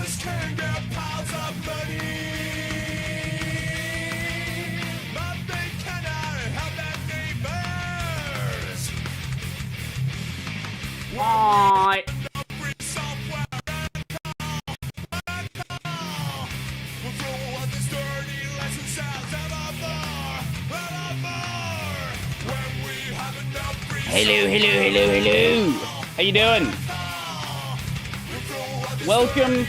Why? Hello. How you doing? Welcome.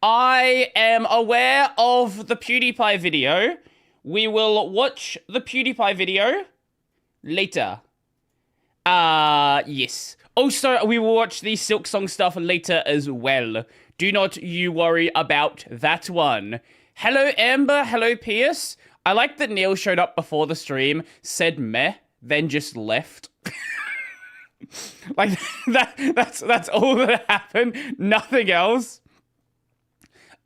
I am aware of the PewDiePie video. We will watch the PewDiePie video later. Yes. Also, we will watch the Silk Song stuff later as well. Do not you worry about that one. Hello, Amber. Hello, Pierce. I like that Neil showed up before the stream, said meh, then just left. Like, that's all that happened. Nothing else.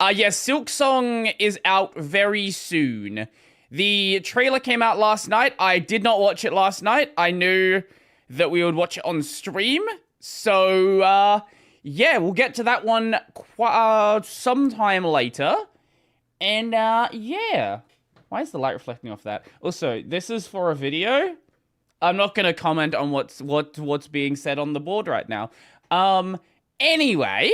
Yes, Silk Song is out very soon. The trailer came out last night. I did not watch it last night. I knew that we would watch it on stream. So, yeah, we'll get to that one sometime later. And, yeah. Why is the light reflecting off that? Also, this is for a video. I'm not going to comment on what's being said on the board right now. Anyway,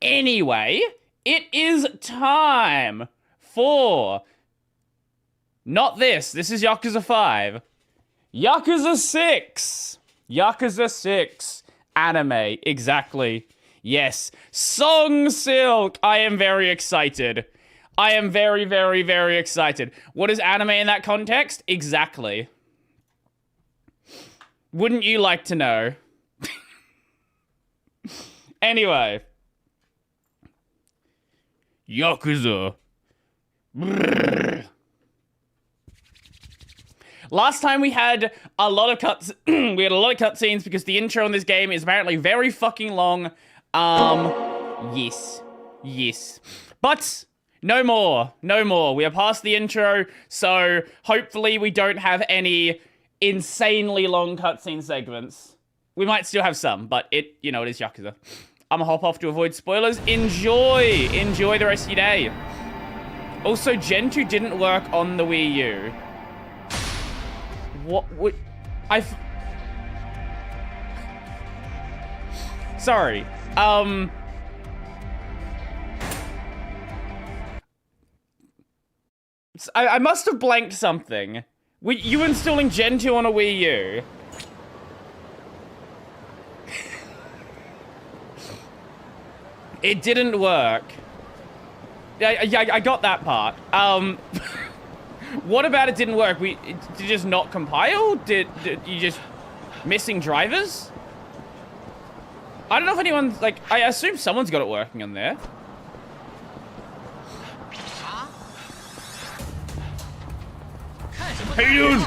it is time for not this. This is Yakuza 5. Yakuza 6. Yakuza 6 anime. Exactly. Yes. Song Silk. I am very excited. I am very, very, very excited. What is anime in that context? Exactly. Wouldn't you like to know? Anyway. Yakuza. Brrr. Last time we had a lot of cutscenes because the intro in this game is apparently very fucking long. Yes. But no more. We are past the intro, so hopefully we don't have any insanely long cutscene segments. We might still have some, but it is Yakuza. I'm gonna hop off to avoid spoilers. Enjoy the rest of your day. Also, Gen 2 didn't work on the Wii U. What would Sorry. I must have blanked something. Were you installing Gen 2 on a Wii U? It didn't work. Yeah, I got that part. What about it didn't work? Did you just not compile? Did you just missing drivers? I don't know if anyone's like. I assume someone's got it working on there. Hey, dude!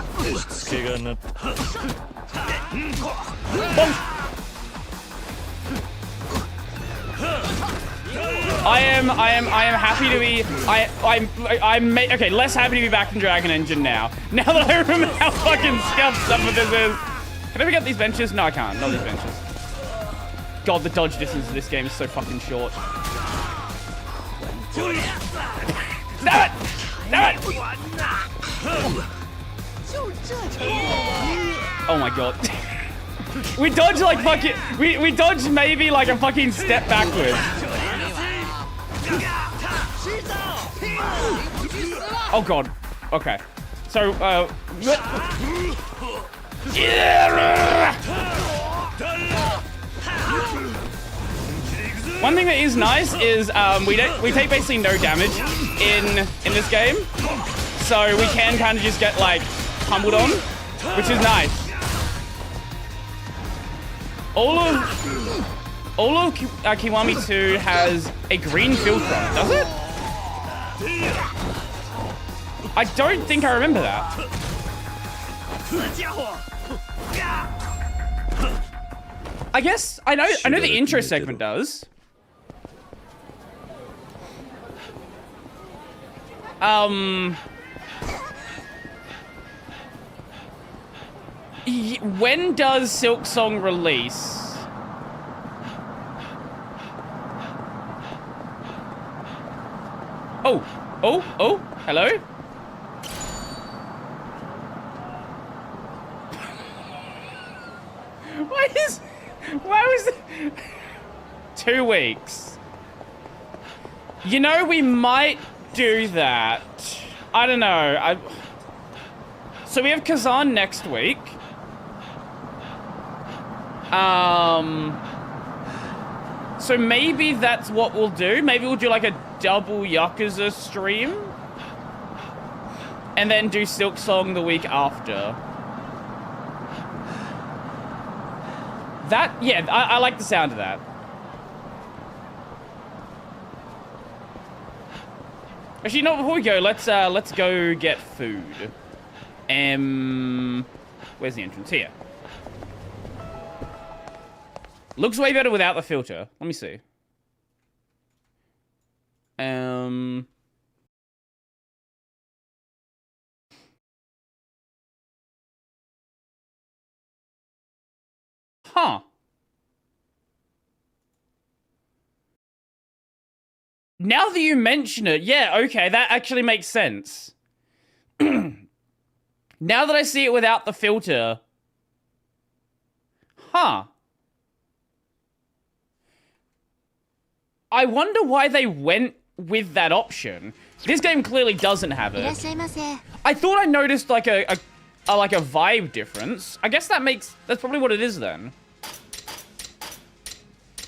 I am happy to be. Okay, less happy to be back in Dragon Engine now. Now that I remember how fucking scuffed some of this is. Can I pick up these benches? No, I can't. Not these benches. God, the dodge distance of this game is so fucking short. Damn it! Oh my god. We dodged like fucking. We dodged maybe like a fucking step backwards. Oh god. Okay. So, one thing that is nice is we take basically no damage in this game, so we can kind of just get like pummeled on, which is nice. All of Kiwami 2 has a green filter, does it? I don't think I remember that. I guess I know the intro segment does. When does Silk Song release? Oh, hello? Why was it 2 weeks? You know, we might do that. I don't know. So we have Kazan next week. So maybe that's what we'll do. Maybe we'll do like a double Yakuza stream. And then do Silk Song the week after. Yeah, I like the sound of that. Actually, no, before we go, let's go get food. Where's the entrance? Here. Looks way better without the filter. Let me see. Huh. Now that you mention it, yeah, okay, that actually makes sense. Now that I see it without the filter. Huh. I wonder why they went with that option. This game clearly doesn't have it. I thought I noticed like a vibe difference. I guess that's probably what it is then.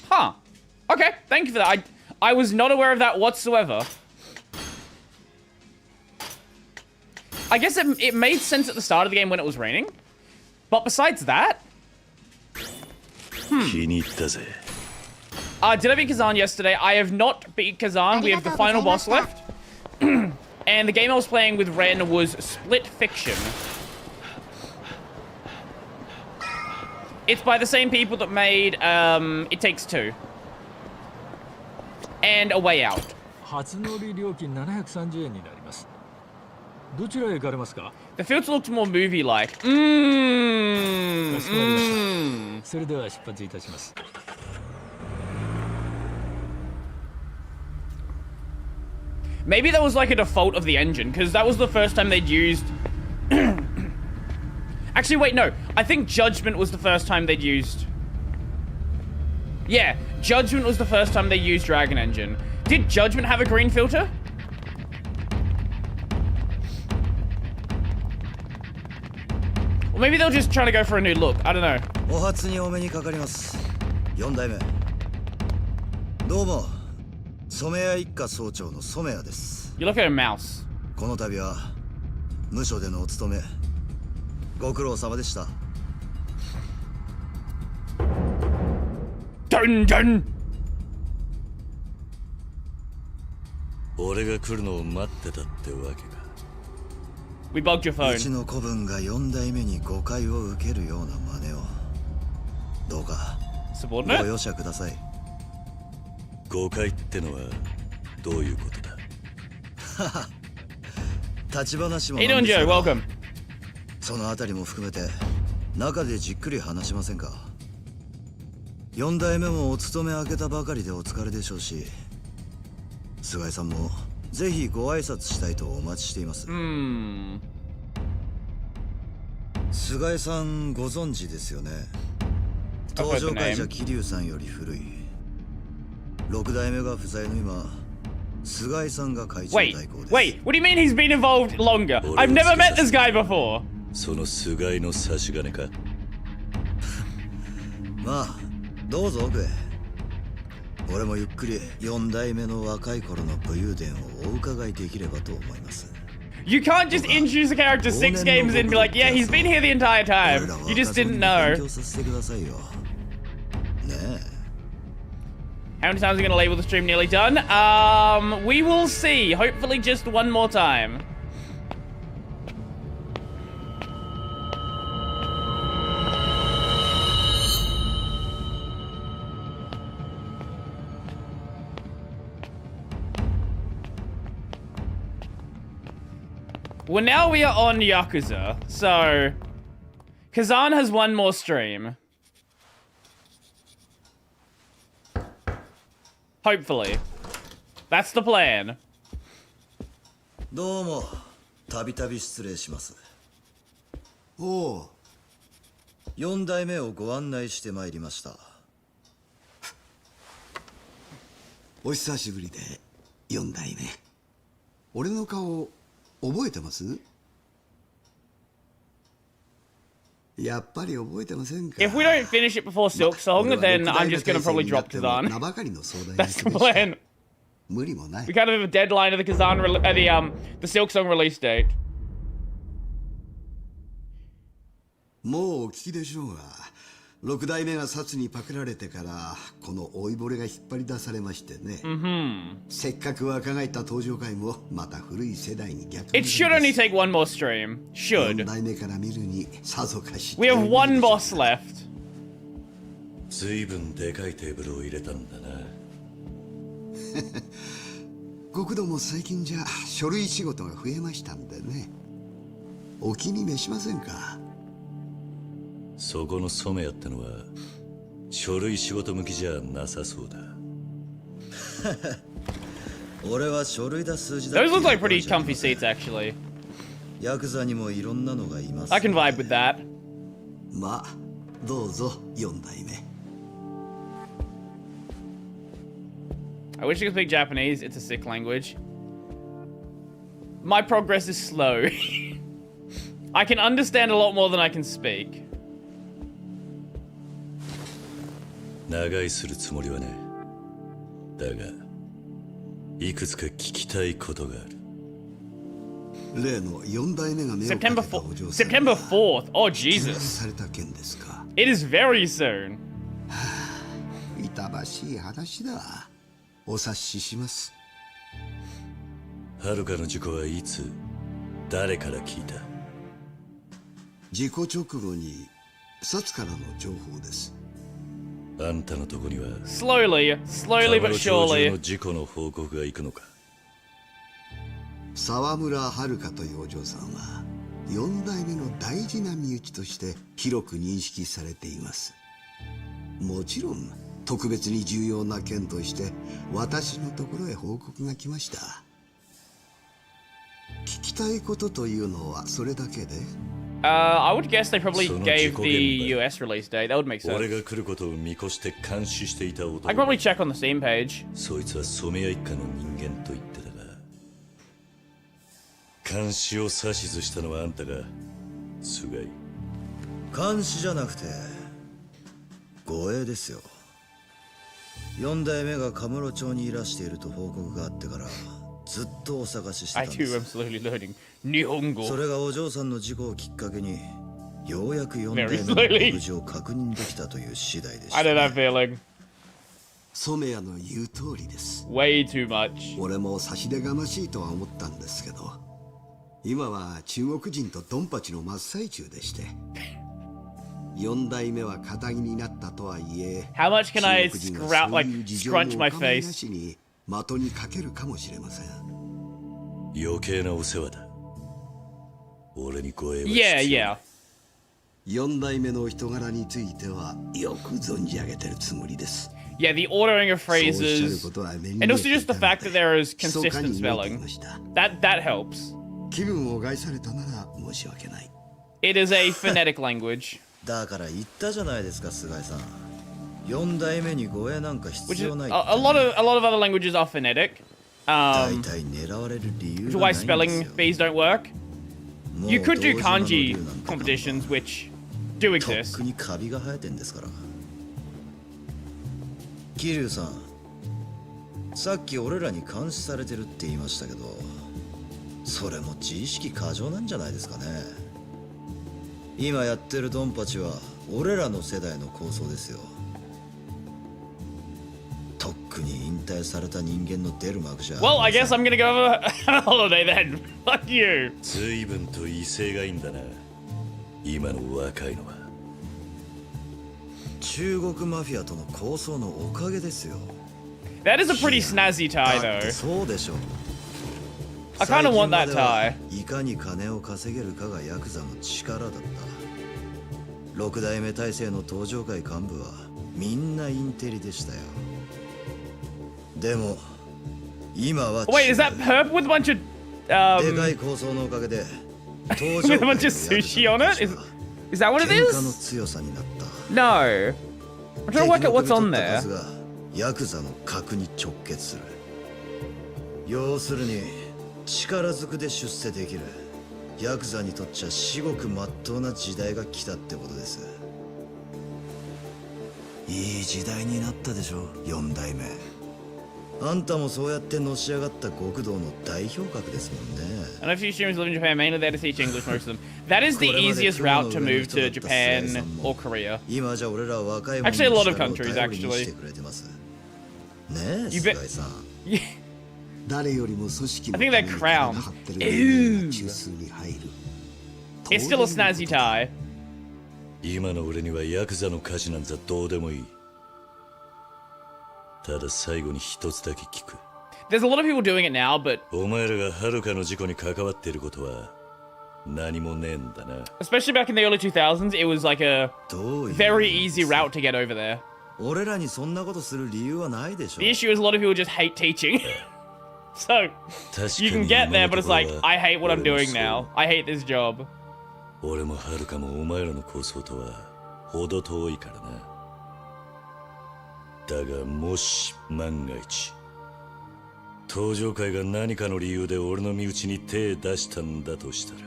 Huh. Okay, thank you for that. I was not aware of that whatsoever. I guess it made sense at the start of the game when it was raining. But besides that... Did I beat Kazan yesterday? I have not beat Kazan. We have the final boss left. And the game I was playing with Ren was Split Fiction. It's by the same people that made It Takes Two. And A Way Out. The filter looks more movie-like. Maybe that was like a default of the engine, because that was the first time they'd used... Actually, wait, no. I think Judgment was the first time they'd used... Yeah, Judgment was the first time they used Dragon Engine. Did Judgment have a green filter? Or maybe they'll just try to go for a new look. I don't know. You look at a mouse. Dun dun! We bugged your phone. Subordinate? How you doing, Joe? Welcome. そのあたりも含めて中でじっくり話しませんか。4代目もお勤め明けたばかりでお疲れでしょうし、菅井さんもぜひご挨拶したいとお待ちしています。菅井さんご存知ですよね。登場会社桐生さんより古い。6代目が不在の今、菅井さんが会長代行です。Wait, what do you mean he's been involved longer? I've never met this guy before. その菅井の差し金か。まあ、どうぞ奥へ。俺もゆっくり4代目の若い頃の武勇伝をお伺いできればと思います。You can't just introduce a character 6 games in and be like, yeah, he's been here the entire time. You just didn't know. How many times are we going to label the stream nearly done? We will see. Hopefully just one more time. Well, now we are on Yakuza, so... Kazan has one more stream. Hopefully. That's the plan. どうもたびたび失礼します。おお、4代目をご案内してまいりました。お久しぶりで4代目。俺の顔覚えてます？やっぱり覚えてませんか？ If we don't finish it before Silk Song, then I'm just gonna probably drop Kazan. That's the plan. We kind of have a deadline of the Kazan, the Silk Song release date. もうお聞きでしょうが、6代目が薩にパクられてからこの老いぼれが引っ張り出されましてね。せっかく若返った登場回もまた古い世代に逆に。It should only take one more stream. Should. 4代目から見るにさぞかし。We have one boss left. ずいぶんでかいテーブルを入れたんだな。極道も最近じゃ書類仕事が増えましたんでね。お気に召しませんか？そこの染谷ってのは書類仕事向きじゃなさそうだ。俺は書類だ数字だ。 Those look like pretty comfy seats, actually. ヤクザにもいろんなのがいます。I can vibe with that. まあどうぞ4代目。I wish I could speak Japanese. It's a sick language. My progress is slow. I can understand a lot more than I can speak. 長居するつもりはね。だがいくつか聞きたいことがある。例の4代目が目をかけたお嬢さんが September 4th. Oh, Jesus. された件ですか。It is very soon. 痛ましい話だ。お察しします。はるかの事故はいつ誰から聞いた？事故直後に薩からの情報です。あんたのとこには Slowly but surely. の事故の報告が行くのか。沢村遥というお嬢さんは4代目の大事な身内として広く認識されています。もちろん特別に重要な件として私のところへ報告が来ました。聞きたいことというのはそれだけで。I would guess they probably gave the US release date. That would make sense. 俺が来ることを見越して監視していた男。I can probably check on the Steam page. そいつは染谷一家の人間と言ってたが、監視を指図したのはあんたが菅井。監視じゃなくて護衛ですよ。4代目がカムロ町にいらしていると報告があってからずっとお探ししてたんです。 I too am slowly learning Nihongo. それがお嬢さんの事故をきっかけにようやく4代目の無事を確認できたという次第でした。 I know that feeling. 染谷の言う通りです。 Way too much. 俺も差し出がましいとは思ったんですけど、今は中国人とドンパチの真っ最中でして4代目は仇になったとはいえ、 How much can I scrunch my face? に的にかけるかもしれません。余計なお世話だ。俺に護衛は必要。 Yeah. 4代目の人柄についてはよく存じ上げてるつもりです。Yeah, the ordering of phrases, and also just the fact that there is consistent spelling. That helps. 気分を害されたなら申し訳ない。 It is a phonetic language. だから言ったじゃないですか、菅井さん。4代目に護衛なんか必 Which is 要ない。 a lot of other languages are phonetic. 大体狙われる理由 Which is が why ないんです spelling よ。 bees don't work. もう You could do 同時の能力 kanji なんて competitions, which do とっ exist. くにカビが生えてんですから。桐生さん、さっき俺らに監視されてるって言いましたけど、それも自意識過剰なんじゃないですかね。今やってるドンパチは俺らの世代の構想ですよ。とっくに引退された人間の出る幕じゃ。 Well, I guess I'm gonna go on a holiday then. Fuck you. 随分と威勢がいいんだな、今の若いのは。中国マフィアとの構想のおかげですよ。 That is a pretty snazzy tie, だって though. そうでしょ。 I kind of want that 最近までは tie. いかに金を稼げるかがヤクザの力だった。6代目体制の登場会幹部はみんなインテリでしたよ。でも今は Wait, is that purple with a bunch of でかい構想のおかげで with a bunch of sushi on it? Is that what it 喧嘩の is? 強さになった。 No. I'm trying to work out what's on there. 敵の飛び取った数がヤクザの核に直結する。要するに力ずくで出世できるヤクザにとっちゃ至極まっとうな時代が来たってことです。いい時代になったでしょ、4代目。あんたもそうやってのし上がった極道の代表格ですもんね。I know a few streamers live in Japan, mainly there to teach English, most of them. That is the easiest route to move to Japan or Korea. Actually, a lot of countries, actually. You bet. Yeah. I think they're crowned. Ooh. It's still a snazzy tie. 今の俺にはヤクザの価値なんざどうでもいい。ただ最後に一つだけ聞く。There's a lot of people doing it now, but お前らがはるかの事故に関わっていることは何もねえんだな。 especially back in the early 2000s, it was like a very easy route to get over there. 俺らにそんなことする理由はないでしょ。 The issue is a lot of people just hate teaching. So, you can get there, but it's like, I hate what I'm doing now. I hate this job. 俺もはるかもお前らの構想とは程遠いからな。だがもし万が一登場会が何かの理由で俺の身内に手出したんだとしたら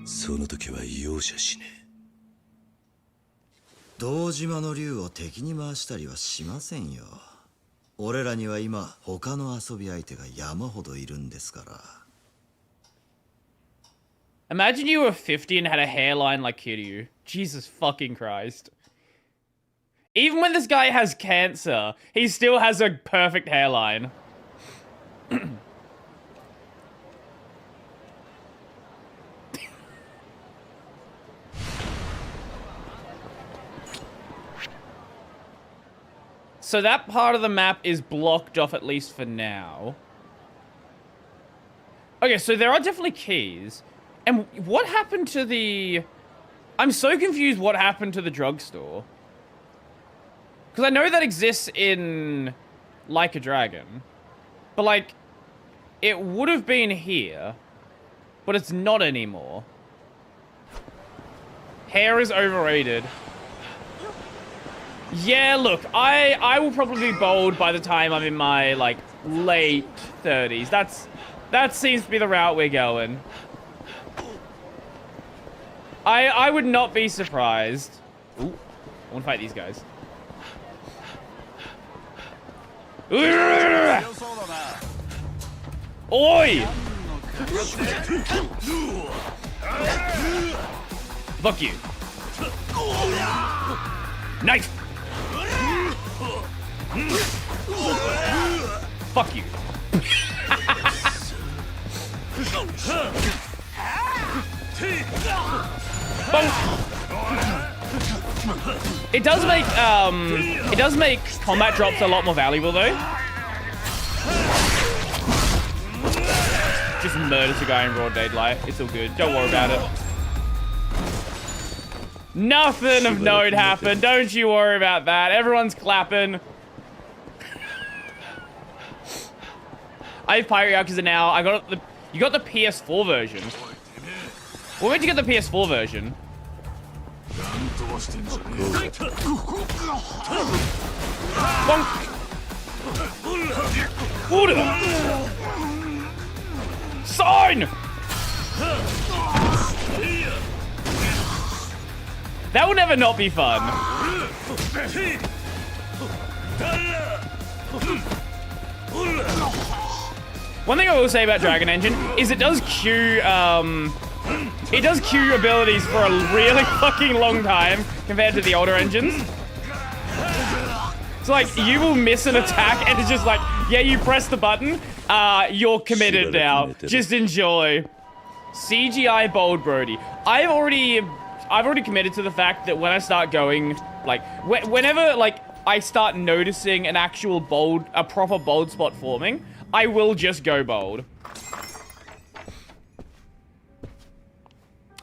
その時は容赦しねえ。堂島の竜を敵に回したりはしませんよ。俺らには今他の遊び相手が山ほどいるんですから。Imagine you were 50 and had a hairline like Kiryu. Jesus fucking Christ. Even when this guy has cancer, he still has a perfect hairline. So that part of the map is blocked off, at least for now. Okay, so there are definitely keys. And what happened to the... I'm so confused what happened to the drugstore. Because I know that exists in Like a Dragon. But, like, it would have been here. But it's not anymore. Hair is overrated. Yeah, look, I will probably be bald by the time I'm in my, like, late 30s. That seems to be the route we're going. I would not be surprised. Ooh, I want to fight these guys. Oi! Fuck you. Knife! Fuck you. It does make combat drops a lot more valuable though. Just murders a guy in broad daylight. It's all good. Don't worry about it. Nothing of note happened. Don't you worry about that. Everyone's clapping. I have Pirate Yakuza now. You got the PS4 version. When did you get the PS4 version? Sign! That will never not be fun. One thing I will say about Dragon Engine is it does queue your abilities for a really fucking long time compared to the older engines. It's like, you will miss an attack and it's just like, yeah, you press the button, you're committed now. Just enjoy. CGI bold Brody. I've already committed to the fact that when I start going, like, whenever, like, I start noticing an actual a proper bold spot forming, I will just go bold.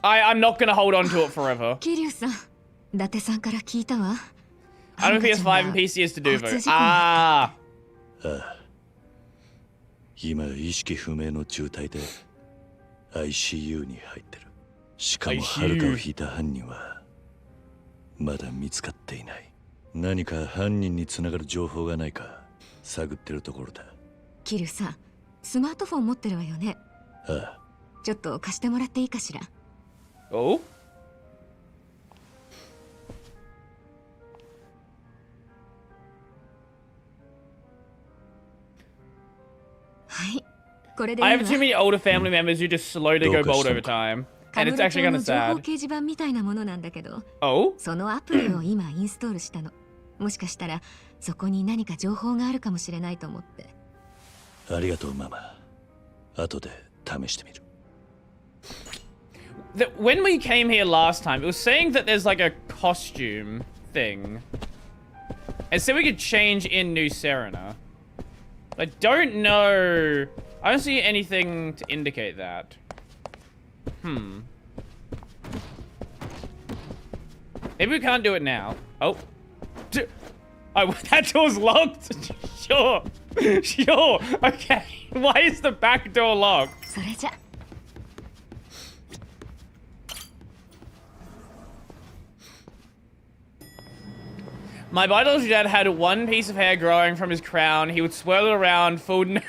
I'm not gonna hold on to it forever. 桐生さん、伊達さんから聞いたわ。 I don't know if PS5 and PC is to do though. ああ、今意識不明の重体で ICU に入ってる。しかも遥を引いた犯人はまだ見つかっていない。何か犯人につながる情報がないか探ってるところだ。桐生さん、スマートフォン持ってるわよね。ああ、ちょっと貸してもらっていいかしら。 Oh? はい、これでいい I わ。 have too many older family members who just slowly go bald over time. And it's actually kind of 情報 sad. 掲示板みたいなものなんだけど、 Oh? そのアプリを今インストールしたの。もしかしたらそこに何か情報があるかもしれないと思って。ありがとうママ。後で試してみる。When we came here last time, it was saying that there's like a costume thing. And so we could change in New Serena. I don't know. I don't see anything to indicate that. Maybe we can't do it now. Oh. Oh, that door's locked. Sure. Sure. Okay. Why is the back door locked? それじゃ。 My biology dad had one piece of hair growing from his crown. He would swirl it around, full new.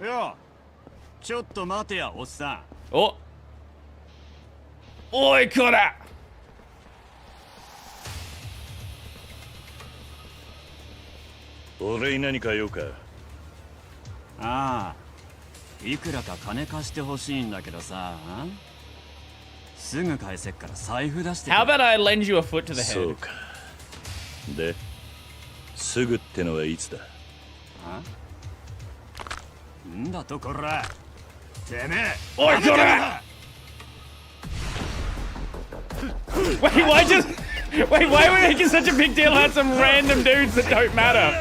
いや、ちょっと待てや、おっさん。Oh. Oi, Kura! 俺に何か用か。ああ、いくらか金貸してほしいんだけどさ。すぐ返せっから財布出してくれ。 How about I lend you a foot to the そう head? か。で、すぐってのはいつだ。んだとこら。てめえ。 Oi, Kura! Wait, why just... Wait, why are we making such a big deal about some random dudes that don't matter?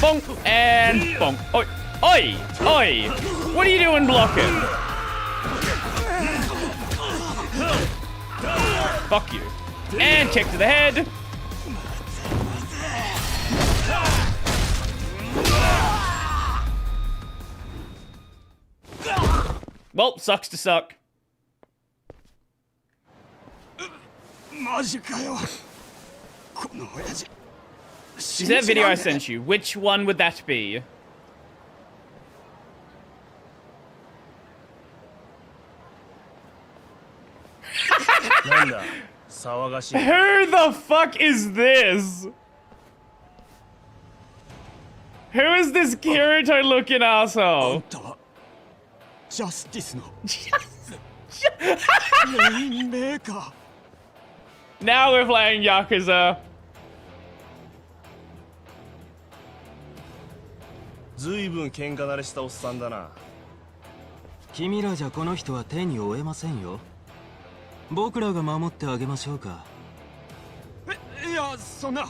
Bonk and bonk. Oi, oi, oi! What are you doing blocking? Fuck you. And kick to the head. Well, sucks to suck. マジかよ。この親父。 Is that video I sent you? Which one would that be? Who the fuck is this? Who is this Kirito looking asshole? ジャスティスのレインメーカー。 Now we're playing Yakuza. ずいぶん喧嘩慣れしたおっさんだな。君らじゃこの人は手に負えませんよ。僕らが守ってあげましょうか。いや、そんな。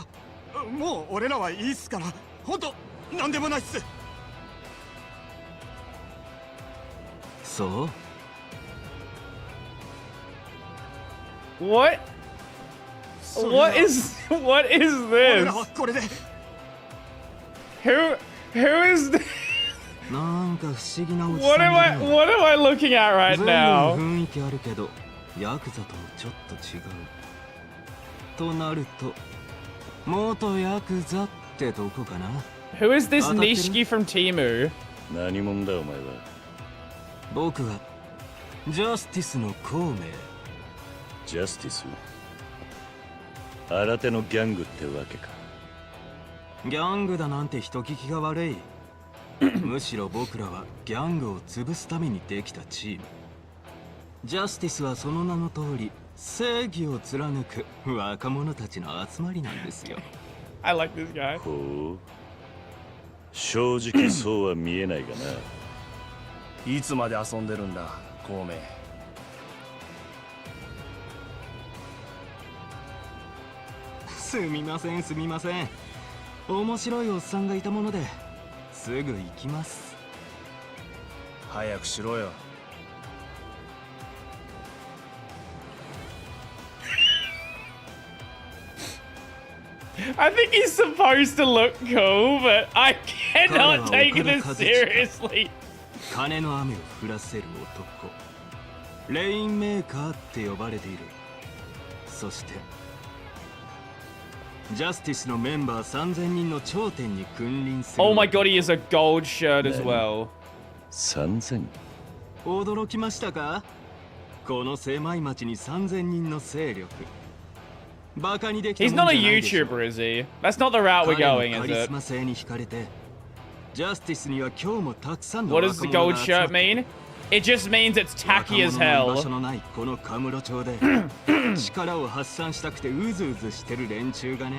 もう俺らはいいっすから。ほんと、なんでもないっす。そう What? What is this? はこれで。Who is this? なんか不思議なおじさん What だ am ね。 I looking at right 随分 now? 雰囲気あるけどヤクザともちょっと違うとなると元ヤクザってどこかな。 Who is this Nishiki from Timu? 何者だお前は。僕はジャスティスの孔明。ジャスティス？新手のギャングってわけか。ギャングだなんて人聞きが悪い。むしろ僕らはギャングを潰すためにできたチーム。ジャスティスはその名の通り正義を貫く若者たちの集まりなんですよ。I like this guy. ほう。正直そうは見えないがな。いつまで遊んでるんだ、孔明。すみませんすみません。面白いおっさんがいたものですぐ行きます。早くしろよ。I think he's supposed to look cool, but I cannot take this seriously. 金の雨を降らせる男、レインメーカーって呼ばれている。そしてジャスティスのメンバー3000人の頂点に君臨する。 Oh my god, he is a gold shirt as well. 3000。驚きましたか？この狭い町に3000人の勢力。バカにできたもん He's じゃ not な a いでしょ。 YouTuber, is he? That's not the route we're 彼の going, カ is リス it? マ性に惹かれて、ジャスティスには今日もたくさんの What does the 若者 gold が集ま shirt って mean? It just means it's tacky as 若者の居場所 hell. のないこのカムロ町で力を発散したくてうずうずしてる連中がね。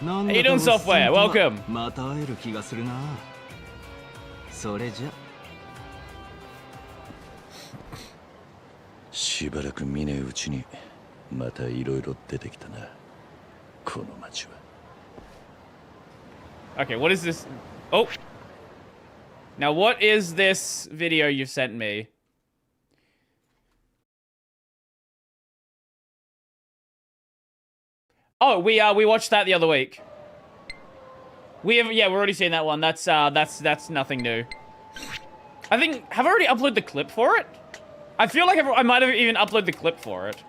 なんだ How you か doing, おっさんとは Software? Welcome. また会える気がするな。それじゃしばらく見ねえうちにまたいろいろ出てきたな、この町は。 Okay, what is this? Oh. Now, what is this video you sent me? Oh, we watched that the other week. We've already seen that one. That's nothing new. I think, have I already uploaded the clip for it? I feel like I might have even uploaded the clip for it.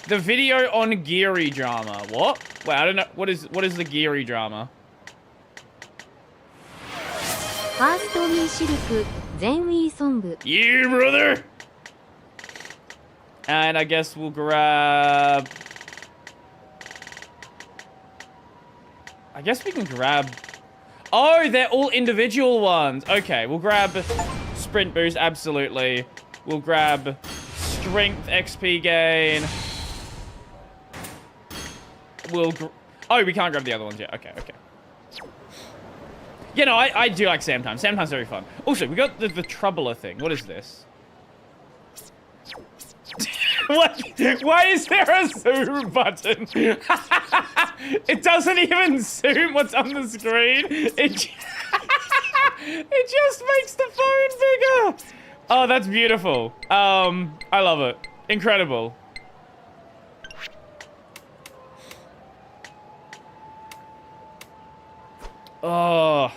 The video on Geary drama. What? Wait, I don't know. What is the Geary drama? ファーストウィーシルク全ウィーソング Yeah, brother! And I guess we'll grab... I guess we can grab... Oh, they're all individual ones. Okay, we'll grab Sprint Boost, absolutely. We'll grab Strength XP gain. Oh, we can't grab the other ones yet. Okay, okay. Yeah, no, I do like Samtime. Samtime's very fun. Also, we got the Troubler thing. What is this? What? Why is there a zoom button? It doesn't even zoom what's on the screen. It just makes the phone bigger. Oh, that's beautiful. I love it. Incredible. Oh.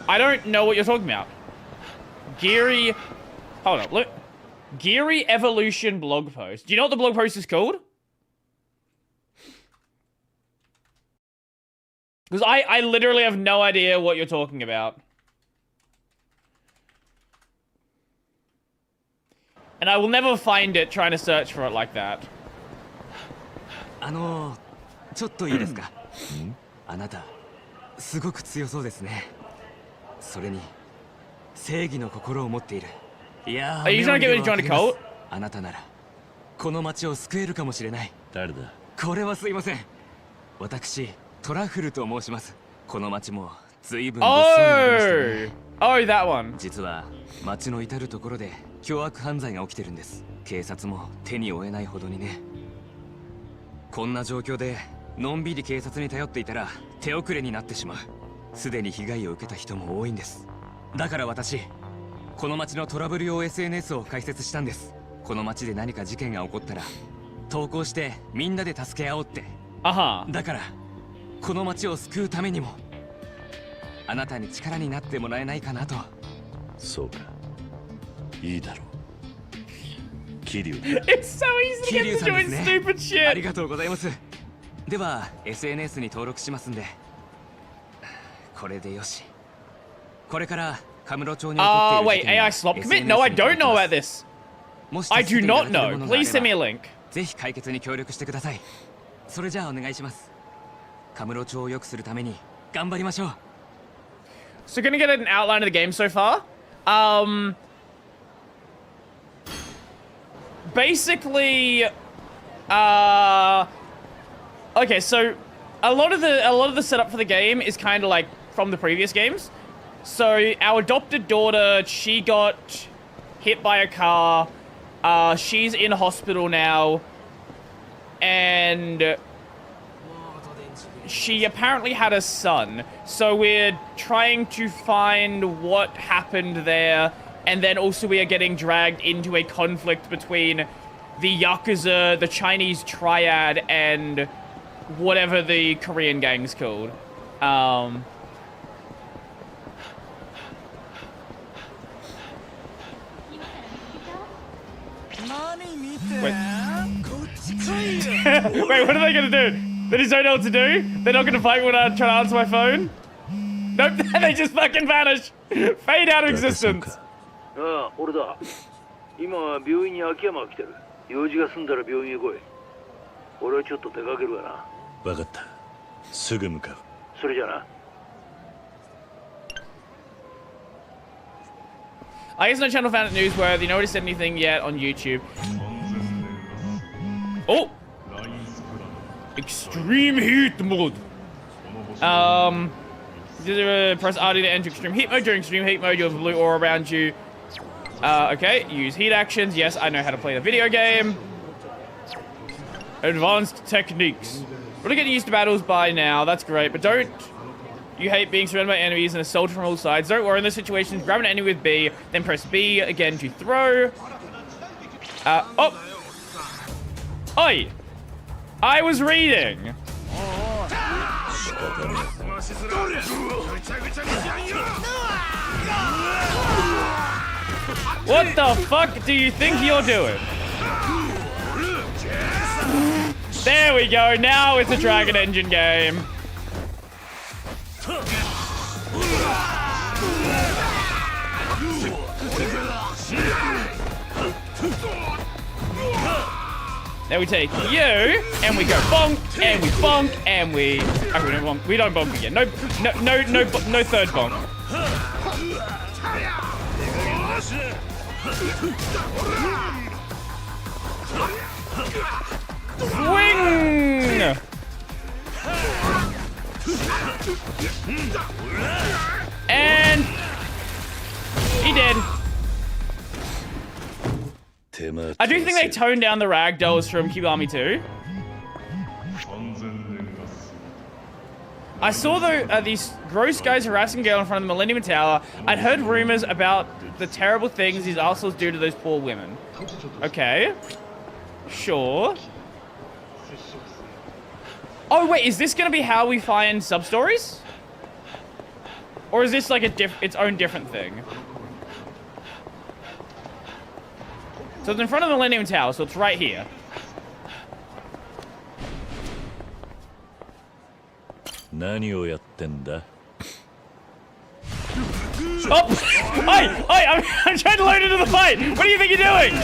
I don't know what you're talking about. Geary... Hold up, look. Geary Evolution blog post. Do you know what the blog post is called? Because I literally have no idea what you're talking about. And I will never find it trying to search for it like that. ちょっといいですか？あなたすごく強そうですね。それに正義の心を持っている。いやー、 Are you trying to get me to join a cult? あなたならこの町を救えるかもしれない。誰だ？これはすいません。私トラフルと申します。この町も随分物騒になりましたね。Oh, that one. 実は町の至るところで凶悪犯罪が起きてるんです。警察も手に負えないほどにね。こんな状況でのんびり警察に頼っていたら手遅れになってしまう。すでに被害を受けた人も多いんです。だから私この町のトラブル用 SNS を開設したんです。この町で何か事件が起こったら投稿してみんなで助け合おうって。だからこの町を救うためにもあなたに力になってもらえないかなと。そうか、いいだろう。桐生だ。 It's so easy to get to join stupid あり shit. がとうございます。では SNS に登録しますんで。これでよし。これからカムロ町に起こっている Wait, 事件 AI が swap commit? SNS No, I に don't know 登 about 録します。 this. もし I 助 do けていた not だける know. ものがあ Please れ send me a ば link. ぜひ解決に協力してください。それじゃあお願いします。カムロ町を良くするために頑張りましょう。 So gonna get an outline of the game so far. Basically, okay, so a lot of the setup for the game is kind of like from the previous games. So our adopted daughter, she got hit by a car. She's in hospital now, and she apparently had a son. So we're trying to find what happened there, and then also we are getting dragged into a conflict between the Yakuza, the Chinese triad, and whatever the Korean gang's called. Wait. Wait, what are they gonna do? They just don't know what to do? They're not gonna fight when I try to answer my phone? Nope, they just fucking vanish. Fade out of existence. ああ、俺だ。今は病院に秋山が来てる。用事が済んだら病院へ来い。俺はちょっと出かけるわな。分かった。すぐ向かう。それじゃな。I guess no channel found it newsworthy. Noticed anything yet on YouTube? Oh! Extreme heat mode. Press RD to enter extreme heat mode. During extreme heat mode, you have a blue aura around you. Okay. Use heat actions. Yes, I know how to play the video game. Advanced techniques. We're getting used to battles by now. That's great, but don't. You hate being surrounded by enemies and assaulted from all sides. Don't worry in those situations. Grab an enemy with B, then press B again to throw. Oh! Oi! I was reading! What the fuck do you think you're doing? There we go, now it's a Dragon Engine game. Now we take you, and we go bonk, and we bonk, and we... Okay, we don't bonk. We don't bonk again. No third bonk. Swing! And... he did. I do think they toned down the ragdolls from Kiwami 2. I saw these gross guys harassing a girl in front of the Millennium Tower. I'd heard rumors about the terrible things these assholes do to those poor women. Okay. Sure. Oh, wait, is this gonna be how we find sub-stories? Or is this like its own different thing? So it's in front of the Millennium Tower, so it's right here. Oh! I'm trying to load into the fight! What do you think you're doing?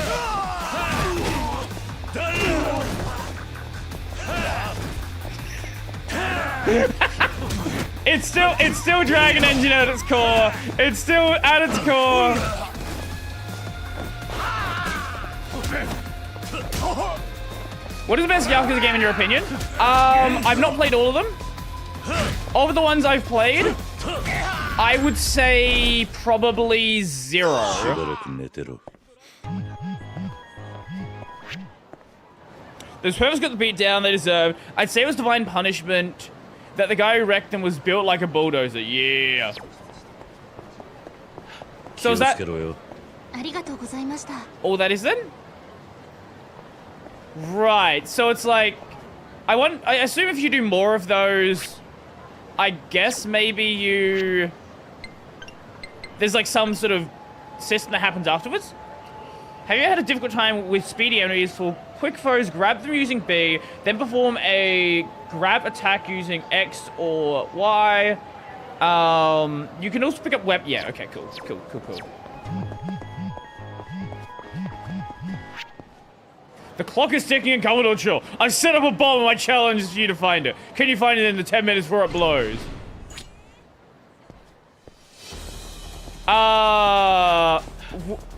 It's still Dragon Engine at its core. It's still at its core. What is the best Yakuza game in your opinion? I've not played all of them. Of the ones I've played, I would say probably 0. Those pervs got the beat down they deserved. I'd say it was divine punishment that the guy who wrecked them was built like a bulldozer. Yeah. So is that all that is then? Right. So it's like I assume if you do more of those, I guess maybe there's like some sort of system that happens afterwards. Have you had a difficult time with speedy enemies? For quick foes, grab them using B, then perform a grab attack using X or Y. You can also pick up weapon. Yeah, okay, cool. The clock is ticking in Commodore Chill. I've set up a bomb and my challenge is for you to find it. Can you find it in the 10 minutes before it blows?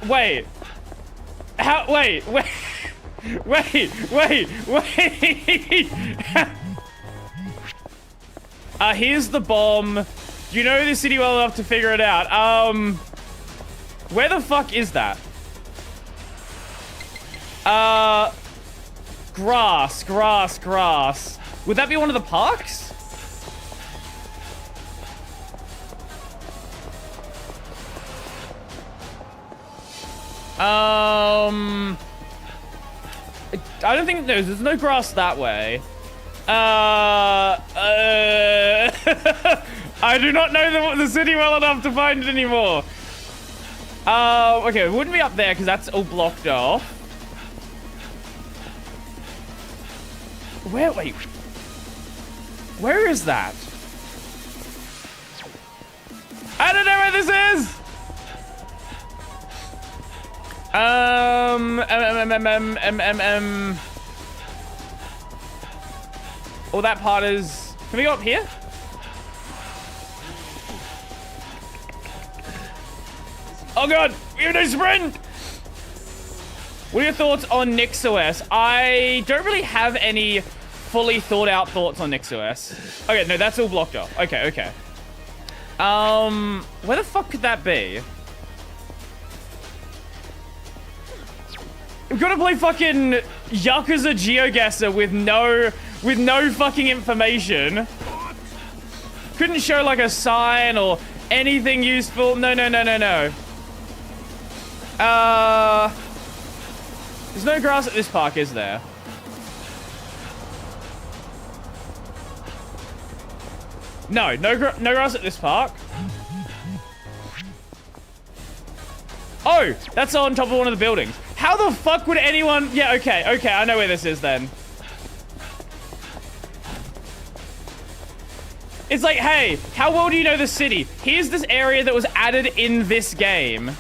Wait. How? Wait. Here's the bomb. You know the city well enough to figure it out. Where the fuck is that? Grass. Would that be one of the parks? I don't think there's no grass that way. I do not know the city well enough to find it anymore. Okay, it wouldn't be up there because that's all blocked off. Wait. Where is that? I don't know where this is! Oh, that part is... Can we go up here? Oh god, we have no sprint! What are your thoughts on NixOS? I don't really have any fully thought out thoughts on NixOS. Okay, no, that's all blocked off. Okay. Where the fuck could that be? We've got to play fucking Yakuza GeoGuessr with no fucking information. Couldn't show like a sign or anything useful. No. There's no grass at this park, is there? No grass at this park. Oh, that's on top of one of the buildings. How the fuck would anyone... Yeah, okay, I know where this is then. It's like, hey, how well do you know the city? Here's this area that was added in this game.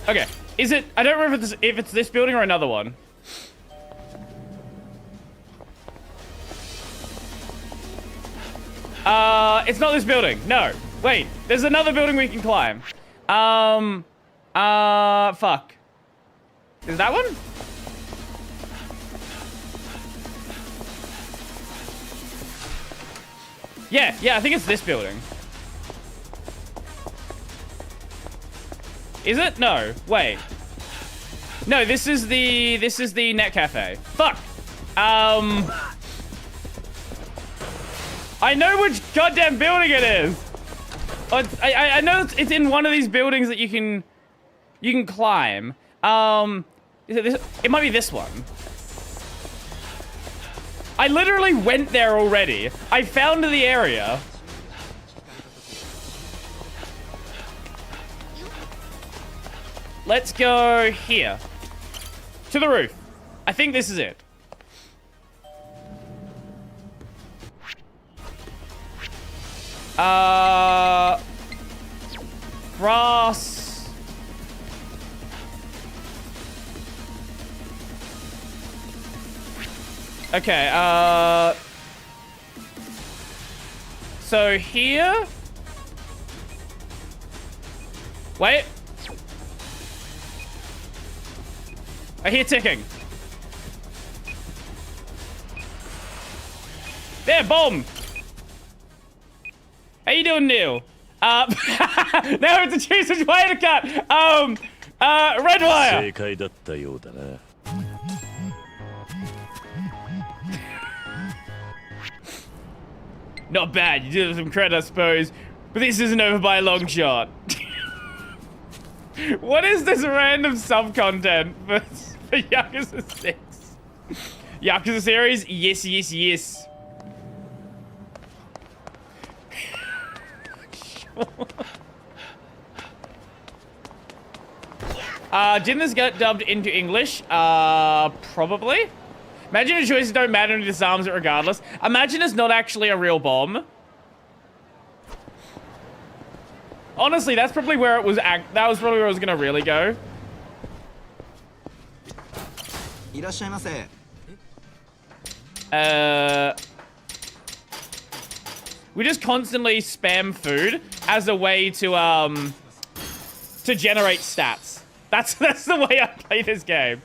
Okay, is it... I don't remember if it's this building or another one. It's not this building. No. Wait, there's another building we can climb. Fuck. Is that one? Yeah, I think it's this building. Is it? No. Wait. No, this is the net cafe. Fuck. I know which goddamn building it is. I know it's in one of these buildings that you can climb. Is it this? It might be this one. I literally went there already. I found the area. Let's go here. To the roof. I think this is it. Grass. Okay, so here? Wait. I hear ticking. There, bomb! How you doing, Neil? Now I have to choose which way to cut. Red wire. Not bad. You did have some credit, I suppose. But this isn't over by a long shot. What is this random sub-content for Yakuza 6? Yakuza series? Yes. Didn't this get dubbed into English? Probably. Imagine the choices don't matter and it disarms it regardless. Imagine it's not actually a real bomb. Honestly, that's probably where it was. That was probably where I was gonna really go. We just constantly spam food as a way to generate stats. That's the way I play this game.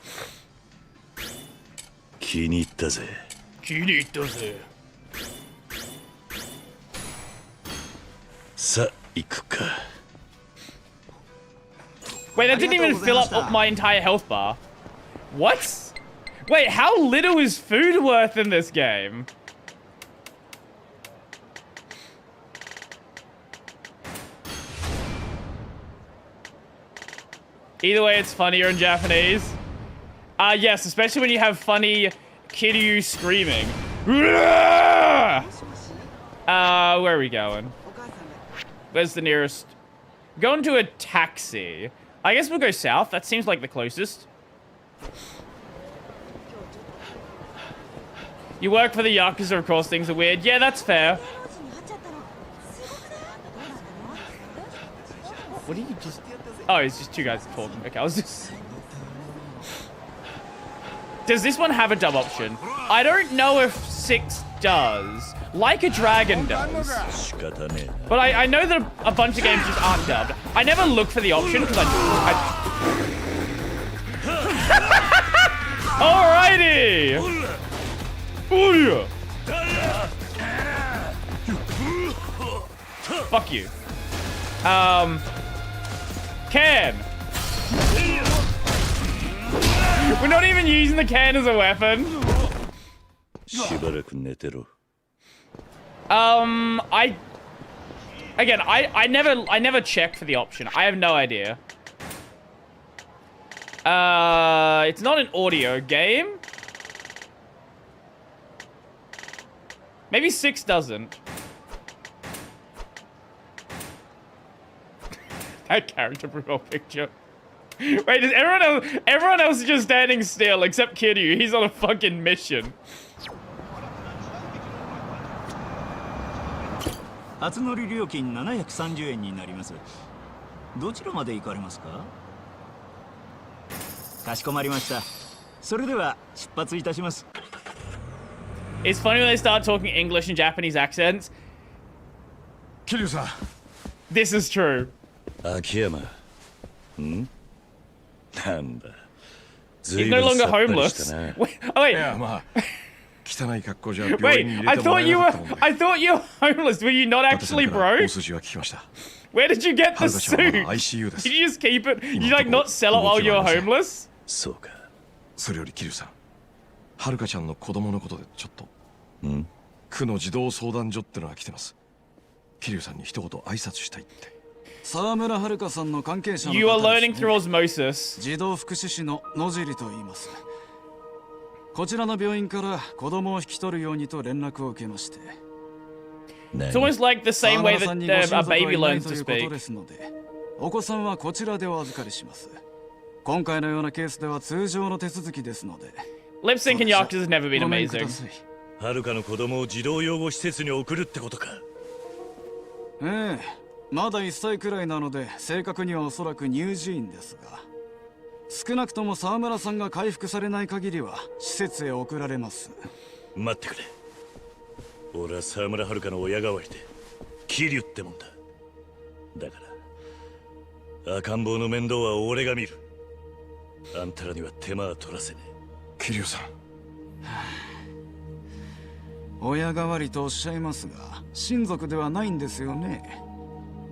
気に入ったぜ。気に入ったぜ。さあ行くか。 Wait, that didn't even fill up my entire health bar. What? Wait, how little is food worth in this game? Either way, it's funnier in Japanese. Yes, especially when you have funny Kiryu screaming. Where are we going? Where's the nearest? Going to a taxi. I guess we'll go south. That seems like the closest. You work for the Yakuza, of course things are weird. Yeah, that's fair. What do you just... Oh, it's just two guys talking. Okay, I was just... Does this one have a dub option? I don't know if 6 does. Like a Dragon does. But I know that a bunch of games just aren't dubbed. I never look for the option because Alrighty! Oh yeah! Fuck you. Can! We're not even using the can as a weapon. I never check for the option. I have no idea. It's not an audio game. Maybe 6 doesn't. That character profile picture. Wait, is everyone else is just standing still except Kiryu. He's on a fucking mission. 初乗り料金730円になります。どちらまで行かれますか？かしこまりました。それでは出発いたします。 It's funny when they start talking English and Japanese accents. Kiryu-san. This is true. 秋山。ん？なんだ。 He's no longer homeless. Wait, oh wait. いやまあ汚い格好じゃ病 Wait, 院に入れ I てもら thought え you な were かったもんで。 I thought you were homeless. Were you not 伊達さん actually から broke? 大筋は聞きました。 Where did you get は the るかちゃんはまだ suit? ICU です Did。you just keep it? Did you like not sell it while you were homeless? そうか。それより桐生さん、はるかちゃんの子供のことでちょっと。ん？区の児童相談所ってのが来てます。桐生さんに一言挨拶したいって。沢村遥さんの関係者の You are 方です learning ね through osmosis. 児童福祉士の野尻と言います。こちらの病院から子供を引き取るようにと連絡を受けまして。It's almost like the same way that a baby learns to ということ speak. ですので、お子さんはこちらでお預かりします。今回のようなケースでは通常の手続きですので。 Lip sync in Yakuza has never been ごめんく amazing. ださい。はるかの子供を児童養護施設に送るってことか。ええ、まだ1歳くらいなので正確にはおそらく乳児院ですが、少なくとも沢村さんが回復されない限りは施設へ送られます。待ってくれ。俺は沢村遥の親代わりで桐生ってもんだ。だから赤ん坊の面倒は俺が見る。あんたらには手間は取らせねえ。桐生さん。親代わりとおっしゃいますが、親族ではないんですよね。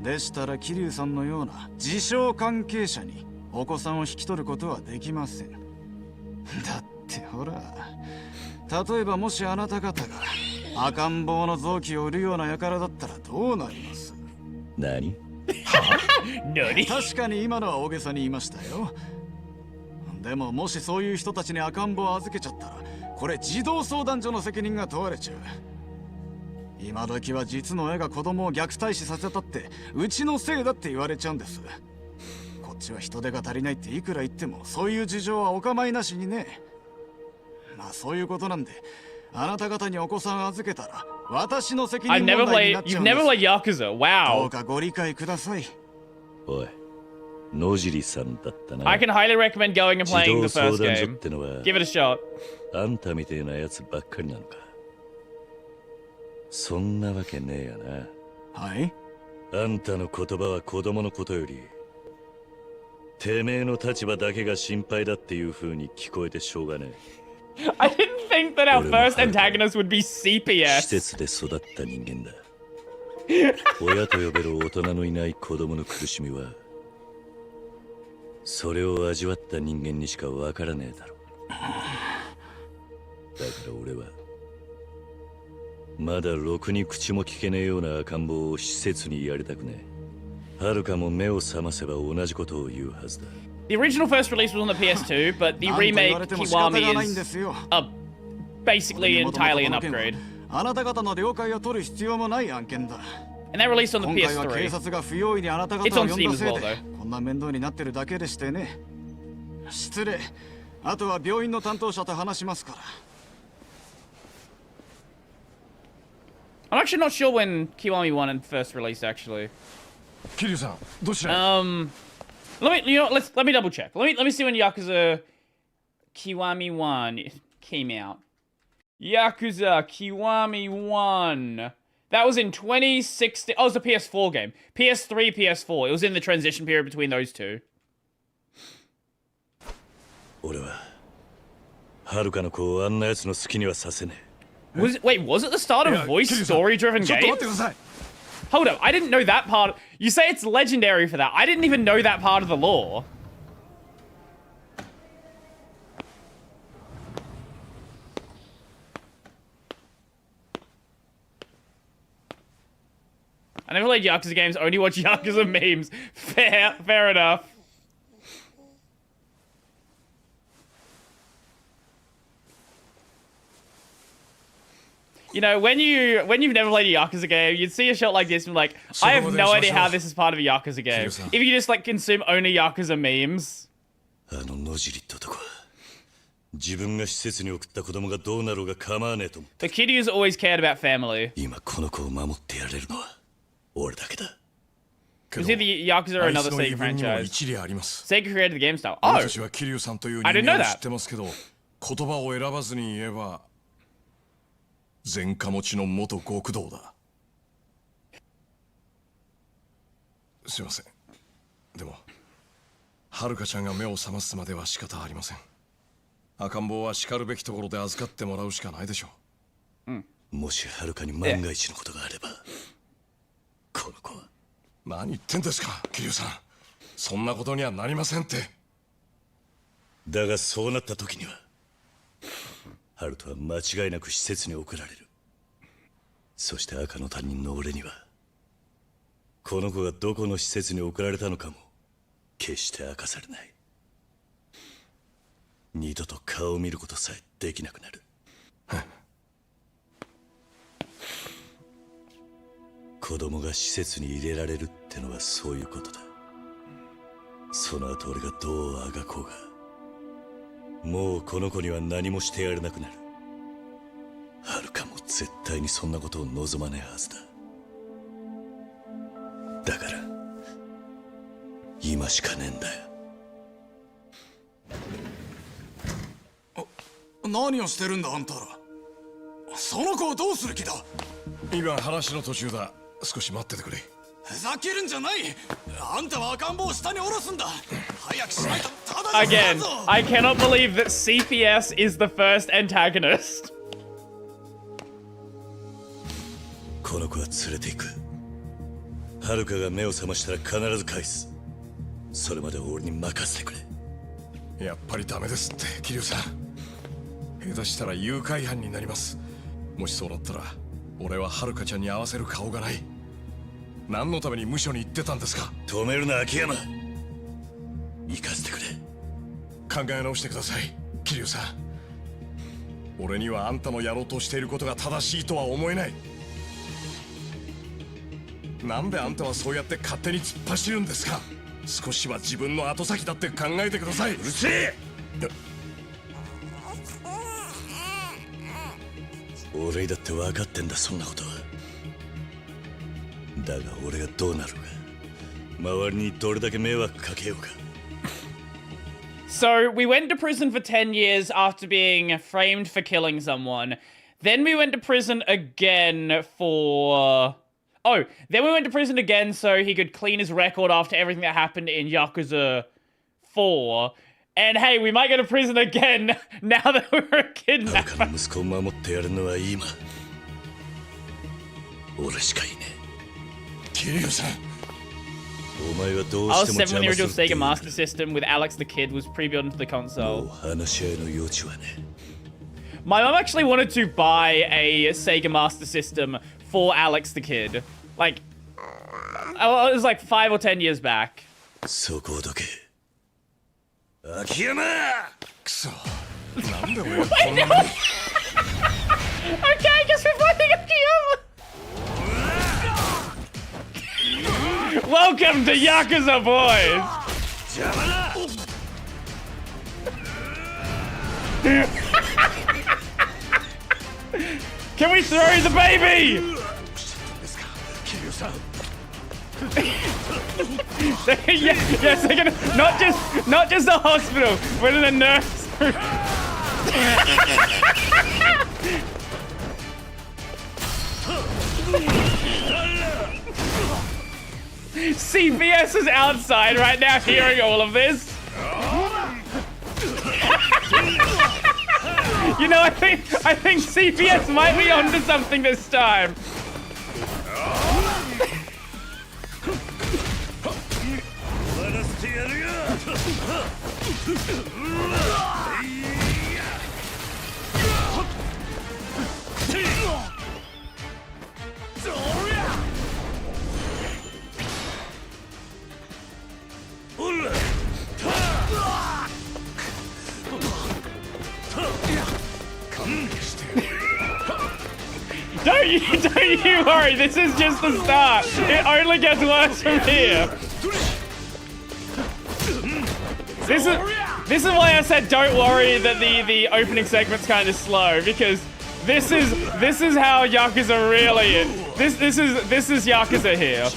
でしたら桐生さんのような自称関係者にお子さんを引き取ることはできません。だってほら、例えばもしあなた方が赤ん坊の臓器を売るような輩だったらどうなります？何？確かに今のは大げさに言いましたよ。でももしそういう人たちに赤ん坊を預けちゃったら、これ児童相談所の責任が問われちゃう。今時は実の親が子供を虐待死させたってうちのせいだって言われちゃうんです。こっちは人手が足りないっていくら言ってもそういう事情はお構いなしにね。まあそういうことなんで、あなた方にお子さんを預けたら私の責任 I've 問 never 題になっ played. ちゃ You've うんで never す。 played Yakuza. どう Wow. かご理解ください。おい、野尻さんだったな。 I can highly recommend going and 児 playing 童 the 相 first 談所っ game. てのは Give it a shot. あんたみてえなやつばっかりなのか。そんなわけねえよな。はい。あんたの言葉は子供のことよりてめえの立場だけが心配だっていう風に聞こえてしょうがね I didn't think that our first antagonist would be え。施 CPS. 設で育った人間だ。親と呼べる大人のいない子供の苦しみは、それを味わった人間にしかわからねえだろ。だから俺は、まだろくに口も聞けねえような赤ん坊を施設にやりたくねえ。はるかも目を覚ませば同じことを言うはずだ。The original first release was on the PS2, but the remake Kiwami is basically entirely an upgrade. あなた方の了解を取る必要もない案件だ。 And that released on the 今回は警 PS3. 察が不用意にあなた方を It's 呼 on んだ Steam as せい well, で though. こんな面倒になってるだけでしてね。失礼。あとは病院の担当者と話しますから。 I'm actually not sure when Kiwami 1 and first released, actually. 桐生さんどちらへ Let me double check. Let me see when Yakuza Kiwami 1 came out. Yakuza Kiwami 1. That was in 2016. Oh, it was a PS4 game. PS3, PS4. It was in the transition period between those two. 俺は、はるかの子をあんな奴の好きにはさせねえ。 Was it the start of voice story-driven ちょっと待って games? ください Hold up, I didn't know that part. You say it's legendary for that. I didn't even know that part of the lore. I never played Yakuza games, only watch Yakuza memes. Fair enough. You know, when you've never played a Yakuza game, you'd see a shot like this and be like, I have no idea how this is part of a Yakuza game. If you just like consume only Yakuza memes. あの野尻って男は、自分が施設に送った子供がどうなろうが構わねえと思って。 But Kiryu's always cared about family. 今この子を守ってやれるのは俺だけだ。 Is it the Yakuza or あい another つの言い Sega 分にも franchise? 一理あります Sega created the game style. 俺 Oh, たちは桐生さんという人 I didn't know 間を that. 知ってますけど言葉を選ばずに言えば前科持ちの元極道だすいませんでもはるかちゃんが目を覚ますまでは仕方ありません赤ん坊はしかるべきところで預かってもらうしかないでしょうもしはるかに万が一のことがあれば、この子は。何言ってんですか桐生さんそんなことにはなりませんってだがそうなった時にはハルトは間違いなく施設に送られる。そして赤の他人の俺にはこの子がどこの施設に送られたのかも決して明かされない。二度と顔を見ることさえできなくなる。子供が施設に入れられるってのはそういうことだ。その後俺がどうあがこうがもうこの子には何もしてやれなくなる。はるかも絶対にそんなことを望まねえはずだ。だから今しかねえんだよ。何をしてるんだあんたらその子をどうする気だ今話の途中だ少し待っててくれふざけるんじゃないあんたは赤ん坊を下に下ろすんだ早くしないとただで again, I cannot believe that CPS is the first antagonist. この子は連れて行く。はるかが目を覚ましたら必ず返す。それまで俺に任せてくれ。やっぱりダメですって桐生さん下手したら誘拐犯になります。もしそうなったら俺ははるかちゃんに合わせる顔がない。何のために無所に行ってたんですか。止めるな秋山。行かせてくれ。考え直してください桐生さん。俺にはあんたのやろうとしていることが正しいとは思えない。なんであんたはそうやって勝手に突っ走るんですか。少しは自分の後先だって考えてください。うるせえ。俺だって分かってんだそんなことは。だが俺がどうなるか周りにどれだけ迷惑かけようか。 So we went to prison for 10 years after being framed for killing someone. Then we went to prison again for... then we went to prison again so he could clean his record after everything that happened in Yakuza 4. And hey, we might go to prison again now that we're a kidnapper. の息子を守ってやるのは今俺しかいねえ桐生さんお前はどう I して was も 7 when the 邪魔 original するってい Sega う Master System with Alex the Kid was pre-built into the もう console. 話し合いの余地はね My mom actually wanted to buy a Sega Master System for Alex the Kid. Like, it was like 5 or 10 years back. そこをどけ秋山くそなんで俺こんなに Okay, just for fighting Akiyama! Welcome to Yakuza, boys! Can we throw the baby? ですか桐生さん Yes, they're gonna not just the hospital, but in the nursery. CBS is outside right now hearing all of this. You know, I think CBS might be onto something this time. Don't you worry, this is just the start. It only gets worse from here. This is why I said don't worry that the opening segment's kind of slow, because this is how Yakuza really is. This is Yakuza here.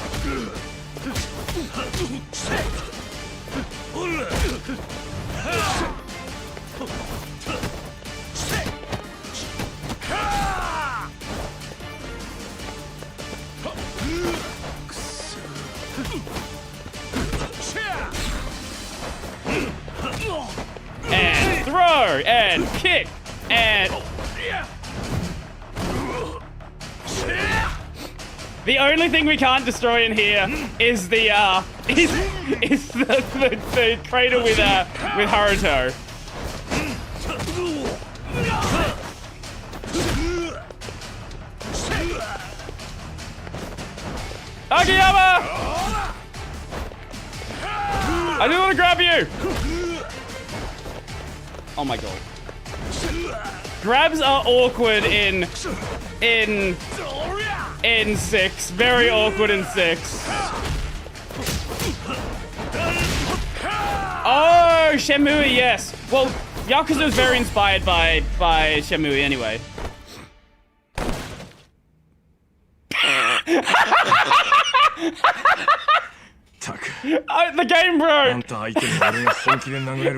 And throw and kick and the only thing we can't destroy in here is the the crater with Haruto. Akiyama! I do want to grab you! Oh my god. Grabs are awkward in 6. Very awkward in 6. Oh, Shenmue, yes. Well, Yakuza is very inspired by Shenmue anyway. The game broke.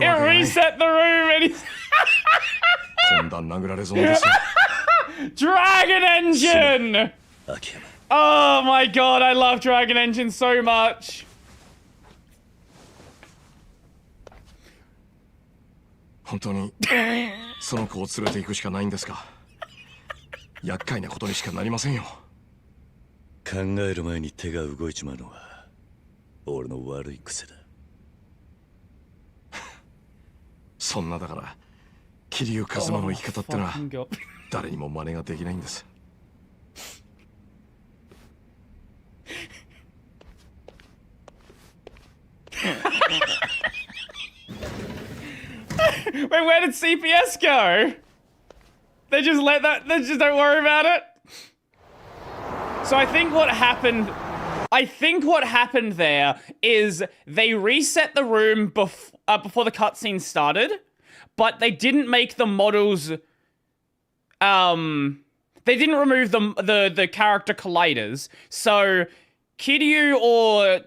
It reset the room and he's Dragon Engine! Oh my god, I love Dragon Engine so much. 本当にその子を連れて行くしかないんですか厄介なことにしかなりませんよ考える前に手が動いちまうのは俺の悪い癖だそんなだから桐生一馬の生き方ってのは誰にも真似ができないんです Wait, where did CPS go? They just let that, they just don't worry about it? So I think what happened there is they reset the room before the cutscene started, but they didn't make the models, they didn't remove the character colliders. So Kiryu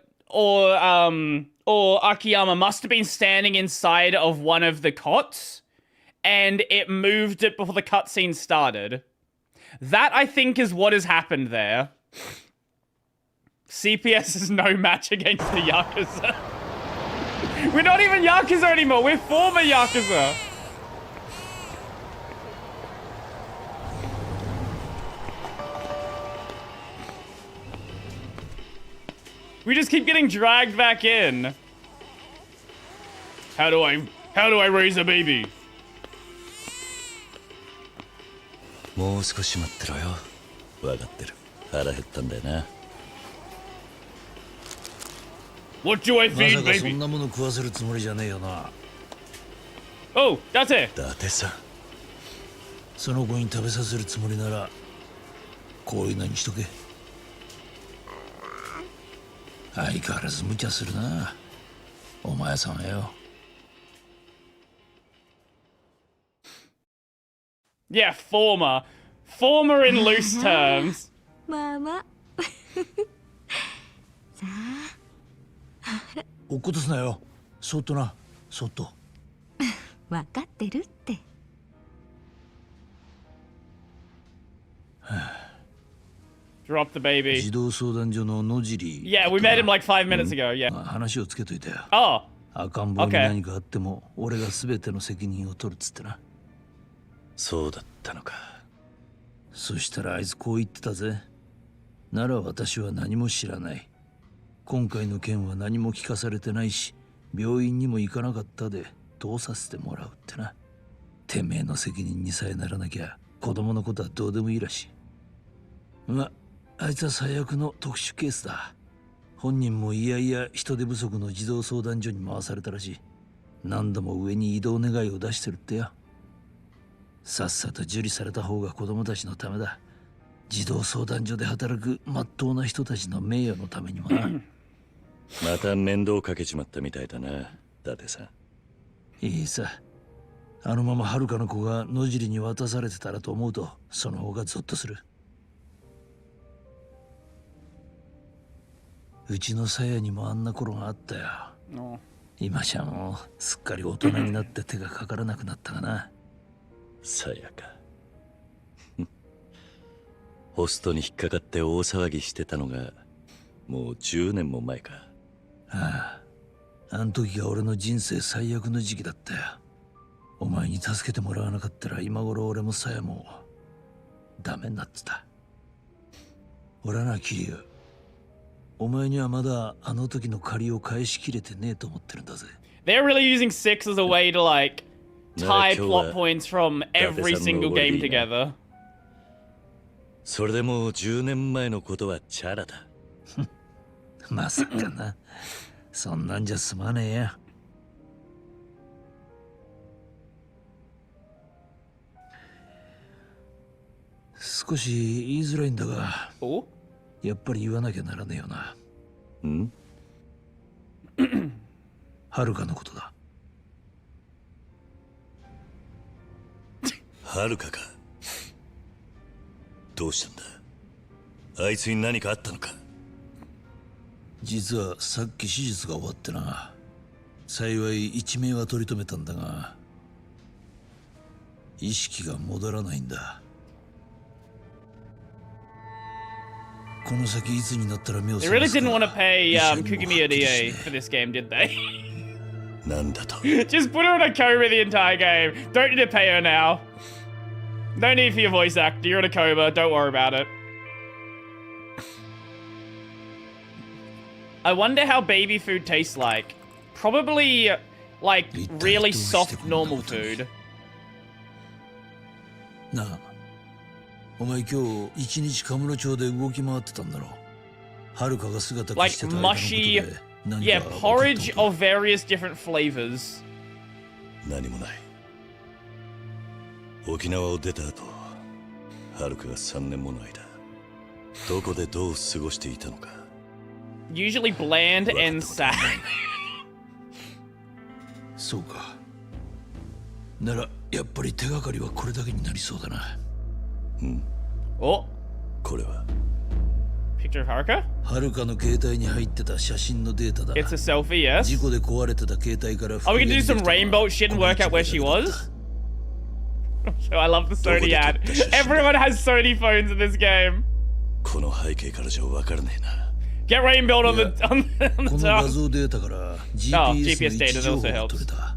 or Akiyama must have been standing inside of one of the cots, and it moved it before the cutscene started. That, I think, is what has happened there. CPS is no match against the Yakuza. We're not even Yakuza anymore. We're former Yakuza. We just keep getting dragged back in. How do I raise a baby? もう少し待ってろよ。分かってる。腹減ったんだよな。What do I ま feed, さかそ baby? んなもの食わせるつもりじゃねえよな。 Oh, that's it. 伊達さん。その子に食べさせるつもりならこういうのにしとけ。相変わらず無茶するな、お前さんはよ。Yeah, former. Former in loose terms. まあまあさあ落っことすなよ。そっとな、そっと。分かってるって。Drop the baby. 児童相談所の野尻。Yeah, we met him like 5 minutes ago, yeah. 話をつけといたよ。Oh, 赤ん坊に何かあっても俺が全ての責任を取るっつってな。そうだったのか。そしたらあいつこう言ってたぜ。なら私は何も知らない。今回の件は何も聞かされてないし、病院にも行かなかったで通させてもらうってな。てめえの責任にさえならなきゃ子供のことはどうでもいいらしい。ま、あいつは最悪の特殊ケースだ。本人もいやいや人手不足の児童相談所に回されたらしい。何度も上に異動願いを出してるってよ。さっさと受理された方が子供たちのためだ。児童相談所で働くまっとうな人たちの名誉のためにもな。また面倒かけちまったみたいだな、伊達さん。いいさ。あのまま遥の子が野尻に渡されてたらと思うと、その方がゾッとする。うちの鞘にもあんな頃があったよ。no. 今じゃもうすっかり大人になって手がかからなくなったがな。さやか。ホストに引っかかって大騒ぎしてたのがもう10年も前か。ああ、あん時が俺の人生最悪の時期だったよ。お前に助けてもらわなかったら今頃俺も鞘もダメになってた。俺はな、桐生、お前にはまだあの時の借りを返しきれてねえと思ってるんだぜ。 They're really using 6 as a way to like tie plot points from every single game together. それでもう10年前のことはチャラだ。まさかな。そんなんじゃすまねえや。少し言いづらいんだが、 Oh? やっぱり言わなきゃならねえよな。ん？遥のことだ。遥か。どうしたんだ。あいつに何かあったのか。実はさっき手術が終わってな。幸い一命は取り留めたんだが、意識が戻らないんだ。この先いつになったら目を They 覚 really ますか didn't want to pay 医者にも Kugumi はっきりし Orie ね for this game, did they? なんだと。 Just put her in a coma the entire game. Don't need to pay her now. No need for your voice actor. You're in a coma. Don't worry about it. I wonder how baby food tastes like. Probably like really soft normal food. なあ、お前今日一日カムロ町で動き回ってたんだろう。遥が姿消 Like してた間のこと mushy, で何 yeah, か分かったこと porridge of various different flavors. 何もない。沖縄を出た後、遥が3年もの間、どこでどう過ごしていたのか。Usually bland and sad. そうか。ならやっぱり手がかりはこれだけになりそうだな。Oh, これは picture of Haruka? 遥の携帯に入ってた写真のデータだ。 It's a selfie, 事 yes. 故で壊れてた携帯から Are we gonna do some rainbow shit and work out where she was? So I love the Sony ad. Everyone has Sony phones in this game. この背景からじゃ分からねえな。Get rain built on the on the この画 top. 像データから GPS の位置情報が取れた。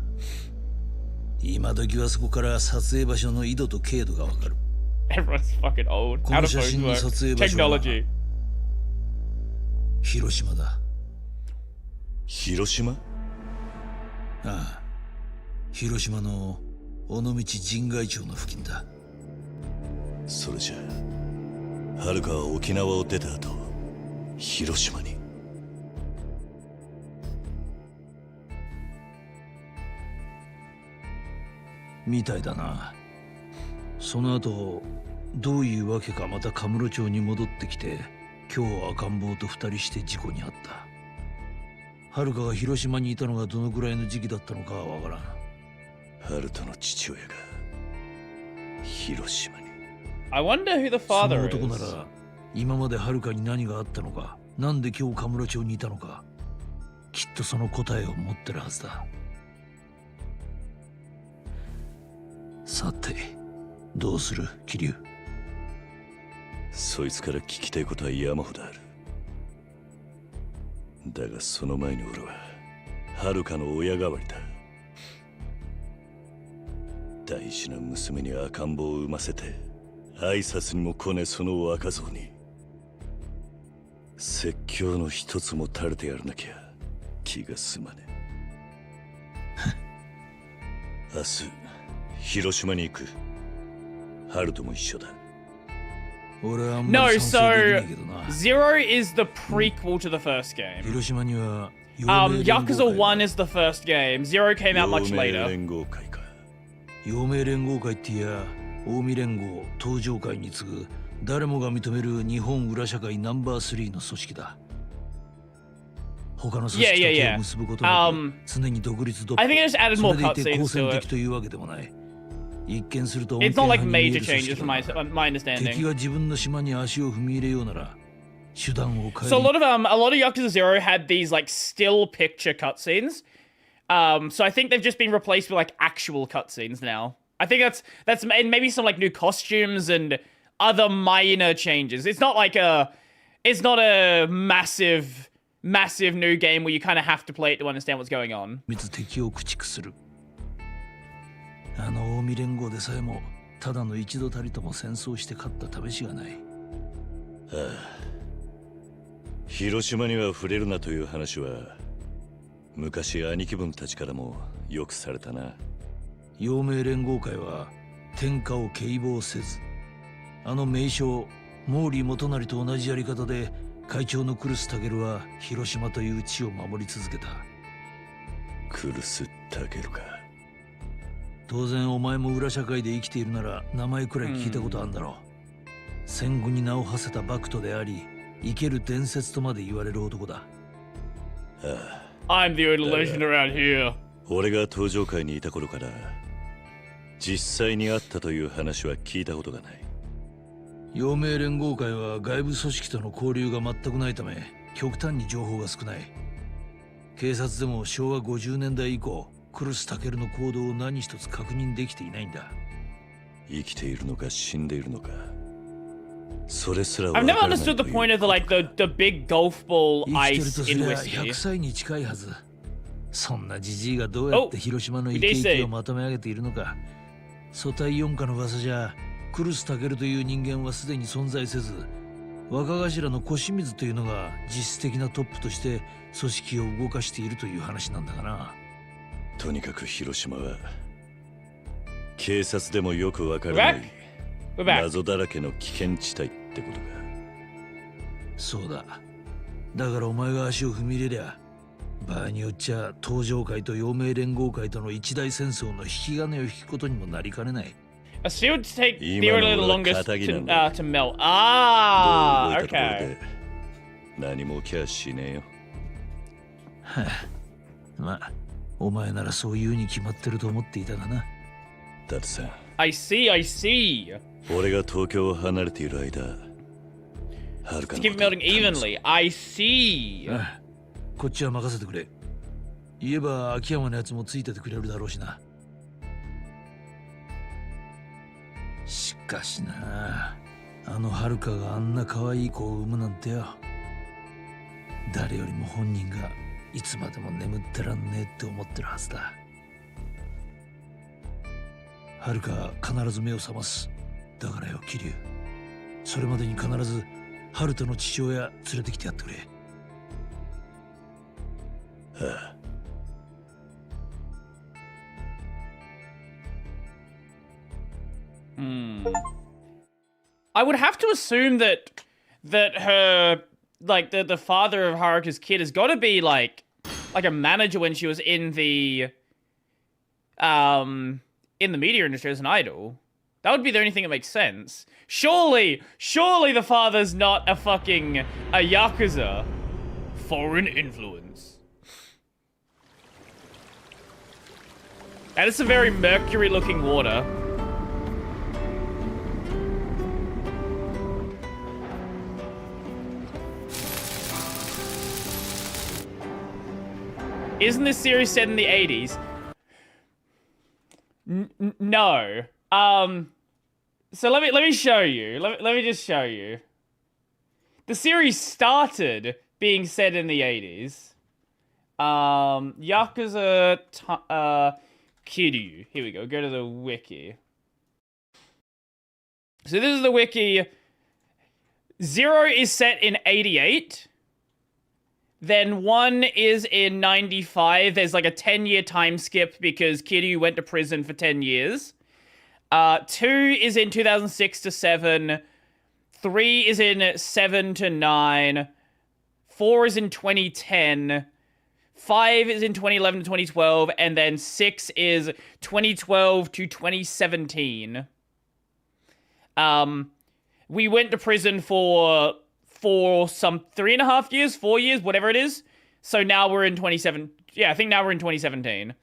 今時はそこから撮影場所の緯度と経度がわかる。 Everyone's fucking old. こ How の do 写 phones 真の work? 撮影場所は Technology. 広島だ。広島？ああ、広島の尾道神外町の付近だ。それじゃあ遥は沖縄を出た後広島に。みたいだな。その後どういうわけかまたカムロ町に戻ってきて、今日赤ん坊と二人して事故に遭った。遥が広島にいたのがどのくらいの時期だったのかはわからん。遥人の父親が広島に。 I wonder who the その father 男な is. ら今まで遥に何があったのか、なんで今日カムロ町にいたのか、きっとその答えを持ってるはずだ。さてどうする桐生。そいつから聞きたいことは山ほどある。だがその前に俺は遥の親代わりだ。大事な娘に赤ん坊を産ませて挨拶にも来ねえその若造に説教の一つも垂れてやらなきゃ気が済まねえ。明日広島に行く。遥とも一緒だ。俺はあん No, まり賛成できないけど so な。 Zero is the prequel to the first game. 広島には陽明連合会 Yakuza が 1 is the first game. Zero came out much 陽明 later. 連合会か。陽明連合会っていや近江連合東上会に次ぐ誰もが認める日本裏社会ナンバー3の組織だ。他の組織と手を結ぶことなく常に独立独 I think I just added そ more れでいて cutscenes 好 to 戦 it. 的というわけでもない。一見すると It's not like 穏健派に見え major る組 changes 織 from だ my が、敵 understanding. が自分の島に足を踏み入れようなら手段を変え So a lot of Yakuza Zero had these like still picture cutscenes. So I think they've just been replaced with like actual cutscenes now. I think that's and maybe some like new costumes and other minor changes. It's not a massive new game where you kind of have to play it to understand what's going on. 敵を駆逐する。あの近江連合でさえもただの一度たりとも戦争して勝った試しがない。ああ、広島には触れるなという話は昔兄貴分たちからもよくされたな。陽明連合会は天下を敬望せず、あの名将毛利元就と同じやり方で会長のクルス・タケルは広島という地を守り続けた。クルス・タケルか。当然お前も裏社会で生きているなら名前くらい聞いたことあるんだろう。戦後に名を馳せた幕徒であり生ける伝説とまで言われる男だ。ああ、 I'm the only legend around here. 俺が登場会にいた頃から実際にあったという話は聞いたことがない。陽明連合会は外部組織との交流が全くないため極端に情報が少ない。警察でも昭和50年代以降クルス・タケルの行動を何一つ確認できていないんだ。生きているのか死んでいるのか、それすら I've never understood the point of the big golf ball 生きてる ice とす in りゃ whiskey. 100歳に近いはず。そんなじじいがどうやって広島のイケイケをまとめ上げているのか。組対四課の噂じゃクルス・タケルという人間はすでに存在せず、若頭の小清水というのが実質的なトップとして組織を動かしているという話なんだがな。とにかく広島は警察でもよくわからない We're back. 謎だらけの危険地帯ってことか。そうだ。だからお前が足を踏み入れりゃ場合によっちゃ東上会と陽明連合会との一大戦争の引き金を引くことにもなりかねない。 A shield to take the 今 only の the 俺は longest 肩着なん to, だ。 to melt. どう Ah, 動いたところ okay. で何も起きゃしねえよ。はあ、まあお前ならそういうに決まってると思っていたがな。だってさ、 I see. 俺が東京を離れている間、はるか To の keep ことを melting evenly. I see. ああ、こっちは任せてくれ。言えば秋山のやつもついててくれるだろうしな。しかしな、あのはるかがあんな可愛い子を産むなんてよ。誰よりも本人がいつまでも眠ってらんねえって思ってるはずだ。はるかは必ず目を覚ます。だからよ、桐生。それまでに必ずハルトの父親連れてきてやってくれ。ああ。I would have to assume that her like the father of Haruka's kid has got to be like a manager when she was in the media industry as an idol. That would be the only thing that makes sense. Surely the father's not a fucking Yakuza. Foreign influence. That is some very mercury looking water. Isn't this series set in the 80s? No. So let me show you. Let me just show you. The series started being set in the 80s. Yakuza Kiryu. Here we go. Go to the wiki. So this is the wiki. 0 is set in 88. Then 1 is in 95. There's like a 10-year time skip because Kiryu went to prison for 10 years. 2 is in 2006 to 7. 3 is in 7 to 9. 4 is in 2010. 5 is in 2011 to 2012. And then 6 is 2012 to 2017. We went to prison for some 3.5 years, 4 years, whatever it is. So now we're in 27. Yeah, I think now we're in 2017.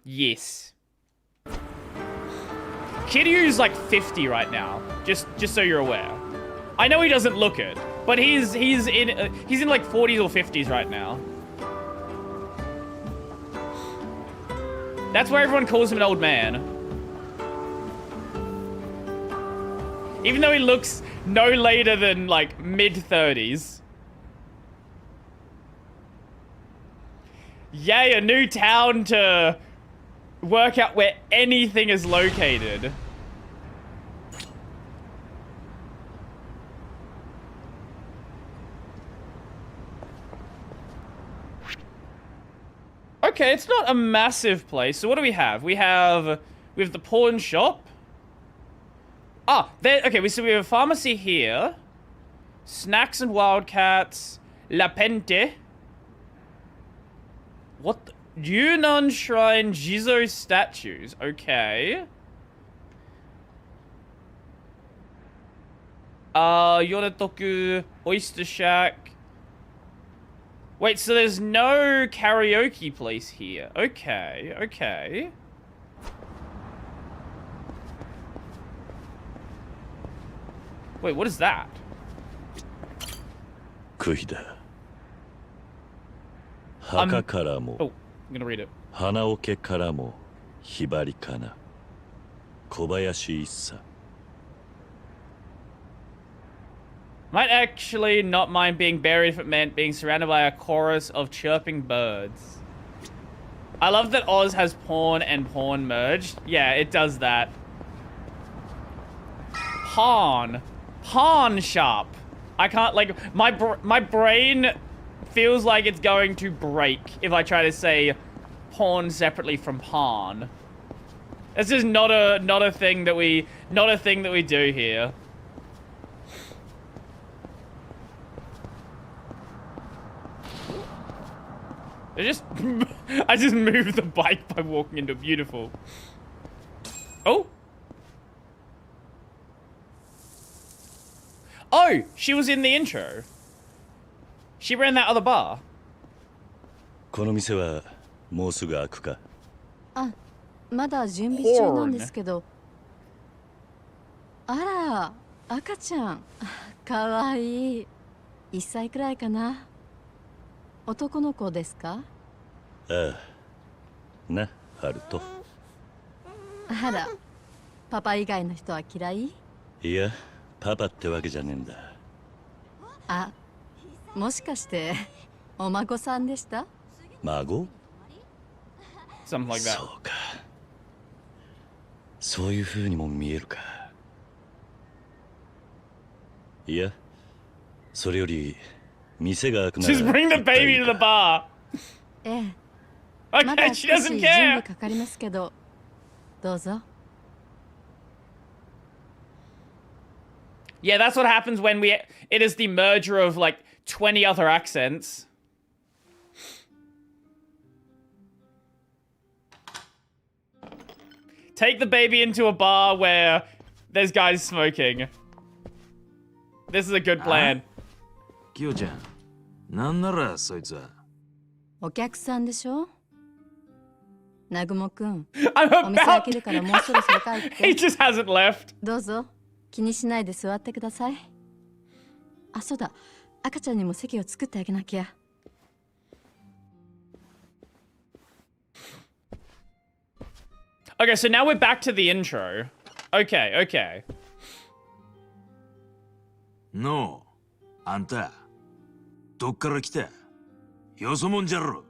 Yes. Kiryu's like 50 right now. Just so you're aware. I know he doesn't look it, but he's in like 40s or 50s right now. That's why everyone calls him an old man. Even though he looks no later than, like, mid-30s. Yay, a new town to work out where anything is located. Okay, it's not a massive place. So what do we have? We have the pawn shop. Ah, there. Okay, so we have a pharmacy here. Snacks and Wildcats. La Pente. What the? Yunnan Shrine Jizo statues. Okay. Yoritoku Oyster Shack. Wait, so there's no karaoke place here. Okay, okay. Wait, what is that? 杭だ。墓からも、 Oh, I'm gonna read it. 花桶からもひばりかな。小林一茶。 Might actually not mind being buried if it meant being surrounded by a chorus of chirping birds. I love that Oz has pawn and pawn merged. Yeah, it does that. Pawn. Pawn shop. I can't, like, my brain feels like it's going to break if I try to say pawn separately from pawn. This is not a thing that we do here. I just moved the bike by walking into it. Beautiful. Oh. Oh, she was in the intro. She ran that other bar. この店はもうすぐ開くか。あ、まだ準備中なんですけど。あら、赤ちゃん。かわいい。1歳くらいかな。男の子ですか？ああ。な、ハルト。あら、パパ以外の人は嫌い？いや、パパってわけじゃねえんだ。あ、もしかしてお孫さんでした？孫？ Something like that. そうか。そういう風にも見えるか。いや、それより店が開くなら。Just bring the baby to the bar. ええ。まだ Okay, 少 she し doesn't 準備 care. かかりますけど、どうぞ。Yeah, that's what happens when it is the merger of like 20 other accents. Take the baby into a bar where there's guys smoking. This is a good plan. キヨちゃん、なんならそいつは。お客さんでしょ？南雲くん、 I'm お店開 about. けるからもうそろそろ帰っ He て。 just hasn't left. どうぞ、気にしないで座ってください。あ、そうだ、赤ちゃんにも席を作ってあげなきゃ。Okay, so now we're back to the intro. Okay, okay. のう、あんた、どっから来た？よそもんじゃろ。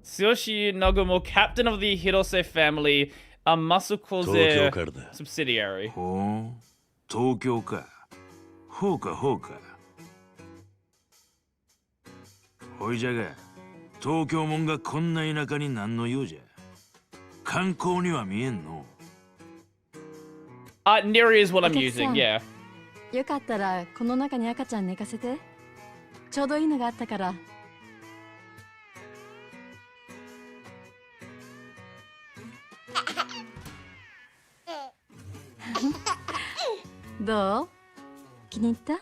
Tsuyoshi Nagumo, captain of the Hirose family, a Masukoze 東京からだ。 subsidiary. ほう、東京か。ほうかほうか。ほいじゃが、東京もんがこんな田舎に何の用じゃ。観光には見えんの。Niri is what I'm お客 using, さん。 yeah. よかったらこの中に赤ちゃん寝かせて。ちょうどいいのがあったから。どう？気に入った？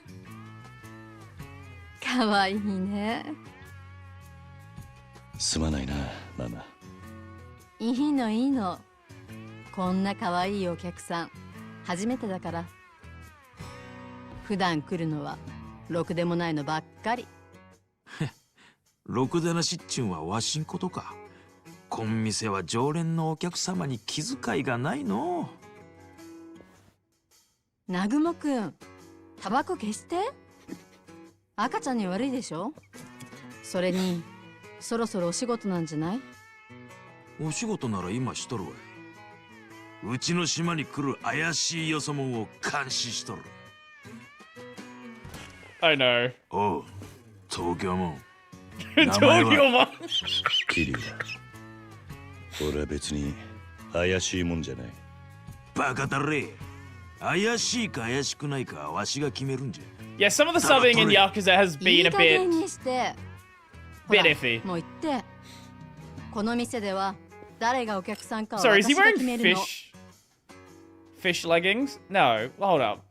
かわいいね。すまないな、ママ。いいのいいの。こんなかわいいお客さん初めてだから。普段来るのはろくでもないのばっかり。ろくでなしっちゅんはわしんことか。こん店は常連のお客様に気遣いがないの。南雲くん、タバコ消して。赤ちゃんに悪いでしょ。それにそろそろお仕事なんじゃない？お仕事なら今しとるわい。うちの島に来る怪しいよそもんを監視しとる。I know. おう、東京もん。 Tokyo 桐生だ。俺は別に怪しいもんじゃない。バカだれ。怪しいか怪しくないかわしが決めるんじゃ。 Yeah, some of the subbing in Yakuza has い been い a 加減 bit にして。ほ bit ら iffy. もう言って。この店では誰がお客さんかは Sorry, is he 私が wearing 決めるの。 fish leggings? No, hold up.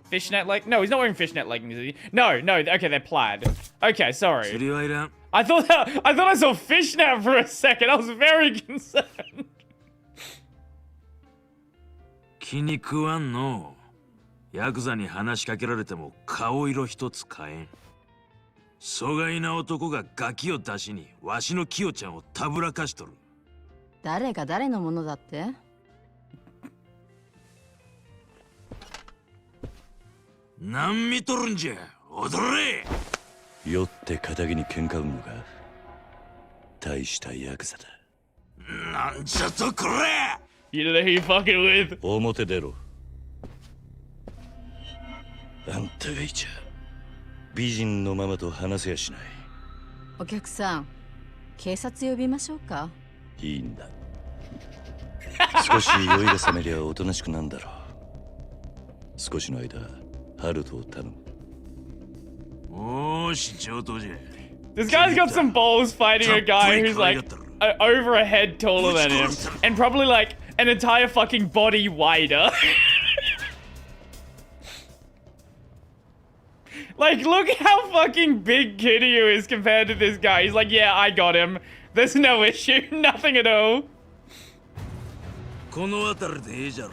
Fishnet No, he's not wearing fishnet leggings, is he? No, no, okay, they're plaid. Okay, 釣 sorry. りはいらん。 I thought I saw fishnet for a second. I was very concerned. 気に食わんの。ヤクザに話しかけられても顔色一つ変えん。疎外な男がガキを出しにわしのキヨちゃんをたぶらかしとる。誰が誰のものだって？なん見とるんじゃ。踊れ。酔って仇に喧嘩売んのか。大したヤクザだ。なんじゃとこれ。 You don't know who you're fucking with. 表出ろ。あんたがいちゃ美人のママと話せやしない。お客さん、警察呼びましょうか？いいんだ。少し酔いが覚めりゃおとなしくなんだろう。少しの間、ハルトを頼む。おーし、上等じゃ。 This guy's got some balls fighting a guy who's like over a head taller than him and probably like an entire fucking body wider. Like, look how fucking big Kiryu is compared to this guy. He's like, yeah, I got him. There's no issue. Nothing at all. この辺りでええじゃろ。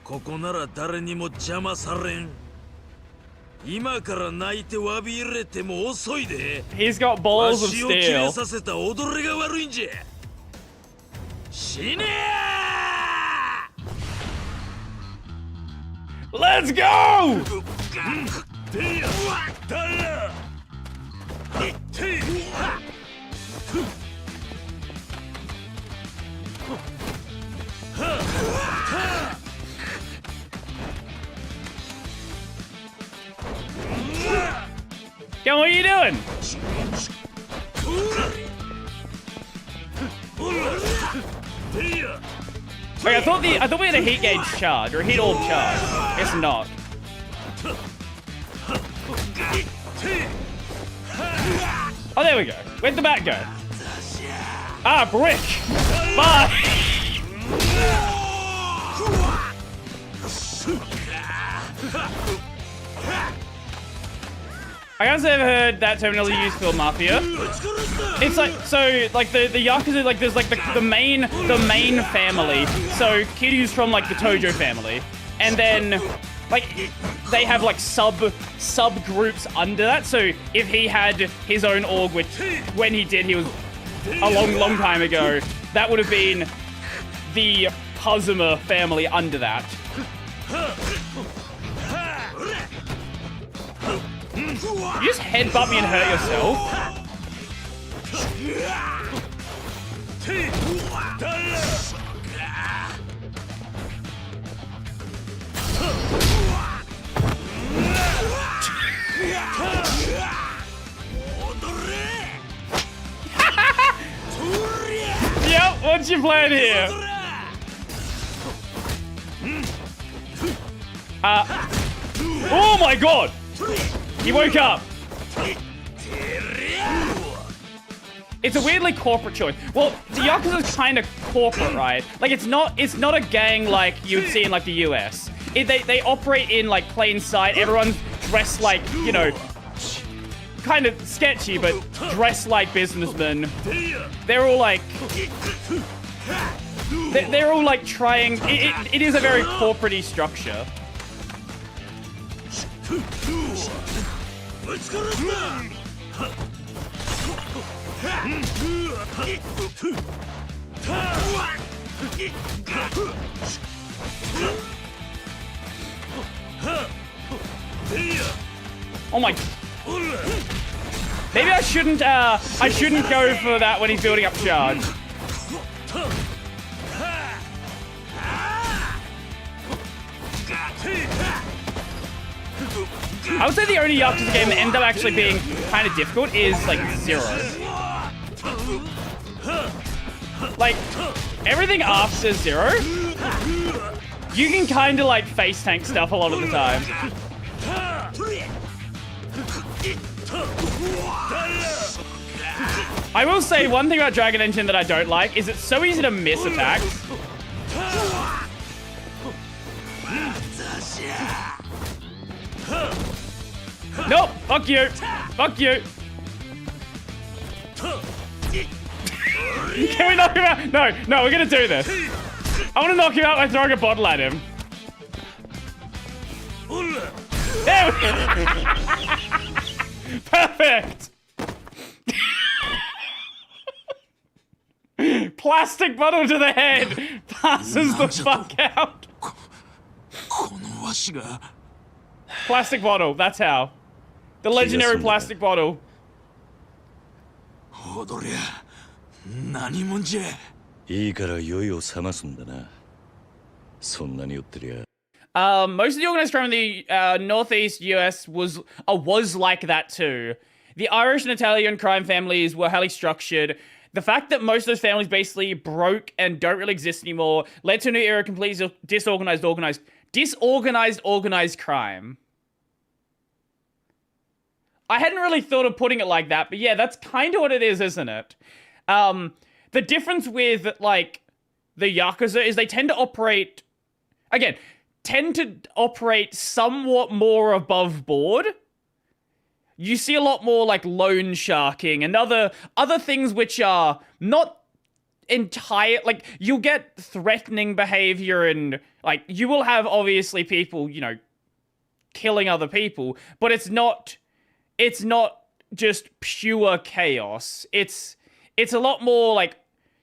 ここなら誰にも邪魔されん。今から泣いて詫び入れても遅いで。 He's got balls of わしを決め steel. させた踊りが悪いんじゃ。死ね Let's go! Yo, what are you doing? Okay, I thought we had a heat gauge charge or a heat orb charge. Guess not. Oh, there we go. Where'd the bat go? Ah, brick! Bye! I guess I've heard that terminology used for mafia. It's like, so, like, the Yakuza, like, there's, like, the main family. So, Kiryu's from, like, the Tojo family. And then, like, they have, like, subgroups under that. So, if he had his own org, which, when he did, he was a long time ago, that would have been the Kazuma family under that. You just headbutt me and hurt yourself. Yep, what's your plan here? Oh my god! He woke up. It's a weirdly corporate choice. Well, the Yakuza's kind of corporate, right? Like, it's not a gang like you'd see in, like, the US. They operate in, like, plain sight. Everyone's dressed like, you know, kind of sketchy, but dressed like businessmen. They're all like... They're all, like, trying... It is a very corporate-y structure. Oh my... Maybe I shouldn't go for that when he's building up charge. I would say the only Yakuza game that ended up actually being kind of difficult is, like, 0. Like, everything after 0, you can kind of, like, face tank stuff a lot of the time. I will say one thing about Dragon Engine that I don't like is it's so easy to miss attacks. Nope! Fuck you! Fuck you! Can we knock him out? No, we're gonna do this. I wanna knock him out by throwing a bottle at him. There we go! Perfect! Plastic bottle to the head! Passes the fuck out! Plastic bottle, that's how. The legendary plastic bottle. Most of the organized crime in the northeast US was like that too. The Irish and Italian crime families were highly structured. The fact that most of those families basically broke and don't really exist anymore led to a new era of completely disorganized crime. I hadn't really thought of putting it like that, but yeah, that's kind of what it is, isn't it? The difference with, like, the Yakuza is they tend to operate somewhat more above board. You see a lot more, like, loan sharking and other things which are not like, you'll get threatening behavior and, like, you will have, obviously, people, you know, killing other people, but it's not just pure chaos. It's a lot more, like,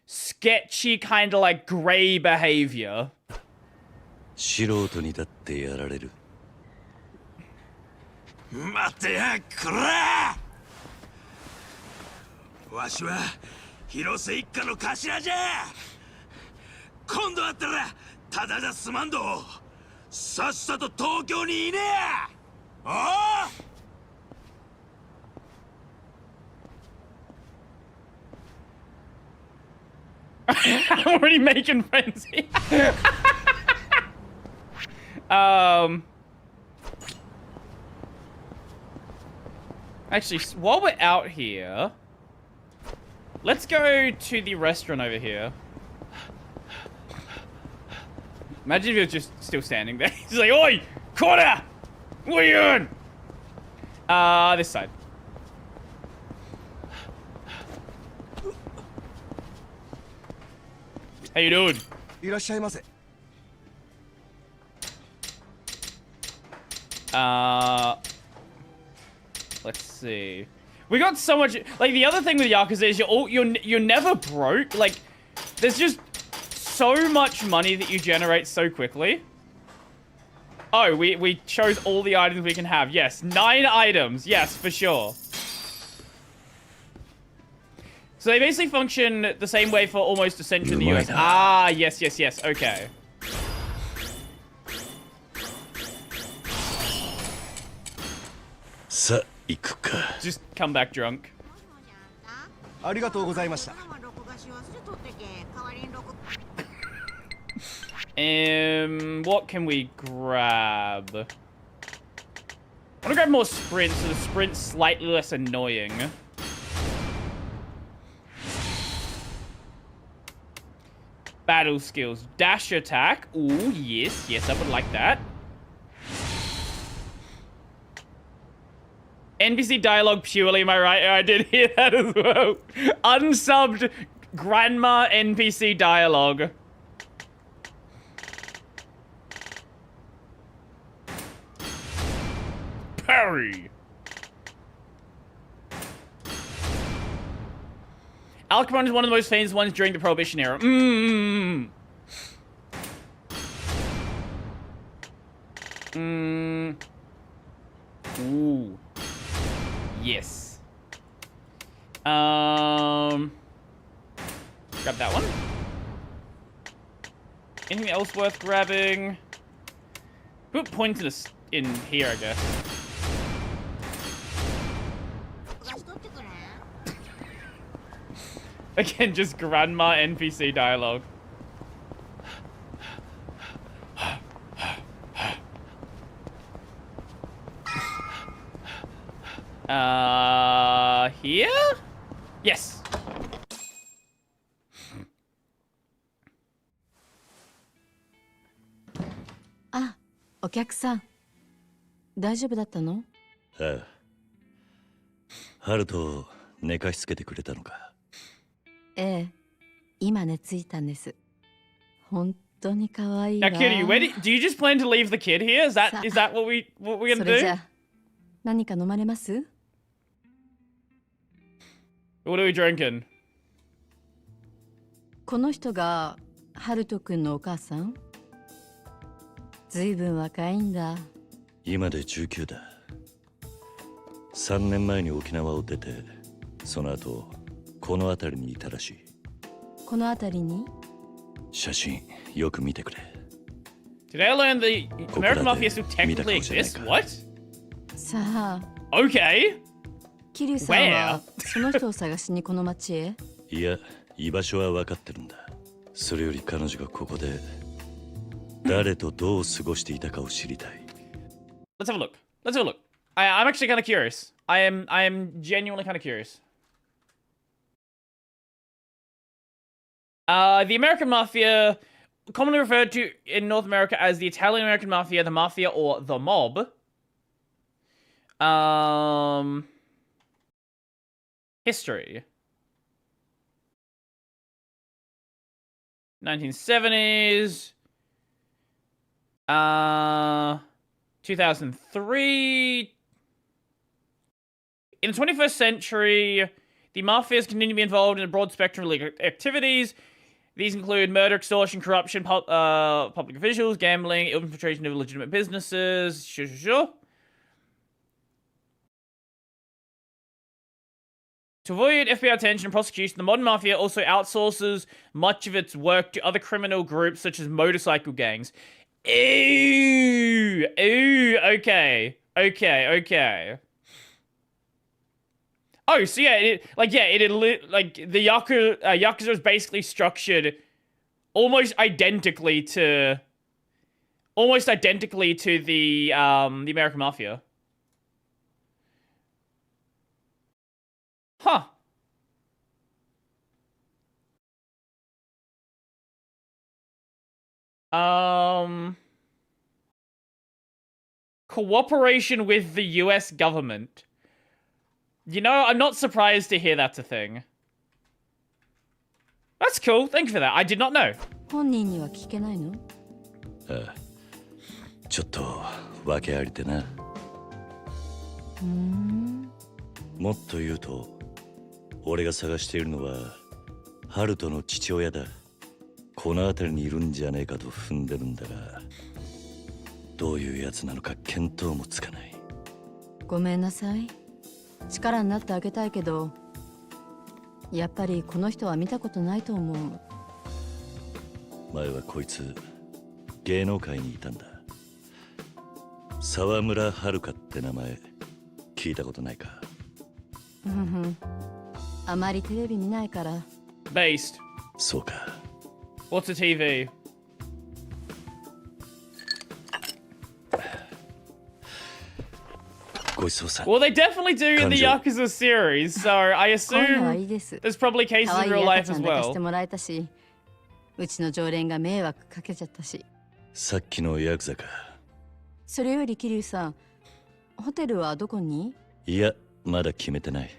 sketchy, kind of, like, grey behavior. 待てやこらわしは広瀬一家の頭じゃ今度会ったらただじゃ済まんどさっさと東京にいねえおうI'm already making friends here. Actually, while we're out here, let's go to the restaurant over here. Imagine if he was just still standing there. He's like, "Oi, Connor! What are you doing?" This side. How you doing? いらっしゃいませ。Let's see. We got so much. Like the other thing with Yakuza is you're never broke. Like there's just so much money that you generate so quickly. Oh, we chose all the items we can have. Yes, 9 items. Yes, for sure. So they basically function the same way for almost a century in the US. Ah, yes, yes, yes. Okay. Just come back drunk. ありがとうございました。What can we grab? I want to grab more sprint, so the sprint's slightly less annoying. Battle skills. Dash attack. Ooh, yes. Yes, I would like that. NPC dialogue purely, am I right? I did hear that as well. Unsubbed grandma NPC dialogue. Parry. Al Capone is one of the most famous ones during the Prohibition era. Ooh. Yes. Grab that one. Anything else worth grabbing? Put points in here, I guess. Again, just grandma NPC dialogue. Here? Yes. Ah, お客さん。大丈夫だったの？ああ。ハルトを寝かしつけてくれたのか。ええ、今寝ついたんです。本当に可愛いわ。Now, Kiryu, do you just plan to leave the kid here? Is that what we're gonna do? それじゃ何か飲まれます？ What are we drinking? この人がハルト君のお母さん？ずいぶん若いんだ。今で19だ。3年前に沖縄を出て、その後この辺りにいたらしい。この辺りに？写真よく見てくれ。Did I learn the American Mafia still technically exists? What? さあ。Okay. キリュウさんはその人を探しにこの町へ？いや、居場所は分かってるんだ。それより彼女がここで誰とどう過ごしていたかを知りたい。Let's have a look. Let's have a look. I'm actually kind of curious. I am genuinely kind of curious. The American Mafia, commonly referred to in North America as the Italian American Mafia, the Mafia, or the Mob. History. 1970s. 2003. In the 21st century, the mafias continue to be involved in a broad spectrum of illegal activities. These include murder, extortion, corruption, public officials, gambling, infiltration of legitimate businesses. Sure. To avoid FBI attention and prosecution, the modern mafia also outsources much of its work to other criminal groups such as motorcycle gangs. Ooh, okay. Oh, so yeah, the Yakuza is basically structured almost identically to the American Mafia. Huh. Cooperation with the US government. You know, I'm not surprised to hear that's a thing. That's cool. Thank you for that. I did not know. 本人には聞けないの？ああ、ちょっと訳ありでな。もっと言うと、俺が探しているのはハルトの父親だ。この辺りにいるんじゃねえかと踏んでるんだが、どういうやつなのか見当もつかない。ごめんなさい。力になってあげたいけど、やっぱりこの人は見たことないと思う。前はこいつ芸能界にいたんだ。沢村遥って名前聞いたことないか？あまりテレビ見ないから。Based. そうか。What's a TV? Well, they definitely do in the Yakuza series, so I assume there's probably cases in real life as well. うちの常連が迷惑かけちゃったし。さっきのヤクザか。それより桐生さん、ホテルはどこに？いや、まだ決めてない。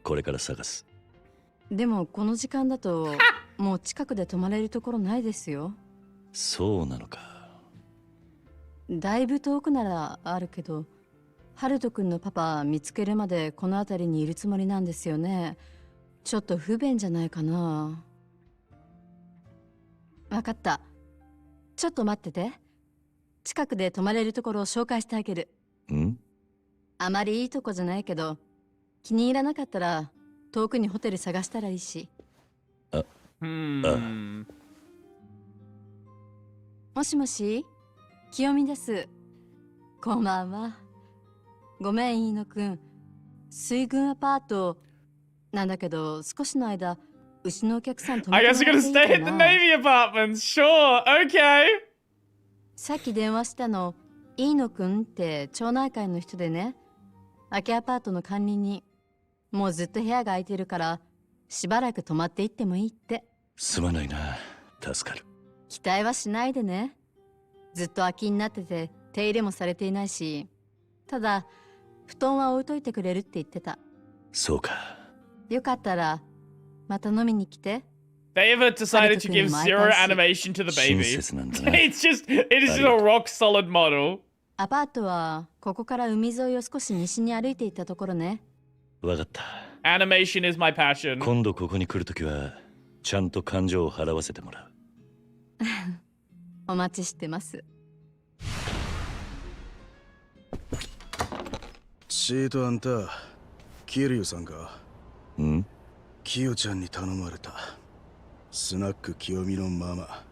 これから探す。でもこの時間だともう近くで泊まれるところないですよ。そうなのか。だいぶ遠くならあるけど、ハルト君のパパ見つけるまでこの辺りにいるつもりなんですよね。ちょっと不便じゃないかな。わかった。ちょっと待ってて。近くで泊まれるところを紹介してあげる。あまりいいとこじゃないけど、気に入らなかったら遠くにホテル探したらいいし。もしもし、清美です。こんばんは。ごめん、飯野くん。水軍アパートなんだけど、少しの間、うちのお客さん泊まってもらっていいかな。 I guess you're gonna stay at the Navy apartments. Sure, okay. さっき電話したの、飯野くんって町内会の人でね。空きアパートの管理人。もうずっと部屋が空いてるから、しばらく泊まっていってもいいって。すまないな。助かる。期待はしないでね。ずっと空きになってて、手入れもされていないし。ただ、布団は置いといてくれるって言ってた。そうか。よかったら、また飲みに来て。They ever decided to give zero animation to the baby. It is just a rock solid model. アパートはここから海沿いを少し西に歩いていったところね。わかった。Animation is my passion. 今度ここに来るときはちゃんと感情を払わせてもらう。お待ちしてます。シートあんた、キリュウさんか？ん？キヨちゃんに頼まれた。スナック清美のママ。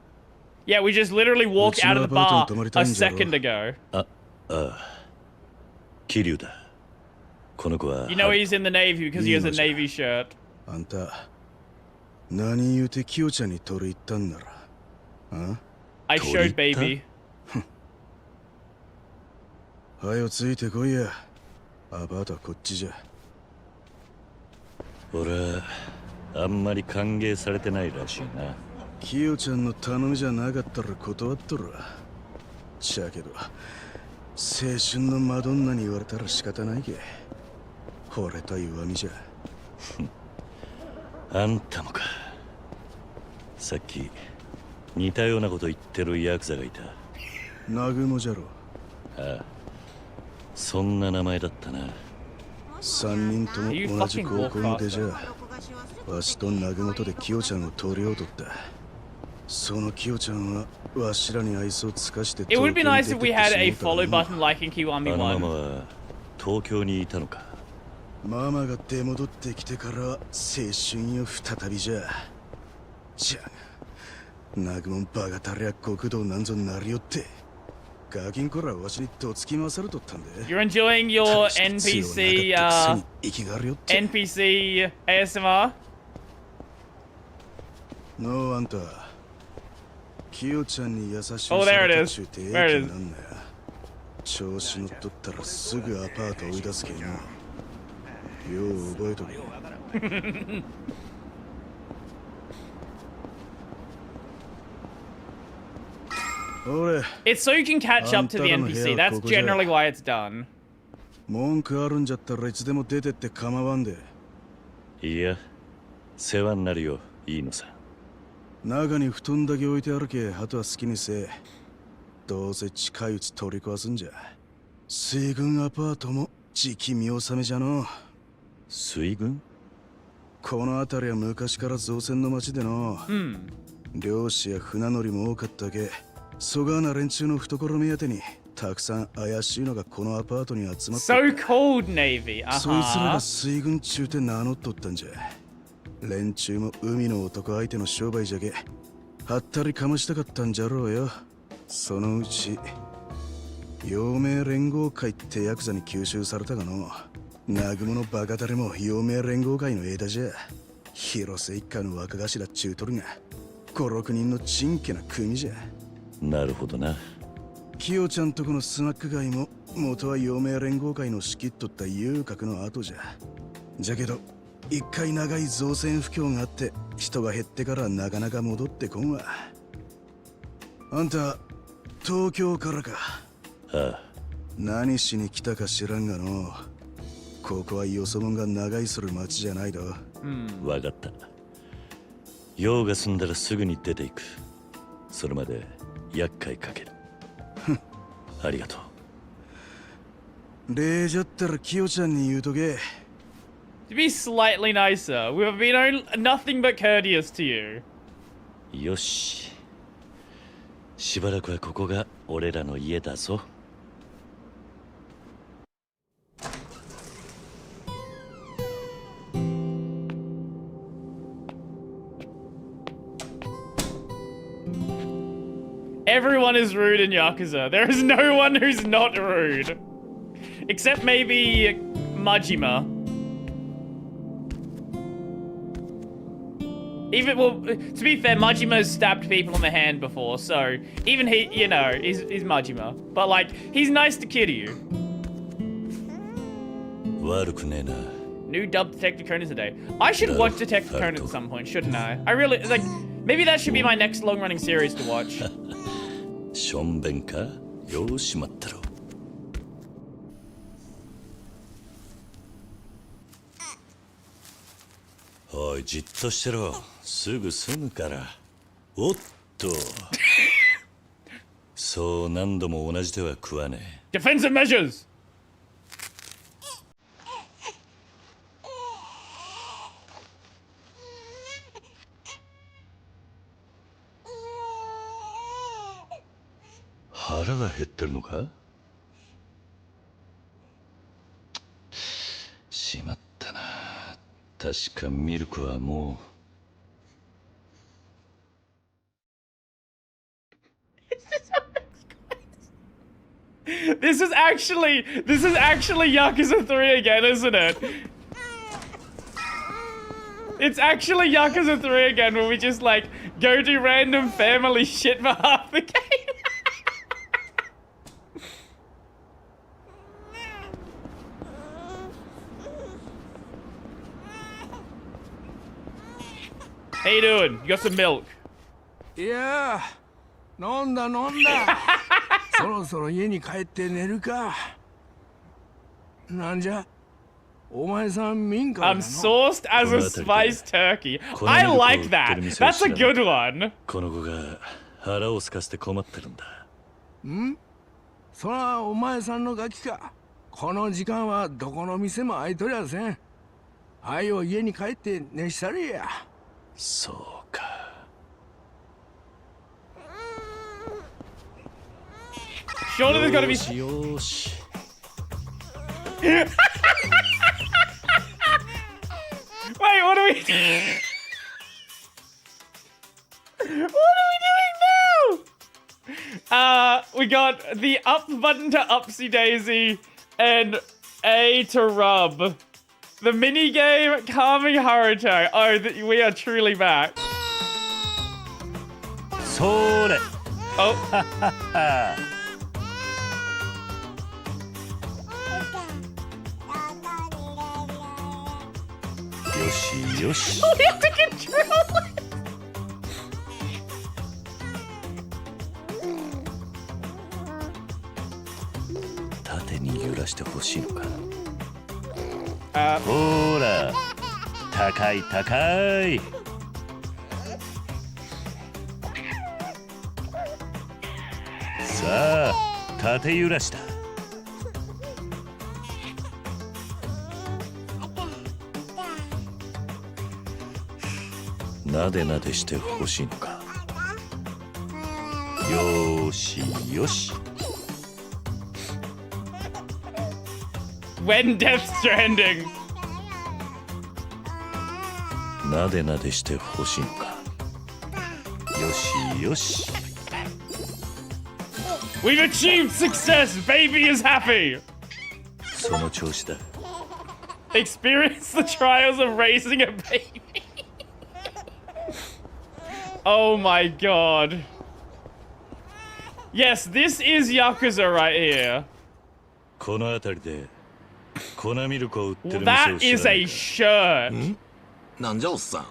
Yeah, we just literally walked out of the bar a second ago. ああ。キリュウだ。この子は。You know he's in the Navy because he has a Navy shirt. あんた、何言うてキヨちゃんに取り入ったんなら。あ？ I showed baby. はよついてこいや。アパートはこっちじゃ。俺はあんまり歓迎されてないらしいな。キヨちゃんの頼みじゃなかったら断っとるわ。ちゃけど青春のマドンナに言われたら仕方ないけ。惚れた弱みじゃ。あんたもか。さっき似たようなこと言ってるヤクザがいた。南雲じゃろ。ああ、そんな名前だったな。3人とも同じ高校の出じゃ。わしと南雲とでキヨちゃんを取りを取った。そのキヨちゃんはわしらに愛想をつかして。 It would be nice if we had a follow button like in Kiwami 1. あのママは東京にいたのか。ママが出戻ってきてから青春よ再びじゃ。じゃあナグモンバカたりゃ国道なんぞなりよって。ガキンコらわしにとつき回されとったんで。You're enjoying your NPC NPC ASMR? のあんたキヨちゃんに優しい Oh, there it is. て There it is. なんだよ。調子乗っとったらすぐアパート追い出すけんよ。よう覚えとけよ。It's so you can catch up to the NPC. That's generally why it's done. 文句あるんじゃったらいつでも出てって構わんで。いや、世話になるよ、いいのさ。中に布団だけ置いてあるけ、あとは好きにせえ。どうせ近いうち取り壊すんじゃ。水軍アパートも時期見納めじゃの。水軍？この辺りは昔から造船の町での。漁師や船乗りも多かったけ。そがな連中の懐目当てにたくさん怪しいのがこのアパートに集まって。 So cold, Navy. そいつらが水軍中って名乗っとったんじゃ。連中も海の男相手の商売じゃけ、はったりかましたかったんじゃろうよ。そのうち陽明連合会ってヤクザに吸収されたがの。南雲のバカ誰も陽明連合会の枝じゃ。広瀬一家の若頭中取るが5、6人のちんけな組じゃ。なるほどな。キヨちゃんとこのスナック街も元は陽明連合会の仕切っとった遊郭の後じゃ。じゃけど一回長い造船不況があって人が減ってからなかなか戻ってこんわ。あんた東京からか。ああ。何しに来たか知らんがの。ここはよそ者が長居する町じゃないど。わかった。用が済んだらすぐに出ていく。それまで厄介かける。ありがとう。礼じゃったらキヨちゃんに言うとけ。To be slightly nicer. We've been nothing but courteous to you. よし。しばらくはここが俺らの家だぞ。Everyone is rude in Yakuza. There is no one who's not rude. Except maybe Majima. Even, well, to be fair, Majima has stabbed people in the hand before, so even he, you know, is Majima. But like, he's nice to Kiryu. New dubbed Detective Conan today. I should watch Detective Conan at some point, shouldn't I? I really, like, maybe that should be my next long-running series to watch. しょんべんか？よーし待ったろ。おい、じっとしてろ。すぐ済むから。おっと。そう何度も同じ手は食わねえ。Defensive measures! 腹が減ってるのか？しまったな。確かミルクはもう。This is actually Yakuza 3 again, isn't it? It's actually Yakuza 3 again, where we just like go do random family shit for half the game. How you doing? You got some milk? いや飲んだそろそろ家に帰って寝るか。なんじゃお前さん民家だ I'm sourced as a spiced turkey. I like that. That's a good one. この子が腹を空かせて困ってるんだ。ん？そらお前さんのガキか。この時間はどこの店も開いとりゃせん。あいを家に帰って寝したれや。そうか。Surely there's gotta be. よし。we What are we doing now? We got the up button to upsy daisy and A to rub. The mini game calming Haruto. Oh, we are truly back. Sore. Oh. Yoshi, yoshi. We have to control it. 縦に揺らしてほしいのか。ほら、高い高い。さあ、縦揺らした。なでなでしてほしいのか。よしよし。When Death Stranding. なでなでしてほしいのか。よしよし。We've achieved success. Baby is happy. その調子だ。Experience the trials of raising a baby. Oh my god. Yes, this is Yakuza right here. この辺りで粉ミルクを売ってる店を That 知ら is ない a か。shirt. なんじゃおっさん。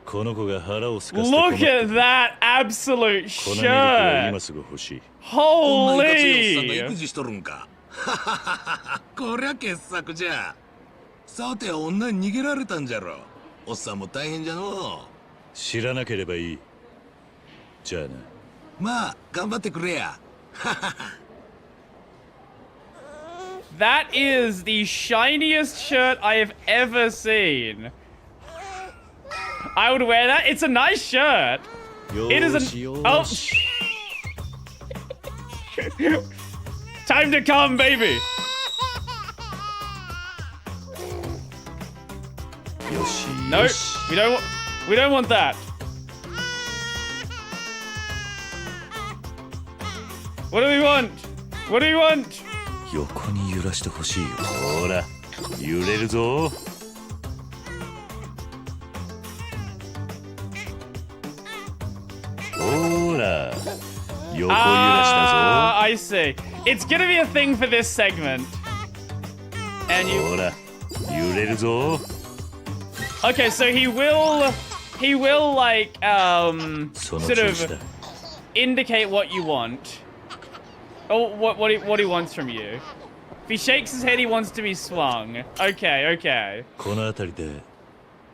この子が腹をすかせて困っ Look て at that absolute 粉ミルクを shirt. 今すぐ欲しい。こんないかついおっさんが Holy. 育児しとるんか。こりゃ傑作じゃ。さて女に逃げられたんじゃろ。おっさんも大変じゃの。知らなければいい。じゃあな。まあ頑張ってくれや。That is the shiniest shirt I have ever seen. I would wear that. It's a nice shirt. It is an... Oh. Time to come, baby. よし No, よし。 we don't want that. What do we want? What do we want? 横に揺らしてほしいよ。ほら、揺れるぞ。ほら、横揺ら Ah, し I see. It's gonna be a thing for this segment. た And ぞ。 you... ほら、揺れるぞ。 Okay, so he will like, その sort 調子 of だ。 indicate what you want. Oh, what he wants from you. If he shakes his head, he wants to be swung. Okay, okay. この辺りで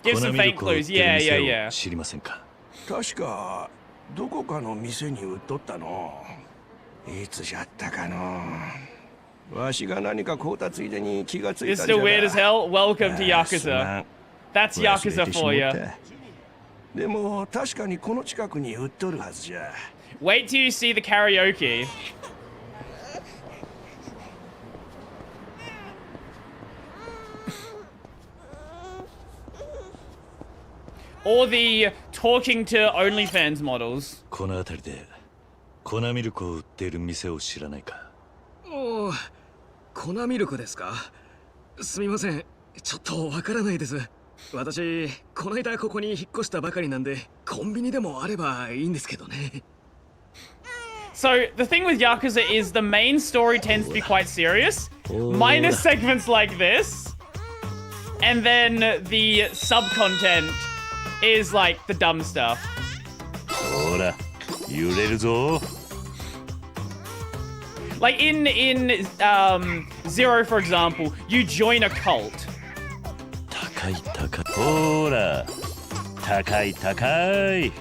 Give 粉 some ミル faint クを売っ clues. てる Yeah, 店 yeah, を yeah. 知りませんか。確かどこかの店に売っとったの。いつじゃったかの。わしが何か買うたついでに気がつい It's たんじゃ still が。 weird as hell. Welcome to すま Yakuza. ん。 That's 忘れ Yakuza てし for も you. ったでも確かにこの近くに売っとるはずじゃ。 Wait till you see the karaoke. Or the talking to OnlyFans models. この辺りで粉ミルクを売っている店を知らないか。おお、粉ミルクですか。すみません、ちょっとわからないです。私、この間ここに引っ越したばかりなんで、コンビニでもあればいいんですけどね。So, the thing with Yakuza is the main story tends to be quite serious, minus segments like this, and then the sub-content is like the dumb stuff. ほら、揺れるぞ。 Like in Zero, for example, you join a cult. 高い高い。ほら、高い高い。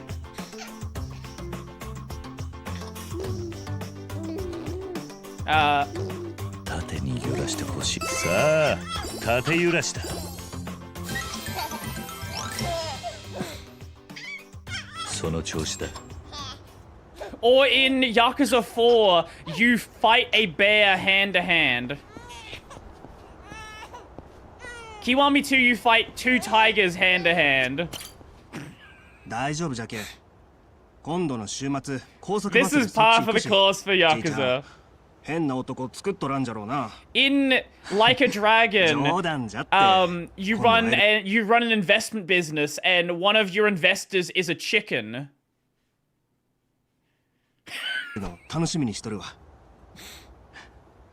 縦に揺らしてほしい。さあ、縦揺らした。その調子だ。 Or in Yakuza 4, you fight a bear hand to hand. Kiwami 2, you fight 2 tigers hand to hand. 大丈夫じゃけ。今度の週末、高速 This バスで is そっち par 行 for く the し。 course for じいちゃん Yakuza. 変な男作っとらんじゃろうな。 In Like a Dragon, 冗談じゃって。you 今度 run 会える and you run an investment business, and one of your investors is a chicken. の楽しみにしとるわ。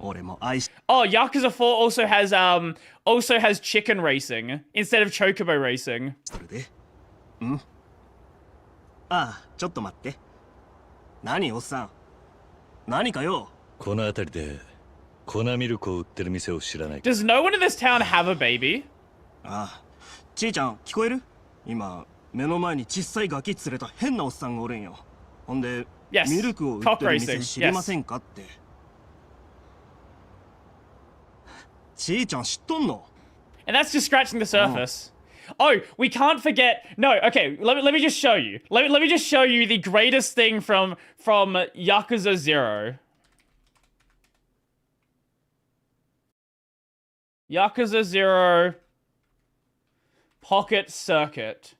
俺も愛し Oh, Yakuza 4 also has chicken racing instead of chocobo racing. とるで。ん？ああ、ちょっと待って。何おっさん。何かよ。この辺りで粉ミルクを売ってる店を知らないか。 Does no one in this town have a baby? ああ、ちいちゃん聞こえる？今目の前に小さいガキ連れた変なおっさんがおるんよ。ほんで、Yes. ミルクを売ってる店知りませんかって。ちいちゃん知っとんの？ And that's just scratching the surface. Oh, we can't forget. No, okay. Let me just show you. Let me just show you the greatest thing from Yakuza 0. Yakuza 0 Pocket Circuit.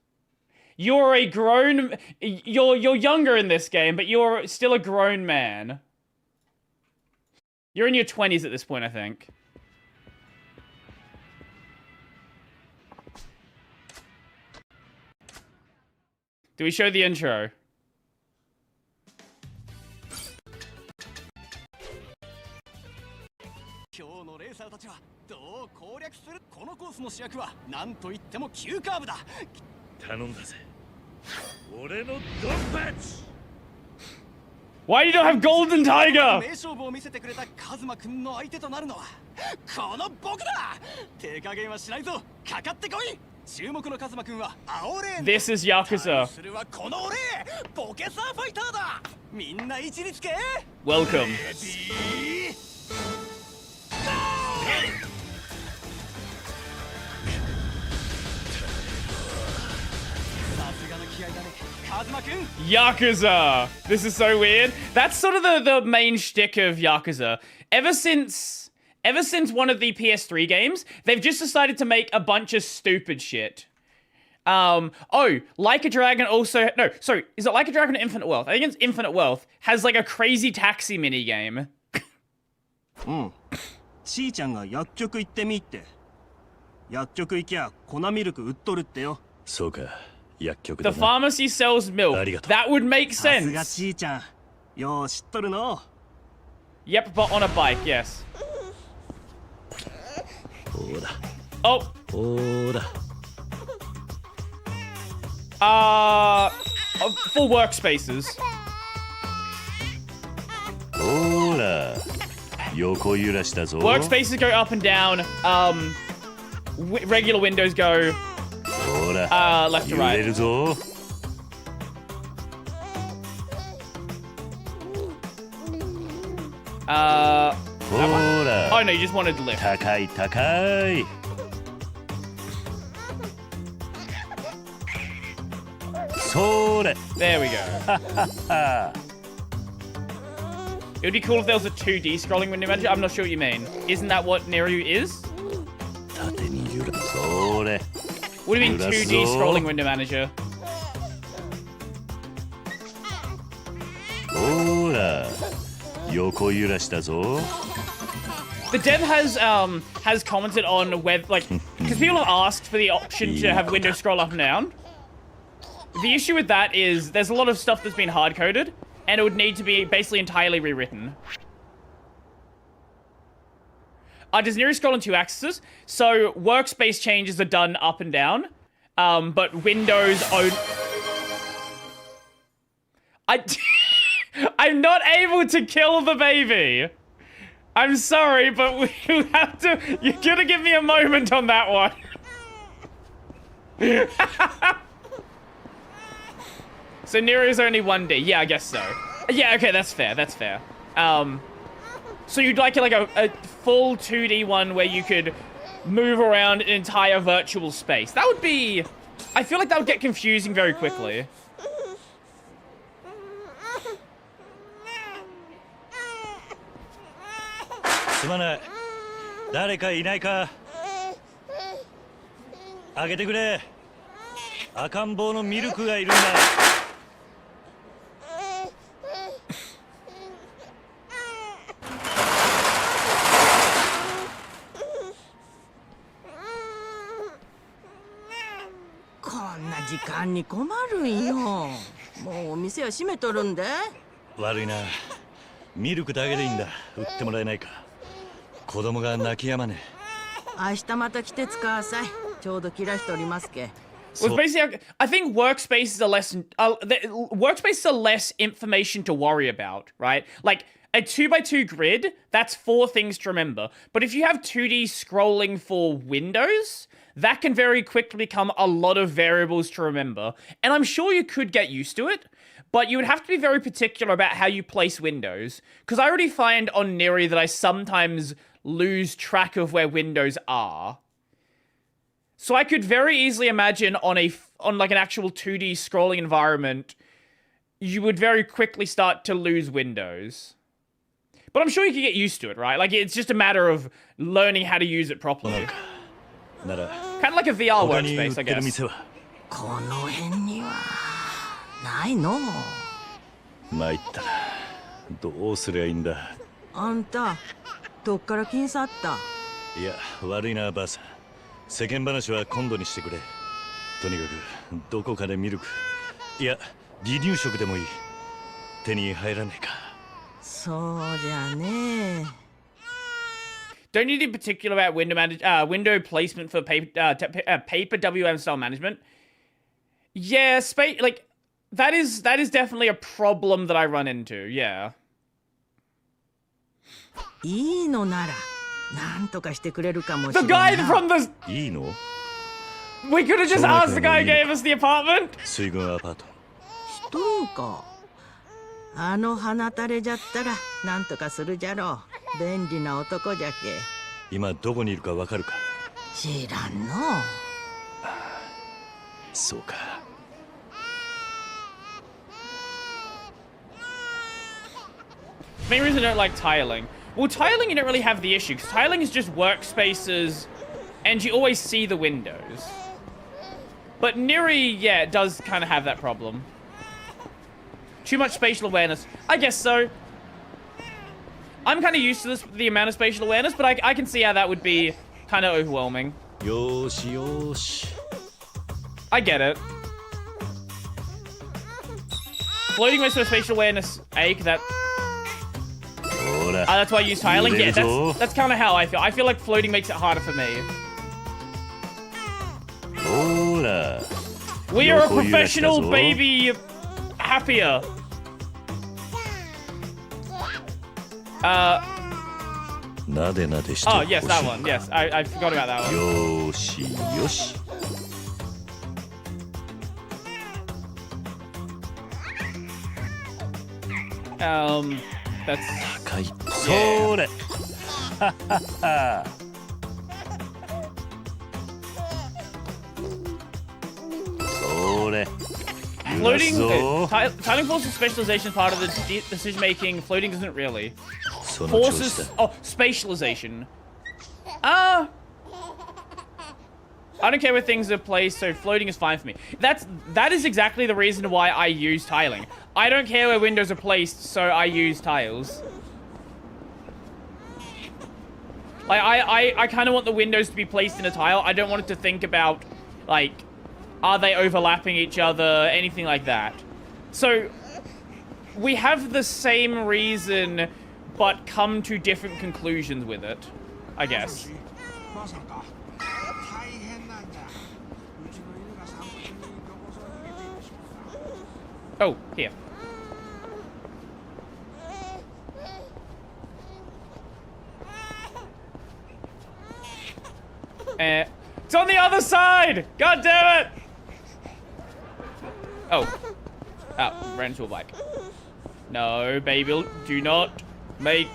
You're a grown. You're younger in this game, but you're still a grown man. You're in your 20s at this point, I think. Do we show the intro? 今日のレーサーたちはどう攻略する？このコースの主役は何と言っても急カーブだ。頼んだぜ。俺のドンパチ。 Why do you not have Golden Tiger? 名勝負を見せてくれたカズマくんの相手となるのはこの僕だ。手加減はしないぞ。かかってこい。注目のカズマくんは青レーン。 This is Yakuza. するはこの俺、ボケサーファイターだ。みんな位置につけ。 Welcome. さすがの気合だね、カズマくん。 Yakuza. This is so weird. That's sort of the main shtick of Yakuza. Ever since one of the PS3 games, they've just decided to make a bunch of stupid shit. Oh, Like a Dragon also... No, sorry. Is it Like a Dragon or Infinite Wealth? I think it's Infinite Wealth. Has like a crazy taxi minigame. うん。ちいちゃんが薬局行ってみって。薬局行きゃ粉ミルク売っとるってよ。そうか、薬局 The だな。 pharmacy sells milk. That would make さすが sense. ちいちゃん。よう知っとるの。 Yep, but on a bike, yes. ほら。 Oh. ほら。 For workspaces. ほら。横揺らしたぞ。 Workspaces go up and down. Regular windows go ほら。 left to 揺れ right. るぞ。 ほら。 Oh no, you just wanted to lift. 高い高い。それ。 There we go. It would be cool if there was a 2D scrolling window manager. I'm not sure what you mean. Isn't that what Kiryu is? 縦に揺らそれ。 What do you mean 揺らす 2D ぞ。 scrolling window manager? ほら。横揺らしたぞ。 The dev has commented on whether, like, because people have asked for the option to have windows scroll up and down. The issue with that is there's a lot of stuff that's been hard-coded, and it would need to be basically entirely rewritten. Does Neri scroll in 2 axes? So workspace changes are done up and down, but Windows own... I'm not able to kill the baby. I'm sorry, but we have to... You're gonna give me a moment on that one. So Nero's only 1D. Yeah, I guess so. Yeah, okay, that's fair. That's fair. So you'd like a full 2D one where you could move around an entire virtual space. That would be... I feel like that would get confusing very quickly. あげてくれ。赤ん坊のミルクがいるんだ。こんな時間に困るんよ。もうお店は閉めとるんで。悪いな。ミルクだけでいいんだ。売ってもらえないか。子供が泣き止まねえ。明日また来て使わさい。ちょうど切らしておりますけ。Well, basically, I think workspaces are less information to worry about, right? Like a 2x2 grid, that's 4 things to remember. But if you have 2D scrolling for windows, that can very quickly become a lot of variables to remember. And I'm sure you could get used to it, but you would have to be very particular about how you place windows. Because I already find on Neri that I sometimes lose track of where windows are. So I could very easily imagine on like an actual 2D scrolling environment, you would very quickly start to lose windows. But I'm sure you can get used to it, right? Like, it's just a matter of learning how to use it properly. Kind of like a VR workspace, I guess. この辺にはないの。参ったな。どうすりゃいいんだ。あんた、どっから金去った？いや、悪いな、ばあさん。世間話は今度にしてくれ。とにかくどこかでミルク、いや離乳食でもいい。手に入らねえか。そうじゃねえ。Don't need in particular about window placement for paper WM style management. Yeah, like that is definitely a problem that I run into. Yeah. いいのなら。なんとかしてくれるかもし The れない。 guy from the... いいの? We could have just asked the guy who gave us the apartment. 水軍アパート。一人か。あの鼻垂れじゃったらなんとかするじゃろう。便利な男じゃけ。今どこにいるかわかるか。知らんの。そうか。Main reason I don't like tiling. Well, tiling you don't really have the issue, because tiling is just workspaces, and you always see the windows. But Neri, yeah, it does kind of have that problem. Too much spatial awareness. I guess so. I'm kind of used to the amount of spatial awareness, but I can see how that would be kind of overwhelming. Yoshi, yoshi. I get it. Floating with spatial awareness, that... that's why I use tiling? Yeah, that's kind of how I feel. I feel like floating makes it harder for me. We are a professional baby happier. Oh, yes, that one. Yes, I forgot about that one. Yoshi, yoshi. That's... Yeah. Floating, tiling forces specialization part of the decision making. Floating doesn't really. Forces, spatialization. I don't care where things are placed, so floating is fine for me. That is exactly the reason why I use tiling. I don't care where windows are placed, so I use tiles. Like, I kind of want the windows to be placed in a tile. I don't want it to think about, like, are they overlapping each other, anything like that. So, we have the same reason, but come to different conclusions with it, I guess. Oh, here. It's on the other side! God damn it! Oh. Oh, ran into a bike. No, baby, do not make...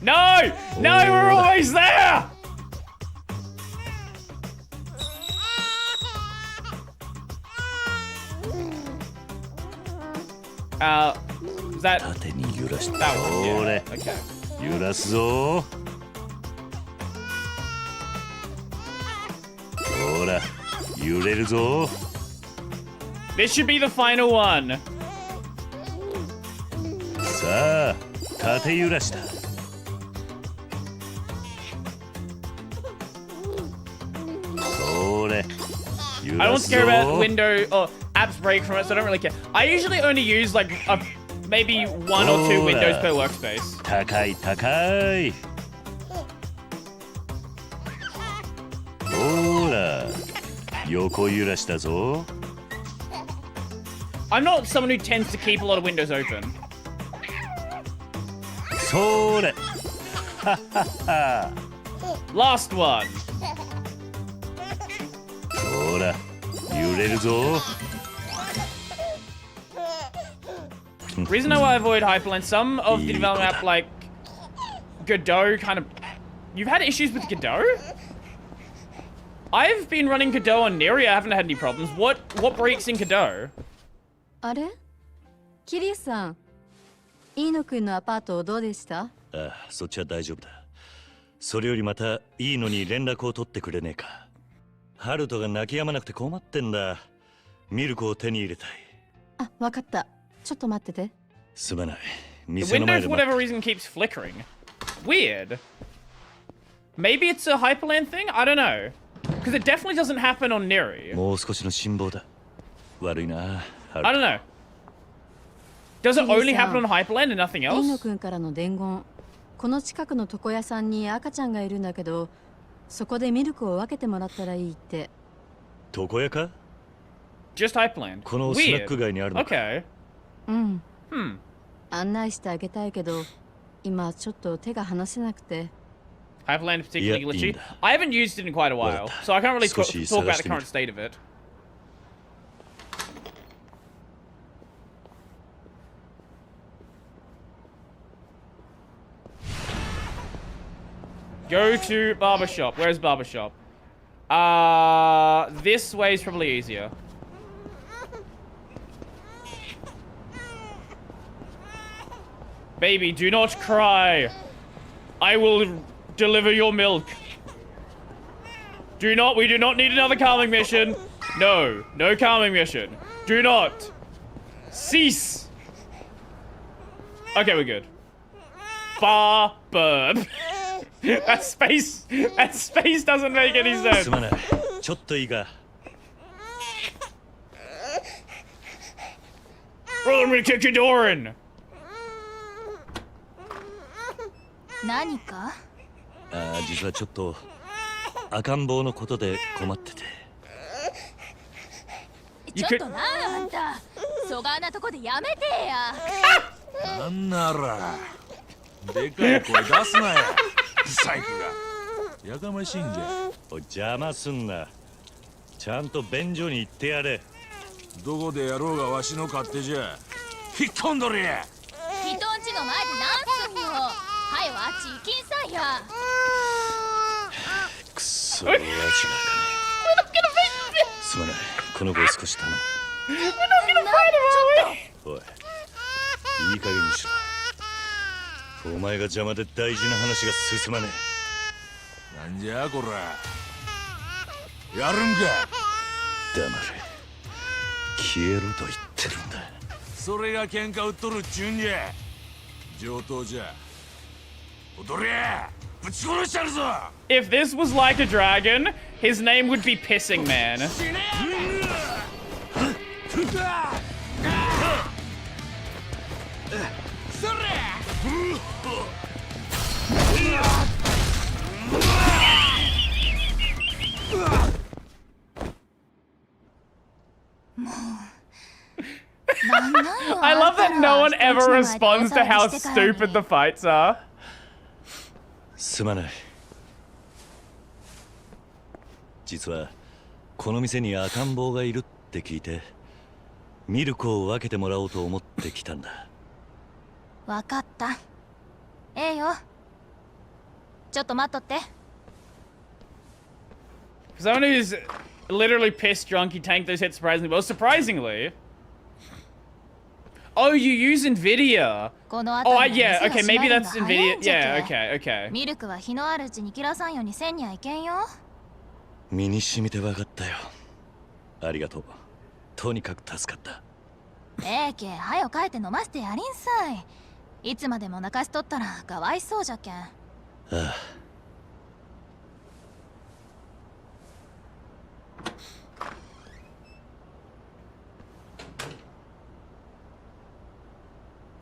No! No, we're always there! Is that... That one, yeah. Okay. 揺らすぞ。ほら。ら揺れるぞ。 This should be the final one. さあ縦揺らした。それ I don't care about window or apps break from it, so I don't really care. I usually only use like maybe 1 or 2 windows per workspace. 高い高い。ほら横揺らしたぞ。 I'm not someone who tends to keep a lot of windows open. それ Last one. ほら揺れるぞ。 Reason I avoid Hyperland, some of the development app like Godot kind of... You've had issues with Godot? I've been running Godot on Neri, I haven't had any problems. What breaks in Godot? あれキリュウさん、飯野くんのアパートどうでした？ああ、そっちは大丈夫だ。それよりまたいいのに連絡を取ってくれねえか。ハルトが泣き止まなくて困ってんだ。ミルクを手に入れたい。あ、わかった。ちょっと待ってて。すまない。 The window for whatever reason keeps flickering. Weird. Maybe it's a Hyperland thing? I don't know. Because it definitely doesn't happen on Neri. もう少しの辛抱だ。悪いな。I don't know. Does it only happen on Hyperland and nothing 飯野 else? くんからの伝言。この近くの床屋さんに赤ちゃんがいるんだけど、そこでミルクを分けてもらったらいいって。床屋か？ Just Hyperland. このスナック街にあるのか。Okay. うん。Hmm. 案内してあげたいけど、今ちょっと手が離せなくて。Hyperland particularly glitchy. I haven't used it in quite a while, so I can't really talk about the current state of it. Go to barbershop. Where's barbershop? This way is probably easier. Baby, do not cry. I will deliver your milk. We do not need another calming mission. No calming mission. Do not. Cease. Okay, we're good. Burp. That space doesn't make any sense. すまない。ちょっといいか。Bro, I'm gonna kick your door in. 何か？ああ、実はちょっと赤ん坊のことで困ってて。ちょっとなあんた、そがなとこでやめてや。なんならでかい声出すなよ。サイクがやかましいんじゃ。おい、邪魔すんな。ちゃんと便所に行ってやれ。どこでやろうがわしの勝手じゃ。引っ込んどれや。人んちの前でなんすんよ。はい、あっち行きんさいや。くそ、味が開かねえ。すまない。この子を少し頼む。おい、いい加減にしろ。お前が邪魔で大事な話が進まねえ。なんじゃこら。やるんか。黙れ。消えろと言ってるんだ。それが喧嘩売っとるっちゅうんじゃ。上等じゃ。踊れや。ぶち殺してやるぞ。 If this was like a dragon, his name would be Pissing Man. I love that no one ever responds to how stupid the fights are. すまない。実はこの店に赤ん坊がいるって聞いて、ミルクを分けてもらおうと思ってきたんだ。わかった。ええよ。ちょっと待っとって。For someone who's literally pissed drunk, he tanked those hits surprisingly well. Surprisingly. Oh, you use Nvidia. Oh, yeah. Okay, maybe that's Nvidia. Yeah. Okay. Okay. ミルクは日のあるうちに切らさんようにせんにはいけんよ。身に染みて分かったよ。ありがとう。とにかく助かった。け、はよ帰って飲ませてやりんさい。いつまでも泣かしとったらかわいそうじゃけん。ああ。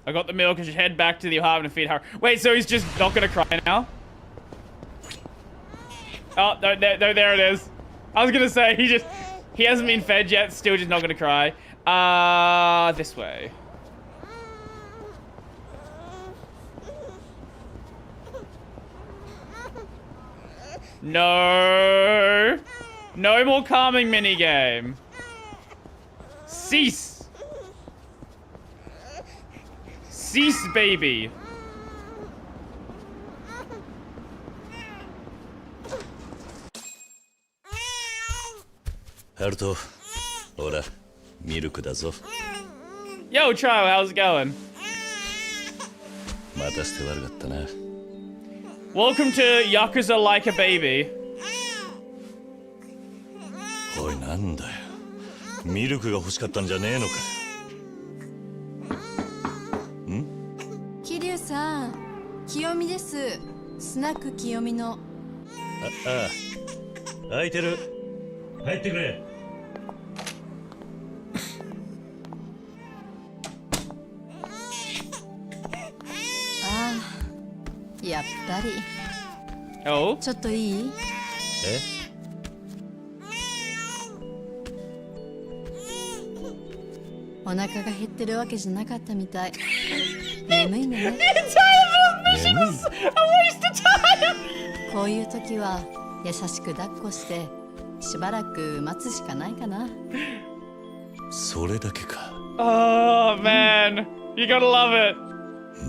I got the milk. I should head back to the apartment and feed her. Wait, so he's just not gonna cry now? Oh, no, there it is. I was gonna say, he hasn't been fed yet, still just not gonna cry. This way. No. No more calming minigame. Cease. Cease, baby. Haruto, ora, milk da zo. Yo, Tro, how's it going? Matashite warukatta na. Welcome to Yakuza Like a Baby. おい、なんだよ。ミルクが欲しかったんじゃねえのか。桐生さん、清美です。スナック清美の。ああ、空いてる。入ってくれ。ああ、やっぱり。お？ちょっといい？え？お腹が減ってるわけじゃなかったみたい。眠いね。こういう時は優しく抱っこしてしばらく待つしかないかな。それだけか。Oh man, you gotta love it.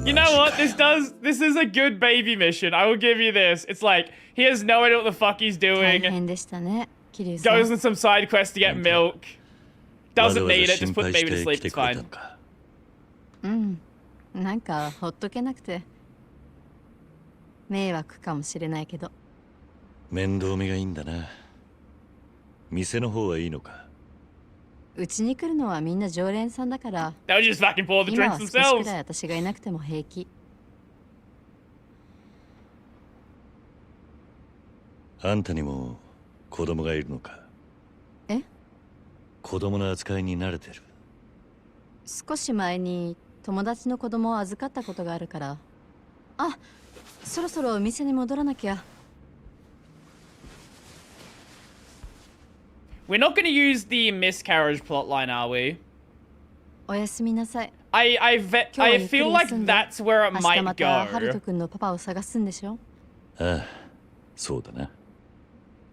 You know what? This is a good baby mission. I will give you this. It's like he has no idea what the fuck he's doing. 大変でしたね、桐生さん。 Goes on some side quest to get milk. Doesn't need it. Just put the baby to sleep. It's fine. うん、なんかほっとけなくて迷惑かもしれないけど。面倒見がいいんだな。店の方はいいのか。うちに来るのはみんな常連さんだから。They'll just fucking pour the 今 drinks は少しくら themselves. い私がいなくても平気。あんたにも子供がいるのか。え？子供の扱いに慣れてる。少し前に友達の子供を預かったことがあるから。あ、そろそろお店に戻らなきゃ。We're not going to use the miscarriage plotline, are we? おやすみなさい。I feel like that's where it 明日 might またハル go. ト君のパパを探すんでしょ。ああ、そうだな。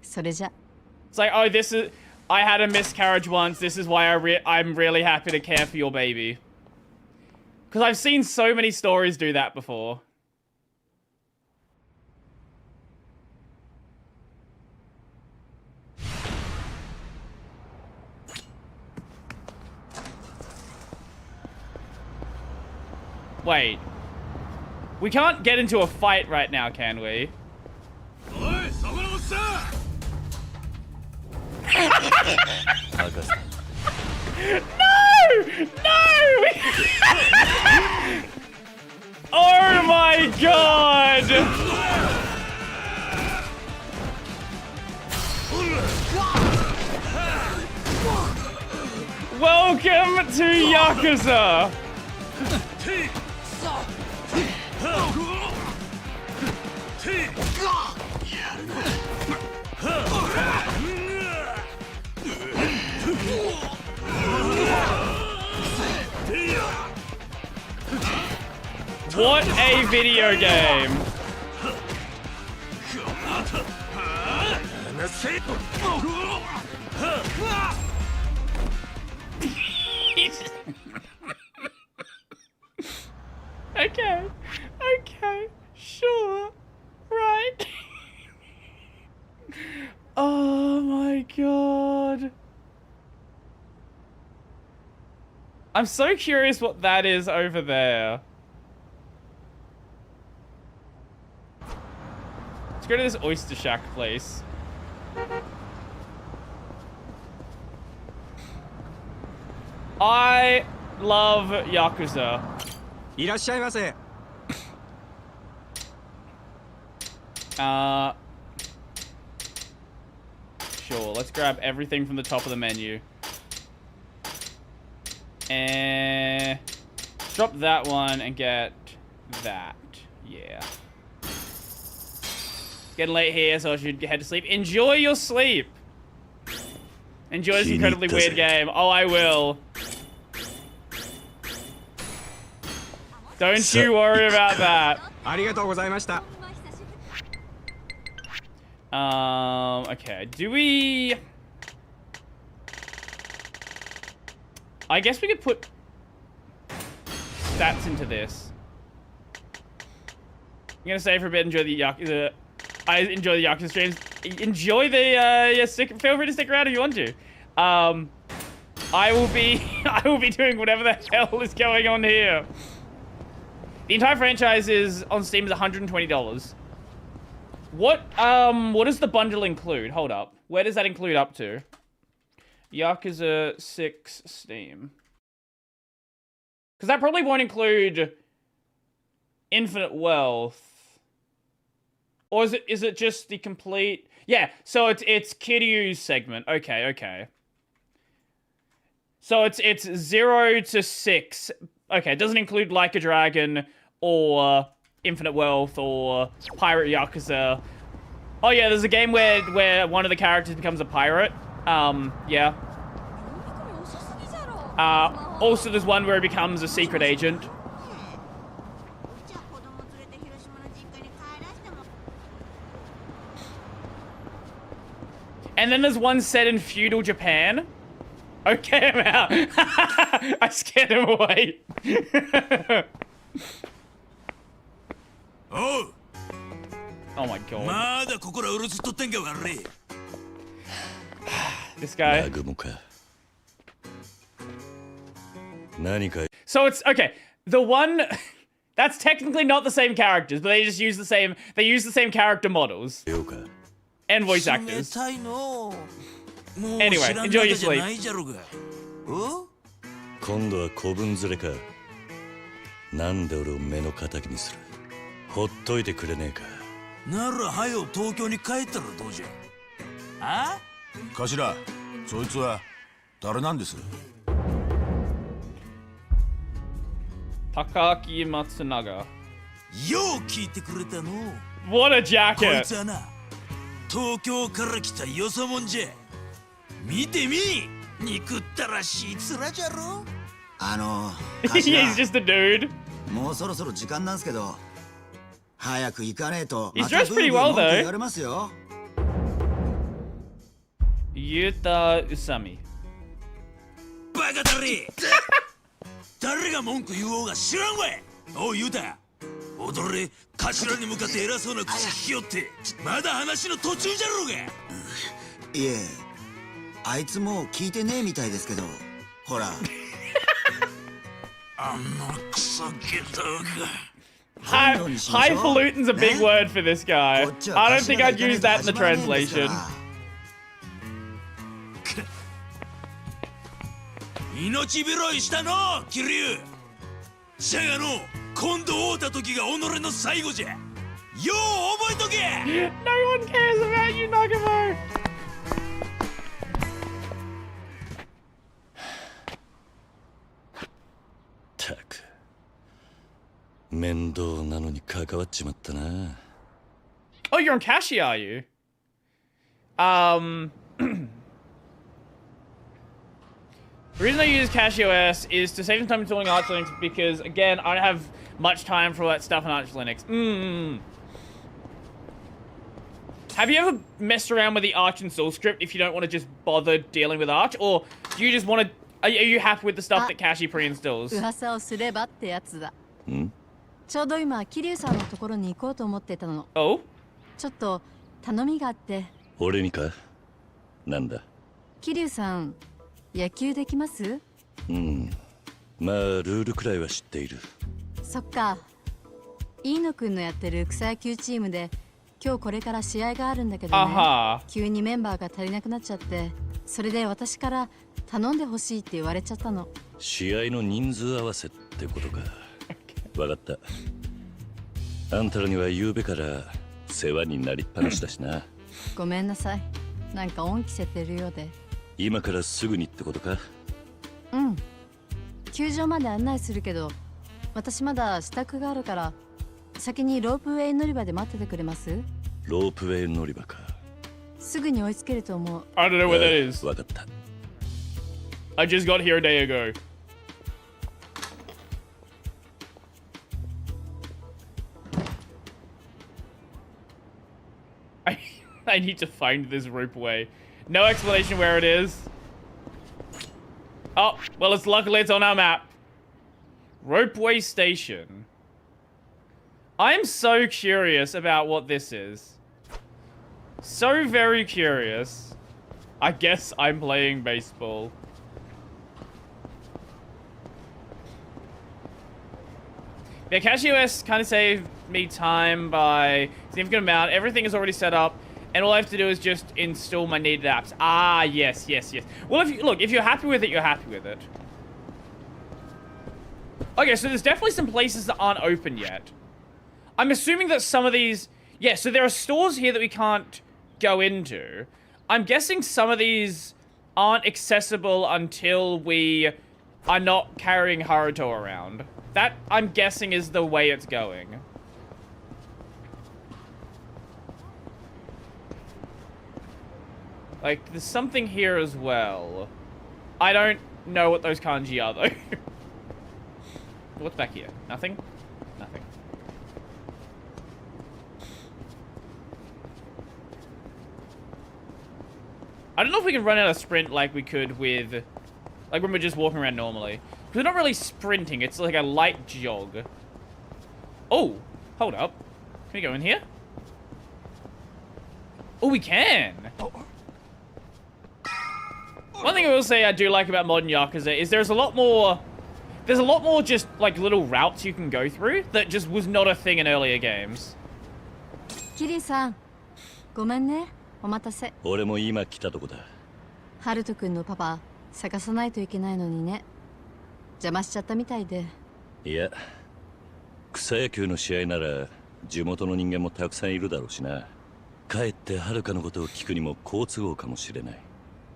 それじゃ。 It's like, oh, this is... I had a miscarriage once. This is why I'm really happy to care for your baby. Because I've seen so many stories do that before. Wait. We can't get into a fight right now, can we? No! No! Oh my god! Welcome to Yakuza! What a video game! Okay, okay, sure, right. Oh my god. I'm so curious what that is over there. Let's go to this oyster shack place. I love Yakuza. いらっしゃいませ。Sure, let's grab everything from the top of the menu. And drop that one and get that. Yeah. It's getting late here, so I should head to sleep. Enjoy your sleep. Enjoy this incredibly weird game. Oh, I will. Don't you worry about that. ありがとうございました。Okay. Do we... I guess we could put stats into this. I'm gonna stay for a bit, enjoy the Yakuza. I enjoy the Yakuza streams. Enjoy the, yeah, feel free to stick around if you want to. I will be doing whatever the hell is going on here. The entire franchise is on Steam is $120. What does the bundle include? Hold up. Where does that include up to? Yakuza 6 Steam. Because that probably won't include Infinite Wealth. Or is it just the complete... Yeah, so it's Kiryu's segment. Okay. So it's 0 to 6. Okay, it doesn't include Like a Dragon or Infinite Wealth or Pirate Yakuza. Oh yeah, there's a game where one of the characters becomes a pirate. Yeah. Also there's one where he becomes a secret agent. And then there's one set in feudal Japan. Okay, I'm out. I scared him away. Oh my god. まだここらうろつっとってんか悪い。This guy. 南雲か。何か。 So it's okay. The one that's technically not the same characters, but they just use the same. They use the same character models and voice actors. Anyway, enjoy your sleep. 今度は子分連れか。なんで俺を目の敵にする。ほっといてくれねえか。ならはよ東京に帰ったらどうじゃ。あ？頭、そいつは誰なんです？高木松永。よう聞いてくれたの。What a jacket! こいつはな、東京から来たよそもんじゃ。見てみ、憎ったらしい面じゃろ。He's just a dude. もうそろそろ時間なんすけど、早く行かねえと。He's dressed pretty well though. 言われますよ。Yuta Usami. バカだれ。誰が文句言おうが知らんわい。おうユタ、踊れ。頭に向かって偉そうな口聞きよって、まだ話の途中じゃろうが。いえ、あいつもう聞いてねえみたいですけど、ほら。あのクソゲタが。Highfalutin's a big word for this guy. I don't think I'd use that in the translation. 命拾いしたの、キリュウ。シャガの今度会うた時が己の最後じゃ。よう覚えとけ。No one cares about you, Nagamo. たく面倒なのに関わっちまったな。Oh, you're on Kashi, are you? The reason I use CashOS is to save some time installing Arch Linux because, again, I don't have much time for all that stuff on Arch Linux. Have you ever messed around with the Arch install script if you don't want to just bother dealing with Arch? Or do you just want to... Are you happy with the stuff that Kashi pre-installs? 噂をすればってやつだ。ん？ちょうど今、桐生さんのところに行こうと思ってたの。Oh? ちょっと頼みがあって。俺にか？なんだ？桐生さん、野球できます？うん。まあルールくらいは知っている。そっか。飯野くんのやってる草野球チームで今日これから試合があるんだけどね。急にメンバーが足りなくなっちゃって。それで私から頼んでほしいって言われちゃったの。試合の人数合わせってことか。わかった。あんたらには夕べから世話になりっぱなしだしな。ごめんなさい。なんか恩着せてるようで。今からすぐにってことか。うん。球場まで案内するけど、私まだ支度があるから先にロープウェイ乗り場で待っててくれます？ロープウェイ乗り場か。すぐに追いつけると思う。I don't know where that is. わかった。I just got here a day ago. I need to find this ropeway. No explanation where it is. Oh, well, luckily it's on our map. Ropeway station. I'm so curious about what this is. So very curious. I guess I'm playing baseball. Yeah, CashUS kind of saved me time by a significant amount. Everything is already set up, and all I have to do is just install my needed apps. Ah, yes, yes, yes. Well, if you're happy with it, you're happy with it. Okay, so there's definitely some places that aren't open yet. I'm assuming that some of these... Yeah, so there are stores here that we can't go into. I'm guessing some of these aren't accessible until we are not carrying Haruto around. That, I'm guessing, is the way it's going. Like, there's something here as well. I don't know what those kanji are, though. What's back here? Nothing? Nothing. I don't know if we can run out of sprint like we could with... Like when we're just walking around normally. Because we're not really sprinting, it's like a light jog. Oh! Hold up. Can we go in here? Oh, we can! One thing I will say I do like about modern Yakuza is there's a lot more just like little routes you can go through that just was not a thing in earlier games. Kiryu-san, ごめんね。お待たせ。俺も今来たとこだ。ハルト君のパパ探さないといけないのにね。邪魔しちゃったみたいで。いや、草野球の試合なら地元の人間もたくさんいるだろうしな。帰ってはるかのことを聞くにも好都合かもしれない。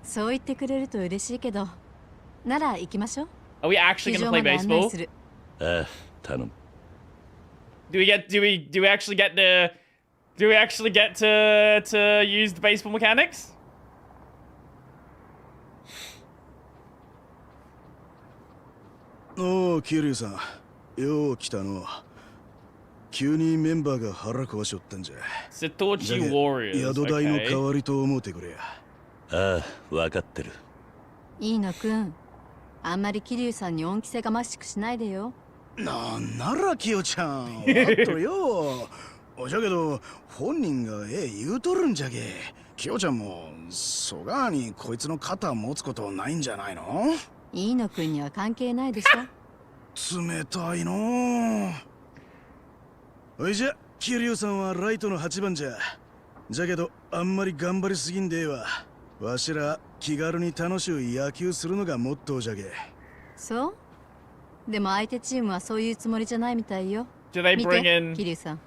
そう言ってくれると嬉しいけど、なら行きましょう。Are we actually gonna play baseball? ああ、頼む。Do we actually get to use the baseball mechanics? おお、キリュウさん、よう来たの。急にメンバーが腹壊しょったんじゃ。Satoshi Warriors. 宿代の代わりと思うてくれや。ああ、わかってる。いいのくん、あんまりキリュウさんに恩着せがましくしないでよ。なんならキヨちゃん、わっとるよ。おじゃけど、本人が言うとるんじゃけ。キヨちゃんも、そがにこいつの肩持つことないんじゃないの？いいのくんには関係ないでしょ。冷たいの。おいじゃ、キリュウさんはライトの8番じゃ。じゃけど、あんまり頑張りすぎんでえわ。わしら気軽に楽しゅう野球するのがモットーじゃけ。そう？でも相手チームはそういうつもりじゃないみたいよ。Do they bring in? キリュウさん。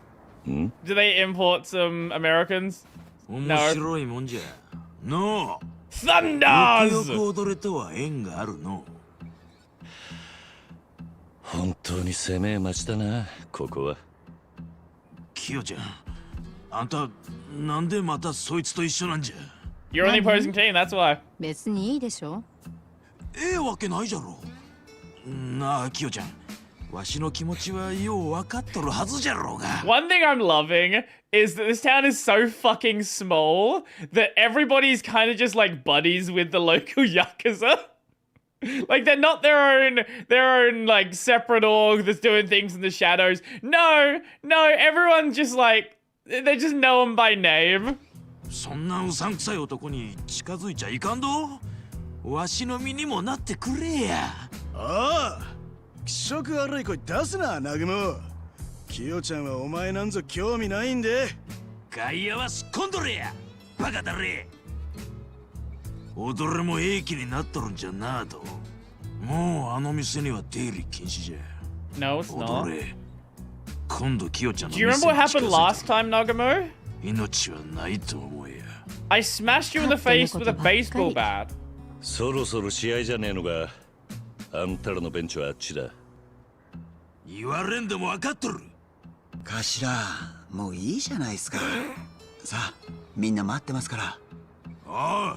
Do they import some Americans? 面白いもんじゃ。No. Thunders! よく踊れとは縁があるの。本当に攻めえ町だな、ここは。キヨちゃん、あんたなんでまたそいつと一緒なんじゃ。You're only opposing team, that's why. 別にいいでしょ。わけないじゃろ。なあ、キヨちゃん。わしの気持ちはよう分かっとるはずじゃろうが。One thing I'm loving is that this town is so fucking small that everybody's kind of just like buddies with the local Yakuza. Like they're not their own like separate org that's doing things in the shadows. No, everyone's just like they just know them by name. そんなうさんくさい男に近づいちゃいかんど。わしの身にもなってくれや。ああ。気色悪い声出すな、ナグモ。キヨちゃんはお前なんぞ興味ないんで。外野はすっこんどれや、バカだれ。踊れも平気になっとるんじゃなと。もうあの店には出入り禁止じゃ。 No, it's not. 踊れ。今度キヨちゃんの Do you 店 remember に what 近づ happened いたら last time, Nagamo? 命はないと思えや。 I smashed you in the face with a baseball bat. そろそろ試合じゃねえのか。あんたらのベンチはあっちだ。言われんでも分かっとる。頭、もういいじゃないですか。さあ、みんな待ってますから。Oh,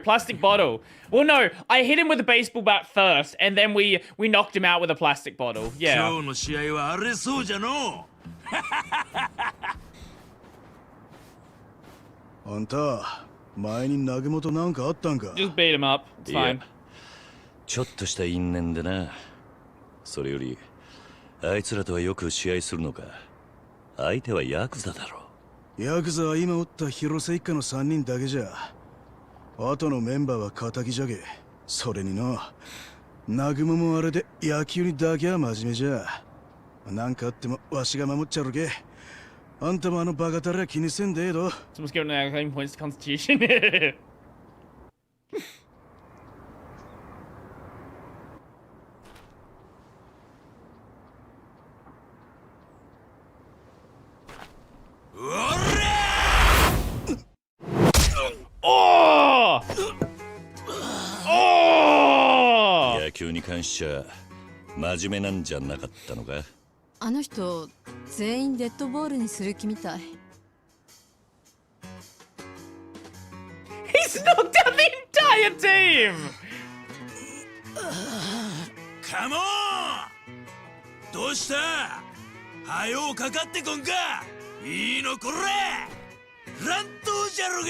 plastic bottle. Well, no, I hit him with a baseball bat first, and then we knocked him out with a plastic bottle. Yeah. 今日の試合は荒れそうじゃの。あんた、前に投げ元なんかあったんか？ Just beat him up. It's いや fine. ちょっとした因縁でな。それよりあいつらとはよく試合するのか。相手はヤクザだろ。ヤクザは今おった広瀬一家の3人だけじゃ。あとのメンバーは仇じゃけ。それにの、南雲もあれで野球にだけは真面目じゃ。なんかあってもわしが守っちゃるけ。あんたもあのバカタレは気にせんでええど。Someone's giving an claim points to Constitution. Oh! Oh! 野球に関しちゃ真面目なんじゃなかったのか。あの人全員デッドボールにする気みたい。 He's knocked out the entire team! Come on! どうした？はようかかってこんか。いいのこれ。乱闘じゃろが。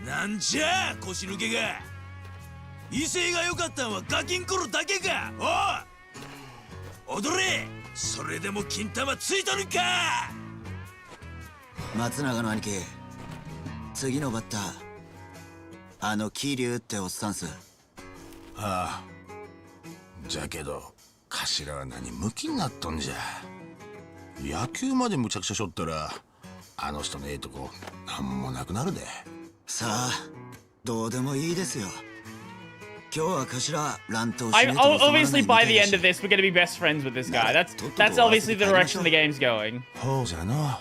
なんじゃ腰抜けが。威勢が良かったんはガキンコロだけか。おい踊れ。それでも金玉ついとるか。松永の兄貴、次のバッター、あの桐生っておっさんす。ああ。じゃけど頭は何ムキになっとんじゃ。野球までむちゃくちゃしょったらあの人のええとこなんもなくなるで。さあ、どうでもいいですよ。今日は頭乱闘し Obviously, by the end of this, we're going to be best friends with this guy. That's obviously the direction the game's going. ほうじゃな。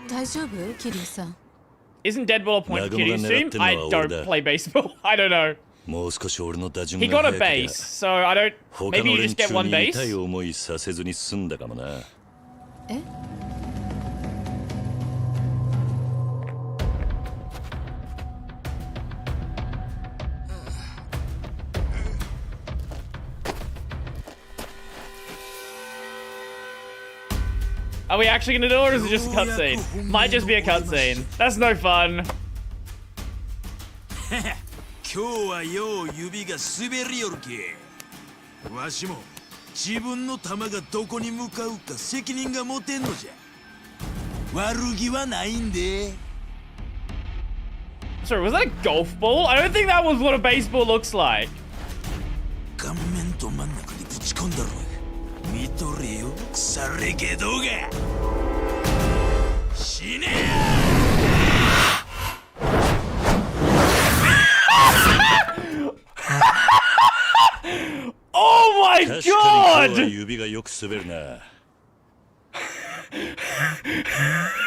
大丈夫？キリュウさん。 Isn't Deadball a point to Kiryu soon? I don't play baseball. I don't know. もう少し俺の打順 He が got 速 a けりゃ base, so I don't. 他 Maybe の you 連 just get 中 one に base? 痛い思いさせずに済んだかもな。え？Are we actually gonna do it, or is it just a cutscene? Might just be a cutscene. That's no fun. 今日はよう指が滑りよるけ。わしも自分の球がどこに向かうか責任が持てんのじゃ。悪気はないんで。 Sorry, was that a golf ball? I don't think that was what a baseball looks like. 顔面と真ん中にぶち込んだろ。見とれよ、腐れけどが。死ね！Oh my 確かに今日は god! 指がよく滑るな。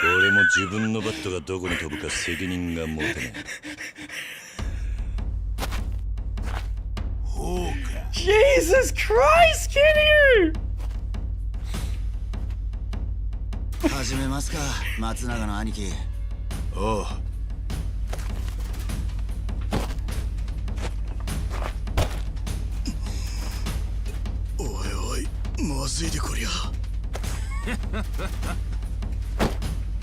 俺も自分のバットがどこに飛ぶか責任が持てない。ほうか。Jesus Christ, Kiryu! 始めますか、松永の兄貴。おう。おいおい、まずいでこりゃ。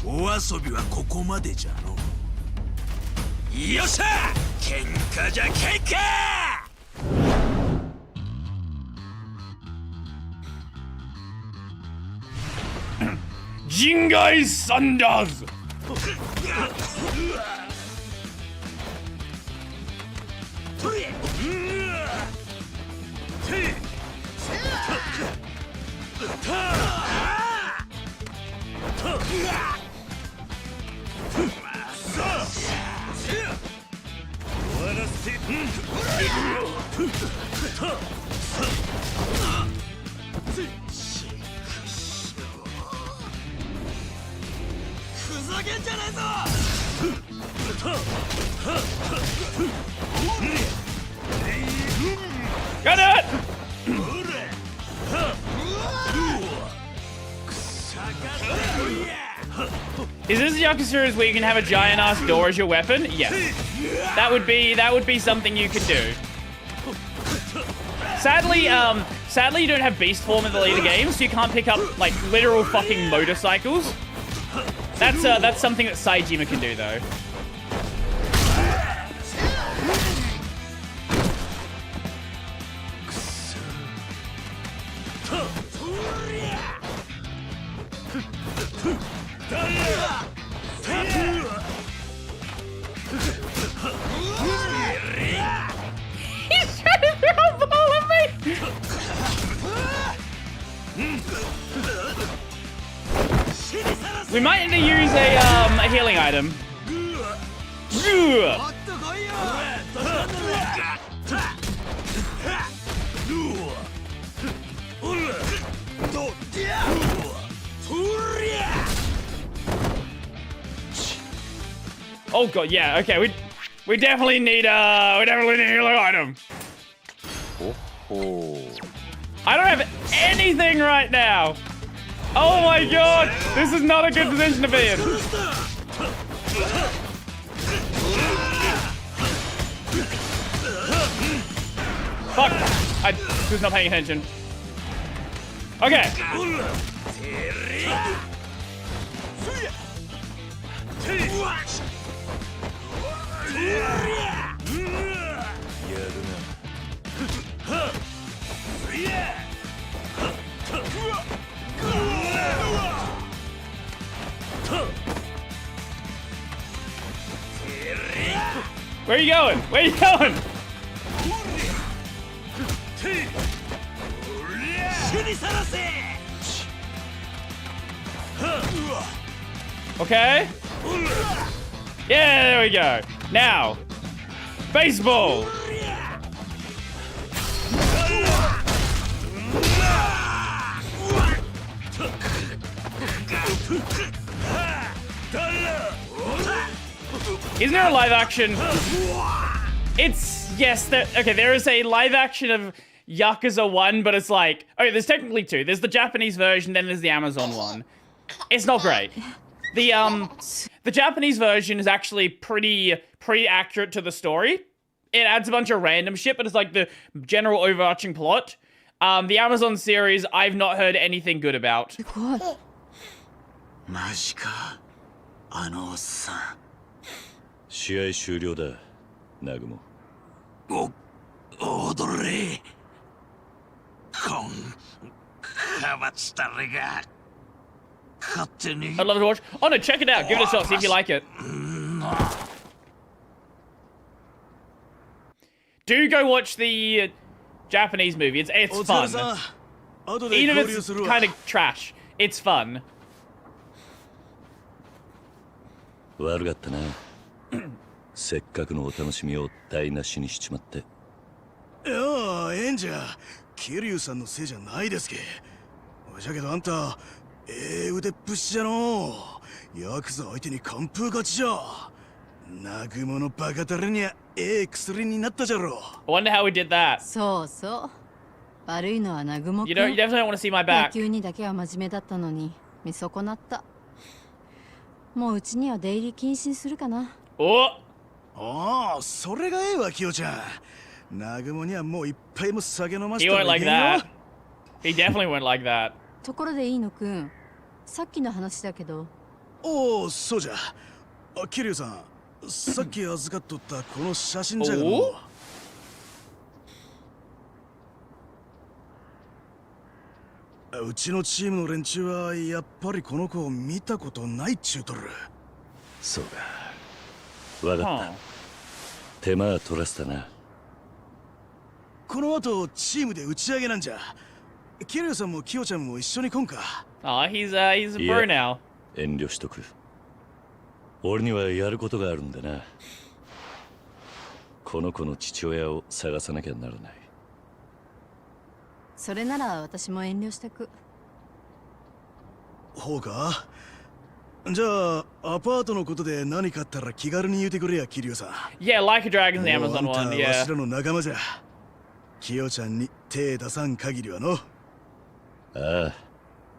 お遊びはここまでじゃの。よっしゃ、喧嘩じゃ喧嘩。Jingai Sanders! Got it! Is this Yakuza series where you can have a giant ass door as your weapon? Yes. That would be something you could do. Sadly, you don't have beast form in the later games, so you can't pick up like literal fucking motorcycles. That's something that Saejima can do though. He's trying to throw a ball at me! We might need to use a healing item. Oh god, yeah, okay, we definitely need a healing item. I don't have anything right now. Oh my god, this is not a good position to be in. Fuck, I was not paying attention. Okay. Where are you going? Where are you going? Okay. Yeah, there we go. Now, baseball. Isn't there a live action? It's, yes, okay, there is a live action of Yakuza 1, but it's like, okay, there's technically two. There's the Japanese version, then there's the Amazon one. It's not great. The Japanese version is actually pretty accurate to the story. It adds a bunch of random shit, but it's like the general overarching plot. The Amazon series, I've not heard anything good about. Majika, 試合終了だ、ナグモ。踊れ。こん、かばちたれが。勝手に。I'd love to watch. Oh no, check it out. Give it a shot. See if you like it. Do go watch the Japanese movie. It's fun. Even if it's kind of trash, it's fun. 悪かったな。せっかくのお楽しみを台無しにしちまって。いやあ、ええんじゃ。桐生さんのせいじゃないですけ。じゃけどあんた、腕っぷしじゃのう。ヤクザ相手に完封勝ちじゃ。ナグモのバカタレにゃ薬になったじゃろ。I wonder how we did that. そうそう。悪いのはナグモ君。You definitely don't want to see my back. 野球にだけは真面目だったのに見損なった。もううちには出入り禁止にするかな。おあ、それがええわ、キヨちゃん。ナグモにはもういっぱいも酒飲ませ He た won't like that. He definitely won't like that. ところでいいのくん、さっきの話だけど。おお、そうじゃ。桐生さん、さっき預かっとったこの写真じゃがの。うちのチームの連中はやっぱりこの子を見たことないっちゅうとる。そうか。わかった。手間は取らせたな。この後チームで打ち上げなんじゃ。キリュウさんもキヨちゃんも一緒に来んか。Aw, he's a bro now. 遠慮しとく。俺にはやることがあるんだな。この子の父親を探さなきゃならない。それなら私も遠慮してく。ほうか。じゃあアパートのことで何かあったら気軽に言うてくれや、キリュウさん。Yeah, like a Dragon's the もう Amazon あんた one, わ yeah. しらの仲間じゃ。キヨちゃんに手出さん限りはの。ああ、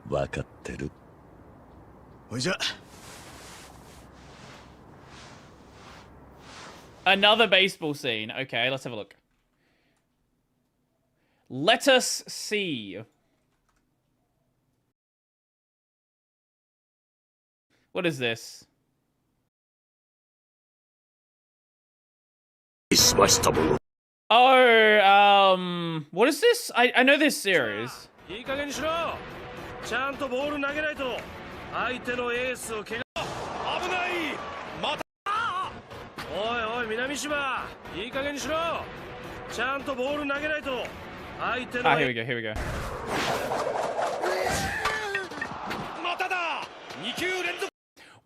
わかってる。ほいじゃ。Another baseball scene. Okay, let's have a look. Let us see. What is this? Oh, what is this? I know this series. いい加減にしろ。ちゃんとボール投げないと相手のエースを怪我。危ない。また。おいおい南島、いい加減にしろ。ちゃんとボール投げないと相手の。Ah, here we go. Here we go. まただ。2球連続。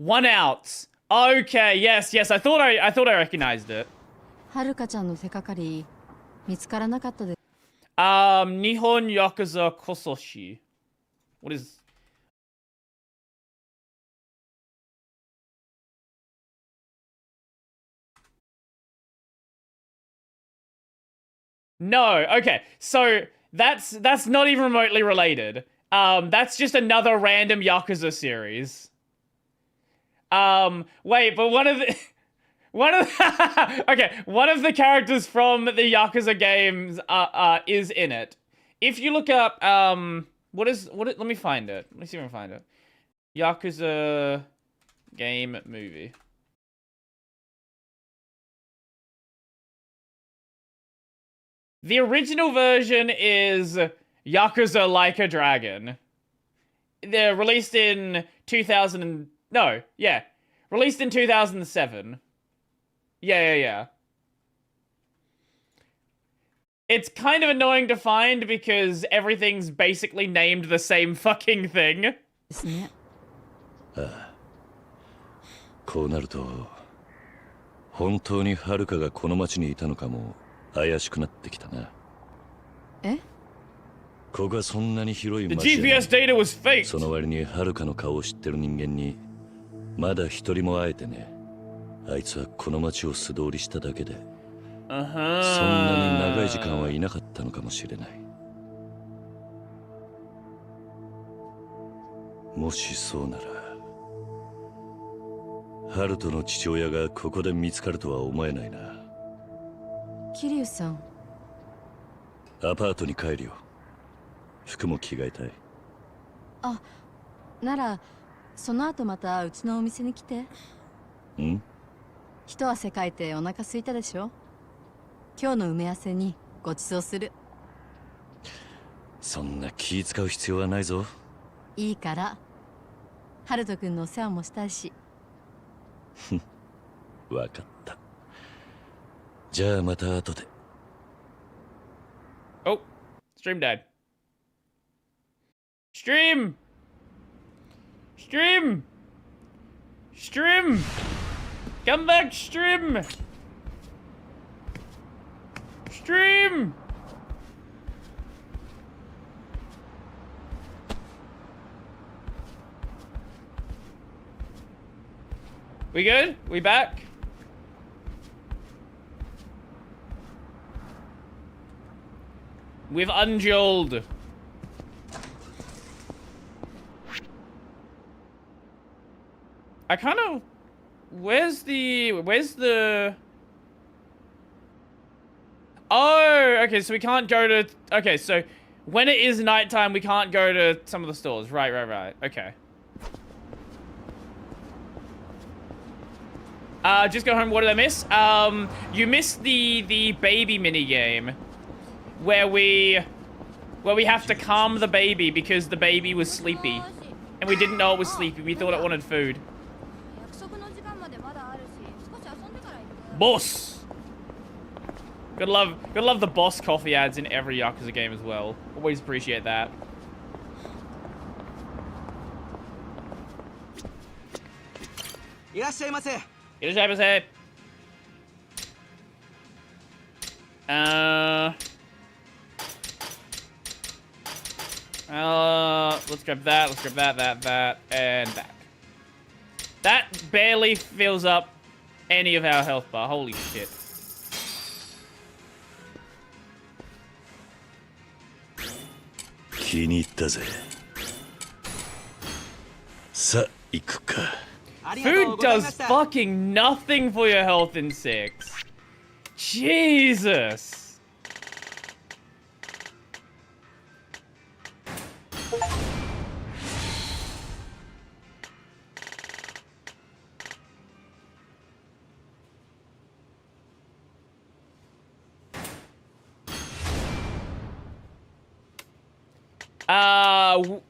One out. Okay, yes. I thought I recognized it. はるかちゃんの手がかり見つからなかったで。Nihon Yakuza Kososhi. What is... No, okay. So that's not even remotely related. That's just another random Yakuza series. Wait, but one of the okay, one of the characters from the Yakuza games is in it. If you look up let me find it. Let me see if I can find it. Yakuza game movie. The original version is Yakuza Like a Dragon. They're released in 2000 released in 2007. Yeah. It's kind of annoying to find because everything's basically named the same fucking thing. ああ、こうなると本当にはるかがこの町にいたのかも怪しくなってきたな。え？ここはそんなに広い The 町じゃない。 GPS data was faked. その割にはるかの顔を知ってる人間にまだ一人も会えてね。あいつはこの町を素通りしただけで、そんなに長い時間はいなかったのかもしれない。もしそうなら、ハルトの父親がここで見つかるとは思えないな。桐生さん。アパートに帰るよ。服も着替えたい。あ、ならその後またうちのお店に来て。ん？一汗かいてお腹空いたでしょ。今日の埋め合わせにごちそうする。そんな気使う必要はないぞ。いいから。ハルト君のお世話もしたいし。わかった。じゃあまた後で。Oh, stream died. Stream! Come back, stream! We good? We back? We've unjoled. I kind of... Where's the... Oh, okay, so we can't go to... Okay, so when it is nighttime, we can't go to some of the stores. Right. Okay. Just go home. What did I miss? You missed the baby mini game, where we have to calm the baby because the baby was sleepy, and we didn't know it was sleepy. We thought it wanted food. Boss. Gotta love the boss coffee ads in every Yakuza game as well. Always appreciate that. Irashaimase. Let's grab that, that, and that. That barely fills up any of our health bar. Holy shit. Food does fucking nothing for your health in 6. Jesus.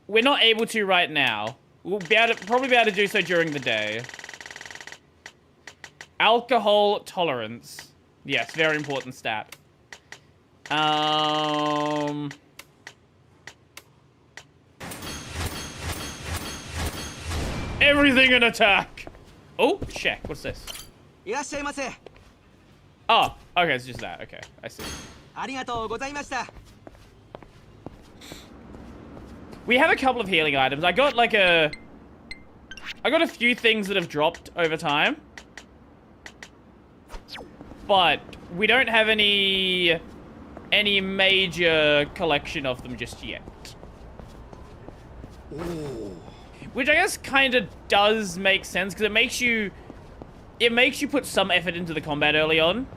We're not able to right now. We'll probably be able to do so during the day. Alcohol tolerance. Yes, very important stat. Everything in attack. Oh, check. What's this? Oh, okay, it's just that. Okay, I see. We have a couple of healing items. I got a few things that have dropped over time. But we don't have any major collection of them just yet. Ooh. Which I guess kind of does make sense, because it makes you put some effort into the combat early on.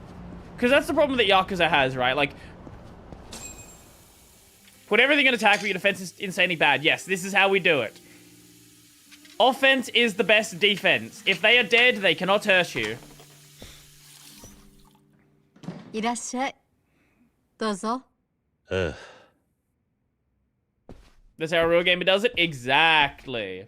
Because that's the problem that Yakuza has, right? Like, put everything in attack, but your defense is insanely bad. Yes, this is how we do it. Offense is the best defense. If they are dead, they cannot hurt you. いらっしゃい。どうぞ。That's how a real gamer does it? Exactly.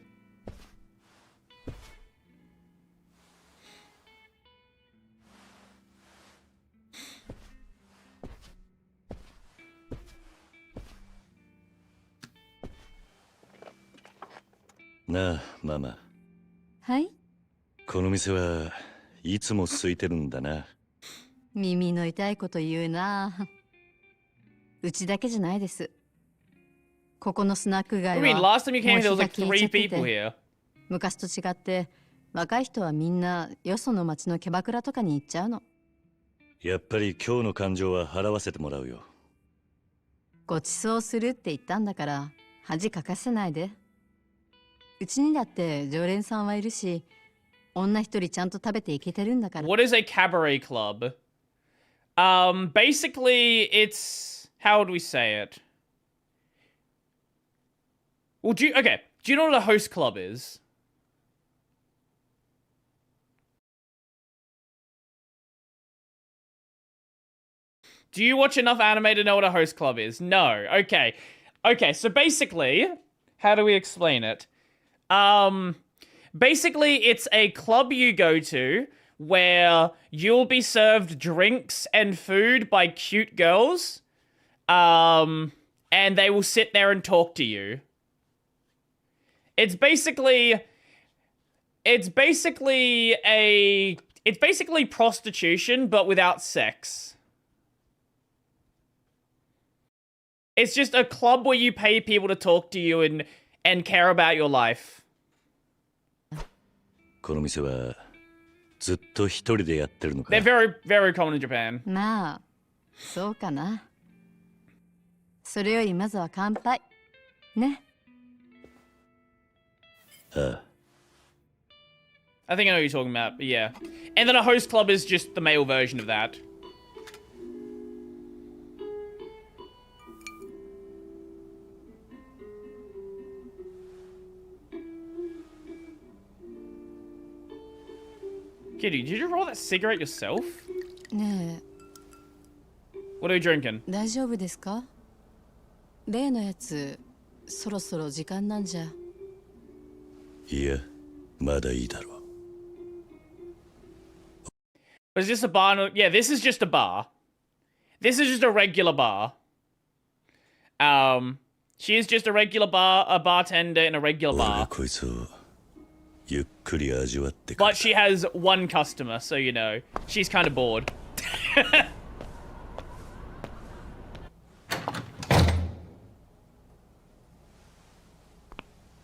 Na, Mama. はい。この店はいつも空いてるんだな。耳の痛いこと言うな。うちだけじゃないです。ここのスナック街は I mean, last time you came, there was like もう日が 3 消えちゃってて people here. 昔と違って若い人はみんなよその町のキャバクラとかに行っちゃうの。やっぱり今日の感情は払わせてもらうよ。ごちそうするって言ったんだから恥かかせないで。うちにだって常連さんはいるし、女一人ちゃんと食べていけてるんだから。What is a cabaret club? Basically, it's... How would we say it? Well, do you know what a host club is? Do you watch enough anime to know what a host club is? No. Okay. Okay, so basically, how do we explain it? Basically, it's a club you go to where you'll be served drinks and food by cute girls. And they will sit there and talk to you. It's basically prostitution, but without sex. It's just a club where you pay people to talk to you and care about your life. この店はずっと一人でやってるのか。They're very, very common in Japan. まあ、そうかな。それよりまずは乾杯。ね。I think I know what you're talking about, but yeah. And then a host club is just the male version of that. Kitty, did you roll that cigarette yourself? ねえ。 What are you drinking? 大丈夫ですか？例のやつ、そろそろ時間なんじゃ。いや、まだいいだろう。Was this a bar? Yeah, this is just a bar. This is just a regular bar. She is just a bartender in a regular bar. But she has one customer, so you know, she's kind of bored.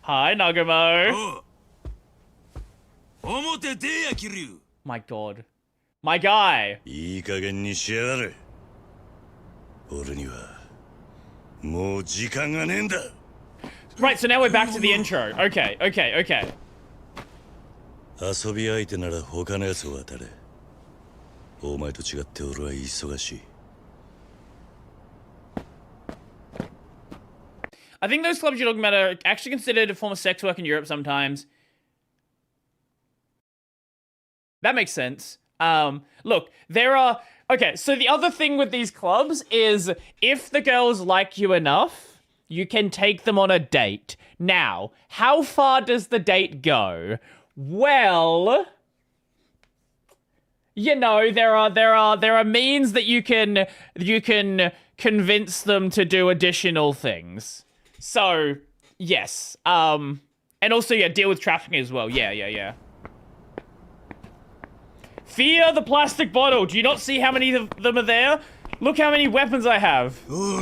Hi, Nagumo. My god. My guy. Right, so now we're back to the intro. Okay. 遊び相手なら他のやつは誰？お前と違って俺は忙しい。 I think those clubs you're talking about are actually considered a form of sex work in Europe sometimes. That makes sense. Look, there are... Okay, so the other thing with these clubs is if the girls like you enough, you can take them on a date. Now, how far does the date go? Well, you know, there are means that you can convince them to do additional things. So, yes. And also, yeah, deal with trafficking as well. Yeah. Fear the plastic bottle. Do you not see how many of them are there? Look how many weapons I have. Oh.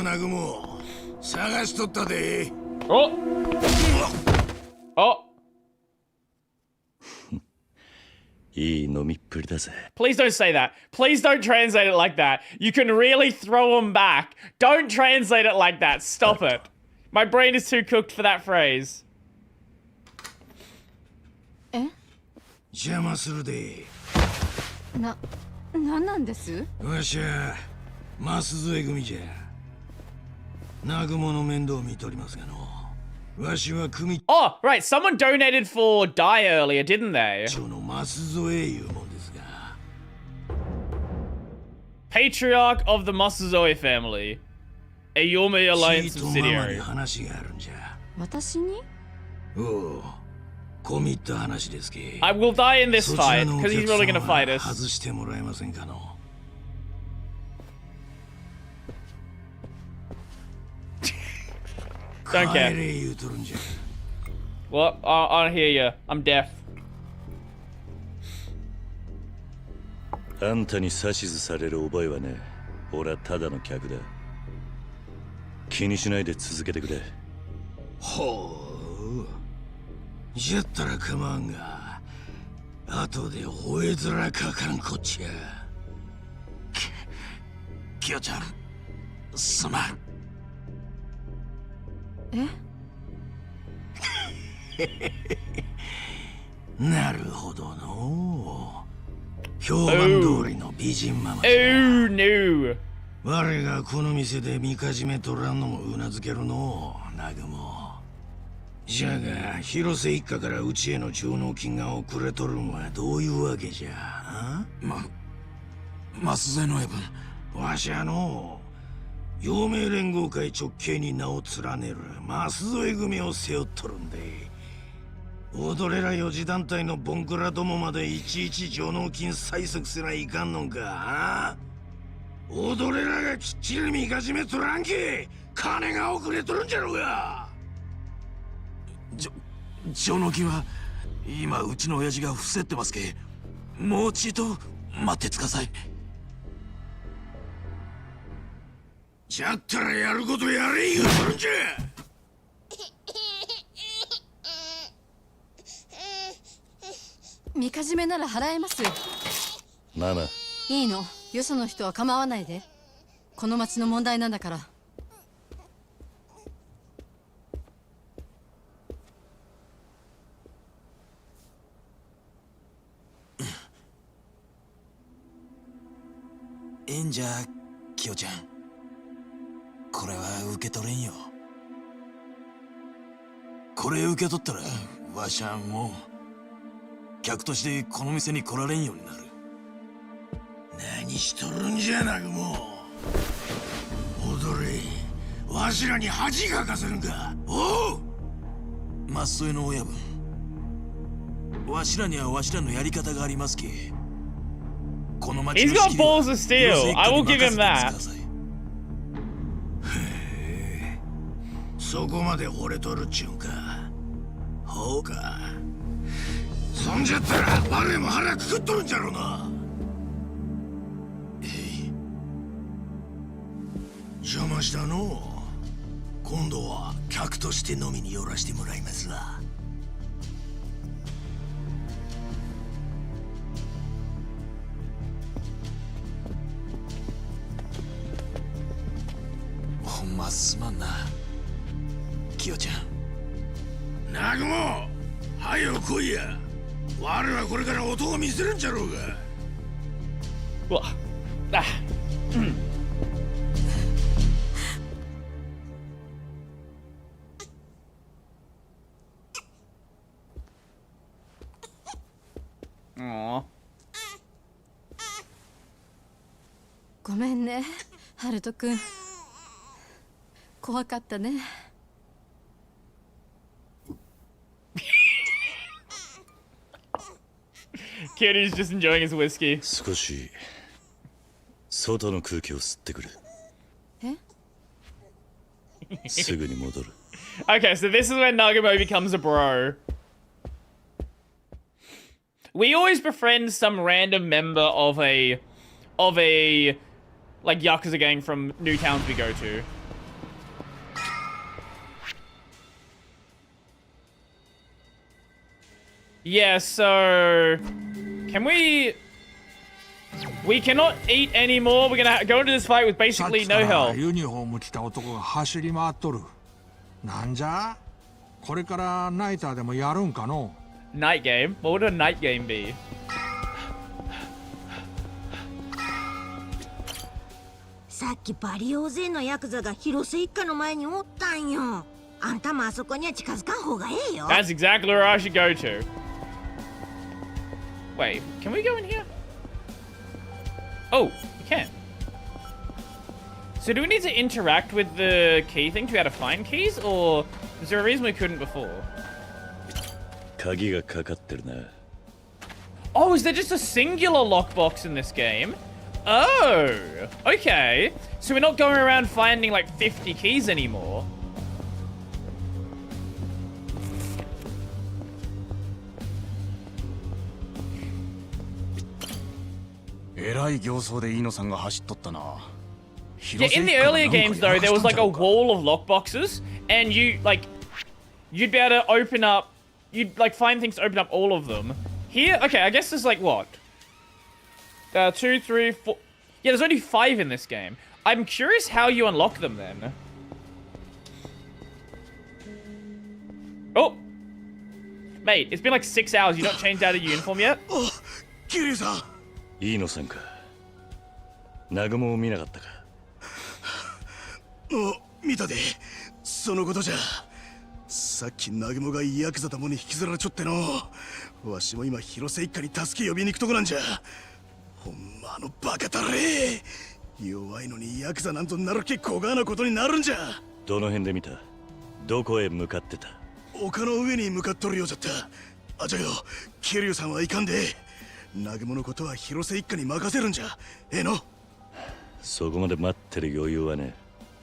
Please don't say that. Please don't translate it like that. You can really throw them back. Don't translate it like that. Stop it. My brain is too cooked for that phrase. Eh? 邪魔するで。なんなんです？わしゃマス添え組じゃ。南雲の面倒を見とりますがの。わしは組。Oh, right. Someone donated for Dai earlier, didn't they? 町のマス添えいうもんですが。Patriarch of the Masuzoe family. A Yomi Alliance subsidiary. 話があるんじゃ。私に？おう。込み入った話ですけ。I will die in this fight because he's really gonna fight us. 外してもらえませんかの。Don't care. Well, I don't hear you. I'm deaf. あんたに指図される覚えはね。俺はただの客だ。気にしないで続けてくれ。ほう。じゃったら構わんが、後で吠え面かからんこっちゃ。キヨちゃん、すまん。なるほどの。評判通りの美人ママじゃ。No. 我がこの店でみかじめとらんのもうなずけるの、南雲。じゃが、広瀬一家からうちへの上納金が遅れとるんはどういうわけじゃ？マスゼのエブン。わしの陽明連合会直系に名を連ねるマス添組を背負っとるんで、踊れら四次団体のボンクラどもまでいちいち上納金催促せないかんのんか？踊れらがきっちりみかじめとらんけ、金が遅れとるんじゃろうが。上納金は今うちの親父が伏せってますけ。もうちと待ってつかさい。じゃったらやることやれ言うとるんじゃ。みかじめなら払えます。ママ。いいの、よその人は構わないで。この町の問題なんだから。ええんじゃ、キヨちゃん。これは受け取れんよ。これ受け取ったら、わしゃもう客としてこの店に来られんようになる。何しとるんじゃなくも。踊れ。わしらに恥かかせるんか。おう。マス添えの親分。わしらにはわしらのやり方がありますけ。 He's got balls of steel. I will give him that. そこまで惚れとるっちゅうんか。ほうか。そんじゃったら我も腹くくっとるんじゃろうな。邪魔したのう。今度は客として飲みに寄らしてもらいますわ。ほんますまんな、キヨちゃん。南雲、はよ来いや。我はこれから男を見せるんじゃろうが。うわ、あ、うん。ごめんね、ハルト君。怖かったね。Kiryu's just enjoying his whiskey. 少し外の空気を吸ってくる。すぐに戻る。Okay, so this is when Nagumo becomes a bro. We always befriend some random member of a like Yakuza gang from new towns we go to. Yeah, so can we cannot eat anymore. We're gonna go into this fight with basically no health. ユニフォーム着た男が走り回っとる。なんじゃ？これからナイターでもやるんかの？ Night game? What would a night game be? さっきバリ大勢のヤクザが広瀬一家の前におったんよ。あんたもあそこには近づかん方がええよ。 That's exactly where I should go to. Wait, can we go in here? Oh, we can. So do we need to interact with the key thing to be able to find keys, or is there a reason we couldn't before? 鍵がかかってるな。Oh, is there just a singular lockbox in this game? Oh, okay. So we're not going around finding like 50 keys anymore. Yeah, in the earlier games though, there was like a wall of lockboxes, and you'd be able to open up, you'd like find things to open up all of them. Here, okay, I guess there's like what? 2, 3, 4. Yeah, there's only 5 in this game. I'm curious how you unlock them then. Oh! Mate, it's been like 6 hours. You not changed out of uniform yet? Oh, Kiryu-san! いいのさんか。南雲を見なかったか。見たで。そのことじゃ。さっき南雲がヤクザどもに引きずられちょっての。わしも今広瀬一家に助け呼びに行くとこなんじゃ。ほんまのバカだれ。弱いのにヤクザなんぞなるけ小川なことになるんじゃ。どの辺で見た？どこへ向かってた？丘の上に向かっとるようじゃった。あ、じゃけど桐生さんはいかんで。南雲のことは広瀬一家に任せるんじゃ。ええの？そこまで待ってる余裕はね。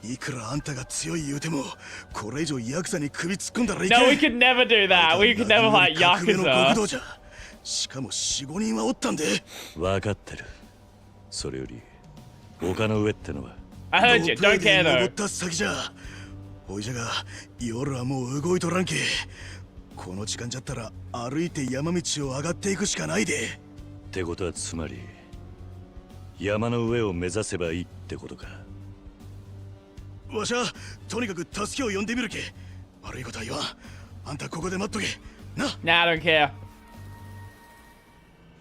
いくらあんたが強い言うても、これ以上ヤクザに首突っ込んだらいけん。No, we could never do that. We could never fight Yakuza. しかも4、5人はおったんで。分かってる。それより丘の上ってのは。I heard you. Don't care though. 登った先じゃ。おいじゃが夜はもう動いとらんけ。この時間じゃったら歩いて山道を上がっていくしかないで。ってことはつまり山の上を目指せばいいってことか。わしはとにかく助けを呼んでみるけ。悪いことは言わん。あんたここで待っとけ。な。Nah, I don't care.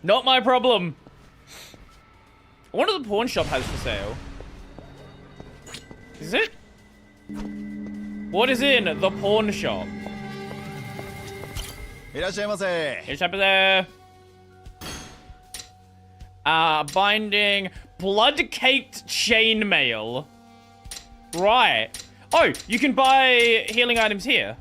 Not my problem. I wonder what the pawn shop has for sale. Is it? What is in the pawn shop? いらっしゃいませ。いらっしゃいませ。Binding blood-caked chainmail. Right. Oh, you can buy healing items here.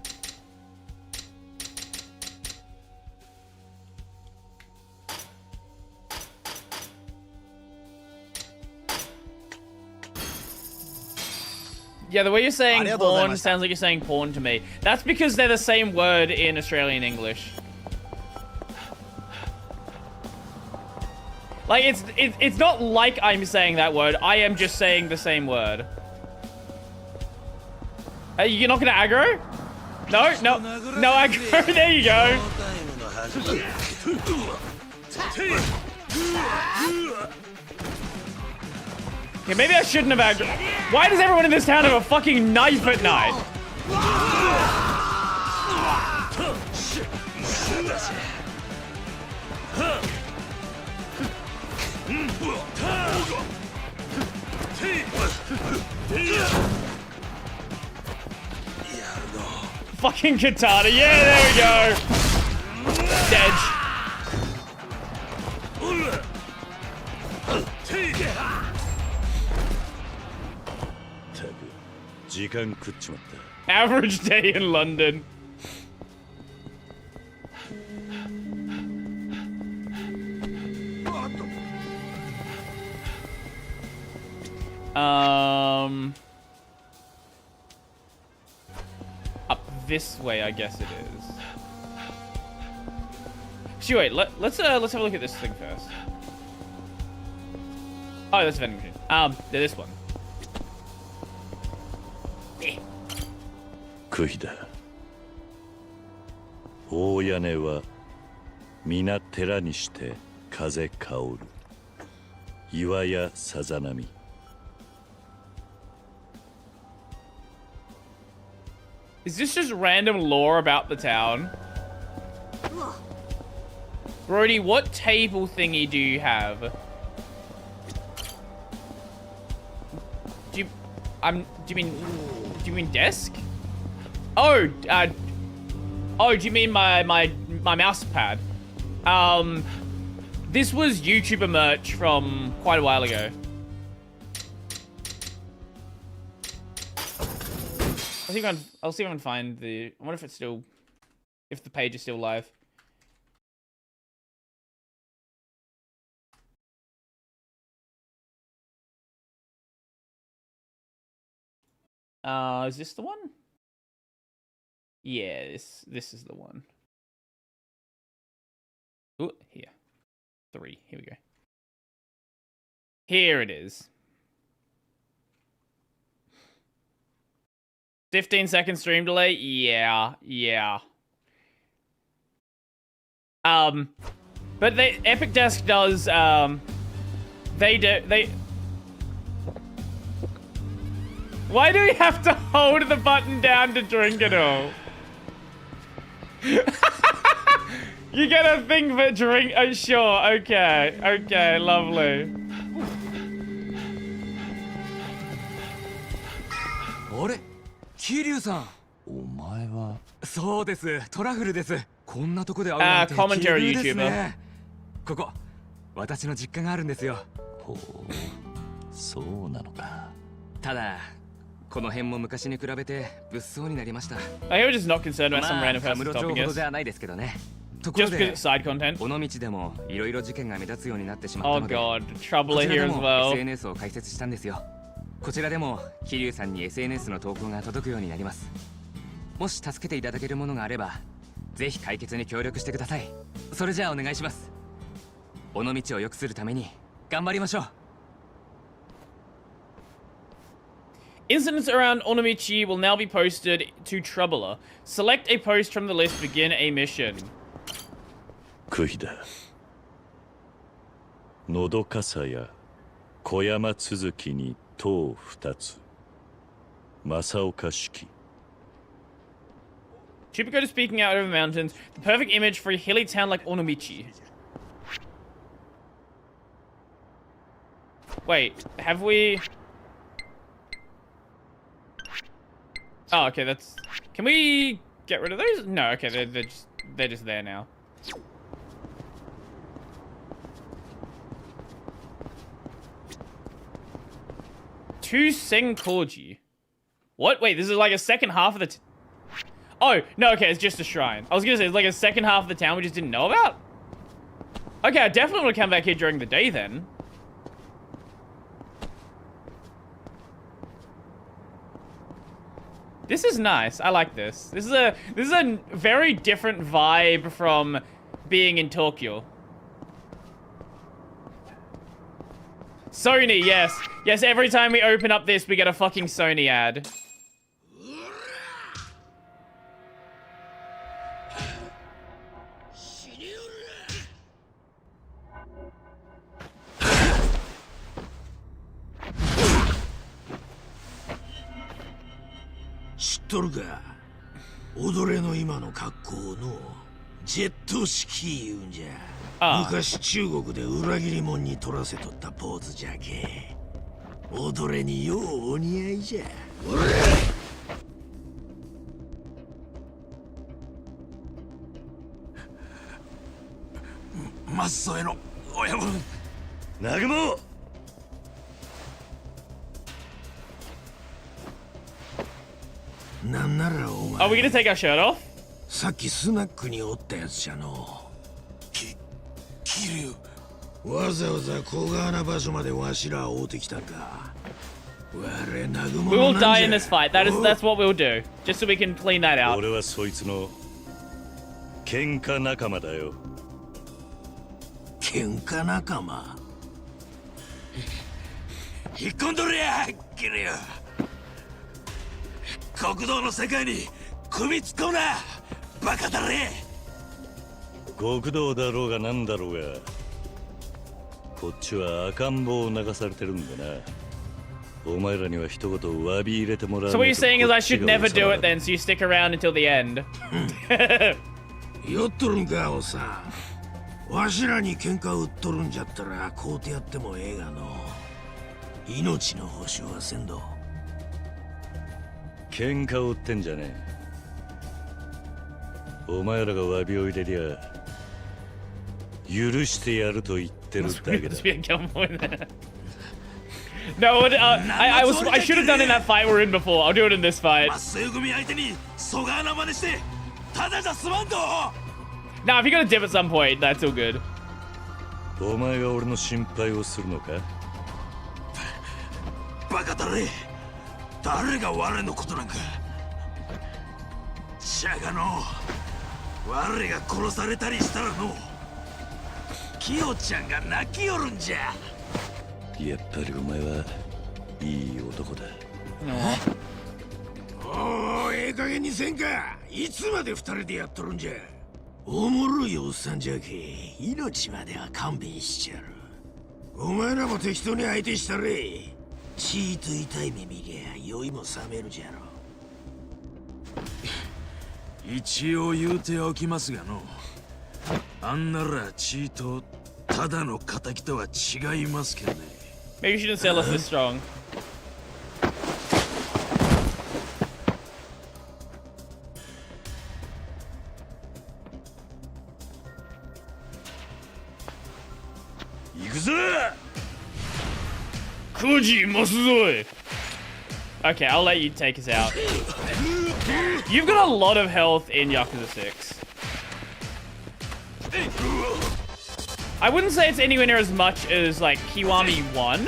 Yeah, the way you're saying porn sounds like you're saying porn to me. That's because they're the same word in Australian English. Like, it's not like I'm saying that word. I am just saying the same word. You're not gonna aggro? No, no, no aggro. There you go. Okay, maybe I shouldn't have aggro. Why does everyone in this town have a fucking knife at night? Fucking katana. Yeah, there we go. Dead. Average day in London. Up this way, I guess it is. Actually, wait. Let's have a look at this thing first. Oh, that's a vending machine. This one. Kuhida. 大屋根は皆寺にして風香る。岩やさざ波。Is this just random lore about the town? Brody, what table thingy do you have? Do you mean desk? Oh, oh, do you mean my mouse pad? This was YouTuber merch from quite a while ago. I'll see if I can find the. I wonder if it's still, if the page is still live. Is this the one? Yeah, this is the one. Ooh, here. 3. Here we go. Here it is. 15-second stream delay? Yeah. But Epic Desk does, why do we have to hold the button down to drink it all? You get a thing for drink? Oh, sure. Okay, lovely. あれ桐生さんお前はそうですトラフルですこんなとこで会うなんて奇遇ですねここ私の実家があるんですよほうそうなのかただこの辺も昔に比べて物騒になりました I was just not concerned about some random person stopping us. じゃないですけどね Just because it's side content. この道でもいろいろ事件が目立つようになってしまったので Oh god, trouble here as well. SNS を開設したんですよこちらでも桐生さんに SNS の投稿が届くようになりますもし助けていただけるものがあればぜひ解決に協力してくださいそれじゃあお願いします尾道を良くするために頑張りましょう Incidents around Onomichi will now be posted to Troubler. Select a post from the list, begin a mission. クヒダのどかさや小山続きに塔2つ正岡式 Chupacoda speaking out over the mountains, the perfect image for a hilly town like Onomichi. Wait, have we... Oh, okay, that's... Can we get rid of those? No, okay, they're just there now. To Senkoji. What? Wait, this is like a second half of the... Oh, no, okay, it's just a shrine. I was gonna say, it's like a second half of the town we just didn't know about? Okay, I definitely want to come back here during the day then. This is nice. I like this. This is a very different vibe from being in Tokyo. Sony, yes. Yes, every time we open up this, we get a fucking Sony ad.知っとるか踊れの今の格好のジェット式言うんじゃ昔中国で裏切り者に取らせとったポーズじゃけ踊れにようお似合いじゃまっそえの親分南雲なんならお前 Are we gonna take our shirt off? さっきスナックにおったやつじゃの桐生わざわざ小川な場所までわしら追うてきたんか我なぐも We will die in this fight. That's what we'll do. Just so we can clean that out. 俺はそいつの喧嘩仲間だよ喧嘩仲間引っ込んどれや桐生国道の世界に首突っ込むなバカだれ極道だろうがなんだろうがこっちは赤ん坊を流されてるんだなお前らには一言詫び入れてもらう So what you're saying is I should never do it then, so you stick around until the end. 酔っとるんかおさんわしらに喧嘩売っとるんじゃったらこうてやってもええがの命の保証はせんど喧嘩を売ってんじゃねえお前らが詫びを入れりゃ許してやると言ってるだけだ No, I should have done it in that fight we're in before. I'll do it in this fight. Nah, if you're gonna dip at some point, that's all good. お前が俺の心配をするのかバカだれ誰が我のことなんかしゃがの我が殺されたりしたらのキヨちゃんが泣きよるんじゃやっぱりお前はいい男だおおええ加減にせんかいつまで二人でやっとるんじゃおもろいおっさんじゃけ命までは勘弁しちゃるお前らも適当に相手したれちーと痛い目見りゃ酔いも冷めるじゃろ一応言うておきますがのあんならちーとただの仇とは違いますけどね Maybe you shouldn't sell us this strong. Okay, I'll let you take us out. You've got a lot of health in Yakuza 6. I wouldn't say it's anywhere near as much as, like, Kiwami 1.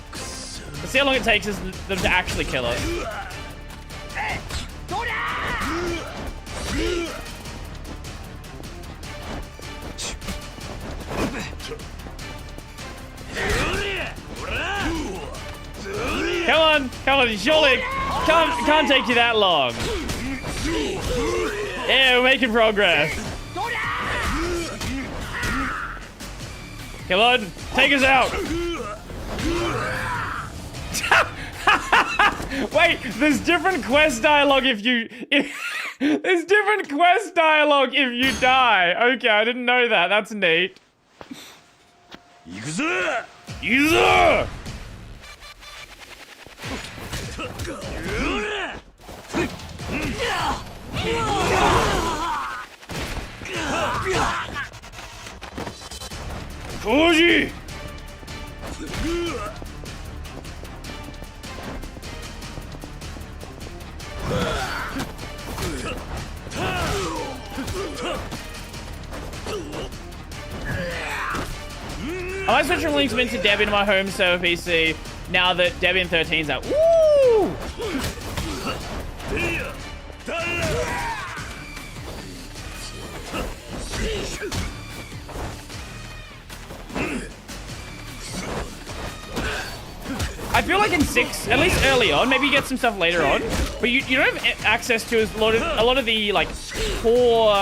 Let's see how long it takes them to actually kill us. Come on, surely can't take you that long. Yeah, we're making progress. Come on, take us out. Wait, there's different quest dialogue if there's different quest dialogue if you die. Okay, I didn't know that. That's neat. Yakuza! Yakuza! Koji! I might switch from links into Debian to my home server PC now that Debian 13's out. Woo! I feel like in 6, at least early on, maybe you get some stuff later on, but you don't have access to a lot of the like core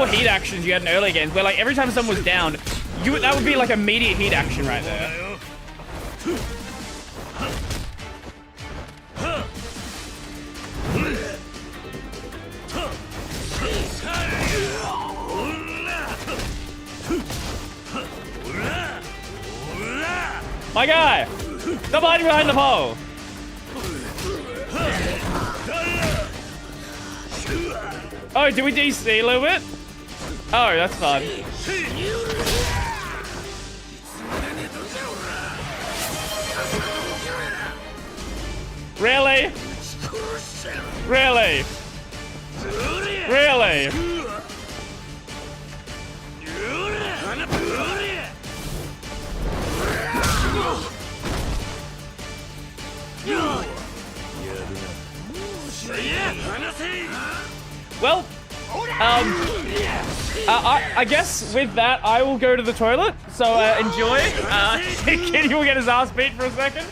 heat actions you had in early games, where like every time someone was down, that would be like immediate heat action right there. My guy! Stop hiding behind the pole! Oh, did we DC a little bit? Oh, that's fun. Really? Really? Really? Well, I guess with that, I will go to the toilet. So enjoy. Kitty will get his ass beat for a second.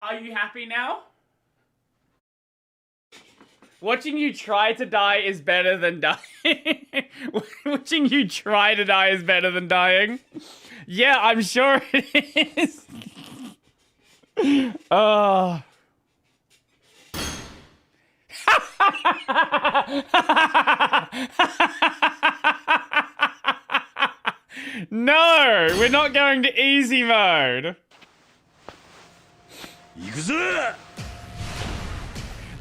Are you happy now? Watching you try to die is better than dying. Watching you try to die is better than dying. Yeah, I'm sure it is. No, we're not going to easy mode. Yakuza!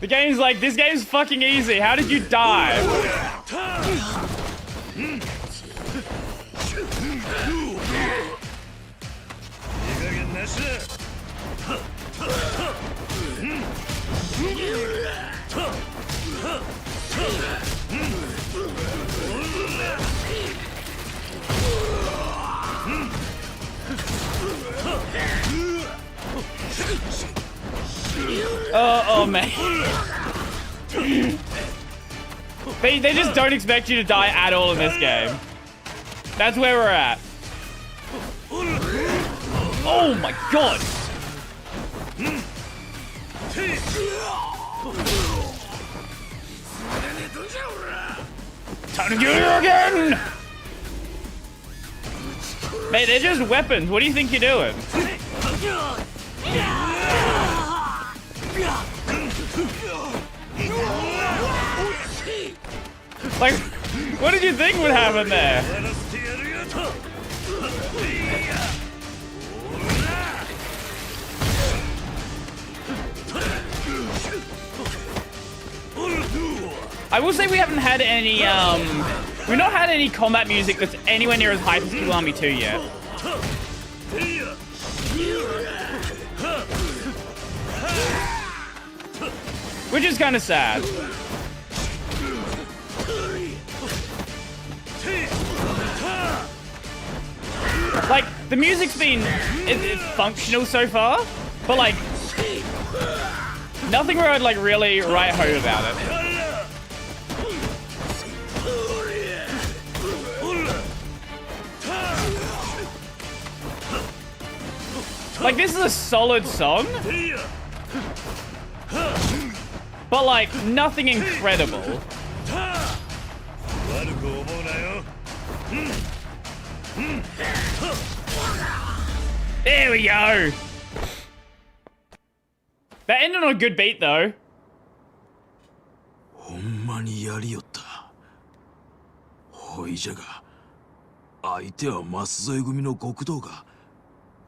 The game's like, this game's fucking easy. How did you die? Oh man. They just don't expect you to die at all in this game. That's where we're at. Oh my god. Time to get here again! Mate, they're just weapons. What do you think you're doing? Like, what did you think would happen there? I will say we haven't had any, we've not had any combat music that's anywhere near as hype as Kill Army 2 yet. Which is kind of sad. Like, the music's been it's functional so far, but like, nothing where I'd like really write home about it. Like, this is a solid song, but like, nothing incredible. There we go. That ended on a good beat, though. ほんまにやりよった。ほいじゃが、相手は舛添組の極道が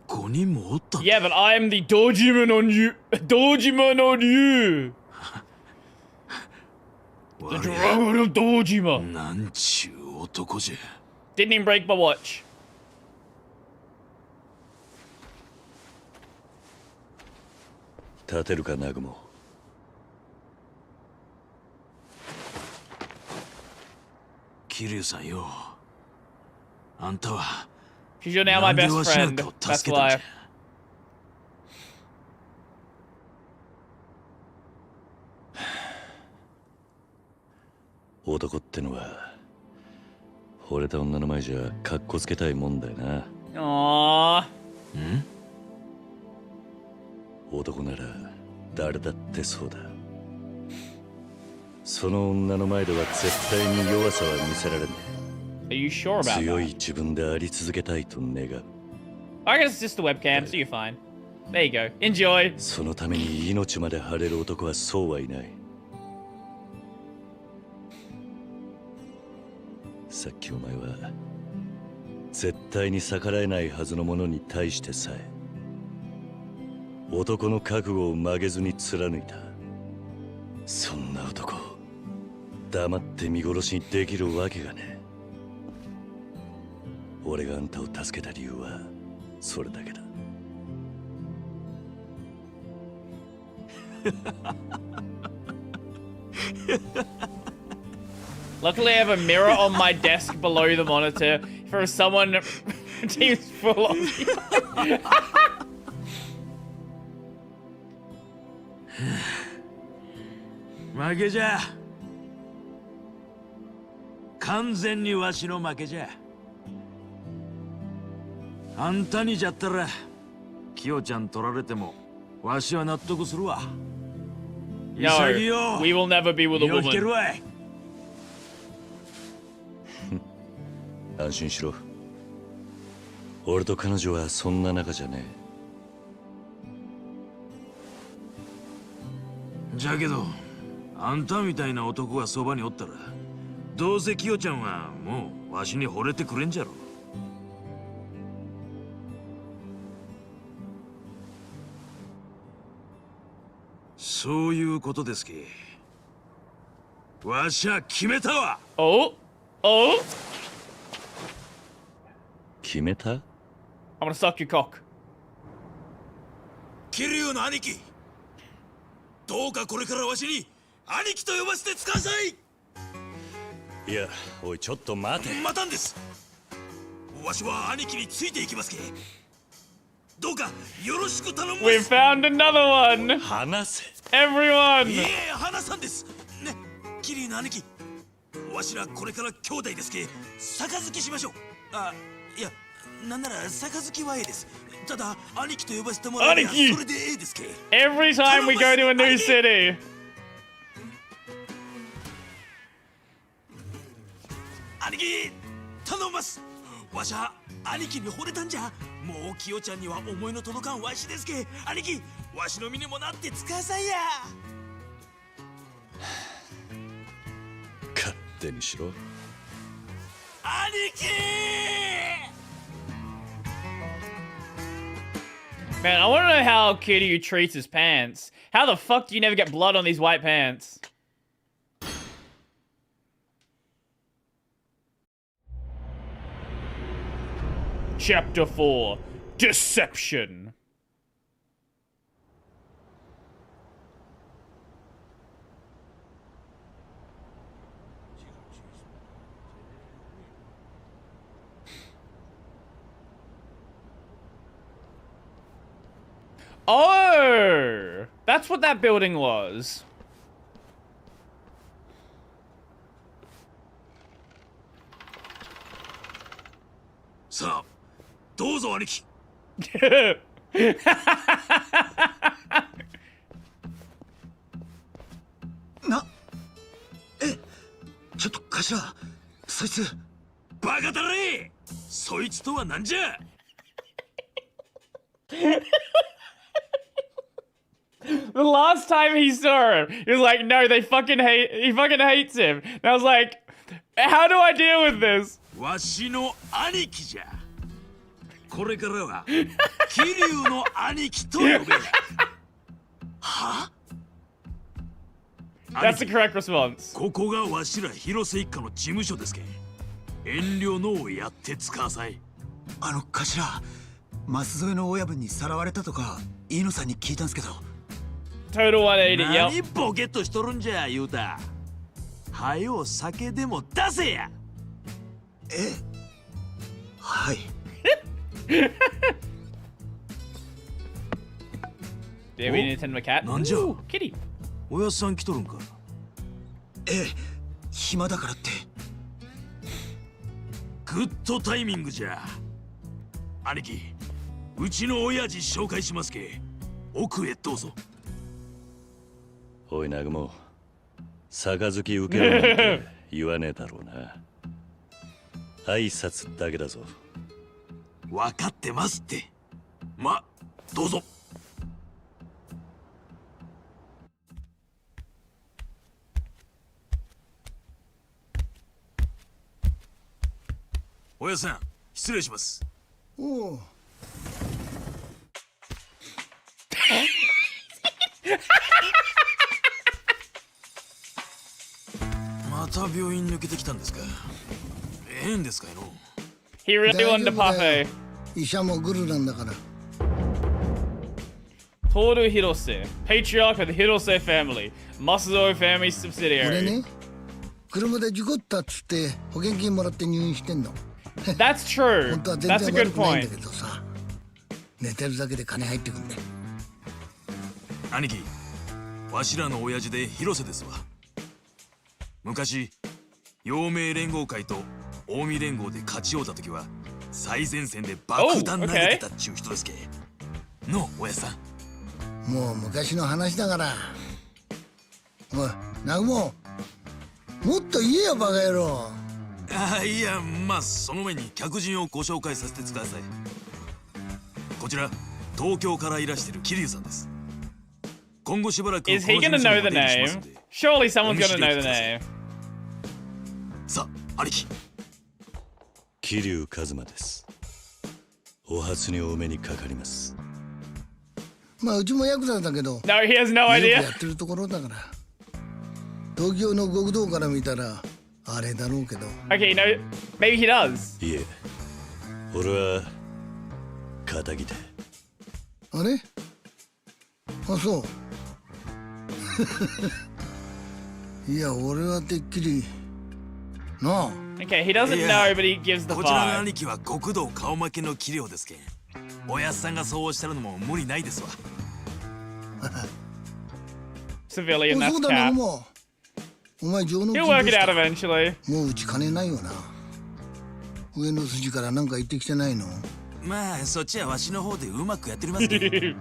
5人もおったんだ。 Yeah, but I am the Dojima on you. Dojima on you. The Dragon of Dojima. なんちゅう男じゃ。 Didn't even break my watch. 立てるかナグモ。桐生さんよ。あんたは Because you're now my best friend. That's why. 男ってのは惚れた女の前じゃカッコつけたいもんだよな。Aww. 男なら誰だってそうだ。その女の前では絶対に弱さは見せられねえ。Are you sure about that? 強い自分であり続けたいと願う。I guess it's just the webcam, so you're fine. There you go. Enjoy. そのために命まで張れる男はそうはいない。さっきお前は絶対に逆らえないはずのものに対してさえ男の覚悟を曲げずに貫いた。そんな男黙って見殺しにできるわけがねえ。俺があんたを助けた理由はそれだけだ。Luckily, I have a mirror on my desk below the monitor for if someone teams full on me. 負けじゃ。完全にわしの負けじゃ。あんたにじゃったらキヨちゃん取られてもわしは納得するわ。 No, we will never be with a woman. 安心しろ。俺と彼女はそんな仲じゃねえ。じゃけどあんたみたいな男がそばにおったらどうせキヨちゃんはもうわしに惚れてくれんじゃろ。そういうことですけ。わしゃ決めたわ。おお決めた？ I'm gonna suck your cock. 桐生の兄貴、どうかこれからわしに兄貴と呼ばせてください。いや、おいちょっと待て。待たんです。わしは兄貴についていきますけ。どうかよろしく頼む。 We found another one. 話せ。Everyone. いえ、話さんです。ね、桐生の兄貴。わしらこれから兄弟ですけ。杯しましょう。あ、いや、なんなら杯はええです。ただ兄貴と呼ばせてもらえばそれでええですけ。 Every time we go to a new city. 兄貴、頼ます。わしゃ兄貴に惚れたんじゃ。もうキヨちゃんには思いの届かんわしですけ。兄貴、わしの身にもなってつかさいや。勝手にしろ。兄貴。 Man, I want to know how Kiryu treats his pants. How the fuck do you never get blood on these white pants? Chapter 4. Deception. Oh! That's what that building was. Sa, どうぞ兄貴。ちょっと頭、そいつ。バカだれ。そいつとはなんじゃ。The last time he saw him, he was like, no, he fucking hates him. And I was like, how do I deal with this? わしの兄貴じゃ。これからは桐生の兄貴と呼べ。は That's the correct response. ここがわしら広瀬一家の事務所ですけ。遠慮のをやってつかさい。頭、舛添の親分にさらわれたとか、飯野さんに聞いたんすけど。Total 180, yep. 何ボケっとしとるんじゃ、言うた。はよ酒でも出せや。はい。Did we Nintendo cat? なんじゃ Ooh, kitty. おやっさん来とるんか。暇だからって。グッドタイミングじゃ。兄貴、うちの親父紹介しますけ。奥へどうぞ。おい南雲、杯受けろなんて言わねえだろうな。挨拶だけだぞ。分かってますって。ま、どうぞ。おやさん、失礼します。おう。また病院抜けてきたんですか。変ですかよ。He really wanted to parfait. 医者もグルなんだから。Toru Hirose, patriarch of the Hirose family, Masuzo family subsidiary. 俺ね、車で事故ったっつって保険金もらって入院してんの。That's true. 本当は全 That's a 然 good 悪くないん point. だけどさ、寝てるだけで金入ってくんだよ。兄貴、わしらの親父で広瀬ですわ。昔、陽明連合会と近江連合で勝ち合うた時は最前線で爆弾投げてたっちゅう人ですけ。の親さん。もう昔の話だから。おい、南雲、もっと言えよバカ野郎。いや、まあその前に客人をご紹介させてください。こちら東京からいらしてる桐生さんです。今後しばらく Is he gonna know the name? Surely someone's gonna know the name. さあ、兄貴。桐生一馬です。お初にお目にかかります。まあうちもヤクザだけど。No, he has no idea. よくやってるところだから。東京の極道から見たらあれだろうけど。Okay, no, maybe he does. いえ、俺は仇で。あれ？あ、そう。いや、俺はてっきりなあ。Okay, he doesn't know, but he gives the こちらの vibe. 兄貴は極道顔負けの器量ですけん。おやっさんがそうおっしゃるのも無理ないですわ。Civilian, そ that's うだな、 cap. もう。お前上の He'll work it out eventually. もううち金ないよな。上の筋からなんか言ってきてないの？まあそっちはわしの方でうまくやっておりますけど。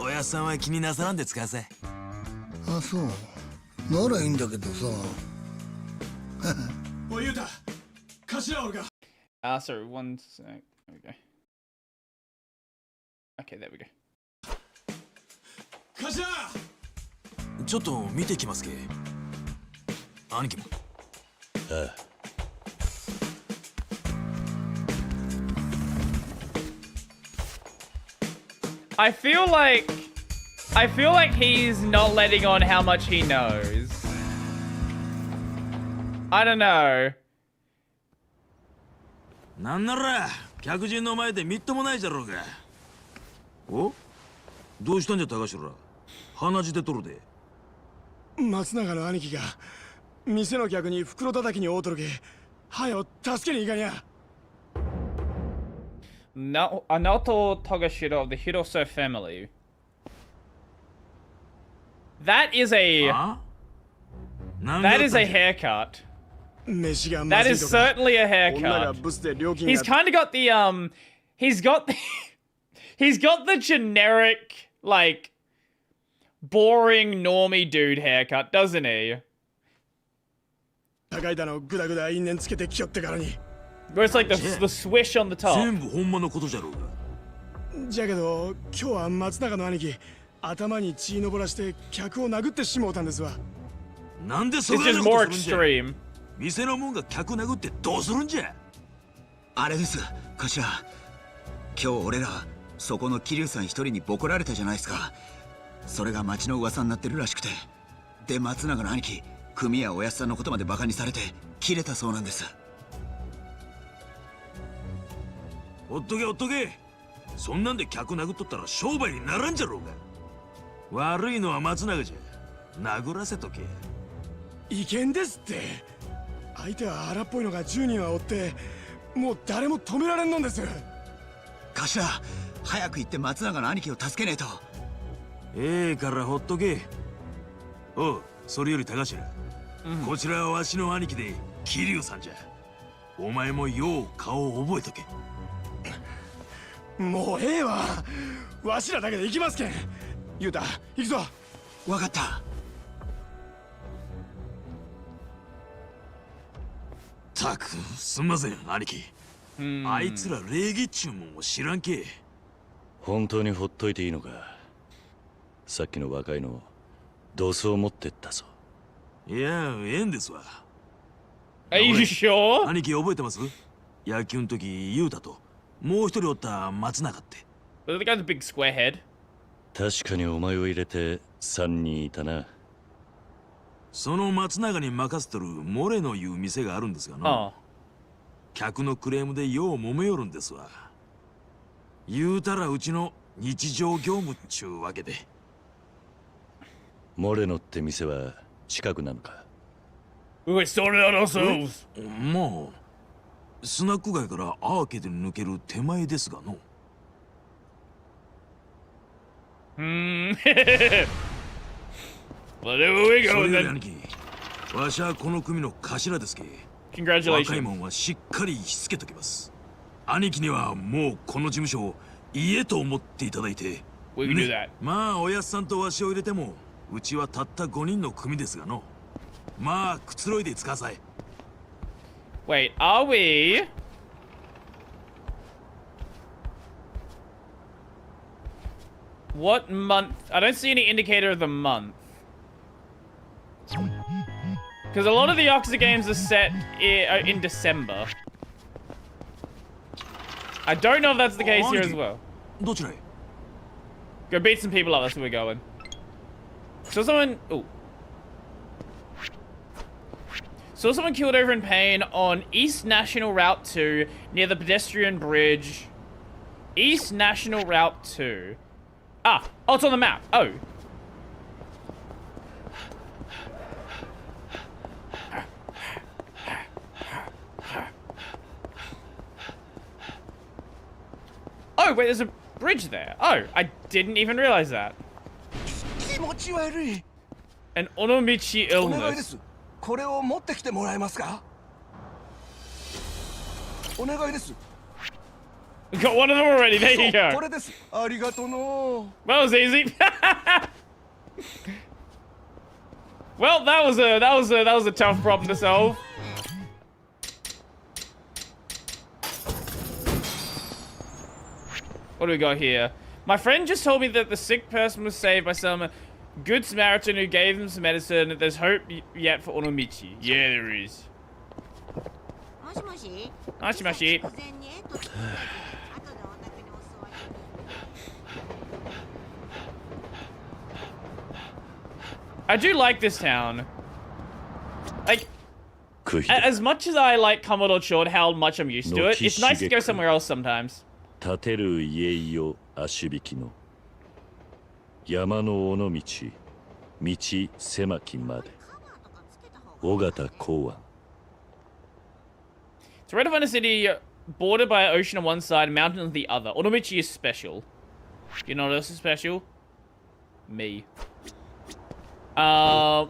おやっさんは気になさらんで使わせ。あ、そう。ならいいんだけどさ。おい、ゆうた、頭おるか。Sorry, one sec. There we go. Okay, there we go. 頭。ちょっと見てきますけ。兄貴も。ああ。I feel like he's not letting on how much he knows. I don't know. なんなら客人の前でみっともないじゃろうが。お？どうしたんじゃ高城ら。鼻血出とるで。松永の兄貴が店の客に袋叩きに会うとるけ。はよ助けに行かにゃ。Anato Togashiro of the Hirose family. That is a haircut. That is certainly a haircut. He's kind of got the he's got the generic like boring normie dude haircut, doesn't he? Where it's like the swish on the top. 全部ほんまのことじゃろうが。じゃけど今日は松永の兄貴頭に血のぼらして客を殴ってしもうたんですわ。なんでそんなことするんじゃ。店のもんが客殴ってどうするんじゃ。あれです、頭。今日俺らそこの桐生さん一人にボコられたじゃないですか。それが町の噂になってるらしくて、で松永の兄貴組やおやっさんのことまでバカにされて切れたそうなんです。ほっとけほっとけ。そんなんで客殴っとったら商売にならんじゃろうが。悪いのは松永じゃ。殴らせとけ。いけんですって。相手は荒っぽいのが10人はおって、もう誰も止められんのんです。頭、早く行って松永の兄貴を助けねえと。ええからほっとけ。おう、それより高頭、こちらはわしの兄貴で桐生さんじゃ。お前もよう顔を覚えとけ。もうええわ。わしらだけで行きますけん。雄太、行くぞ。わかった。たく、すんません兄貴。あいつら礼儀っちゅうもんを知らんけ。本当にほっといていいのか。さっきの若いのドスを持ってったぞ。いや、ええんですわ。Are you sure? 兄貴覚えてます？野球の時、雄太ともう一人おった松永って。The guy's a big square head. 確かにお前を入れて3人いたな。その松永に任せとるモレのいう店があるんですがな。客のクレームでよう揉めよるんですわ。言うたらうちの日常業務っちゅうわけで。モレノって店は近くなのか。We sorted out ourselves. もうスナック街からアーケードに抜ける手前ですがの。Whatever we go それより then. 兄貴、わしはこの組の頭ですけ。Congratulations. 若いもんはしっかりしつけときます。兄貴にはもうこの事務所を家と思っていただいて。We can do that. まあおやっさんとわしを入れてもうちはたった5人の組ですがの。まあくつろいで使わさい。 Wait, are we? What month? I don't see any indicator of the month. Because a lot of the Yakuza games are set in December. I don't know if that's the case here as well. Go beat some people up, that's where we're going. So someone... Ooh. Saw someone killed over in pain on East National Route 2 near the pedestrian bridge. East National Route 2. Ah, oh, it's on the map. Oh. Oh, wait, there's a bridge there. Oh, I didn't even realize that. An Onomichi illness. これを持ってきてもらえますか？お願いです。 Got one of them already. There you go. これです。ありがとうの。 That was easy. Well, that was a tough problem to solve. What do we got here? My friend just told me that the sick person was saved by some good Samaritan who gave them some medicine. There's hope yet for Onomichi. Yeah, there is. Moshi. I do like this town. Like, as much as I like Commodore Short, how much I'm used to it, it's nice to go somewhere else sometimes. 建てる家よ足引きの山の尾道道狭きまで尾形公安 It's Red Havana City, bordered by an ocean on one side, mountain on the other. Onomichi is special. You know what else is special? Me. Okay,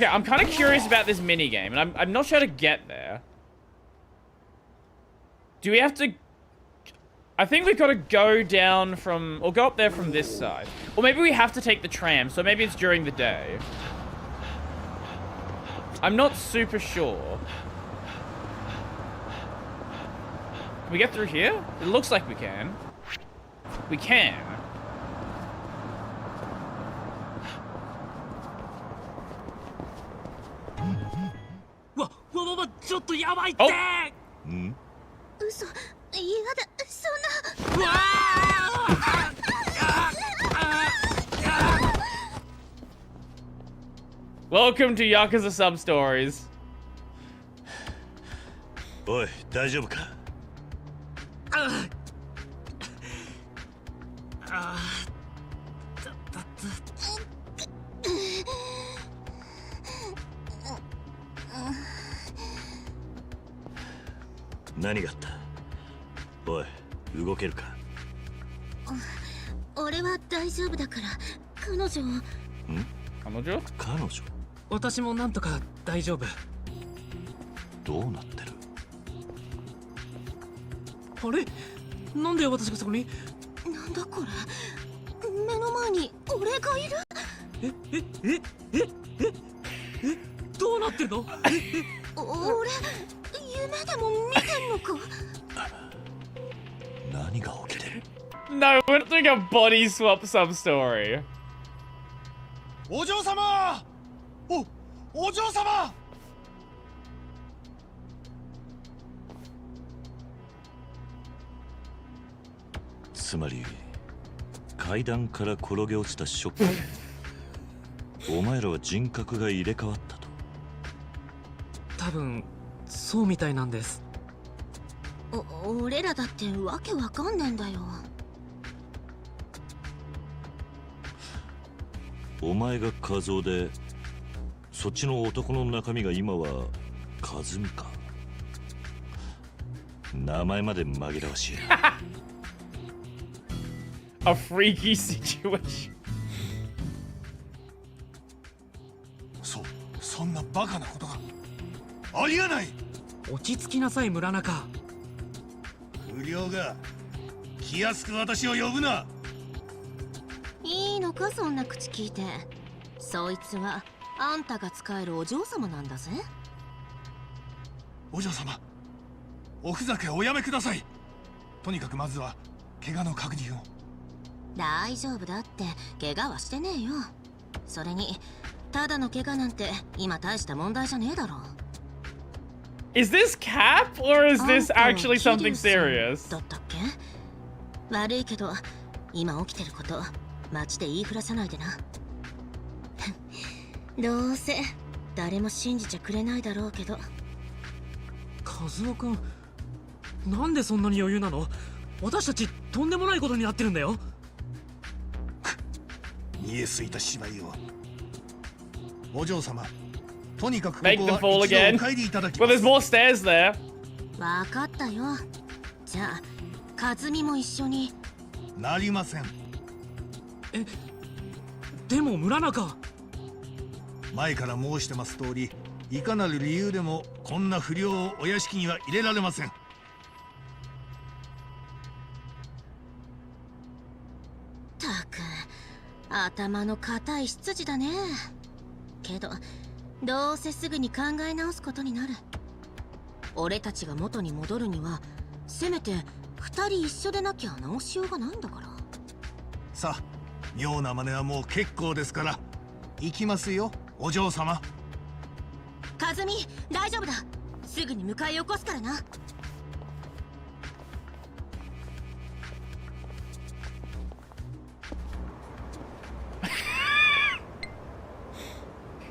I'm kind of curious about this minigame, and I'm not sure how to get there. Do we have to... I think we've got to go down from... Or go up there from this side. Or maybe we have to take the tram, so maybe it's during the day. I'm not super sure. Can we get through here? It looks like we can. We can. ちょっとやばいって。ん？嘘、嫌だ、そんな。うわWelcome to Yakuza Sub-Stories. おい、大丈夫か？何があった？おい、動けるか？俺は大丈夫だから、彼女。彼女？彼女？私もなんとか大丈夫。どうなってる？あれ？なんで私がそこに？なんだこれ。目の前に俺がいる。どうなってるの？俺、夢でも見てんのか？何が起きてる？ No, we're not doing a body swap sub-story. お嬢様！お嬢様！つまり階段から転げ落ちたショック。お前らは人格が入れ替わったと。多分そうみたいなんです。俺らだってわけわかんねえんだよ。お前が画像で、そっちの男の中身が今は和美か。名前まで紛らわしい。A freaky situation. そんなバカなことがありえない。落ち着きなさい、村中。不良が気安く私を呼ぶな。いいのか、そんな口聞いて。そいつはあんたが使えるお嬢様なんだぜ。お嬢様、おふざけおやめください。とにかくまずは怪我の確認を。大丈夫だって、怪我はしてねえよ。それにただの怪我なんて今大した問題じゃねえだろ。 Is this cap or is this actually something serious? だったっけ？悪いけど今起きてること街で言いふらさないでな。どうせ誰も信じちゃくれないだろうけど。和夫君、なんでそんなに余裕なの？私たちとんでもないことになってるんだよ。見えすいた芝居を。お嬢様、とにかくこ Make こ them は fall 一度 again. お帰りいただき Well, ま there's す。 more stairs there. わかったよ。じゃあ和美も一緒に。なりません。でも村中。前から申してます通り、いかなる理由でもこんな不良をお屋敷には入れられません。たく、頭の固い執事だね。けどどうせすぐに考え直すことになる。俺たちが元に戻るにはせめて二人一緒でなきゃ直しようがないんだから。さあ、妙な真似はもう結構ですから、行きますよ、お嬢様。和美、大丈夫だ。すぐに迎え起こすからな。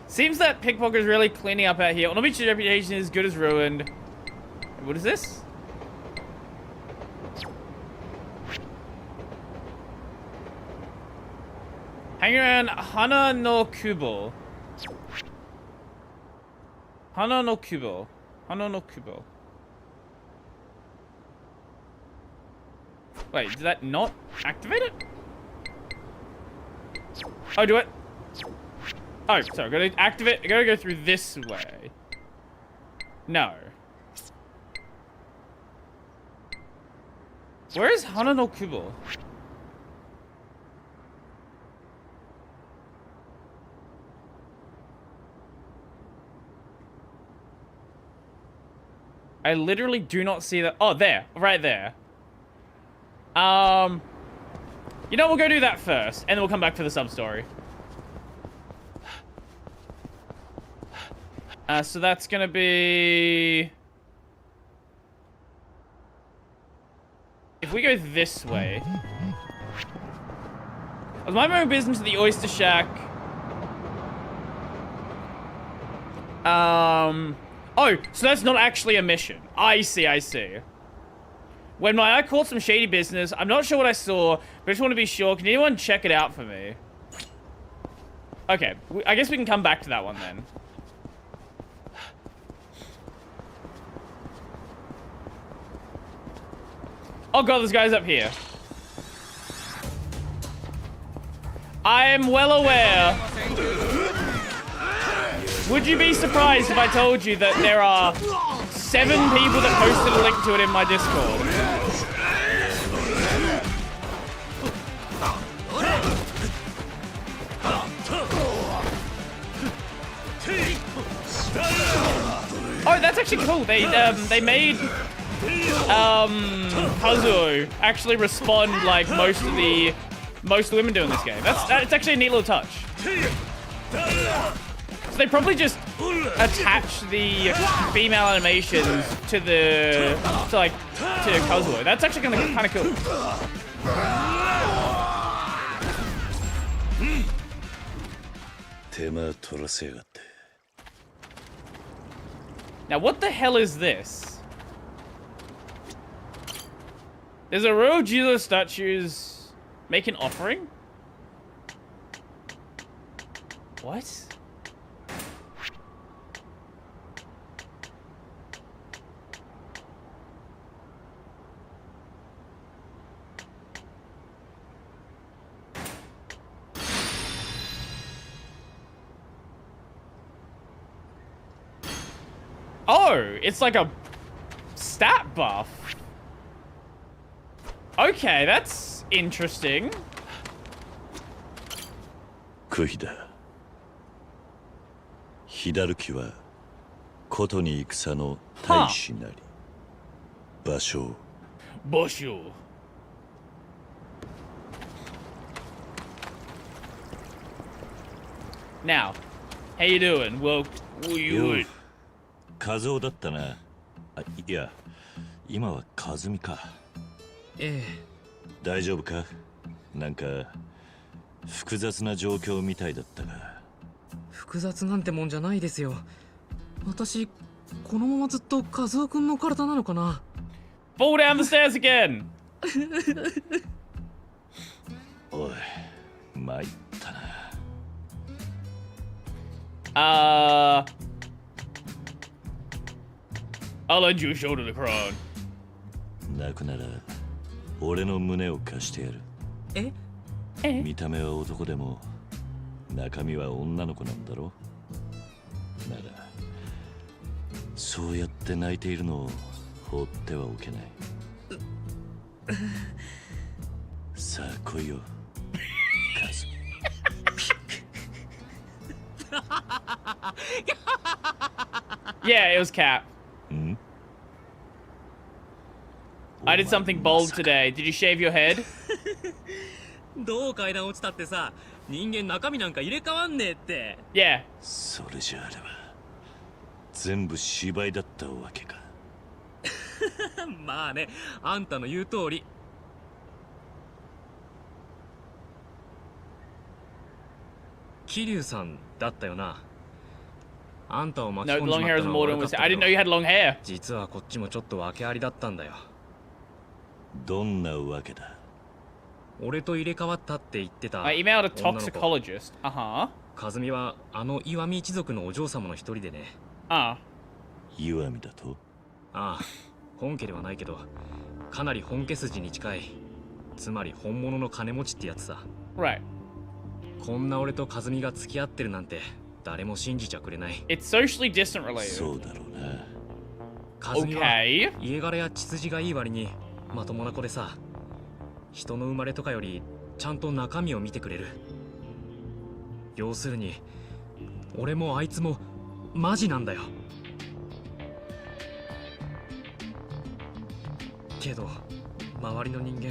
Seems that pickpocket is really cleaning up out here. Onomichi's reputation is good as ruined. What is this? Hang around Hana no Kubo. Hana no Kubo. Hana no Kubo. Wait, did that not activate it? Oh, do it. Oh, sorry, gotta activate. I gotta go through this way. No. Where is Hana no Kubo? I literally do not see that. Oh, there. Right there. You know, we'll go do that first, and then we'll come back for the sub-story. So that's gonna be... If we go this way... I was minding my own business to the Oyster Shack. Oh, so that's not actually a mission. I see, I see. When my eye caught some shady business, I'm not sure what I saw, but I just want to be sure. Can anyone check it out for me? Okay, I guess we can come back to that one then. Oh god, this guy's up here. I am well aware. Would you be surprised if I told you that there are 7 people that posted a link to it in my Discord? Oh, that's actually cool. They made Kazuo actually respond like most of the women do in this game. It's actually a neat little touch. So they probably just attach the female animations to Kazuo. That's actually kind of cool. Now, what the hell is this? There's a row of Jesus statues. Make an offering? What? Oh, it's like a stat buff. Okay, that's interesting. クヒだ。左木はことに戦の大使なり。場所。場所。Now, how you doing? Well, you. 和夫だったな。あ、いや、今は和美か。ええ。大丈夫か？なんか複雑な状況みたいだったが。複雑なんてもんじゃないですよ。私このままずっと和夫くんの体なのかな。Fall down the stairs again. おい、参ったな。I'll lend you a shoulder to cry on. 泣くなら俺の胸を貸してやる。え？見た目は男でも中身は女の子なんだろ。ならそうやって泣いているのを放ってはおけない。さあ来いよ、カズ。Yeah, it was Cap. I did something bold today. Did you shave your head? どう階段落ちたってさ、人間中身なんか入れ替わんねえって。Yeah. それじゃあれは全部芝居だったわけか。まあね、あんたの言う通り。桐生さんだったよな。あんたを巻き込んじまったのは悪かったけど。I didn't know you had long hair. 実はこっちもちょっと訳ありだったんだよ。どんなわけだ。俺と入れ替わったって言ってた。I emailed a toxicologist. 和美はあの岩見一族のお嬢様の一人でね。岩見だと？ああ、本家ではないけど、かなり本家筋に近い。つまり本物の金持ちってやつさ。Right. こんな俺と和美が付き合ってるなんて誰も信じちゃくれない。It's socially distant related. そうだろうな。和美は家柄や血筋がいい割にまともな子でさ、人の生まれとかよりちゃんと中身を見てくれる。要するに俺もあいつもマジなんだよ。けど周りの人間、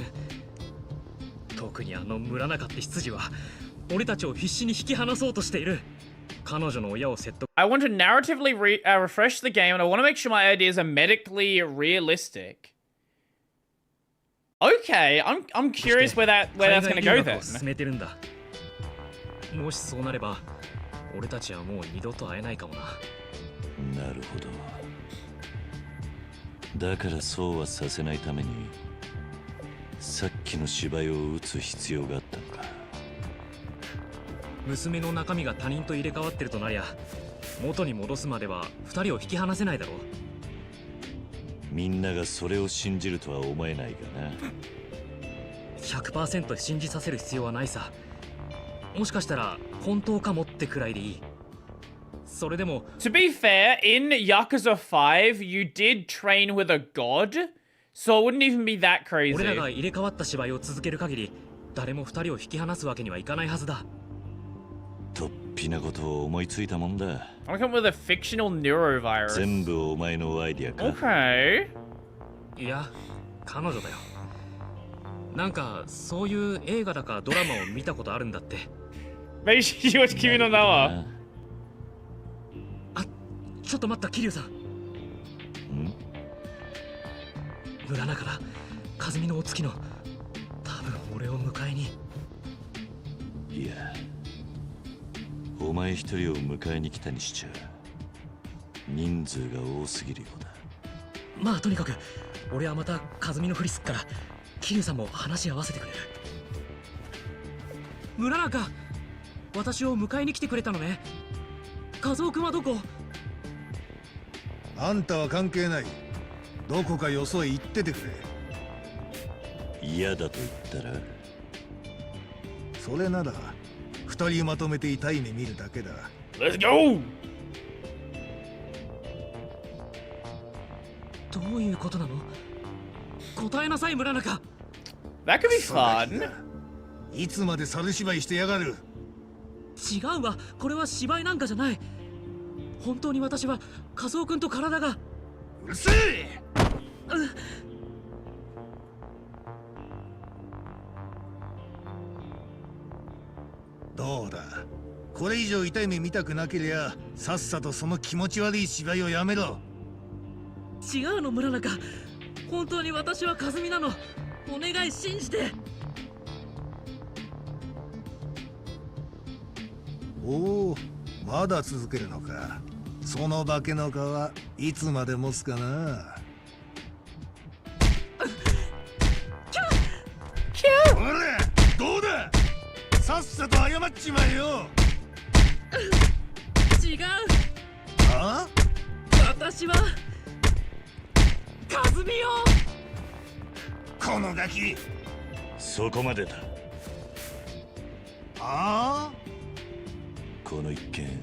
特にあの村中って執事は俺たちを必死に引き離そうとしている。I want to narratively refresh the game, and I want to make sure my ideas are medically realistic. Okay, I'm curious where that's gonna go then. もしそうなれば、俺たちはもう二度と会えないかもな。なるほど。だからそうはさせないために、さっきの芝居を打つ必要があったのか。娘の中身が他人と入れ替わってるとなりゃ、元に戻すまでは二人を引き離せないだろう。みんながそれを信じるとは思えないがな。100% 信じさせる必要はないさ。もしかしたら本当かもってくらいでいい。それでも To be fair, in Yakuza 5, you did train with a god, so it wouldn't even be that crazy. 俺らが入れ替わった芝居を続ける限り、誰も二人を引き離すわけにはいかないはずだ。とっぴなことを思いついたもんだ。I'm coming with a fictional neurovirus. 全部お前のアイディアか。Okay. いや、彼女だよ。なんかそういう映画だかドラマを見たことあるんだって。Maybe she watched Kimi no Nawa. あ、ちょっと待った、桐生さん。村中だ。和美のお月の。多分俺を迎えに。いや、お前一人を迎えに来たにしちゃ人数が多すぎるようだ。まあとにかく俺はまた和美のふりすっから桐生さんも話し合わせてくれる。村中、私を迎えに来てくれたのね。和夫君はどこ？あんたは関係ない。どこかよそへ行っててくれ。嫌だと言ったら？それなら二人まとめて痛い目見るだけだ。 Let's go! どういうことなの？答えなさい、村中。 That could be fun. いつまで猿芝居してやがる。違うわ、これは芝居なんかじゃない。本当に私は和夫君と体が。うるせえ！どうだ、これ以上痛い目見たくなけりゃさっさとその気持ち悪い芝居をやめろ。違うの、村中。本当に私は和美なの。お願い、信じて。おお、まだ続けるのか。その化けの皮いつまで持つかな。ほら、どうだ、さっさと謝っちまえよ。違う。あ？私は和美よ。このガキ。そこまでだ。ああ？この一件、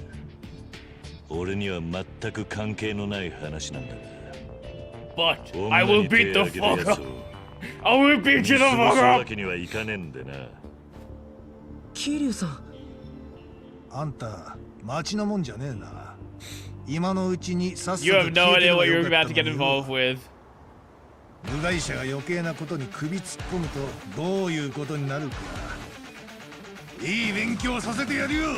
俺には全く関係のない話なんだが。But I will beat the fuck up. I will beat you the fuck up. わけにはいかねえんでな。桐生さん。あんた町のもんじゃねえな。今のうちにさっさと You have no idea what you're about to get involved with. 部外者が余計なことに首突っ込むとどういうことになるか。いい勉強させてやるよ。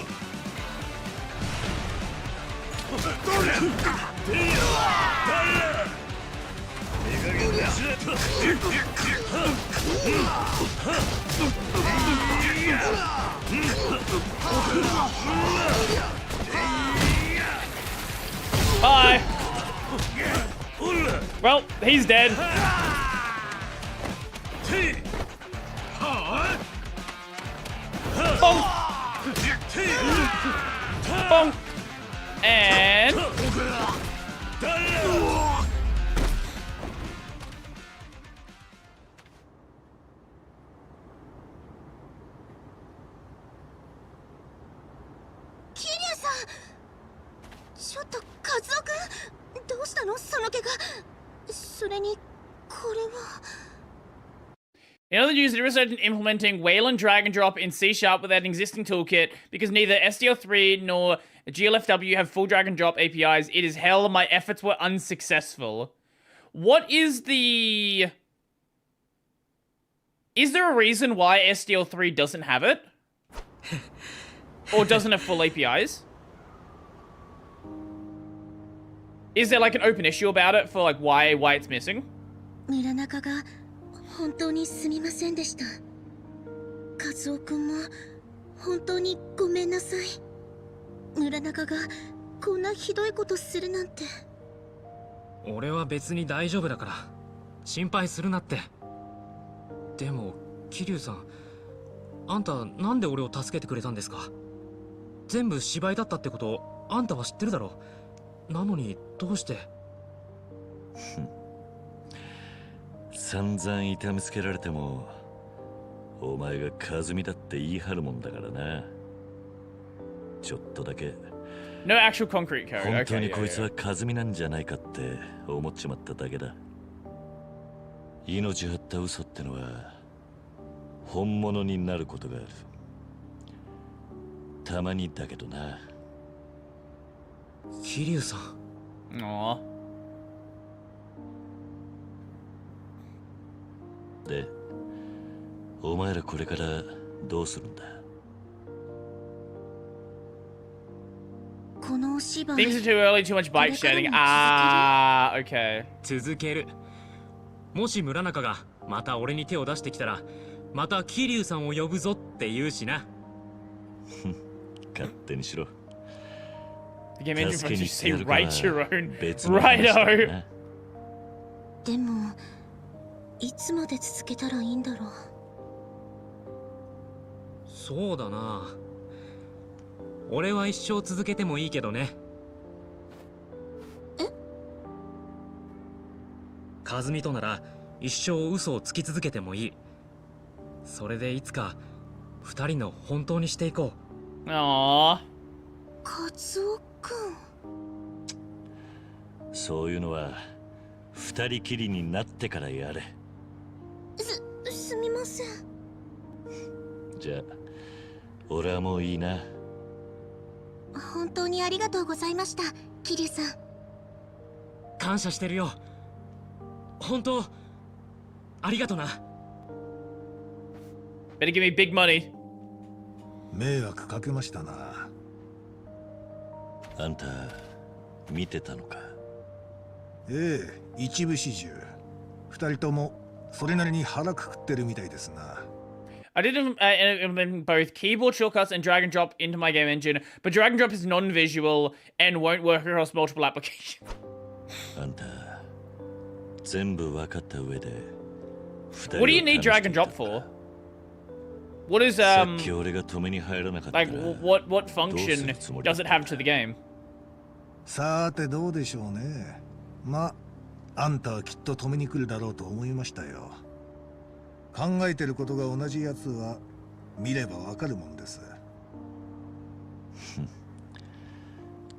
Bye. Well, he's dead. Bonk. Bonk. And... KIRYU-CHAN、ちょっと和夫君、どうしたのその怪我。それにこれは。In other news, there is an implementing Wayland drag and drop in C# with an existing toolkit because neither SDL3 nor GLFW have full drag and drop APIs. It is hell, my efforts were unsuccessful. What is the... Is there a reason why SDL3 doesn't have it? Or doesn't have full APIs? Is there like an open issue about it for like why it's missing? 村中が本当にすみませんでした。カズオ君も本当にごめんなさい。村中がこんなひどいことするなんて。俺は別に大丈夫だから心配するなって。でも桐生さん、あんたなんで俺を助けてくれたんですか？全部芝居だったってことあんたは知ってるだろ。なのにどうして？散々痛めつけられてもお前が和美だって言い張るもんだからな。ちょっとだけ No actual concrete code. 本当に Okay, こい yeah, つは和美なんじゃないかって思っちまっただけだ。命張った嘘ってのは本物になることがある。たまにだけどな。桐生さん。Aww. で、お前らこれからどうするんだ？このお芝居。 Things are too early, too much bike shedding. Ah, okay. 続ける。もし村中がまた俺に手を出してきたら、また桐生さんを呼ぶぞって言うしな。勝手にしろ。The game engine for you say write your own. Righto. でもいつまで続けたらいいんだろう。そうだな。俺は一生続けてもいいけどね。え？和美となら一生嘘をつき続けてもいい。それでいつか二人の本当にしていこう。ああ。カズオくん。そういうのは二人きりになってからやれ。すみません。じゃあ俺はもういいな。本当にありがとうございました、桐生さん。感謝してるよ。本当ありがとな。Better give me big money. 迷惑かけましたな。あんた見てたのか？ええ、一部始終。二人ともそれなりに腹くくってるみたいですな。I did implement both keyboard shortcuts and drag and drop into my game engine, but drag and drop is non-visual and won't work across multiple applications. あんた全部分かった上で What do you need drag and drop for? What is like what function does it have to the game? さてどうでしょうね。まあんたはきっと止めに来るだろうと思いましたよ。考えてることが同じやつは見ればわかるもんです。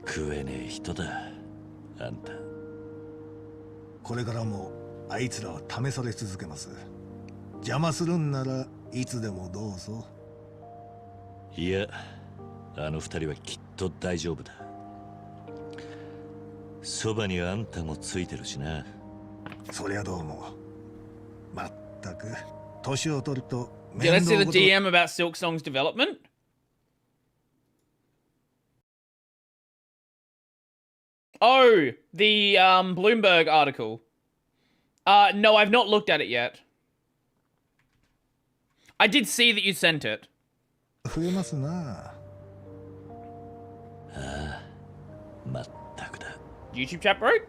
食えねえ人だあんた。これからもあいつらは試され続けます。邪魔するんならいつでもどうぞ。いや、あの二人はきっと大丈夫だ。そばにあんたもついてるしな。そりゃどうも。まったく年を取ると。Did I see the DM about Silksong's development? Oh, the Bloomberg article. No, I've not looked at it yet. I did see that you sent it. 増えますな。ああ、まったくだ。YouTube chat broke?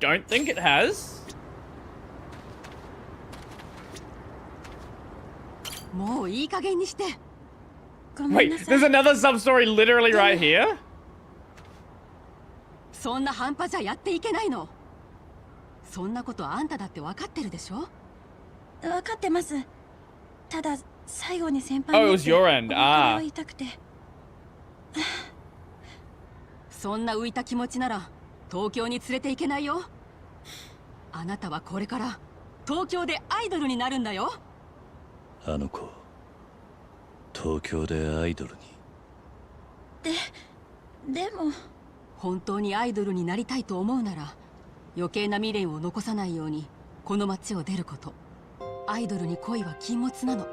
Don't think it has. もういい加減にして。Wait, there's another sub-story literally right here? そんな半端じゃやっていけないの。そんなことあんただって分かってるでしょ。分かってます。ただ最後に先輩に Oh, it was your end. ああ。言いたくて。そんな浮いた気持ちなら東京に連れて行けないよ。あなたはこれから東京でアイドルになるんだよ。あの子、東京でアイドルに。でも本当にアイドルになりたいと思うなら余計な未練を残さないようにこの街を出ること。アイドルに恋は禁物なの。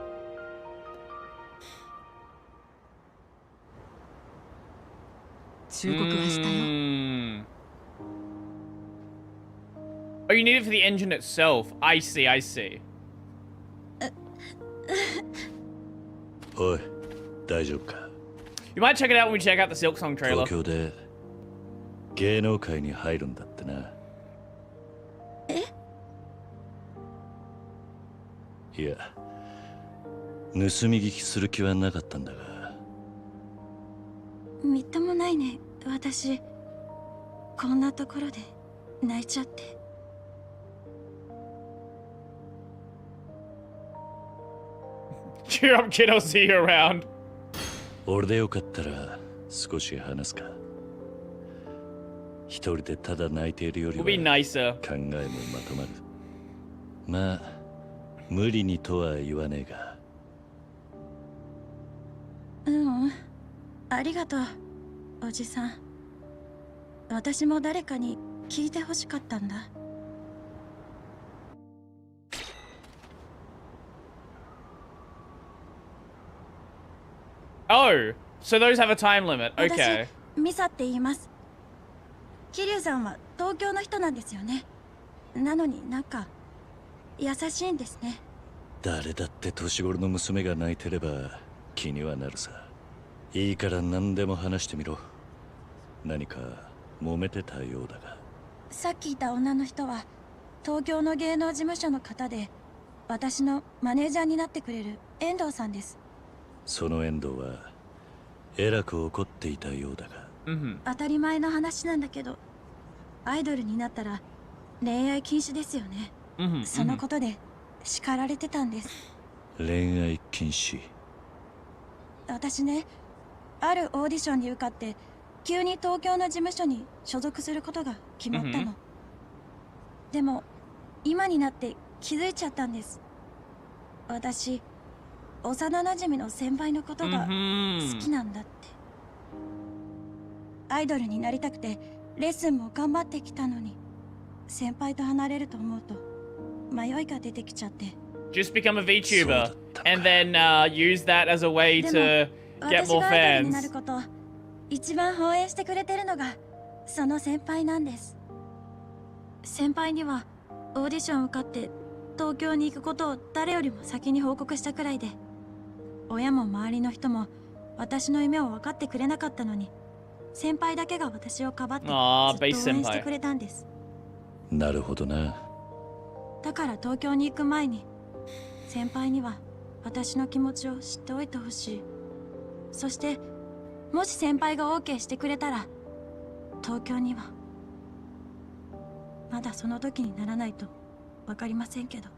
忠告はしたよ。Oh, you need it for the engine itself. I see, I see. おい、大丈夫か？ You might check it out when we check out the Silk Song trailer. 東京で芸能界に入るんだってな。え？いや、盗み聞きする気はなかったんだが。みっともないね、私。こんなところで泣いちゃって。Cheer up, kid. I'll see you around. 俺でよかったら少し話すか。一人でただ泣いているよりは We'll be nicer. 考えもまとまる。まあ無理にとは言わねえが。ありがとう、おじさん。私も誰かに聞いてほしかったんだ。Oh, so those have a time limit. Okay. 私、ミサって言います。桐生さんは東京の人なんですよね。なのになんか優しいんですね。誰だって年頃の娘が泣いてれば気にはなるさ。いいから何でも話してみろ。何か揉めてたようだが。さっきいた女の人は東京の芸能事務所の方で、私のマネージャーになってくれる遠藤さんです。その遠藤はえらく怒っていたようだが。当たり前の話なんだけど、アイドルになったら恋愛禁止ですよね。そのことで叱られてたんです。恋愛禁止。私ね、あるオーディションに受かって急に東京の事務所に所属することが決まったの。でも今になって気づいちゃったんです。私、幼なじみの先輩のことが好きなんだって。アイドルになりたくてレッスンも頑張ってきたのに、先輩と離れると思うと迷いが出てきちゃって。 Just become a VTuber and then use that as a way to get more 私がアイドルにな fans. ることを一番応援してくれてるのがその先輩なんです。先輩にはオーディション受かって東京に行くことを誰よりも先に報告したくらいで、親も周りの人も私の夢を分かってくれなかったのに、先輩だけが私をかばってずっと応援してくれたんです。なるほどな。だから東京に行く前に先輩には私の気持ちを知っておいてほしい。そしてもし先輩が OK してくれたら、東京にはまだその時にならないと分かりませんけど。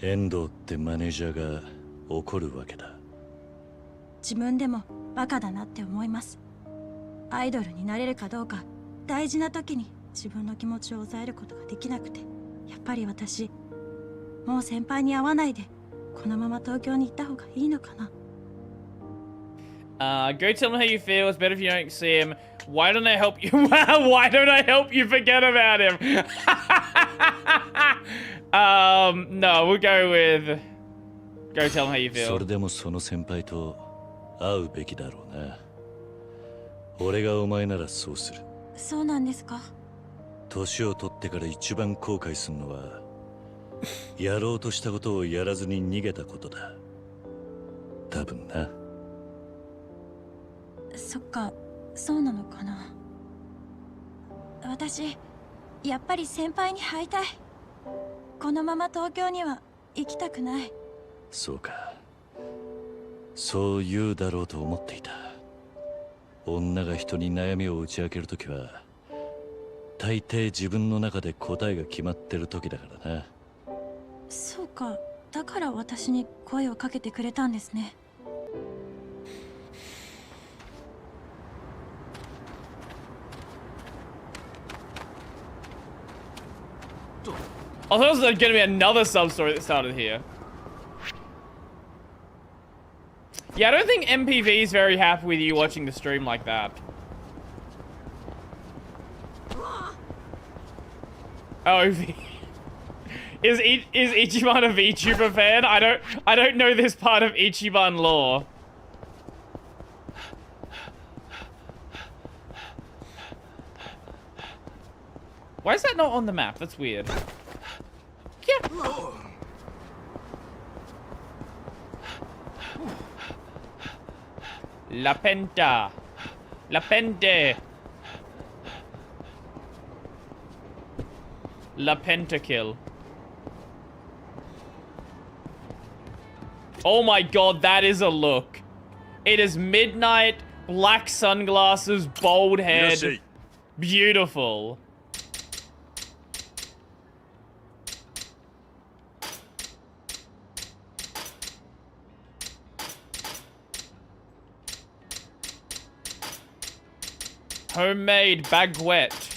遠藤ってマネージャーが怒るわけだ。自分でもバカだなって思います。アイドルになれるかどうか大事な時に自分の気持ちを抑えることができなくて、やっぱり私もう先輩に会わないでこのまま東京に行った方がいいのかな。Go tell him how you feel. It's better if you don't see him. Why don't I help you? Why don't I help you forget about him? No, we'll go with go tell him how you feel. それでもその先輩と会うべきだろうな。俺がお前ならそうする。そうなんですか。年を取ってから一番後悔するのはやろうとしたことをやらずに逃げたことだ。多分な。そっか、そうなのかな。私やっぱり先輩に会いたい。このまま東京には行きたくない。そうか。そう言うだろうと思っていた。女が人に悩みを打ち明けるときは大抵自分の中で答えが決まってる時だからな。そうか、だから私に声をかけてくれたんですね。I thought there was going to be another sub story that started here. Yeah, I don't think MPV is very happy with you watching the stream like that. Oh, is Ichiban a VTuber fan? I don't know this part of Ichiban lore. Why is that not on the map? That's weird. Yeah. La Penta. La Pente. La Pentakill. Oh my god, that is a look. It is midnight, black sunglasses, bald head. Beautiful. Homemade baguette.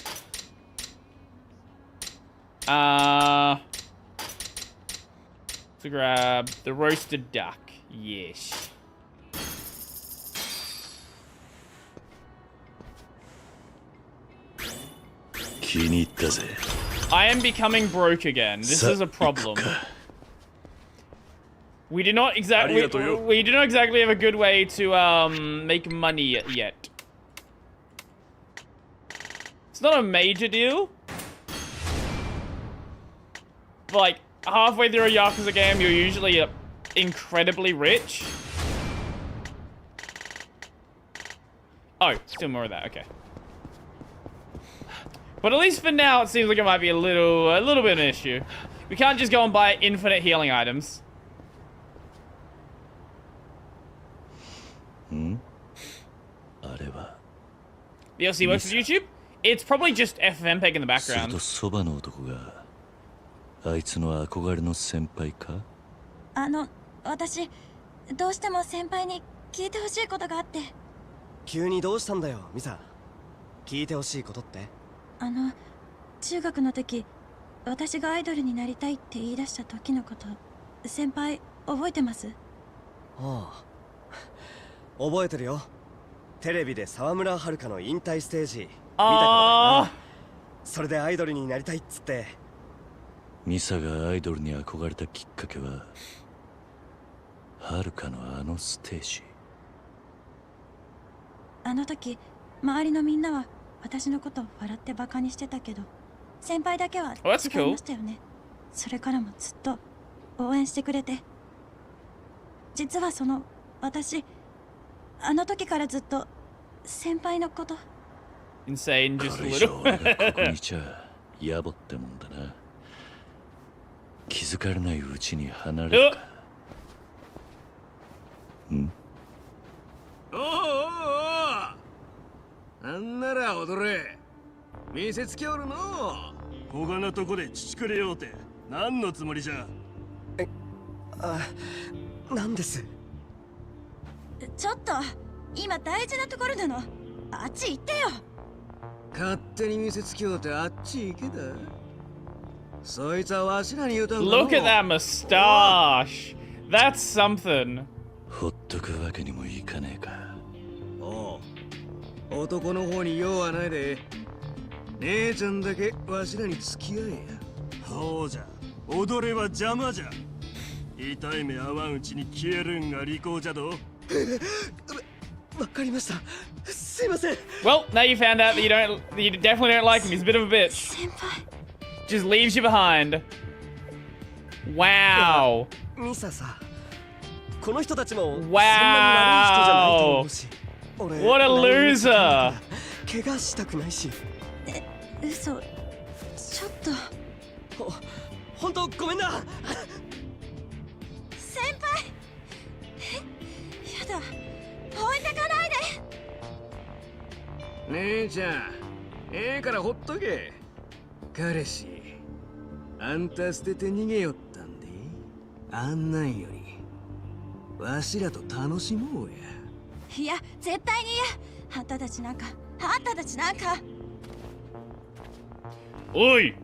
To grab the roasted duck. Yes. I am becoming broke again. This is a problem. We do not exactly have a good way to make money yet. It's not a major deal. But like halfway through a Yakuza game, you're usually incredibly rich. Oh, still more of that. Okay. But at least for now, it seems like it might be a little bit of an issue. We can't just go and buy infinite healing items. DLC works with YouTube? It's probably just FFmpeg in the background. 私どうしても先輩に聞いてほしいことがあって。急にどうしたんだよ、ミサ。聞いてほしいことって？中学の時、私がアイドルになりたいって言い出した時のこと、先輩覚えてます？ああ、覚えてるよ。テレビで沢村遥の引退ステージ見たからな。それでアイドルになりたいっつって。ミサがアイドルに憧れたきっかけは遥のあのステージ。あの時周りのみんなは私のことを笑ってバカにしてたけど、先輩だけは違いましたよね。それからもずっと応援してくれて。実はその私、あの時からずっと先輩のこと。Insane, just a これ以上 little. 俺がここにいちゃ野暮ってもんだな。気づかれないうちに離れるか。おおおお、なんなら踊れ。見せつけおるの。こがなとこで乳くれようって何のつもりじゃ。なんです。ちょっと今大事なところなの。あっち行ってよ。勝手に見せつけようってあっち行けだ。そいつはわしらに言うたんだ。 Look at that mustache. That's something. ほっとくわけにもいかねえか。おう、男の方に用はないで。姉ちゃんだけわしらに付き合えや。そうじゃ、踊れは邪魔じゃ。痛い目合わんうちに消えるんが利口じゃど。わかりました。すいません。 Well, now you found out that you definitely don't like him. He's a bit of a bitch. Just leaves you behind. Wow. ミサさ、この人たちもそんなに悪い人 Wow. じゃないと思うし。俺 What a loser. 怪我したくないし。嘘。ちょっと。本当ごめんな。先輩。やだ。置いてかないで。姉ちゃん、ええからほっとけ。彼氏、あんた捨てて逃げよったんで。あんなんよりわしらと楽しもうや。いや、絶対に嫌。あんたたちなんか。おい。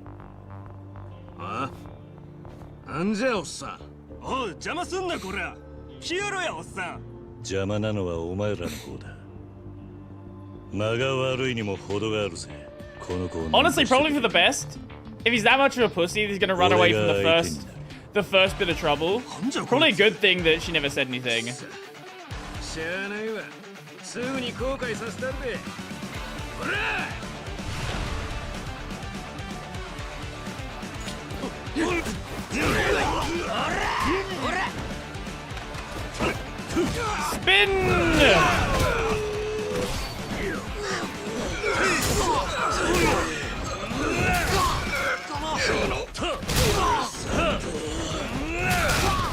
なんじゃおっさん。おい、邪魔すんなこら。消えろやおっさん。邪魔なのはお前らの方だ。間が悪いにも程があるぜ。この子を Honestly, probably for the best. If he's that much of a pussy, he's gonna run away from the first bit of trouble. Probably a good thing that she never said anything. しゃあないわ。すぐに後悔させたるで。ほら。in!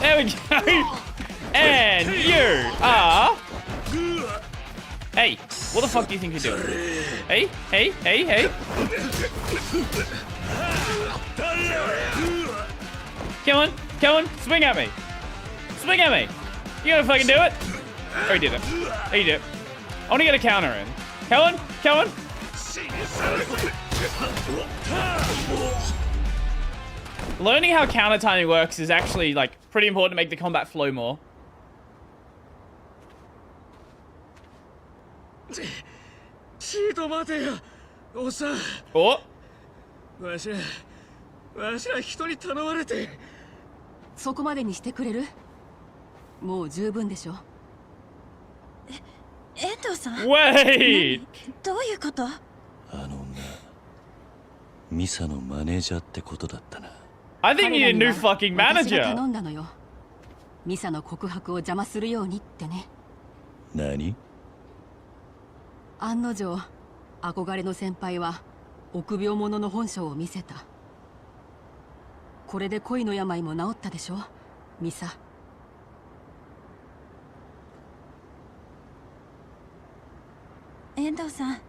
There we go. And you are... Hey, what the fuck do you think you're doing? Hey, hey, hey, hey. Come on, swing at me. Swing at me. You gonna fucking do it? Oh, he did it. Oh, he did it. I wanna get a counter in. Come on. Learning how counter timing works is actually, like, pretty important to make the combat flow more. Oh. わしら人に頼まれて。そこまでにしてくれる？もう十分でしょ。遠藤さん。Wait! どういうこと？あの女、ミサのマネージャーってことだったな。I think you need a new fucking 私が manager. 頼んだのよ。ミサの告白を邪魔するようにってね。何？案の定、憧れの先輩は臆病者の本性を見せた。これで恋の病も治ったでしょ、ミサ。遠藤さん、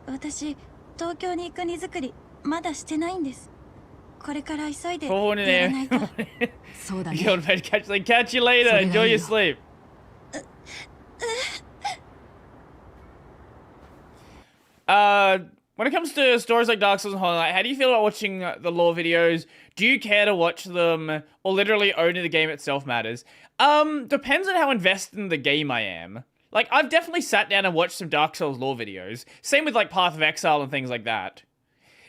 私東京に行く荷造りまだしてないんです。これから急いでやらないと。そうだね。Catch you later. Enjoy your sleep. When it comes to stories like Dark Souls and Hollow Knight, how do you feel about watching the lore videos? Do you care to watch them, or literally only the game itself matters? Depends on how invested in the game I am. Like, I've definitely sat down and watched some Dark Souls lore videos. Same with, like, Path of Exile and things like that.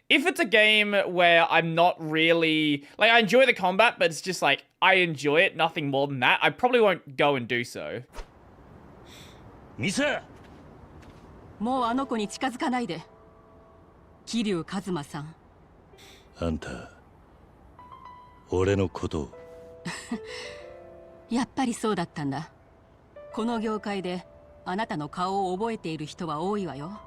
If it's a game where I'm not really... Like, I enjoy the combat, but it's just, like, I enjoy it, nothing more than that, I probably won't go and do so. Misa! もうあの子に近づかないで。桐生一馬さん。あんた、俺のことを。やっぱりそうだったんだ。この業界であなたの顔を覚えている人は多いわよ。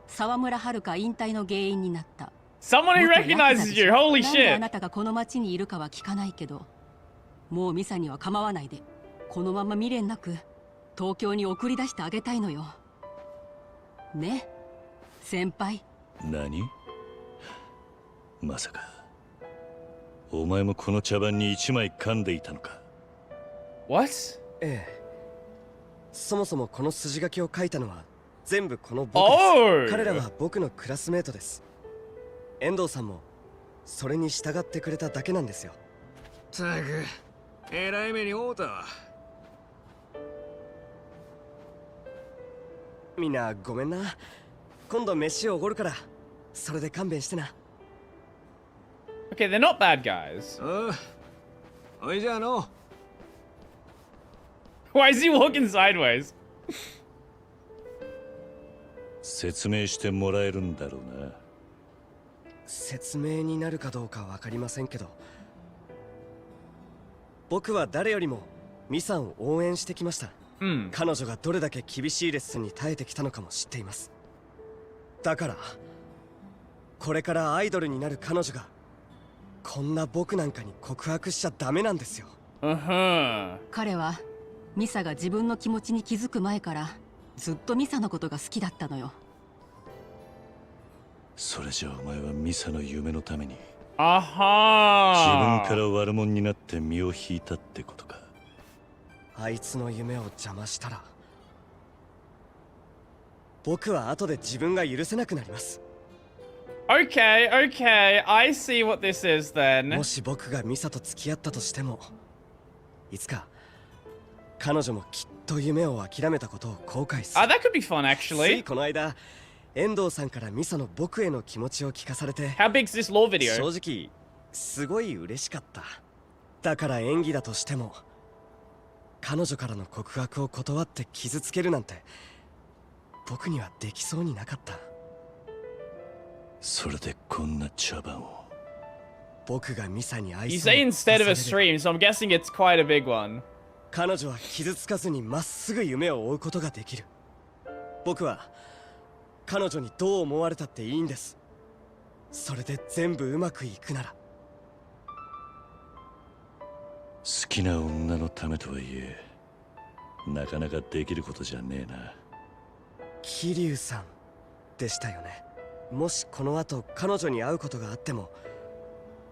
沢村遥引退の原因になった。Someone who recognizes you, holy なんで shit! あなたがこの町にいるかは聞かないけど、もうミサには構わないで、このまま未練なく東京に送り出してあげたいのよ。ね、先輩。何？まさかお前もこの茶番に一枚噛んでいたのか？ What？ ええ。そもそもこの筋書きを書いたのは全部この僕です。彼らは僕のクラスメートです。遠藤さんもそれに従ってくれただけなんですよ。たく、えらい目に遭うたわ。みんなごめんな。今度飯をおごるから、それで勘弁してな。Okay, they're not bad guys. おいじゃあの。Why is he walking sideways? 説明してもらえるんだろうな。説明になるかどうかわかりませんけど、僕は誰よりもミサを応援してきました。彼女がどれだけ厳しいレッスンに耐えてきたのかも知っています。だからこれからアイドルになる彼女がこんな僕なんかに告白しちゃダメなんですよ。彼はミサが自分の気持ちに気づく前からずっとミサのことが好きだったのよ。それじゃお前はミサの夢のために自分から悪者になって身を引いたってことか。あいつの夢を邪魔したら僕は後で自分が許せなくなります。 Okay, okay, I see what this is then. もし僕がミサと付き合ったとしても、いつか彼女もきっと夢を諦めたことを後悔する。that could be fun actually. ついこの間遠藤さんからミサの僕への気持ちを聞かされて、 How big's this law video? 正直すごい嬉しかった。だから演技だとしても彼女からの告白を断って傷つけるなんて僕にはできそうになかった。それでこんな茶番を。僕がミサに愛 You 想を say instead of a stream, so I'm guessing it's quite a big one. 彼女は傷つかずにまっすぐ夢を追うことができる。僕は彼女にどう思われたっていいんです。それで全部うまくいくなら。好きな女のためとはいえなかなかできることじゃねえな。桐生さんでしたよね。もしこの後彼女に会うことがあっても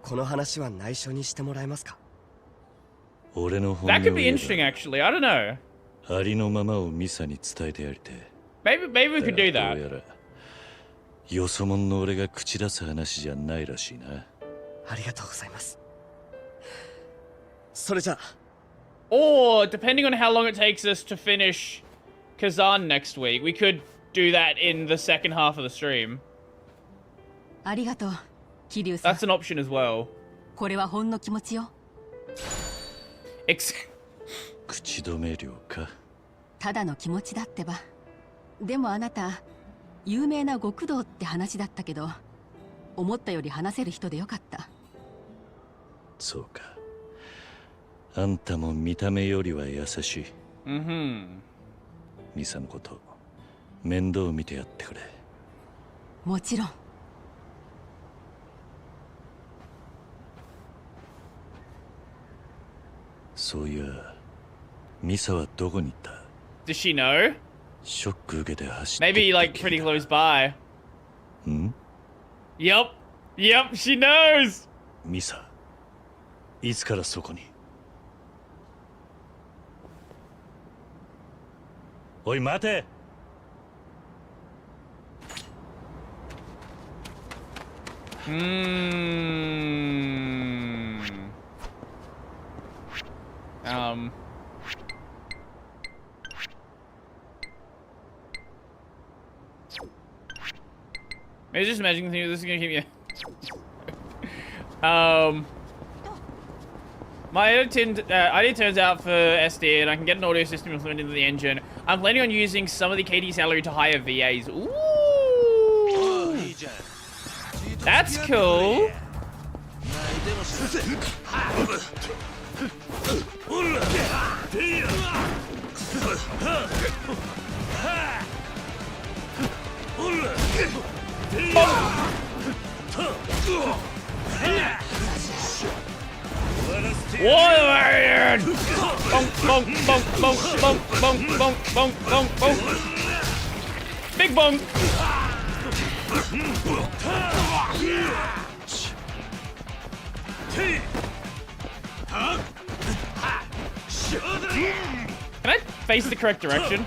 この話は内緒にしてもらえますか？俺の本音を That could be interesting, actually. I don't know. ありのままをミサに伝えてやりて。Maybe we could do どう that. やらよそ者の俺が口出す話じゃないらしいな。ありがとうございます。それじゃ。Or, depending on how long it takes us to finish Kazan next week, we could do that in the second half of the stream. ありがとう、桐生さん。 That's an option as well. これはほんの気持ちよ。口止め料か。ただの気持ちだってば。でもあなた、有名な極道って話だったけど、思ったより話せる人でよかった。そうか。あんたも見た目よりは優しい。ミサのこと面倒見てやってくれ。もちろん。そういや、ミサはどこに行った？ Does she know? ショック受けて走って。 Maybe like pretty close by. ん？ Yep, she knows. ミサ、いつからそこに？おい待て。Maybe just imagining this is gonna keep you. My ID turns out for SD, and I can get an audio system implemented into the engine. I'm planning on using some of the KD salary to hire VAs. Ooh, that's cool. Warrior! Bonk, bonk, bonk, bonk, bonk, bonk, bonk, bonk, bonk, bonk. Big bonk! Can I face the correct direction?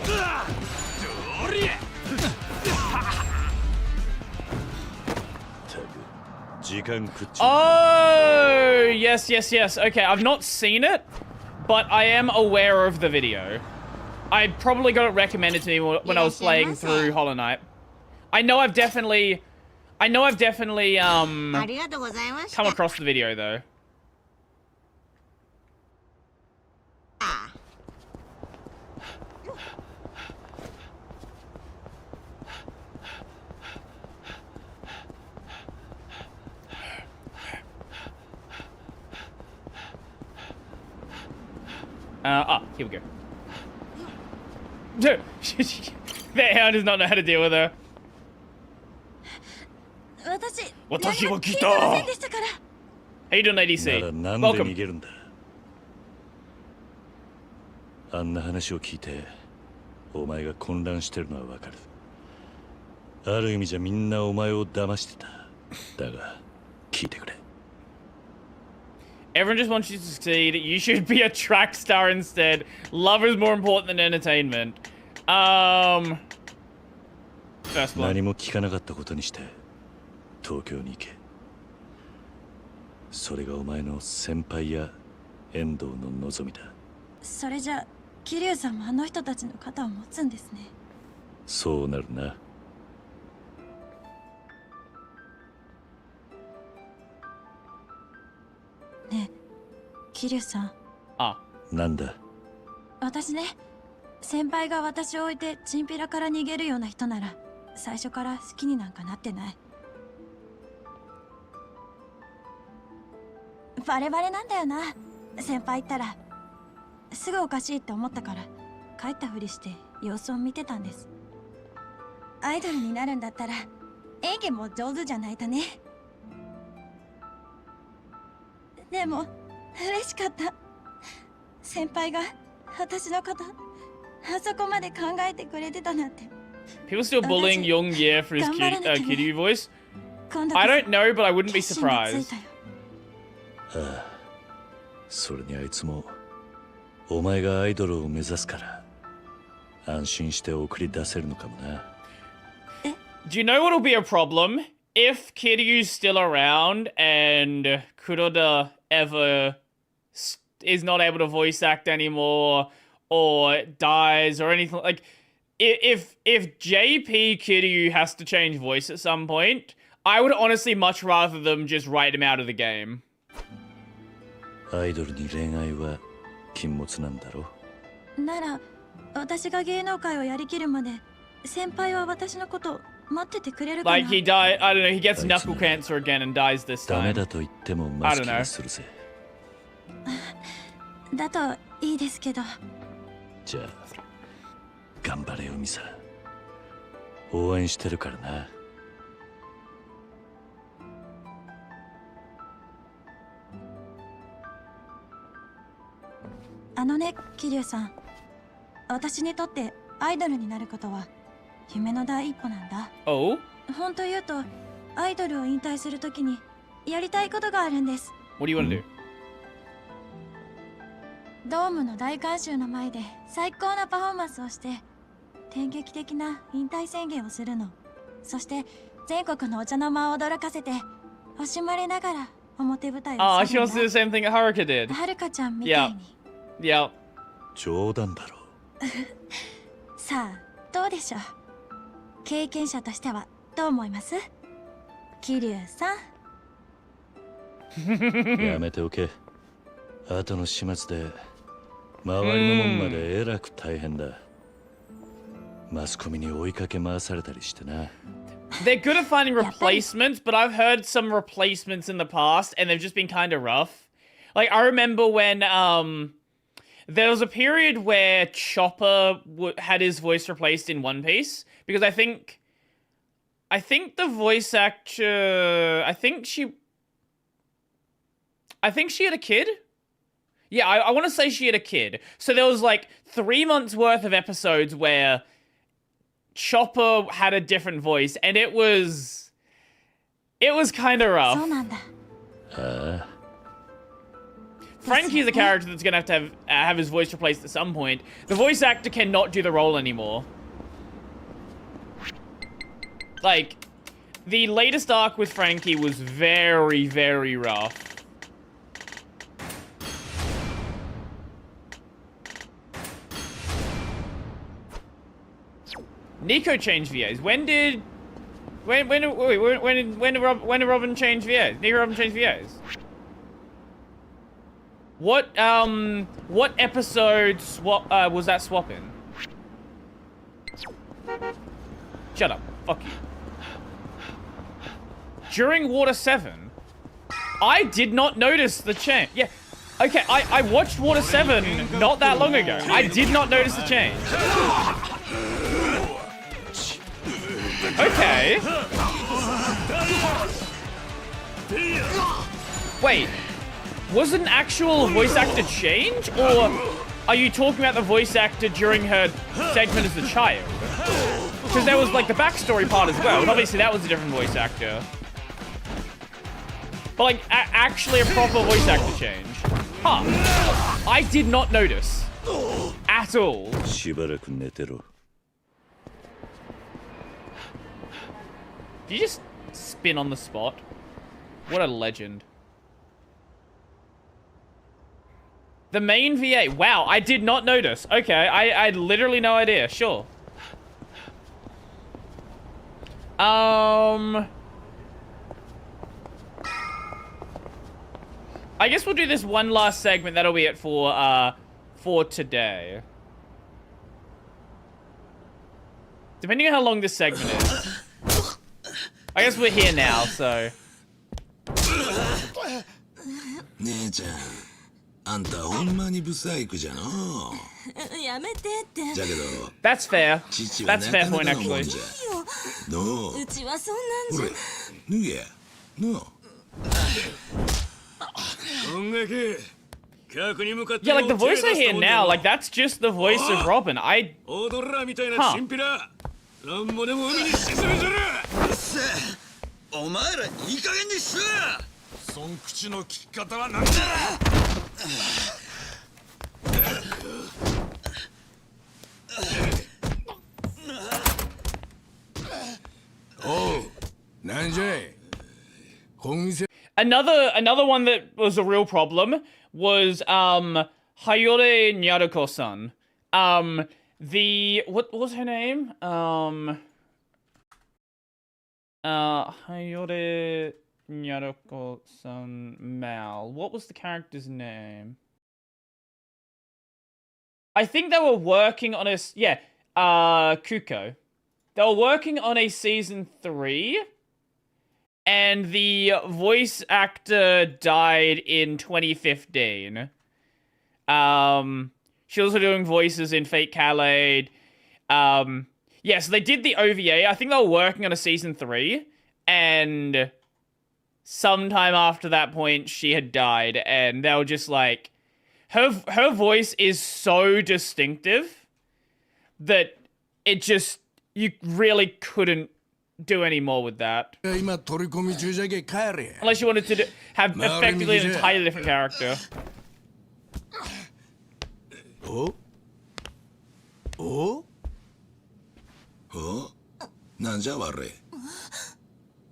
Oh, yes. Okay, I've not seen it, but I am aware of the video. I probably got it recommended to me when I was playing through Hollow Knight. I know I've definitely come across the video though. Here we go. That hound does not know how to deal with her. 私は来た。How you doing, ADC? なんで Welcome. 逃げるんだ。あんな話を聞いて、お前が混乱してるのはわかる。ある意味じゃみんなお前を騙してた。だが、聞いてくれ。Everyone just wants you to succeed. You should be a track star instead. Love is more important than entertainment. First one. 何も聞かなかったことにして、東京に行け。それがお前の先輩や遠藤の望みだ。それじゃ、桐生さんもあの人たちの肩を持つんですね。そうなるな。ねえ、桐生さん。なんだ。私ね、先輩が私を置いてチンピラから逃げるような人なら最初から好きになんかなってない。バレバレなんだよな、先輩ったら。すぐおかしいって思ったから帰ったふりして様子を見てたんです。アイドルになるんだったら演技も上手じゃないとね。でも嬉しかった。先輩が私のことあそこまで考えてくれてたなんて。People still bullying Young Ye for his Kiryu voice? I don't know, but I wouldn't be surprised. ああ、それにあいつもお前がアイドルを目指すから安心して送り出せるのかもな。Do you know what'll be a problem? If Kiryu's still around and Kuroda ever is not able to voice act anymore or dies or anything, like if JP Kiryu has to change voice at some point, I would honestly much rather them just write him out of the game. アイドルに恋愛は禁物なんだろ。なら私が芸能界をやりきるまで先輩は私のこと待っててくれるかな。 Like he died, I don't know, he gets knuckle cancer again and dies this ダメ time. だと言ってもマスキがするぜ。だといいですけど。じゃあ頑張れよミサ。応援してるからな。あのね、桐生さん。私にとってアイドルになることは夢の第一歩なんだ。Oh? 本当言うと、アイドルを引退するときにやりたいことがあるんです。What do you want to do? ドームの大観衆の前で最高なパフォーマンスをして典型的な引退宣言をするの。そして全国のお茶の間を驚かせて惜しまれながら表舞台を she wants to do the same thing that Haruka did. はるかちゃんみたいに。Yeah. 冗談だろ。さあどうでしょう。経験者としてはどう思います？桐生さん。やめておけ。後の始末で周りのもんまでえらく大変だ。マスコミに追いかけ回されたりしてな。They're good at finding replacements, but I've heard some replacements in the past and they've just been kind of rough. Like I remember when there was a period where Chopper had his voice replaced in One Piece because I think the voice actor, I think she had a kid. Yeah, I want to say she had a kid. So there was like 3 months worth of episodes where Chopper had a different voice and it was kind of rough. Frankie's a character that's gonna have his voice replaced at some point. The voice actor cannot do the role anymore. Like, the latest arc with Frankie was very, very rough. Nico changed VAs. When did Robin change VAs? Nico Robin changed VAs. What episode was that swap in? Shut up. Fuck you. During Water 7, I did not notice the change. Yeah. Okay, I watched Water 7 not that long ago. I did not notice the change. Okay. Wait. Was an actual voice actor change? Or are you talking about the voice actor during her segment as a child? Because there was like the backstory part as well. And obviously that was a different voice actor. But like actually a proper voice actor change. Huh. I did not notice. At all. Did you just spin on the spot? What a legend. The main VA. Wow, I did not notice. Okay, I had literally no idea. Sure. I guess we'll do this one last segment. That'll be it for today. Depending on how long this segment is. I guess we're here now, so. 姉ちゃん、あんたほんまにブサイクじゃの。やめてって。じゃけど That's fair. 父は That's な fair か point なかのもん actually. じゃ。のうちはそんなんじゃ。ほれ脱げやの。音楽 Yeah, like the voice I hear now, like that's just the voice of Robin. I. 踊らみたいな Huh. チンピラなんもでも海に沈めてる。うっせえお前らいい加減にしろや。そん口の利き方はなんだ。おう、なんじゃい。本店。 Another one that was a real problem was Hayore Nyaruko-san. The what was her name? Hayore Nyaruko-san Mal. What was the character's name? I think they were working on Kuko. They were working on a season 3. And the voice actor died in 2015. She was also doing voices in Fate Calais. Yeah, so they did the OVA. I think they were working on a season 3. And sometime after that point, she had died. And they were just like... Her voice is so distinctive that it just... You really couldn't do any more with that. Unless you wanted to have effectively an entirely different character. Oh? Oh? Oh? なんじゃ悪い。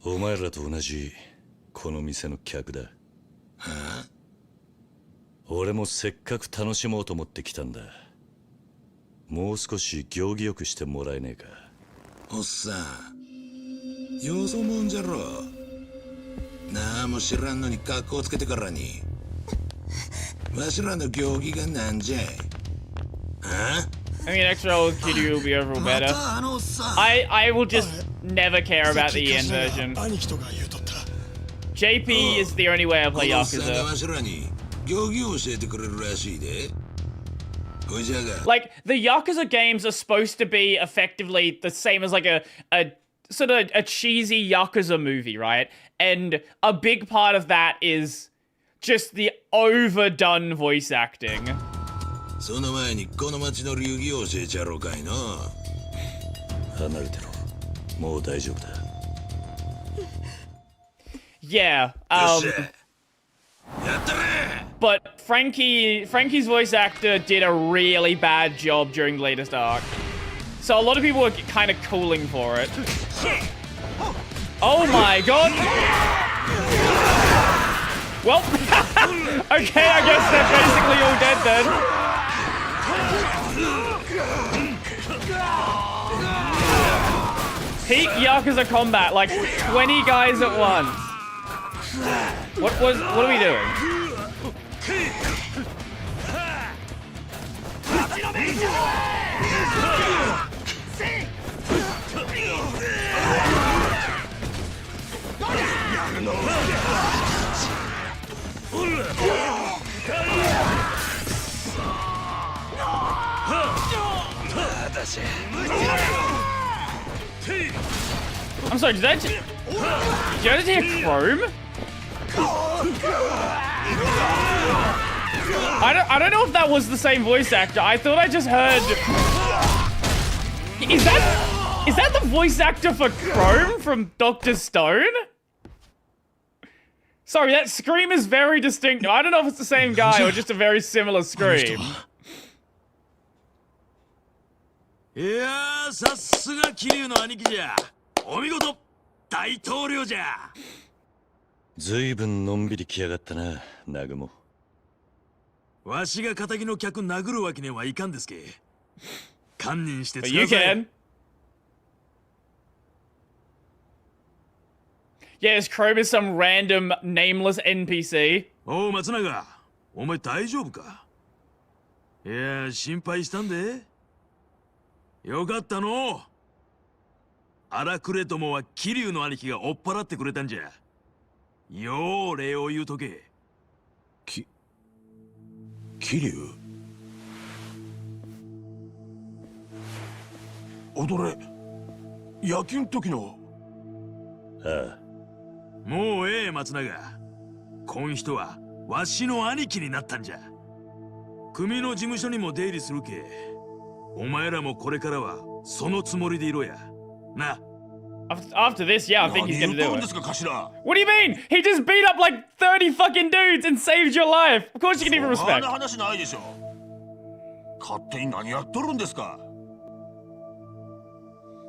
お前らと同じこの店の客だ。俺もせっかく楽しもうと思ってきたんだ。もう少し行儀よくしてもらえねえか。おっさん。よそもんじゃろ。なんも知らんのに格好つけてからに。わしらの行儀がなんじゃい。I mean, extra with Kiryu will be overall better. I will just never care about the EN version. JP is the only way I play Yakuza. Like, the Yakuza games are supposed to be effectively the same as like a sort of a cheesy Yakuza movie, right? And a big part of that is just the overdone voice acting. その前にこの町の流儀を教えちゃろうかいな。離れてろ。もう大丈夫だ。Yeah. But Frankie's voice actor did a really bad job during the latest arc. So a lot of people were kind of cooling for it. Oh my god! Well, okay, I guess they're basically all dead then. Peak Yakuza combat, like 20 guys at once. What are we doing? I'm sorry, did I just hear Chrome? I don't know if that was the same voice actor. I thought I just heard... Is that the voice actor for Chrome from Dr. Stone? Sorry, that scream is very distinct. I don't know if it's the same guy or just a very similar scream. いやー、さすが桐生の兄貴じゃ。お見事、大統領じゃ。ずいぶんのんびり来やがったな、南雲。わしが仇の客殴るわけにはいかんですけ。堪忍して使 You うぜ。 can. Yes, Chrome is some random nameless NPC. おう、松永。お前大丈夫か？いや、心配したんで。よかったの。荒くれどもは桐生の兄貴が追っ払ってくれたんじゃ。よう礼を言うとけ。桐生踊れ野球の時のああもうええ松永こん人はわしの兄貴になったんじゃ組の事務所にも出入りするけお前らもこれからはそのつもりでいろやな After this, yeah, I think he's gonna do it. 頭 What do you mean? He just beat up like 30 fucking dudes and saved your life. Of course you can give him そん respect. な話ないでしょ勝手に何やっとるんですか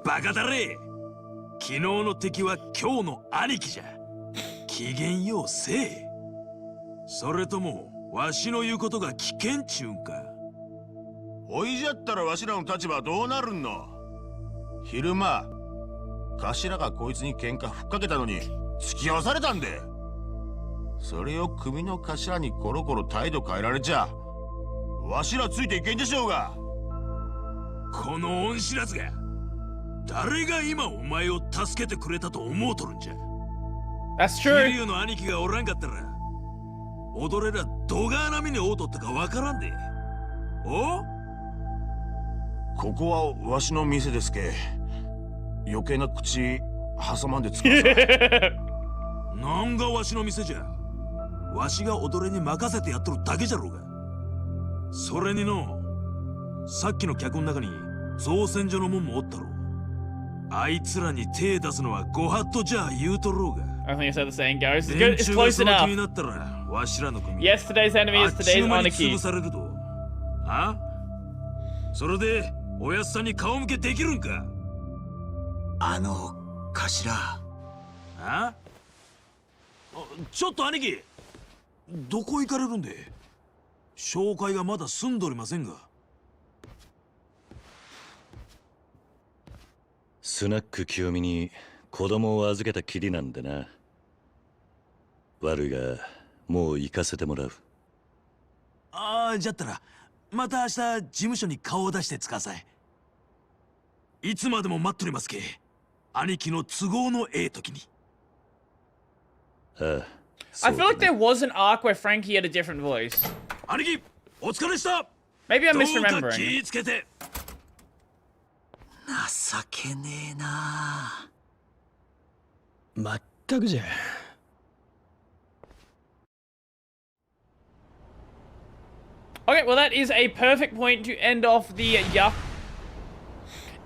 バカだれ昨日の敵は今日の兄貴じゃ機嫌ようせえそれともわしの言うことが危険ちゅうんかおいじゃったらわしらの立場はどうなるんの昼間頭がこいつに喧嘩ふっかけたのに付き合わされたんでそれを組の頭にコロコロ態度変えられちゃわしらついていけんでしょうがこの恩知らずが誰が今お前を助けてくれたと思うとるんじゃ That's true. 桐生の兄貴がおらんかったら踊れらどがなみに会うとったかわからんでおここはわしの店ですけ余計な口挟まんでつかさなんがわしの店じゃわしが踊れに任せてやっとるだけじゃろうがそれにのさっきの客の中に造船所のもんもおったろあいつらに手出すのはご法度じゃ言うとろうが I think that's how the saying goes. It's good. It's close enough. Yesterday's enemy is today's monarchy. あそれでおやっさんに顔向けできるんか頭あちょっと兄貴どこ行かれるんで紹介がまだ済んでおりませんがスナック清美に子供を預けたきりなんでな悪いがもう行かせてもらうじゃったらまた明日事務所に顔を出してつかさいいつまでも待っとりますけ兄貴の都合のええ時にああ I feel like there was an arc where Frankie had a different voice. 兄貴お疲れした Maybe I'm どうか misremembering. 気ぃつけて情けねえなまったくじゃOkay, well that is a perfect point to end off the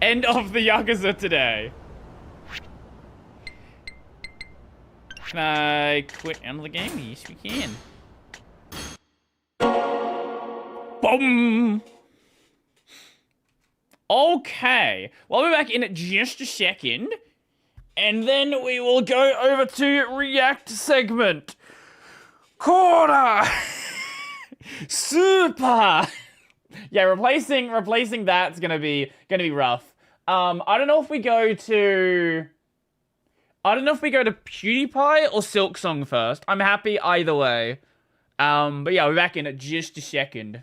Yakuza today. Can I quit out of the game? Yes, we can. Boom! Okay, well, we'll be back in just a second. And then we will go over to React segment. Corner! Super! Yeah, replacing that's gonna be rough. I don't know if we go to PewDiePie or Silksong first. I'm happy either way. But yeah, we're back in just a second.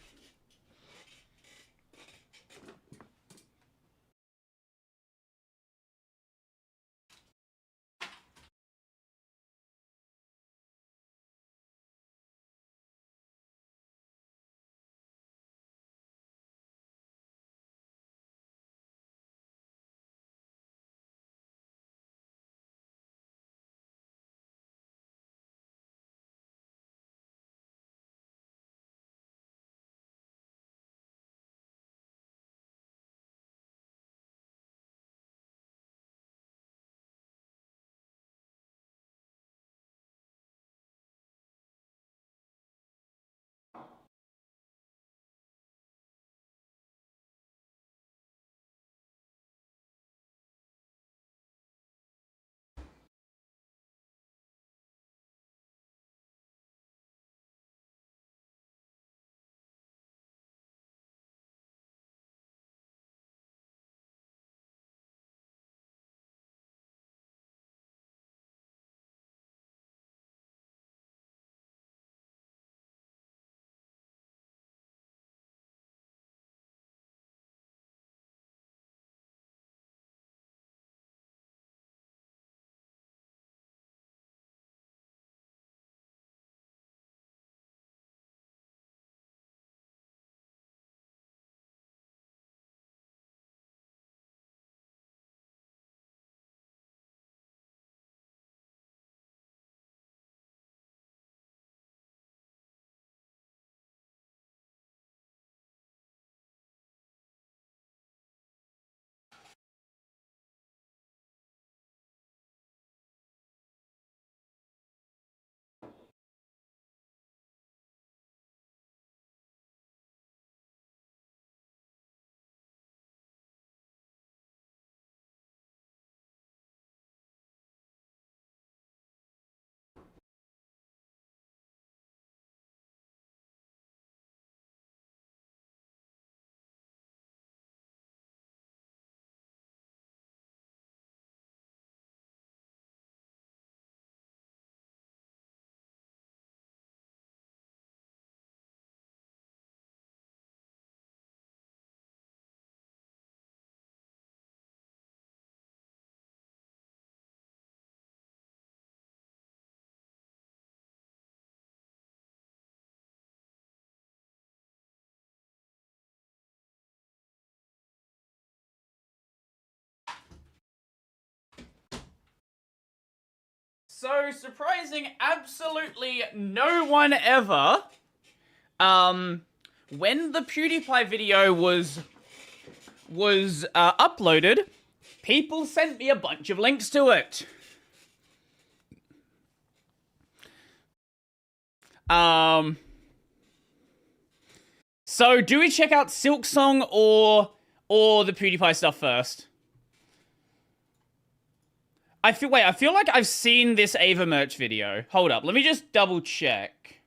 So, surprising absolutely no one ever, when the PewDiePie video was uploaded, people sent me a bunch of links to it. So do we check out Silk Song or the PewDiePie stuff first? I feel like I've seen this Ava merch video. Hold up, let me just double check.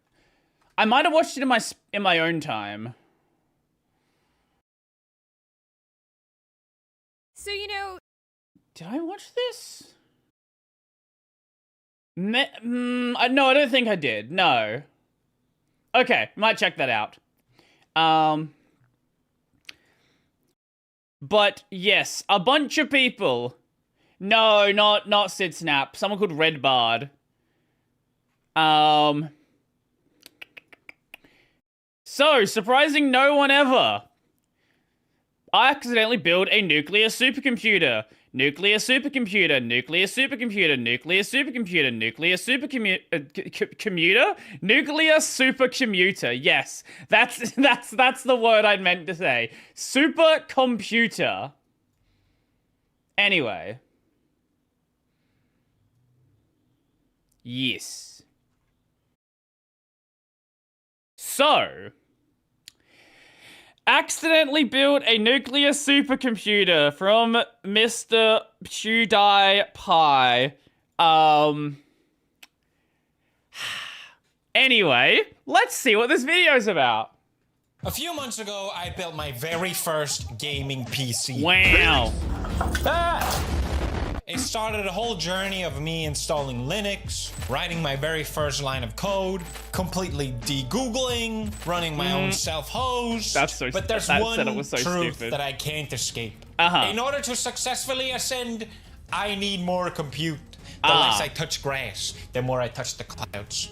I might have watched it in my own time. So, you know... Did I watch this? No, I don't think I did. No. Okay, might check that out. But yes, a bunch of people. No, not Sid Snap. Someone called Red Bard. So, surprising no one ever. I accidentally built a nuclear supercomputer. Nuclear supercomputer, nuclear supercomputer, nuclear supercomputer, nuclear supercomputer, nuclear supercomputer. Yes, that's the word I meant to say. Supercomputer. Anyway. Yes. So, accidentally built a nuclear supercomputer from Mr. PewDiePie. Anyway, let's see what this video's about. A few months ago, I built my very first gaming PC. Wow. It started a whole journey of me installing Linux, writing my very first line of code, completely de-googling, running my own self-host. That's so But there's that one setup was so truth stupid. that I can't escape. Uh-huh. In order to successfully ascend, I need more compute. The less I touch grass, the more I touch the clouds.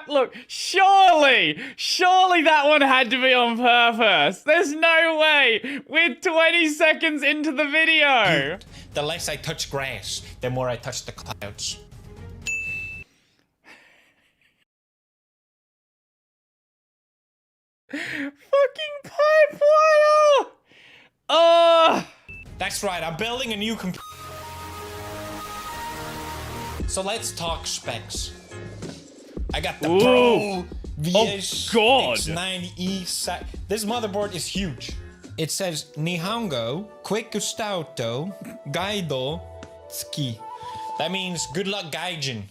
Look, surely that one had to be on purpose. There's no way. We're 20 seconds into the video. The less I touch grass, the more I touch the clouds. Fucking pipe wire! That's right, I'm building a new computer. So let's talk specs. I got the Pro VS-X90E. This motherboard is huge. It says Nihongo Quick Stauto Gaido Tsuki. That means good luck Gaijin.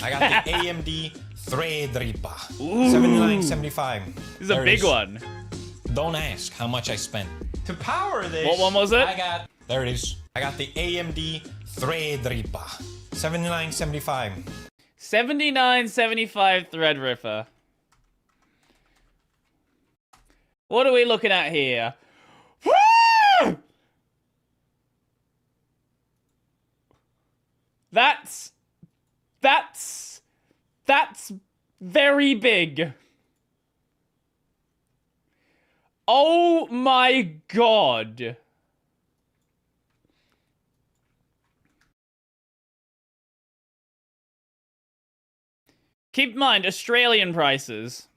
I got the AMD Threadripper 7975. This is a big one. Don't ask how much I spent. To power this, What one was it? There it is. I got the AMD Threadripper 7975. 7975 Threadripper. What are we looking at here? Woo! That's very big. Oh my god. Keep in mind, Australian prices.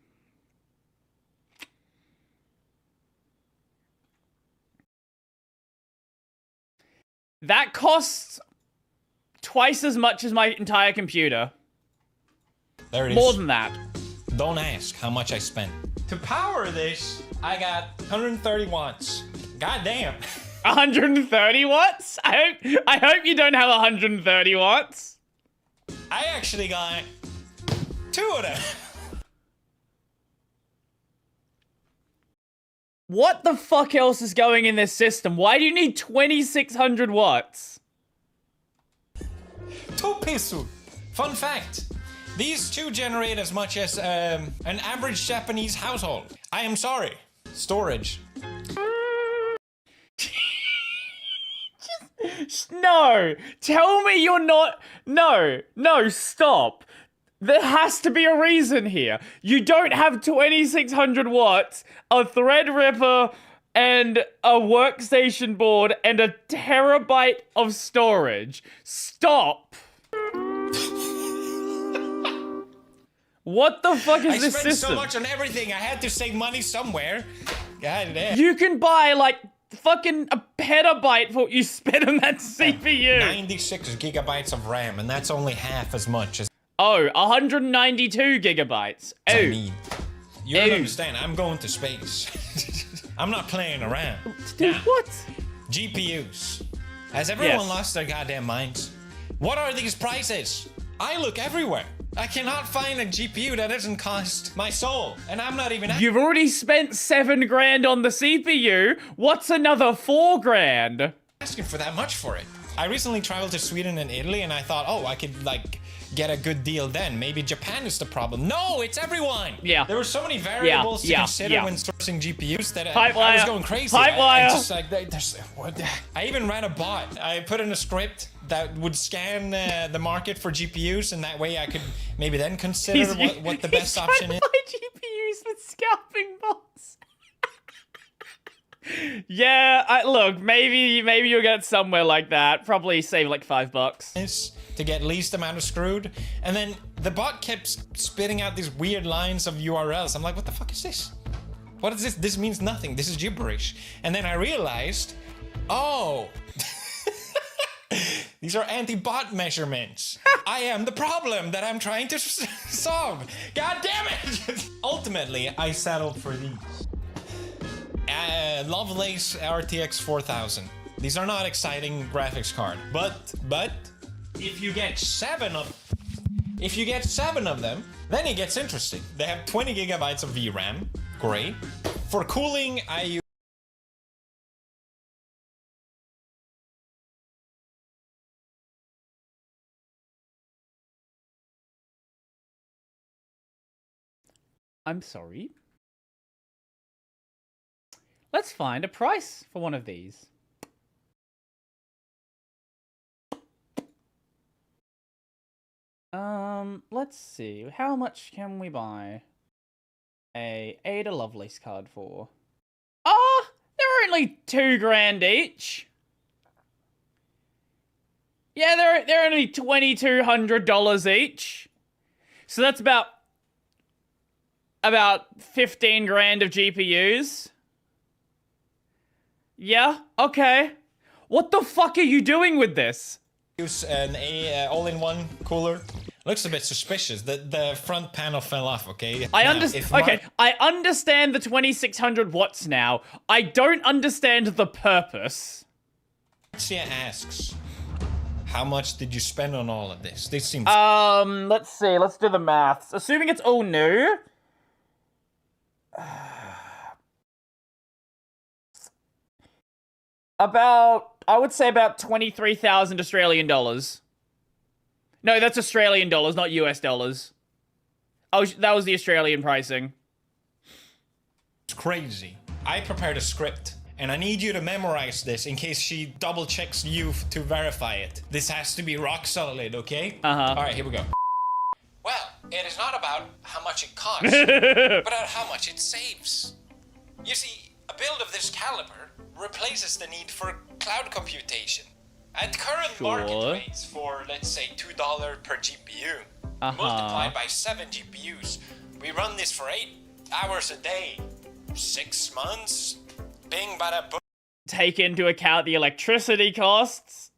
That costs twice as much as my entire computer. There it is. More than that. Don't ask how much I spent. To power this, I got 130 watts. God damn. 130 watts? I hope you don't have 130 watts. I actually got 2 of them. What the fuck else is going in this system? Why do you need 2600 watts? 2 peso. Fun fact. These two generate as much as an average Japanese household. I am sorry. Storage. No. Tell me you're not... No, stop. There has to be a reason here. You don't have 2600 watts, a Threadripper, and a workstation board and a terabyte of storage. Stop. What the fuck is this system? I spent so much on everything. I had to save money somewhere. God damn. You can buy like fucking a petabyte for what you spent on that CPU. 96 gigabytes of RAM, and that's only half as much as. Oh, 192 gigabytes. Oh. I need. You don't understand. I'm going to space. I'm not playing around. Dude, now, what? GPUs. Has everyone lost their goddamn minds? What are these prices? I look everywhere. I cannot find a GPU that doesn't cost my soul, and I'm not even. You've already spent $7 grand on the CPU. What's another $4 grand? Asking for that much for it. I recently traveled to Sweden and Italy, and I thought, oh, I could like get a good deal then. Maybe Japan is the problem. No, it's everyone. Yeah. There were so many variables to consider when sourcing GPUs that I was going crazy. I just like, I even ran a bot. I put in a script that would scan the market for GPUs, and that way I could maybe then consider what the best option is. Buy GPUs with scalping bots. Yeah, look, maybe you'll get somewhere like that. Probably save like $5. To get least amount of screwed, and then the bot kept spitting out these weird lines of URLs. I'm like, what the fuck is this? What is this? This means nothing. This is gibberish. And then I realized, oh, these are anti-bot measurements. I am the problem that I'm trying to solve. God damn it! Ultimately, I settled for these. Lovelace RTX 4000. These are not exciting graphics card, but if you get seven of them, then it gets interesting. They have 20 gigabytes of VRAM. Great. For cooling, I use I'm sorry. Let's find a price for one of these. Let's see. How much can we buy a Ada Lovelace card for? Ah, they're only $2 grand each. Yeah, they're only $2,200 each. So that's about 15 grand of GPUs. Yeah, okay. What the fuck are you doing with this? Use an all-in-one cooler. Looks a bit suspicious. The front panel fell off, okay? I understand the 2600 watts now. I don't understand the purpose. Marcia asks, how much did you spend on all of this? This seems... let's see. Let's do the maths. Assuming it's all new... I would say about 23,000 Australian dollars. No, that's Australian dollars, not US dollars. Oh, that was the Australian pricing. It's crazy. I prepared a script, and I need you to memorize this in case she double checks you to verify it. This has to be rock solid, okay? Uh-huh. All right, here we go. Well, it is not about how much it costs, but about how much it saves. You see, a build of this caliber replaces the need for cloud computation. At current market rates for, let's say, $2 per GPU, multiplied by 7 GPUs, we run this for 8 hours a day, 6 months, bing bada boom. Take into account the electricity costs.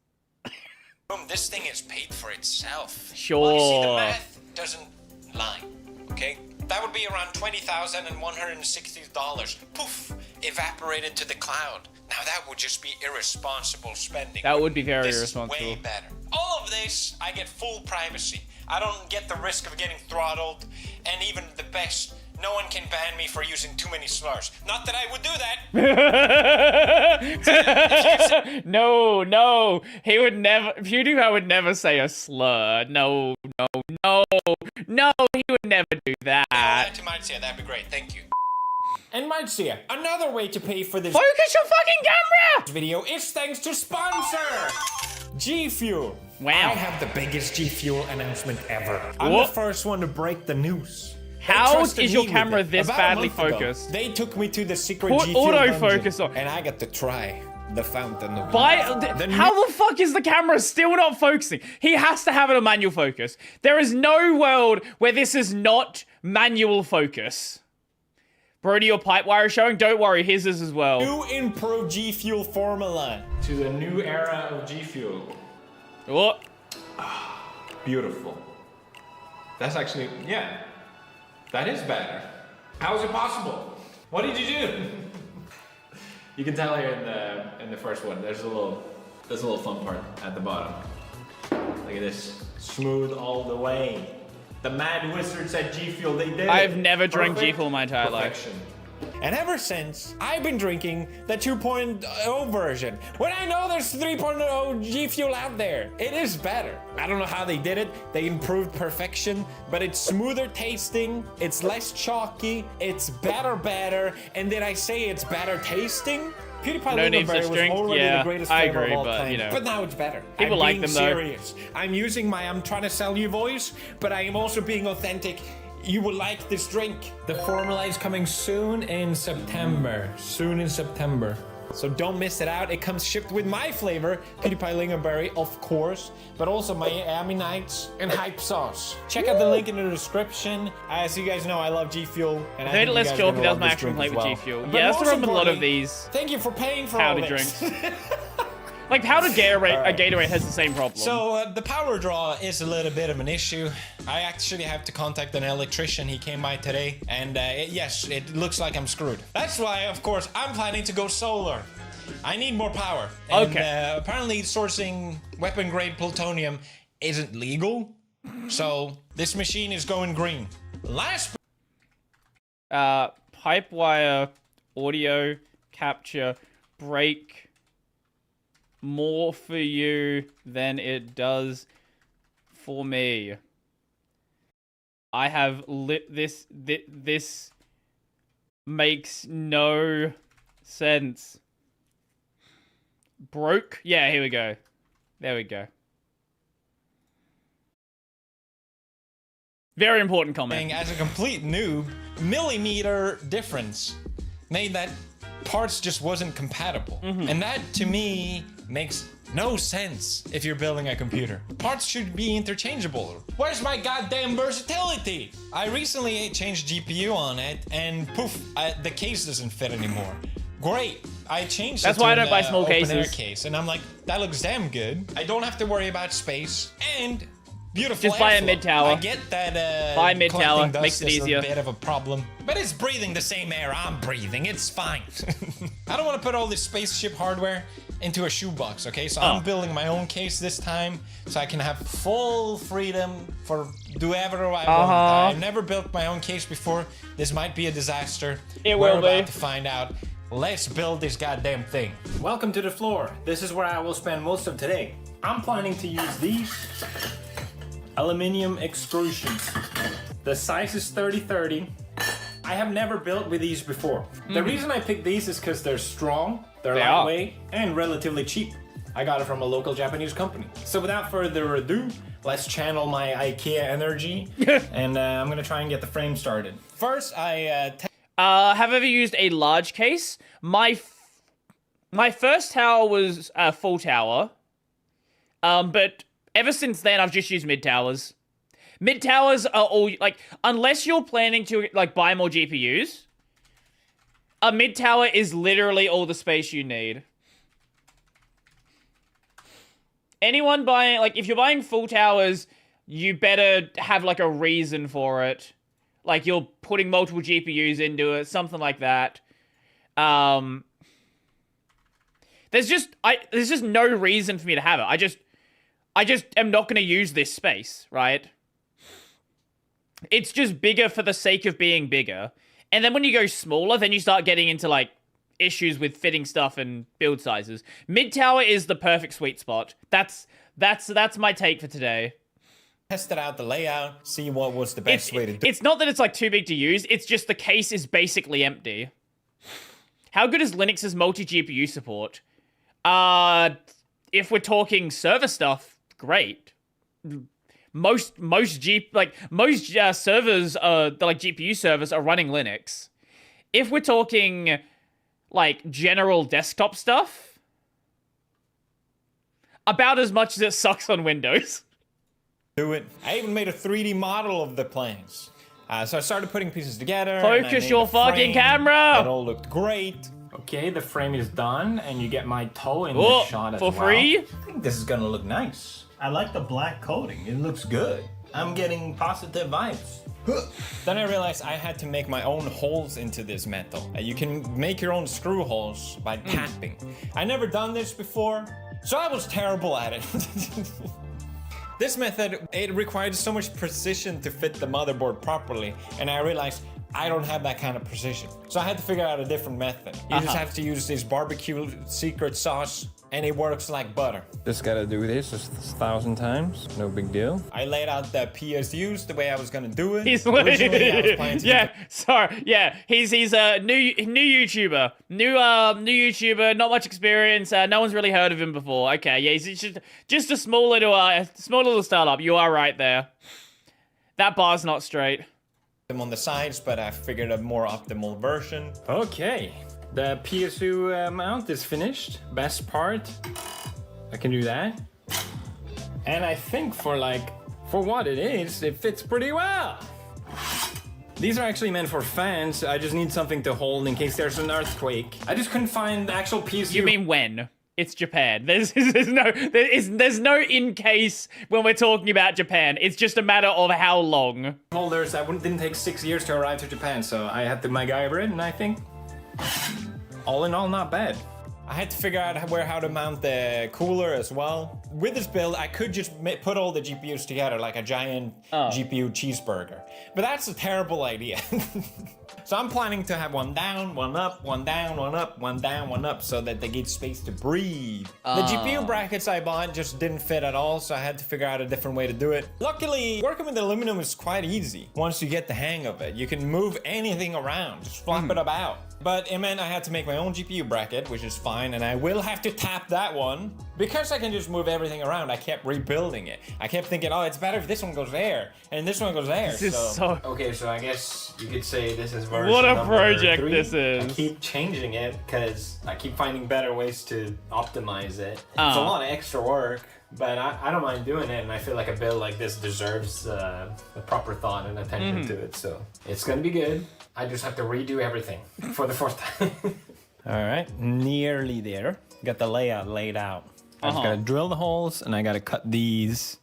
Boom, this thing is paid for itself. Sure. Well, you see, the math doesn't lie, okay? That would be around $20,160. Poof, evaporated to the cloud. Now that would just be irresponsible spending. That would be very this irresponsible. Is way better. All of this, I get full privacy. I don't get the risk of getting throttled, and even the best, no one can ban me for using too many slurs. Not that I would do that. No, he would never. PewDiePie would never say a slur. No, he would never do that. To Marcia, that'd be great. Thank you. And Marcia, another way to pay for this focus your fucking camera video is thanks to sponsor G Fuel. Wow. I have the biggest G Fuel announcement ever. I'm the first one to break the news. How is your camera this badly About a month ago, focused? They took me to the secret Put G Fuel autofocus dungeon, on. and I got to try the fountain of How the fuck is the camera still not focusing? He has to have it on manual focus. There is no world where this is not manual focus. Brody, your pipe wire is showing. Don't worry, his is as well. New improved G Fuel formula to the new era of G Fuel. What? Beautiful. That's actually, yeah, that is better. How is it possible? What did you do? You can tell here in the first one. There's a little fun part at the bottom. Look at this, smooth all the way. The Mad Wizards at G Fuel, they did it. I've never drank Perfect G Fuel my entire perfection. life. And ever since, I've been drinking the 2.0 version. When I know there's 3.0 G Fuel out there, it is better. I don't know how they did it. They improved perfection, but it's smoother tasting, it's less chalky, it's better, and did I say it's better tasting? PewDiePie No need Lingonberry such was drink. already Yeah, the greatest I flavor agree, of all but, time. you know. But now it's better. People I'm like being them, though. serious. I'm using I'm trying to sell you voice, but I am also being authentic. You will like this drink. The formula is coming soon in September. So don't miss it out. It comes shipped with my flavor, PewDiePie Lingonberry, of course, but also Miami Nights and Hype Sauce. Check out the link in the description. As you guys know, I love G Fuel. And I I made think it you less guys are chalky. gonna That was love my this actual drink complaint as with G well. Fuel. But Yeah, that's the most problem with a lot of importantly, these. Thank you for paying for all Powder this. drinks. Like powdered Gatorade, a Gatorade has the same problem. So the power draw is a little bit of an issue. I actually have to contact an electrician. He came by today, and yes, it looks like I'm screwed. That's why, of course, I'm planning to go solar. I need more power. And, Okay. apparently, sourcing weapon-grade plutonium isn't legal, so this machine is going green. Last. Pipe wire, audio, capture, break. More for you than it does for me. I have lit this. This makes no sense. Broke? Yeah, here we go. There we go. Very important comment. As a complete noob, millimeter difference made that parts just wasn't compatible. And that, to me, makes no sense if you're building a computer. Parts should be interchangeable. Where's my goddamn versatility? I recently changed GPU on it, and poof, the case doesn't fit anymore. Great. I changed That's it why I to don't buy small open cases. air case, and I'm like, that looks damn good. I don't have to worry about space, and beautiful Just buy a airflow. mid-tower. I get that Buy a mid-tower, collecting dust makes it is easier. a bit of a problem, but it's breathing the same air I'm breathing. It's fine. I don't want to put all this spaceship hardware into a shoebox, okay? So I'm building my own case this time, so I can have full freedom for do whatever I want. I've never built my own case before. This might be a disaster. It We're will be. about to find out. Let's build this goddamn thing. Welcome to the floor. This is where I will spend most of today. I'm planning to use these aluminium extrusions. The size is 30-30. I have never built with these before. The reason I picked these is because they're strong, they're They are. lightweight, and relatively cheap. I got it from a local Japanese company. So without further ado, let's channel my IKEA energy, and I'm gonna try and get the frame started. First, have ever used a large case? My first tower was a full tower. But ever since then, I've just used mid towers. Mid towers are all like, unless you're planning to like buy more GPUs, a mid tower is literally all the space you need. Anyone buying, like, if you're buying full towers, you better have like a reason for it. Like you're putting multiple GPUs into it, something like that. There's just no reason for me to have it. I just am not going to use this space, right? It's just bigger for the sake of being bigger. And then when you go smaller, then you start getting into, like, issues with fitting stuff and build sizes. Mid-tower is the perfect sweet spot. That's my take for today. tested out the layout, see what was the best way to do it. It's not that it's, like, too big to use. It's just the case is basically empty. How good is Linux's multi-GPU support? If we're talking server stuff, great. most servers, the like GPU servers are running Linux. If we're talking like general desktop stuff, about as much as it sucks on Windows. Do it. I even made a 3D model of the planes. So I started putting pieces together. Focus your fucking camera! It all looked great. Okay, the frame is done, and you get my toe in the shot as well. For free? I think this is gonna look nice. I like the black coating. It looks good. I'm getting positive vibes. Then I realized I had to make my own holes into this metal. You can make your own screw holes by tapping. I never done this before, so I was terrible at it. This method, it required so much precision to fit the motherboard properly, and I realized I don't have that kind of precision. So I had to figure out a different method. You just have to use this barbecue secret sauce, and it works like butter. Just gotta do this 1,000 times, no big deal. I laid out the PSUs the way I was gonna do it. He's Originally, I was planning to he's a new YouTuber, new YouTuber, not much experience. No one's really heard of him before. Okay, yeah, he's just a small little startup. You are right there. That bar's not straight. Them on the sides, but I figured a more optimal version. Okay, the PSU mount is finished. Best part, I can do that. And I think for what it is, it fits pretty well. These are actually meant for fans. I just need something to hold in case there's an earthquake. I just couldn't find the actual PSU. You mean when? It's Japan. There's no in case when we're talking about Japan. It's just a matter of how long. Holders, didn't take 6 years to arrive to Japan, so I had to MacGyver it, and I think all in all, not bad. I had to figure out how to mount the cooler as well. With this build, I could just put all the GPUs together like a giant GPU cheeseburger. But that's a terrible idea. So I'm planning to have one down, one up, one down, one up, one down, one up, so that they get space to breathe. The GPU brackets I bought just didn't fit at all, so I had to figure out a different way to do it. Luckily, working with aluminum is quite easy. Once you get the hang of it, you can move anything around, just flop it about. But it meant I had to make my own GPU bracket, which is fine, and I will have to tap that one. Because I can just move everything around, I kept rebuilding it. I kept thinking, oh, it's better if this one goes there, and this one goes there. This is so... Okay, so I guess you could say this is version What a number project 3. this is. I keep changing it, because I keep finding better ways to optimize it. It's a lot of extra work, but I don't mind doing it, and I feel like a build like this deserves the proper thought and attention to it, so it's gonna be good. I just have to redo everything for the 4th time. All right, nearly there. Got the layout laid out. I just gotta drill the holes, and I gotta cut these.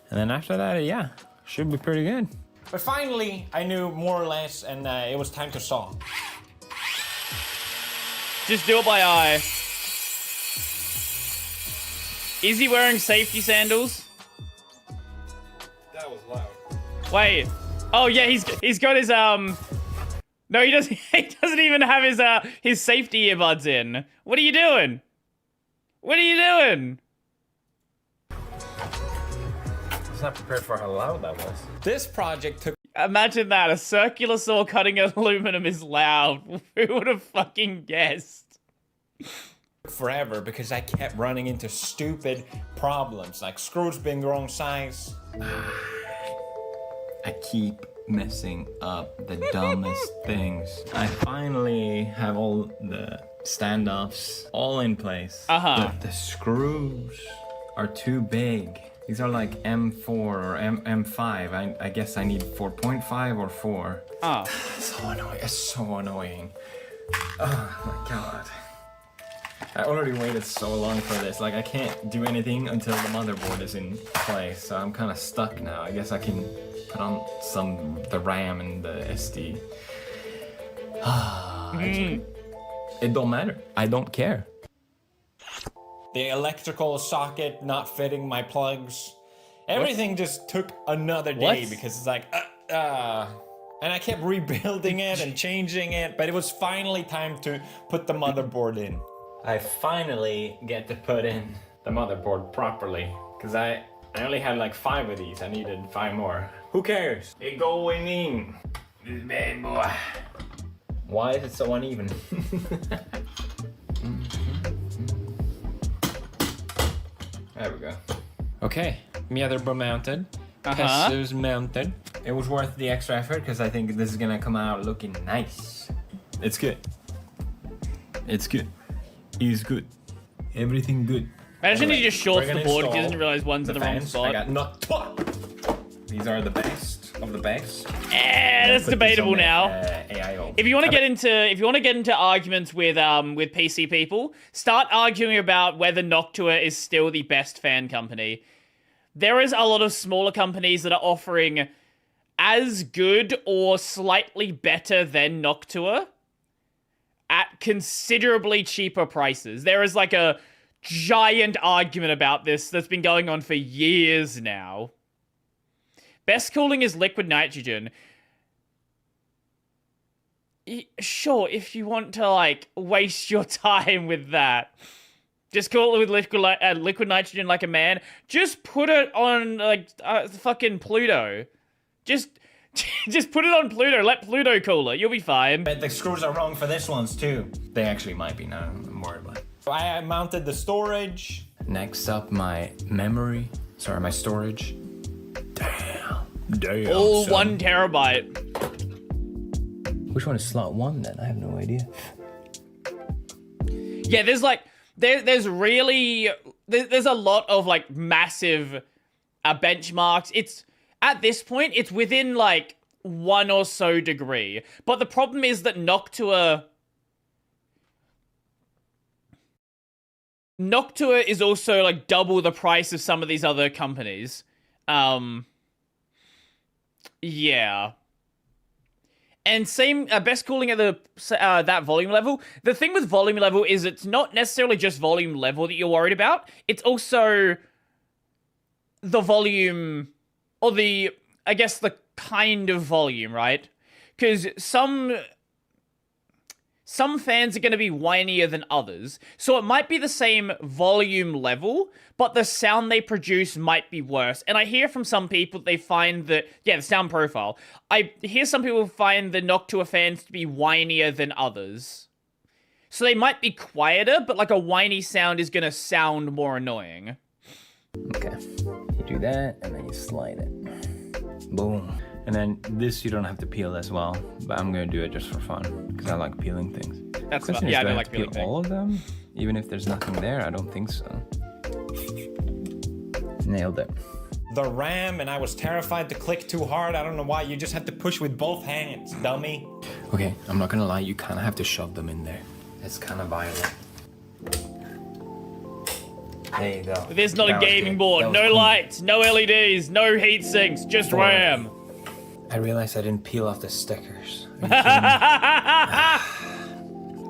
And then after that, yeah, should be pretty good. But finally, I knew more or less, and it was time to saw. Just do it by eye. Is he wearing safety sandals? That was loud. Wait. Oh yeah, he's got his No, he doesn't. He doesn't even have his safety earbuds in. What are you doing? What are you doing? I was not prepared for how loud that was. This project took... Imagine that, a circular saw cutting aluminum is loud. Who would have fucking guessed? Forever, because I kept running into stupid problems, like screws being the wrong size. I keep messing up the dumbest things. I finally have all the standoffs all in place. But the screws are too big. These are like M4 or M5. I guess I need 4.5 or 4. So annoying. It's so annoying. Oh my god. I already waited so long for this. Like, I can't do anything until the motherboard is in place, so I'm kind of stuck now. I guess I can put on the RAM and the SD. It don't matter. I don't care. The electrical socket not fitting my plugs. Everything just took another day because it's like, and I kept rebuilding it and changing it, but it was finally time to put the motherboard in. I finally get to put in the motherboard properly, because I only had like 5 of these. I needed 5 more. Who cares? It going in. This bad boy. Why is it so uneven? There we go. Okay, motherboard mounted. Yes, it was mounted. It was worth the extra effort because I think this is gonna come out looking nice. It's good. It's good. It's good. Everything good. Imagine he just shorts we're the gonna board because he install doesn't realize one's in the wrong fans. spot. I got these are the best of the best. That's debatable now. AIO. If you want to get into arguments with PC people, start arguing about whether Noctua is still the best fan company. There is a lot of smaller companies that are offering as good or slightly better than Noctua at considerably cheaper prices. There is like a giant argument about this that's been going on for years now. Best cooling is liquid nitrogen. Sure, if you want to, like, waste your time with that. Just cool it with liquid nitrogen like a man. Just put it on, like, fucking Pluto. Just put it on Pluto. Let Pluto cool it. You'll be fine. But the screws are wrong for this ones, too. They actually might be now. I'm worried about it. I mounted the storage. Next up, my memory. Sorry, my storage. Damn. All son. 1 terabyte. Which one is slot 1 then? I have no idea. Yeah, there's like there's really there's a lot of like massive benchmarks. It's at this point it's within like 1 or so degree. But the problem is that Noctua is also like double the price of some of these other companies. Yeah. And same best cooling at the that volume level. The thing with volume level is it's not necessarily just volume level that you're worried about. It's also the volume, or the, I guess, the kind of volume, right? Because some fans are going to be whinier than others. So it might be the same volume level, but the sound they produce might be worse. And I hear from some people they find that, yeah, the sound profile. I hear some people find the Noctua fans to be whinier than others. So they might be quieter, but like a whiny sound is going to sound more annoying. Okay. You do that, and then you slide it. Boom. And then this you don't have to peel as well, but I'm gonna do it just for fun because I like peeling things. That's fun. Yeah, I don't have like to peel peeling all of them, even if there's nothing there. I don't think so. Nailed it. The RAM, and I was terrified to click too hard. I don't know why. You just have to push with both hands, dummy. Okay, I'm not gonna lie. You kind of have to shove them in there. It's kind of violent. There you go. This is not a gaming board. No lights, no LEDs, no heat sinks, just RAM. I realized I didn't peel off the stickers.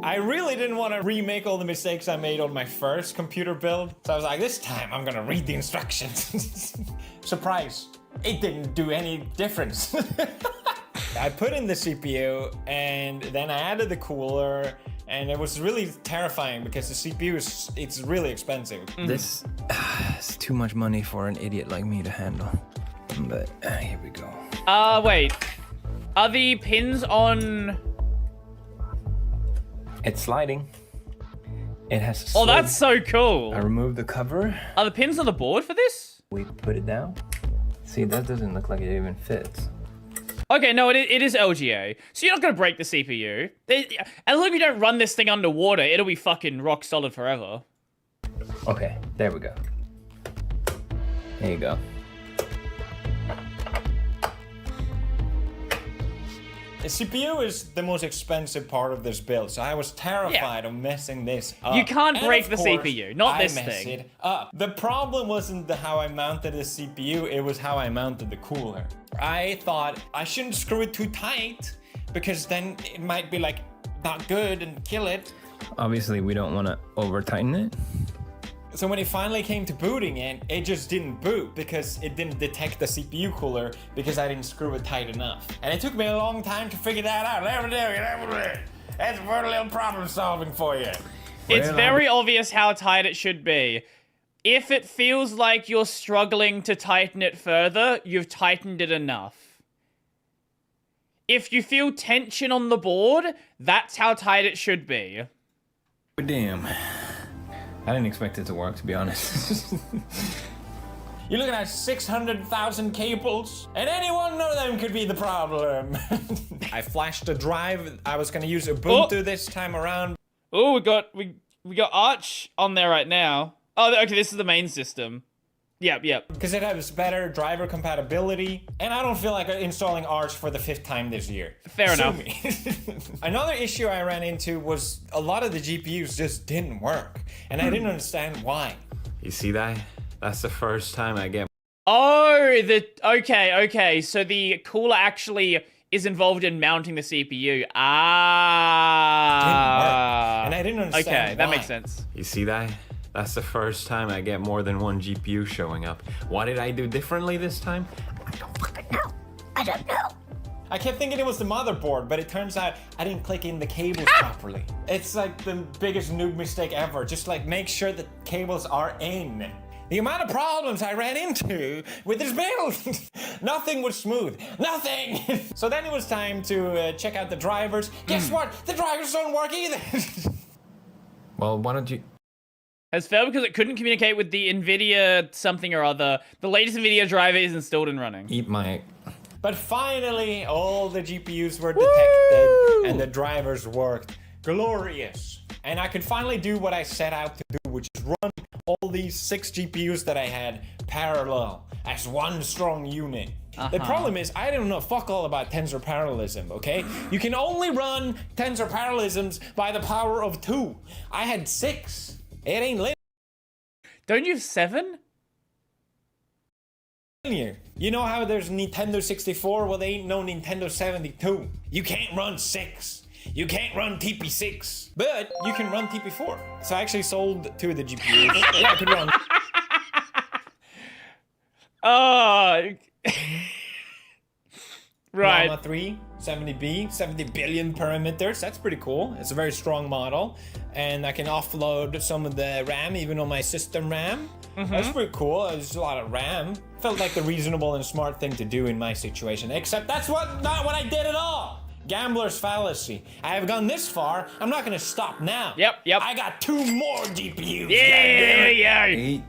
I really didn't want to remake all the mistakes I made on my first computer build. So I was like, this time I'm gonna read the instructions. Surprise, it didn't do any difference. I put in the CPU and then I added the cooler, and it was really terrifying because the CPU it's really expensive. This is too much money for an idiot like me to handle. But here we go. Wait. Are the pins on? It's sliding. It has to Oh, slide. that's so cool. I removed the cover. Are the pins on the board for this? We put it down. See, that doesn't look like it even fits. Okay, no, it is LGA. So you're not going to break the CPU. As long as you don't run this thing underwater, it'll be fucking rock solid forever. Okay, there we go. There you go. The CPU is the most expensive part of this build, so I was terrified of messing this up. You can't And break of the course, CPU, not I this messed thing. It up. The problem wasn't how I mounted the CPU, it was how I mounted the cooler. I thought I shouldn't screw it too tight, because then it might be like not good and kill it. Obviously, we don't want to over tighten it. So when it finally came to booting it, it just didn't boot because it didn't detect the CPU cooler because I didn't screw it tight enough. And it took me a long time to figure that out. That's a little problem solving for you. It's very obvious how tight it should be. If it feels like you're struggling to tighten it further, you've tightened it enough. If you feel tension on the board, that's how tight it should be. Damn. I didn't expect it to work, to be honest. You're looking at 600,000 cables, and any one of them could be the problem. I flashed a drive. I was gonna use Ubuntu this time around. Oh, we got Arch on there right now. Oh, okay, this is the main system. Yep. Because it has better driver compatibility, and I don't feel like installing Arch for the 5th time this year. Fair enough. Another issue I ran into was a lot of the GPUs just didn't work, and I didn't understand why. You see that? That's the first time I get. Oh, okay. So the cooler actually is involved in mounting the CPU. Ah. Didn't work. And I didn't understand Okay, that why. makes sense. You see that? That's the first time I get more than one GPU showing up. What did I do differently this time? I don't fucking know. I don't know. I kept thinking it was the motherboard, but it turns out I didn't click in the cables properly. It's like the biggest noob mistake ever. Just like make sure the cables are in. The amount of problems I ran into with this build. Nothing was smooth. Nothing. So then it was time to check out the drivers. Guess what? The drivers don't work either. Well, why don't you... Has failed because it couldn't communicate with the NVIDIA something or other. The latest NVIDIA driver is installed and running. Eat my... But finally, all the GPUs were detected and the drivers worked. Glorious. And I could finally do what I set out to do, which is run all these 6 GPUs that I had parallel as one strong unit. The problem is, I don't know fuck all about tensor parallelism, okay? You can only run tensor parallelisms by the power of 2. I had 6. It ain't linear. Don't you have 7? You know how there's Nintendo 64? Well, there ain't no Nintendo 72. You can't run 6. You can't run TP6. But you can run TP4. So I actually sold 2 of the GPUs. Yeah, I could run. Right. Llama 3, 70B, 70 billion parameters. That's pretty cool. It's a very strong model. And I can offload some of the RAM, even on my system RAM. That's pretty cool. There's a lot of RAM. Felt like the reasonable and smart thing to do in my situation. Except that's not what I did at all. Gambler's fallacy. I have gone this far. I'm not gonna stop now. Yep. I got 2 more GPUs. Yeah. 8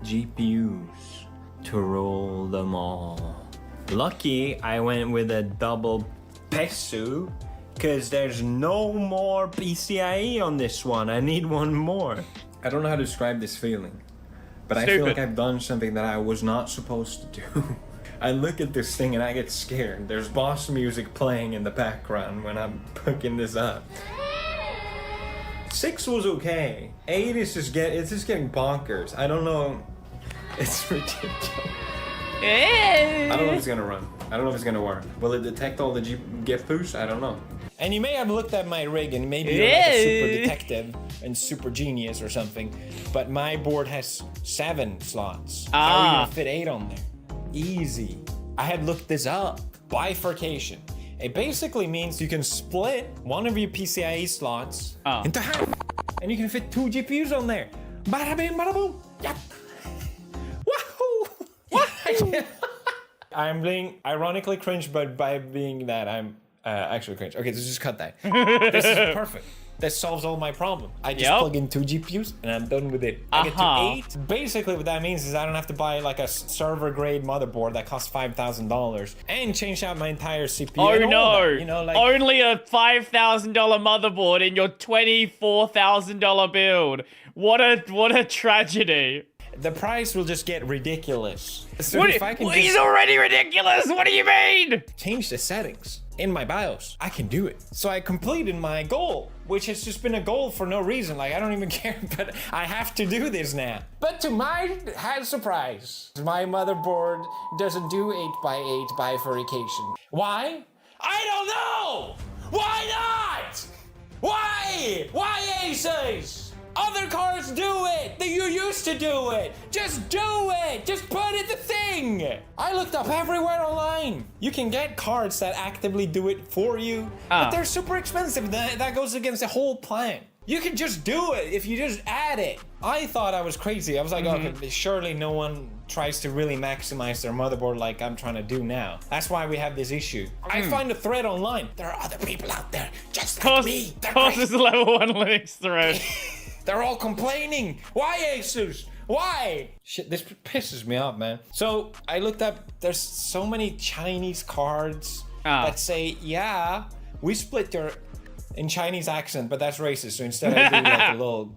GPUs to roll them all. Lucky I went with a double PESU, because there's no more PCIe on this one. I need one more. I don't know how to describe this feeling, but I feel like I've done something that I was not supposed to do. I look at this thing and I get scared. There's boss music playing in the background when I'm hooking this up. 6 was okay. 8 is just getting bonkers. I don't know. It's ridiculous. I don't know if it's gonna run. I don't know if it's gonna work. Will it detect all the GIF boosts? I don't know. And you may have looked at my rig and maybe you're like a super detective and super genius or something, but my board has 7 slots. How are you gonna fit 8 on there? Easy. I had looked this up. Bifurcation. It basically means you can split one of your PCIe slots into half, and you can fit 2 GPUs on there. Bada bing, bada boom. Yep. I'm being ironically cringe, but by being that, I'm actually cringe. Okay, so just cut that. This is perfect. That solves all my problem. I just plug in 2 GPUs and I'm done with it. I get to 8. Basically, what that means is I don't have to buy like a server-grade motherboard that costs $5,000 and change out my entire CPU. Oh no! You know, like only a $5,000 motherboard in your $24,000 build. What a tragedy. The price will just get ridiculous. So What? if I can He's already ridiculous. What do you mean? Change the settings in my BIOS, I can do it. So I completed my goal, which has just been a goal for no reason. Like, I don't even care, but I have to do this now. But to my surprise, my motherboard doesn't do 8x8 bifurcation. Why? I don't know! Why not? Why? Why Asus? Other cards do it! You used to do it! Just do it! Just put it the thing! I looked up everywhere online. You can get cards that actively do it for you, but they're super expensive. That goes against the whole plan. You can just do it if you just add it. I thought I was crazy. I was like, okay, surely no one tries to really maximize their motherboard like I'm trying to do now. That's why we have this issue. I find a thread online. There are other people out there just like me. Cost is a level 1 Linux thread. They're all complaining. Why Asus? Why? Shit, this pisses me off, man. So I looked up, there's so many Chinese cards that say, yeah, we split your, in Chinese accent, but that's racist. So instead I do like a little,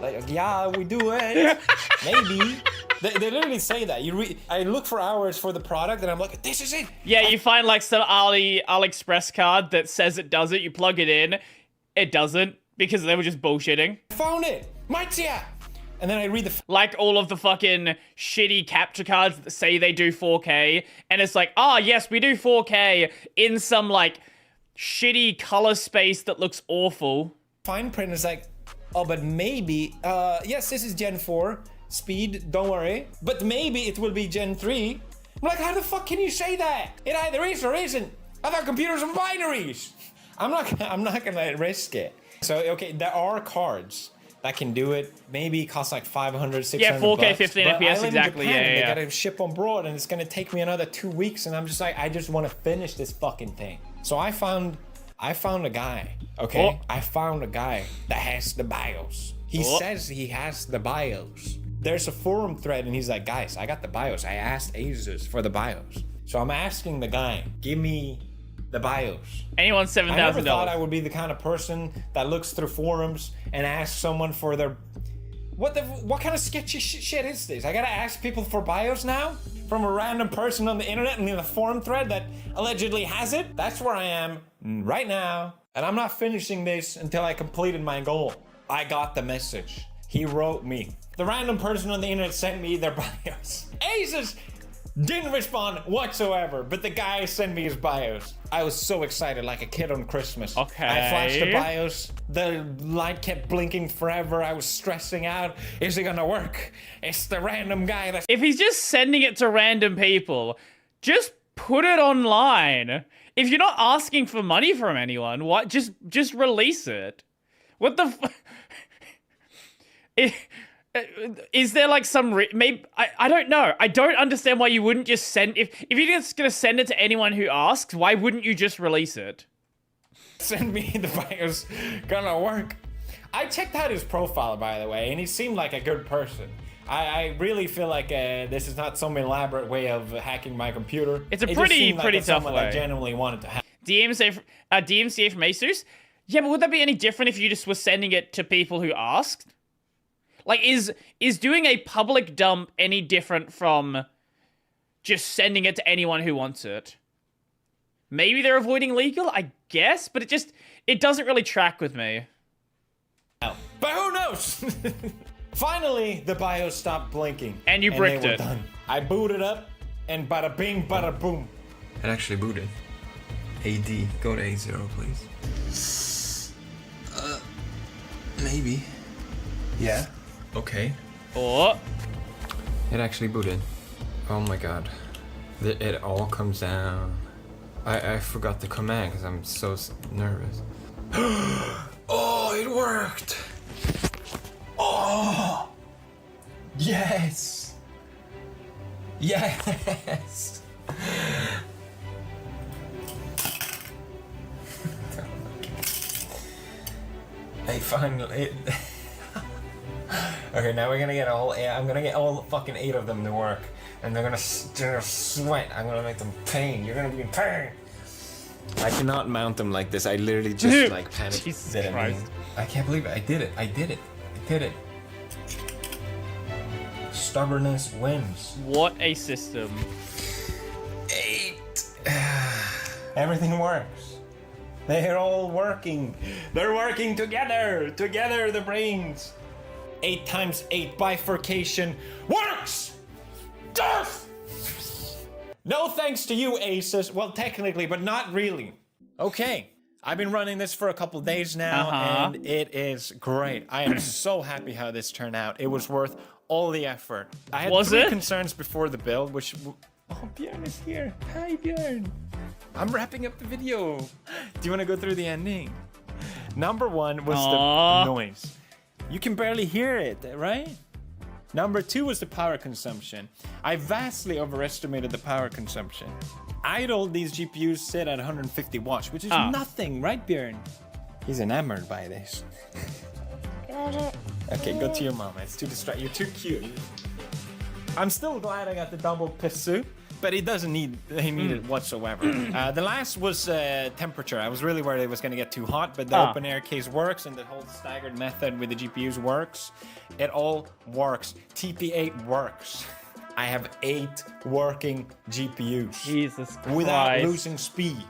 like, yeah, we do it. Maybe. They literally say that. I look for hours for the product and I'm like, this is it. Yeah, you find like some AliExpress card that says it does it. You plug it in, it doesn't because they were just bullshitting. Found it. Maitia. And then I read the like all of the fucking shitty capture cards that say they do 4K, and it's like, oh yes, we do 4K in some like shitty color space that looks awful. Fine print is like, oh, but maybe, yes, this is Gen 4 speed, don't worry, but maybe it will be Gen 3. I'm like, how the fuck can you say that? It either is or isn't. I thought computers are binaries. I'm not gonna risk it. So, okay, there are cards that can do it. Maybe it costs like 500, 600 Yeah, 4K, bucks, 15 but FPS, I live in exactly, Japan and yeah. They gotta ship on board and it's gonna take me another 2 weeks and I'm just like, I just wanna finish this fucking thing. So I found a guy, okay? I found a guy that has the BIOS. He says he has the BIOS. There's a forum thread and he's like, guys, I got the BIOS. I asked Asus for the BIOS. So I'm asking the guy, give me the BIOS. Anyone $7,000. I never thought I would be the kind of person that looks through forums and asks someone for their... What kind of sketchy shit is this? I gotta ask people for BIOS now? From a random person on the internet and in a forum thread that allegedly has it? That's where I am right now. And I'm not finishing this until I completed my goal. I got the message. He wrote me. The random person on the internet sent me their BIOS. Asus didn't respond whatsoever, but the guy sent me his BIOS. I was so excited, like a kid on Christmas. Okay. I flashed the BIOS. The light kept blinking forever. I was stressing out. Is it gonna work? It's the random guy that's... If he's just sending it to random people, just put it online. If you're not asking for money from anyone, what? Just release it. What the Is there like some maybe I don't know. I don't understand why you wouldn't just send if you're just gonna send it to anyone who asks. Why wouldn't you just release it? Send me the BIOS. Gonna work. I checked out his profile, by the way, and he seemed like a good person. I really feel like this is not some elaborate way of hacking my computer. It's a pretty tough way. I genuinely wanted to hack. DMCA from Asus. Yeah, but would that be any different if you just were sending it to people who asked? Like, is doing a public dump any different from just sending it to anyone who wants it? Maybe they're avoiding legal, I guess, but it doesn't really track with me. But who knows? Finally, the BIOS stopped blinking. And you bricked they were it. Done. I booted up, and bada bing, bada boom. It actually booted. AD, go to A0, please. Maybe. Yeah. Okay. Oh. It actually booted. Oh my god. It all comes down. I forgot the command because I'm so nervous. Oh, it worked! Oh! Yes! Yes! I finally... Okay, now we're gonna get I'm gonna get all fucking 8 of them to work. And they're gonna sweat. I'm gonna make them pain. You're gonna be in pain. I cannot mount them like this. I literally just like panicked. Jesus did it. Christ. I can't believe it. I did it. I did it. I did it. Stubbornness wins. What a system. 8. Everything works. They're all working. They're working together. Together, the brains. 8 times 8 bifurcation works! Death! No thanks to you, Asus. Well, technically, but not really. Okay, I've been running this for a couple days now, and it is great. I am so happy how this turned out. It was worth all the effort. I had 3 concerns before the build, which... Oh, Björn is here. Hi, Björn. I'm wrapping up the video. Do you want to go through the ending? Number 1 was the noise. You can barely hear it, right? Number 2 was the power consumption. I vastly overestimated the power consumption. Idle, these GPUs sit at 150 watts, which is nothing, right, Björn? He's enamored by this. Got it. Okay, go to your mama. It's too distracting. You're too cute. I'm still glad I got the double pissu, but he doesn't need it whatsoever. The last was temperature. I was really worried it was going to get too hot, but the open air case works and the whole staggered method with the GPUs works. It all works. TP8 works. I have 8 working GPUs. Jesus Christ. Without losing speed.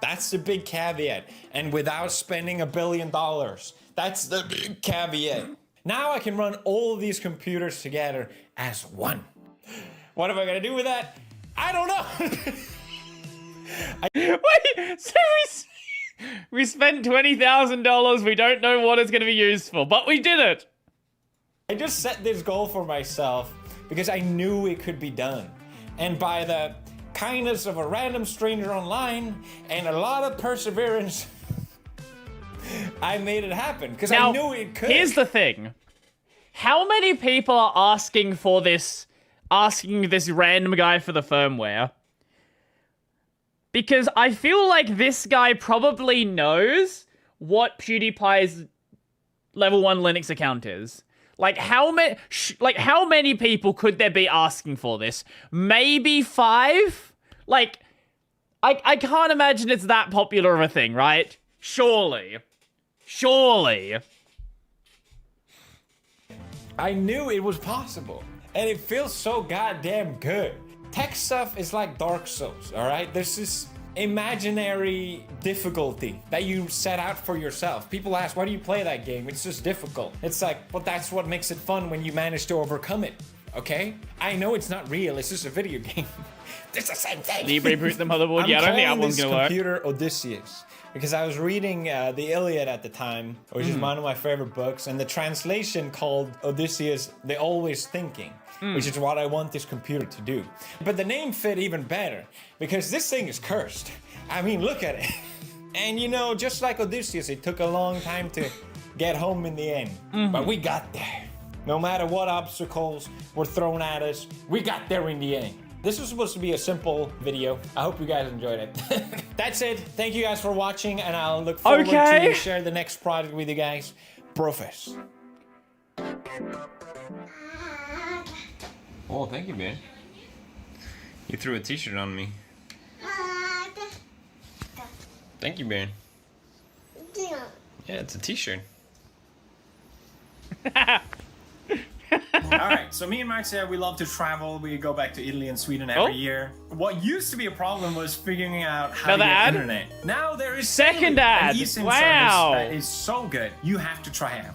That's the big caveat. And without spending $1 billion. That's the big caveat. Now I can run all of these computers together as one. What am I gonna do with that? I don't know. Wait, so we spent $20,000. We don't know what it's gonna be used for, but we did it. I just set this goal for myself because I knew it could be done. And by the kindness of a random stranger online and a lot of perseverance, I made it happen because I knew it could. Here's the thing. How many people are asking this random guy for the firmware? Because I feel like this guy probably knows what PewDiePie's level 1 Linux account is. Like how many people could there be asking for this? Maybe 5? Like I can't imagine it's that popular of a thing, right? Surely. I knew it was possible, and it feels so goddamn good. Tech stuff is like Dark Souls, all right? There's this imaginary difficulty that you set out for yourself. People ask, why do you play that game? It's just difficult. It's like, well, that's what makes it fun when you manage to overcome it, okay? I know it's not real, it's just a video game. It's the same thing. Do you reboot the motherboard? Yeah, I don't think that one's gonna work. Computer Odysseus. Because I was reading the Iliad at the time, which is one of my favorite books, and the translation called Odysseus, the always thinking, which is what I want this computer to do. But the name fit even better, because this thing is cursed. I mean, look at it. And you know, just like Odysseus, it took a long time to get home in the end. But we got there. No matter what obstacles were thrown at us, we got there in the end. This was supposed to be a simple video. I hope you guys enjoyed it. That's it. Thank you guys for watching, and I'll look forward to share the next project with you guys. Profess. Oh, thank you, man. You threw a t-shirt on me. Thank you, man. Yeah, it's a t-shirt. Alright, so me and Marcia, we love to travel. We go back to Italy and Sweden every year. What used to be a problem was figuring out how to get internet. Now there is second ad. An eSIM Wow. service that is so good. You have to try it.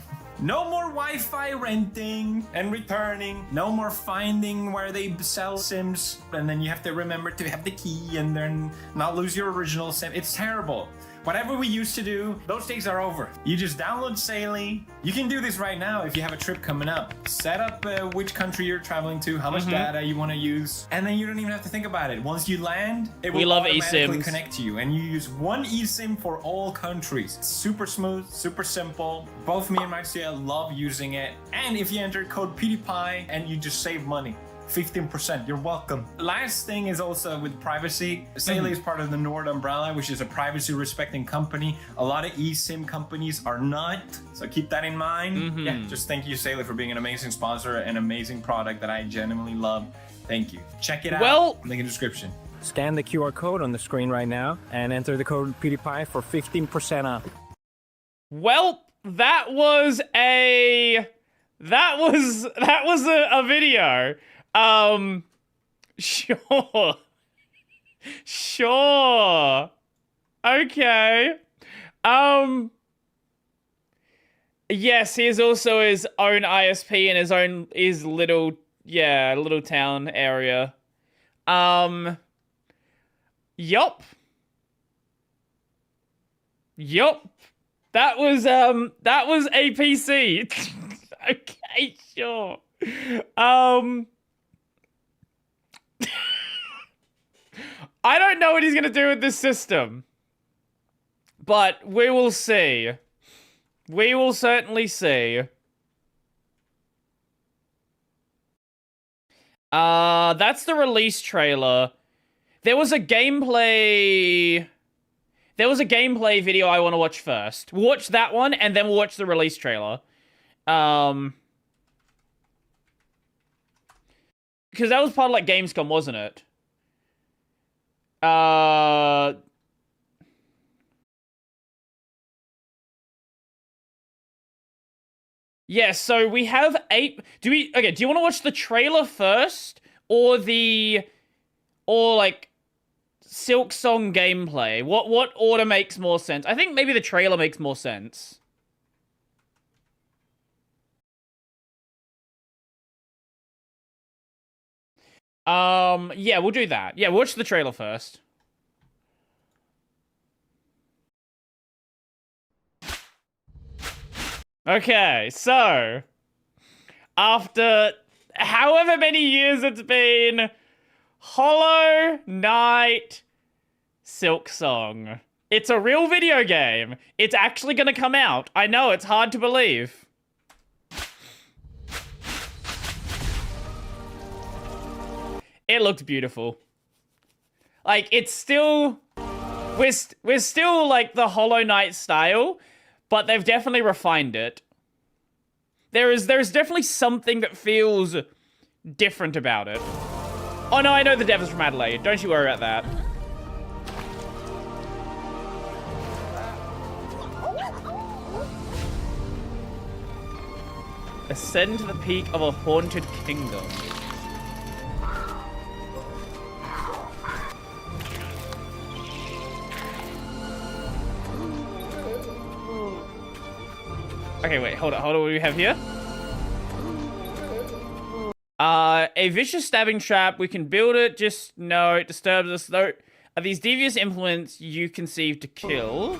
No more Wi-Fi renting and returning. No more finding where they sell SIMs. And then you have to remember to have the key and then not lose your original SIM. It's terrible. Whatever we used to do, those days are over. You just download Saily. You can do this right now if you have a trip coming up. Set up which country you're traveling to, how much data you want to use, and then you don't even have to think about it. Once you land, it will automatically connect to you, and you use one eSIM for all countries. It's super smooth, super simple. Both me and Marcia love using it. And if you enter code PewDiePie and you just save money. 15%, you're welcome. Last thing is also with privacy. Saily is part of the Nord umbrella, which is a privacy respecting company. A lot of eSIM companies are not, so keep that in mind. Yeah, just thank you, Saily, for being an amazing sponsor, an amazing product that I genuinely love. Thank you. Check it out. Link in the description. Scan the QR code on the screen right now and enter the code PewDiePie for 15% off. Well, that was a video. Sure. Okay. Yes, he has also his own ISP and his little town area. Yup. That was a PC. Okay, sure. I don't know what he's gonna do with this system, but we will see. We will certainly see. That's the release trailer. There was a gameplay video I want to watch first. We'll watch that one, and then we'll watch the release trailer. Because that was part of like Gamescom, wasn't it? Yeah, so we have 8. Do you want to watch the trailer first or like Silk Song gameplay? What order makes more sense? I think maybe the trailer makes more sense. Yeah, we'll do that. Yeah, watch the trailer first. Okay, so after however many years it's been, Hollow Knight Silk Song. It's a real video game. It's actually gonna come out. I know, it's hard to believe. It looks beautiful. Like, it's still... We're still, like, the Hollow Knight style, but they've definitely refined it. There's definitely something that feels different about it. Oh, no, I know the dev is from Adelaide. Don't you worry about that. Ascend to the peak of a haunted kingdom. Okay, wait, hold on, what do we have here? A vicious stabbing trap. We can build it, just no, it disturbs us. Though, are these devious implements you conceive to kill?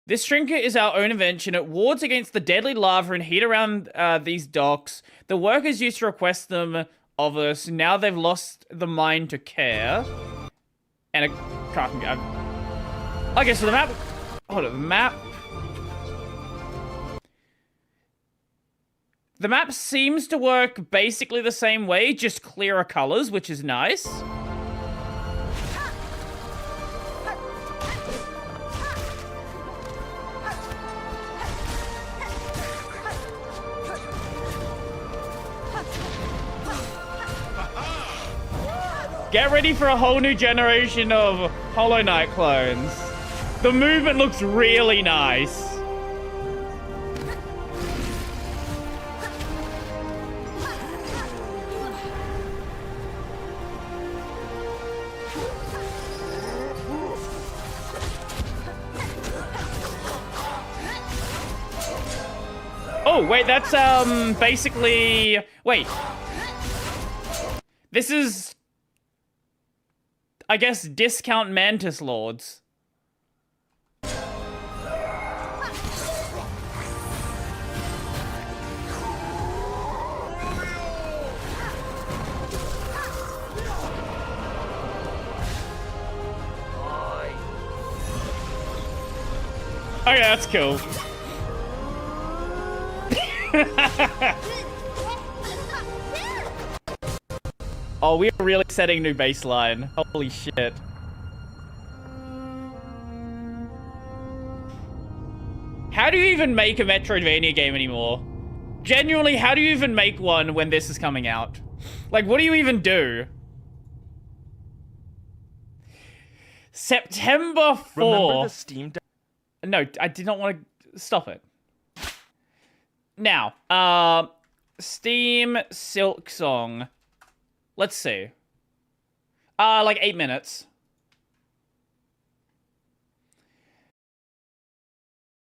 This trinket is our own invention. It wards against the deadly lava and heat around these docks. The workers used to request them of us. Now they've lost the mind to care. And a crafting guide. Okay, so the map... Hold on, the map... The map seems to work basically the same way, just clearer colors, which is nice. Get ready for a whole new generation of Hollow Knight clones. The movement looks really nice. Oh, wait, that's, basically... Wait. This is... I guess discount Mantis Lords. Okay, that's cool. Oh, we are really setting new baseline. Holy shit. How do you even make a Metroidvania game anymore? Genuinely, how do you even make one when this is coming out? Like, what do you even do? September 4th. Remember the Steam Deck? No, I did not want to... Stop it. Now, Steam Silk Song. Let's see. Like 8 minutes.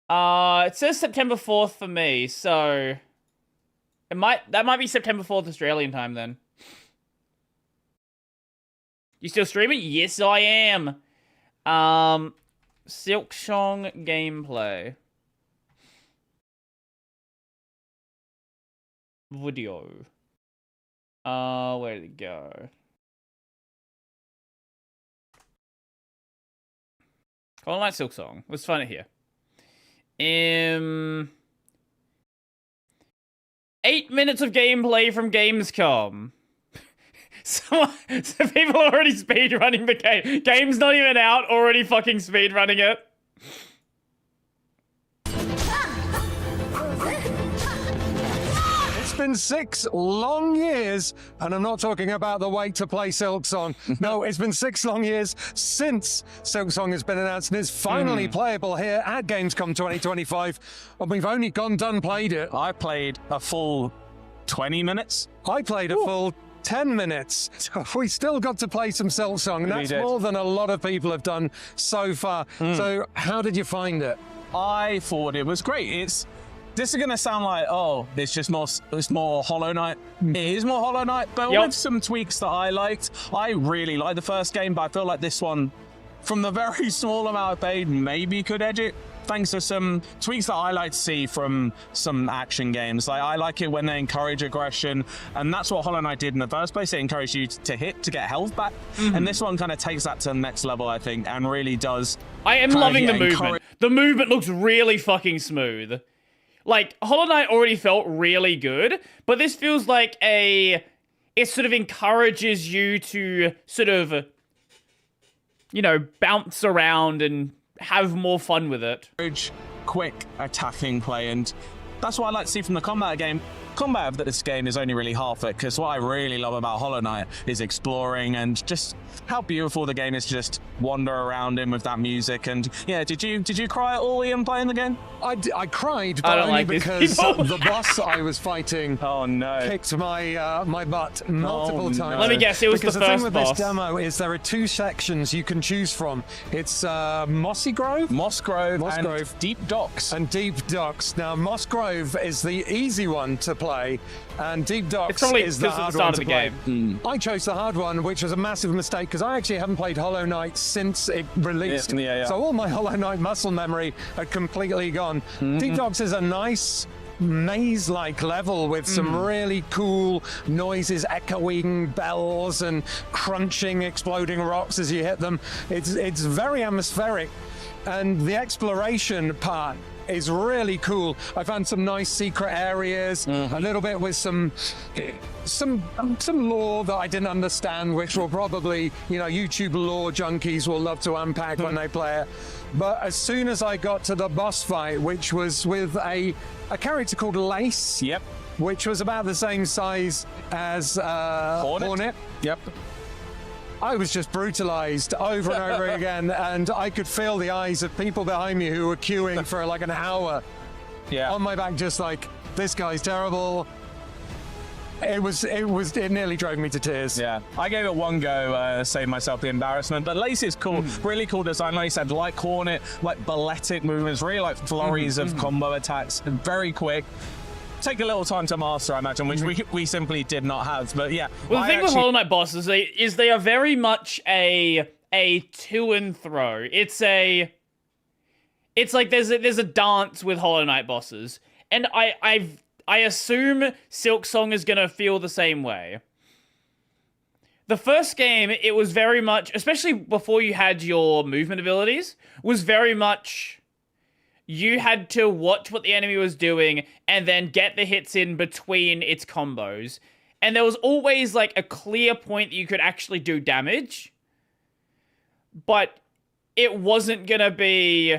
It says September 4th for me, so... That might be September 4th Australian time then. You still streaming? Yes, I am. Silk Song gameplay. Video. Where did it go? Hollow Knight Silk Song. Let's find it here. 8 minutes of gameplay from Gamescom. So people are already speedrunning the game. Game's not even out, already fucking speedrunning it. been 6 long years, and I'm not talking about the wait to play Silk Song. No, it's been 6 long years since Silk Song has been announced and is finally playable here at Gamescom 2025. And we've only done played it. I played a full 20 minutes. I played a full 10 minutes. We still got to play some Silk Song, and that's more than a lot of people have done so far. So how did you find it? I thought it was great. This is going to sound like, oh, it's more Hollow Knight. It is more Hollow Knight, but with some tweaks that I liked. I really liked the first game, but I feel like this one, from the very small amount I played, maybe could edge it. Thanks to some tweaks that I like to see from some action games. Like, I like it when they encourage aggression, and that's what Hollow Knight did in the first place. It encouraged you to hit, to get health back. And this one kind of takes that to the next level, I think, and really does. I am loving the movement. The movement looks really fucking smooth. Like, Hollow Knight already felt really good, but this feels like it sort of encourages you to sort of, you know, bounce around and have more fun with it. Quick attacking play, and that's what I like to see from the combat game. Combat of this game is only really half it, because what I really love about Hollow Knight is exploring and just how beautiful the game is to just wander around in with that music. And yeah, did you cry at all, Ian, playing the game? I cried, but only because the boss I was fighting kicked my my butt multiple times. Let me guess, it was because the the first thing with boss. this demo is there are 2 sections you can choose from. It's Moss Grove, and Deep Docks. And Deep Docks. Now, Moss Grove is the easy one to play, and Deep Docks is the hard one to play. I chose the hard one, which was a massive mistake because I actually haven't played Hollow Knight since it released. So all my Hollow Knight muscle memory had completely gone. Deep Docks is a nice maze-like level with some really cool noises, echoing bells and crunching, exploding rocks as you hit them. It's very atmospheric, and the exploration part is really cool. I found some nice secret areas, a little bit with some lore that I didn't understand, which will probably, you know, YouTube lore junkies will love to unpack when they play it. But as soon as I got to the boss fight, which was with a character called Lace, which was about the same size as Hornet. I was just brutalized over and over again, and I could feel the eyes of people behind me who were queuing for like an hour on my back, just like, this guy's terrible. It nearly drove me to tears. Yeah, I gave it one go, save myself the embarrassment. But Lace is cool, really cool design. Like you said, like Hornet, like balletic movements, really like flurries of combo attacks, very quick. Take a little time to master, I imagine, which we simply did not have. But yeah, well, the thing with Hollow Knight bosses is they are very much a to and fro. It's like there's a dance with Hollow Knight bosses, and I assume Silk Song is gonna feel the same way. The first game, it was very much, especially before you had your movement abilities, was very much you had to watch what the enemy was doing and then get the hits in between its combos. And there was always like a clear point that you could actually do damage, but it wasn't gonna be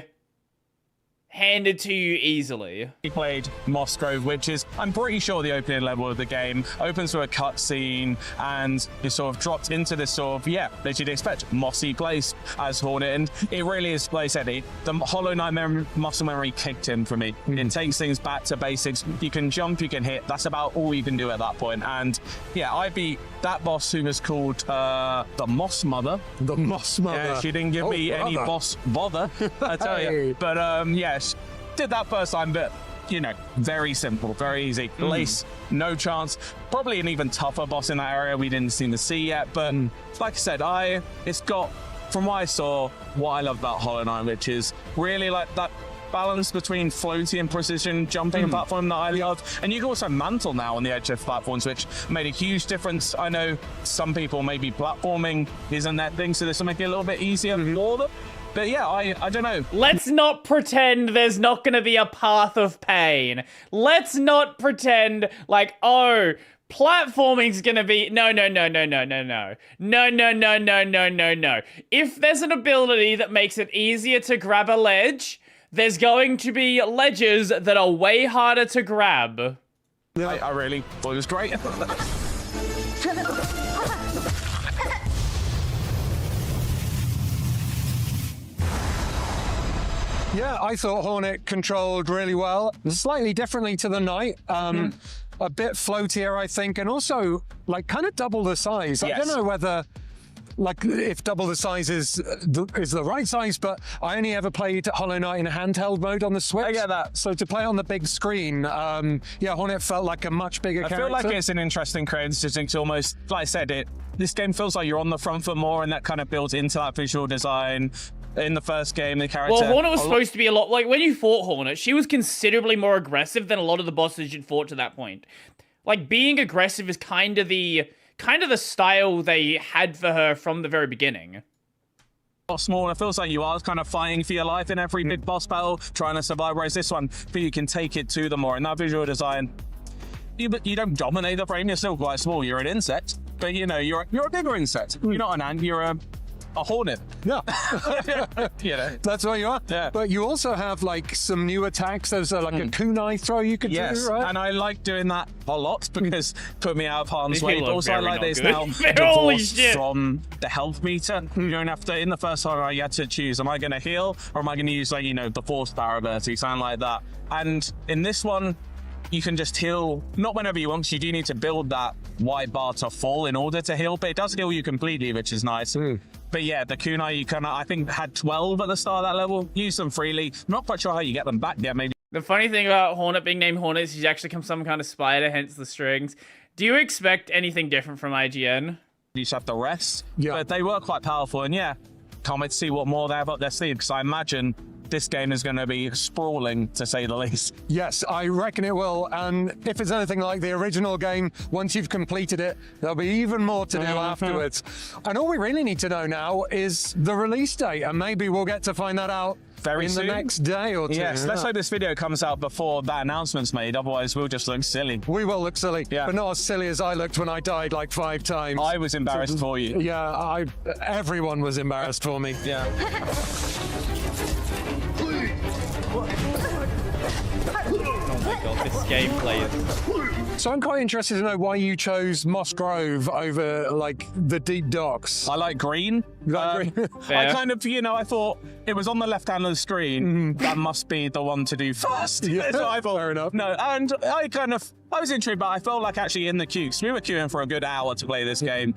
handed to you easily. He played Moss Grove, which is, I'm pretty sure, the opening level of the game. Opens with a cutscene, and you sort of dropped into this sort of, that you'd expect, mossy place as Hornet. And it really is, like I said, the Hollow Knight muscle memory kicked in for me. It takes things back to basics. You can jump, you can hit. That's about all you can do at that point. And yeah, I beat that boss who was called the Moss Mother. The Moss Mother. Yeah, she didn't give me any boss bother, I tell you. But did that first time, but you know, very simple, very easy. Lace, no chance. Probably an even tougher boss in that area we didn't seem to see yet. But like I said, it's got, from what I saw, what I love about Hollow Knight, which is really like that balance between floaty and precision jumping platform that I love. And you can also mantle now on the edge of platforms, which made a huge difference. I know some people maybe platforming isn't that thing, so this will make it a little bit easier for them. But yeah, I don't know. Let's not pretend there's not going to be a path of pain. Let's not pretend like, oh, platforming's going to be... No. No. If there's an ability that makes it easier to grab a ledge, there's going to be ledges that are way harder to grab. I really thought it was great. Yeah, I thought Hornet controlled really well, slightly differently to the Knight. A bit floatier, I think, and also like kind of double the size. Yes. I don't know whether, like, if double the size is the right size, but I only ever played Hollow Knight in handheld mode on the Switch. I get that. So to play on the big screen, yeah, Hornet felt like a much bigger character. I feel like it's an interesting coincidence. It's almost, like I said, this game feels like you're on the front foot more, and that kind of builds into that visual design. In the first game, the character... Well, Hornet was supposed to be a lot... Like, when you fought Hornet, she was considerably more aggressive than a lot of the bosses you'd fought to that point. Like, being aggressive is kind of the style they had for her from the very beginning. Small, it feels like you are kind of fighting for your life in every big boss battle, trying to survive, whereas this one, you can take it to them more. In that visual design, you don't dominate the frame, you're still quite small, you're an insect, but you know, you're a bigger insect. You're not an ant, you're a hornet. Yeah. You know. That's what you are. Yeah. But you also have like some new attacks. There's like a kunai throw you could do, right? And I like doing that a lot because put me out of harm's These way. people But are also I very like not this good. now Holy divorced shit. from the health meter. You don't have to, in the first one you had to choose, am I going to heal or am I going to use, like, you know, the force power ability, something like that. And in this one, you can just heal, not whenever you want, you do need to build that white bar to full in order to heal, but it does heal you completely, which is nice. But yeah, the kunai, you kind of, I think, had 12 at the start of that level. Use them freely. Not quite sure how you get them back yet, maybe. The funny thing about Hornet being named Hornet is she's actually some kind of spider, hence the strings. Do you expect anything different from IGN? You just have to rest. Yeah. But they were quite powerful, and yeah, can't wait to see what more they have up their sleeve, because I imagine this game is going to be sprawling, to say the least. Yes, I reckon it will. And if it's anything like the original game, once you've completed it, there'll be even more to do afterwards. And all we really need to know now is the release date, and maybe we'll get to find that out very in soon. The next day or two. Yes, let's hope this video comes out before that announcement's made, otherwise we'll just look silly. We will look silly, yeah. But not as silly as I looked when I died like 5 times. I was embarrassed for you. Yeah, everyone was embarrassed for me. Yeah. Oh my god, this gameplay is... So I'm quite interested to know why you chose Moss Grove over, like, the deep docks. I like green. Green? I kind of, you know, I thought it was on the left hand of the screen. That must be the one to do first. Yeah, That's what I thought. fair enough. No, and I was intrigued, but I felt like actually in the queue, because we were queuing for a good hour to play this game.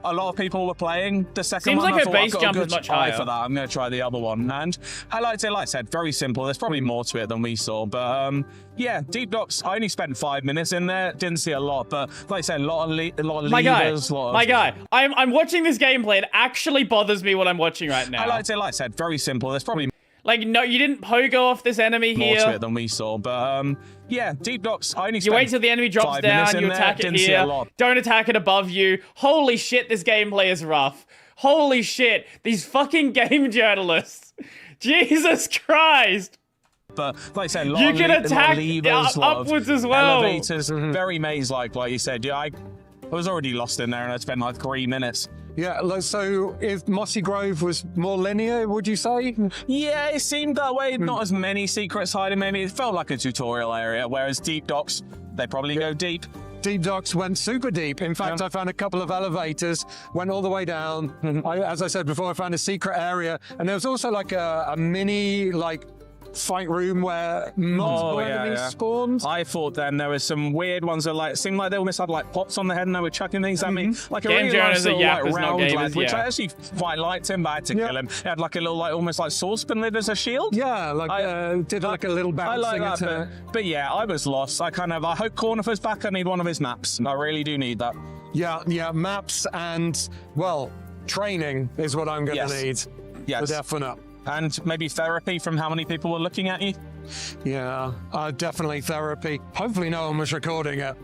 A lot of people were playing the second Seems one. like I her thought, base I've got a jump is good much eye higher. for that. I'm going to try the other one. And I liked it, like I said, very simple. There's probably more to it than we saw. But yeah, Deep Docks, I only spent 5 minutes in there. Didn't see a lot. But like I said, a lot of levers. My guy, I'm watching this gameplay. It actually bothers me what I'm watching right now. I liked it, like I said, very simple. There's probably like, no, you didn't pogo off this enemy more here. to it than we saw. But yeah, Deep Docks, I only spent You wait till the enemy drops 5 down, minutes in you there. attack it Didn't see a here. lot. Don't attack it above you. Holy shit, this gameplay is rough. Holy shit, these fucking game journalists. Jesus Christ. But like I said, You can attack levers, upwards as well. Elevators, very maze-like you said. Yeah, I was already lost in there, and I spent like 3 minutes. Yeah, so if Mossy Grove was more linear, would you say? Yeah, it seemed that way. Not as many secrets hiding, maybe. It felt like a tutorial area, whereas Deep Docks, they probably go deep. Deep Docks went super deep. In fact, I found a couple of elevators, went all the way down. As I said before, I found a secret area, and there was also like a mini, like, fight room where multiple enemies spawned. I thought then there was some weird ones that like seemed like they almost had like pops on the head and they were chucking things at me. Like a Game really nice journalist are little like yappers, not round gamers, lad, which yeah. I actually quite liked him, but I had to kill him. He had like a little like almost like saucepan lid as a shield. Yeah, like did like a little bouncing I like that, but yeah, I was lost. I hope Cornifer's back. I need one of his maps. I really do need that. Yeah, maps and, well, training is what I'm going to need. Yes. For definite. And maybe therapy from how many people were looking at you. Yeah, definitely therapy. Hopefully no one was recording it.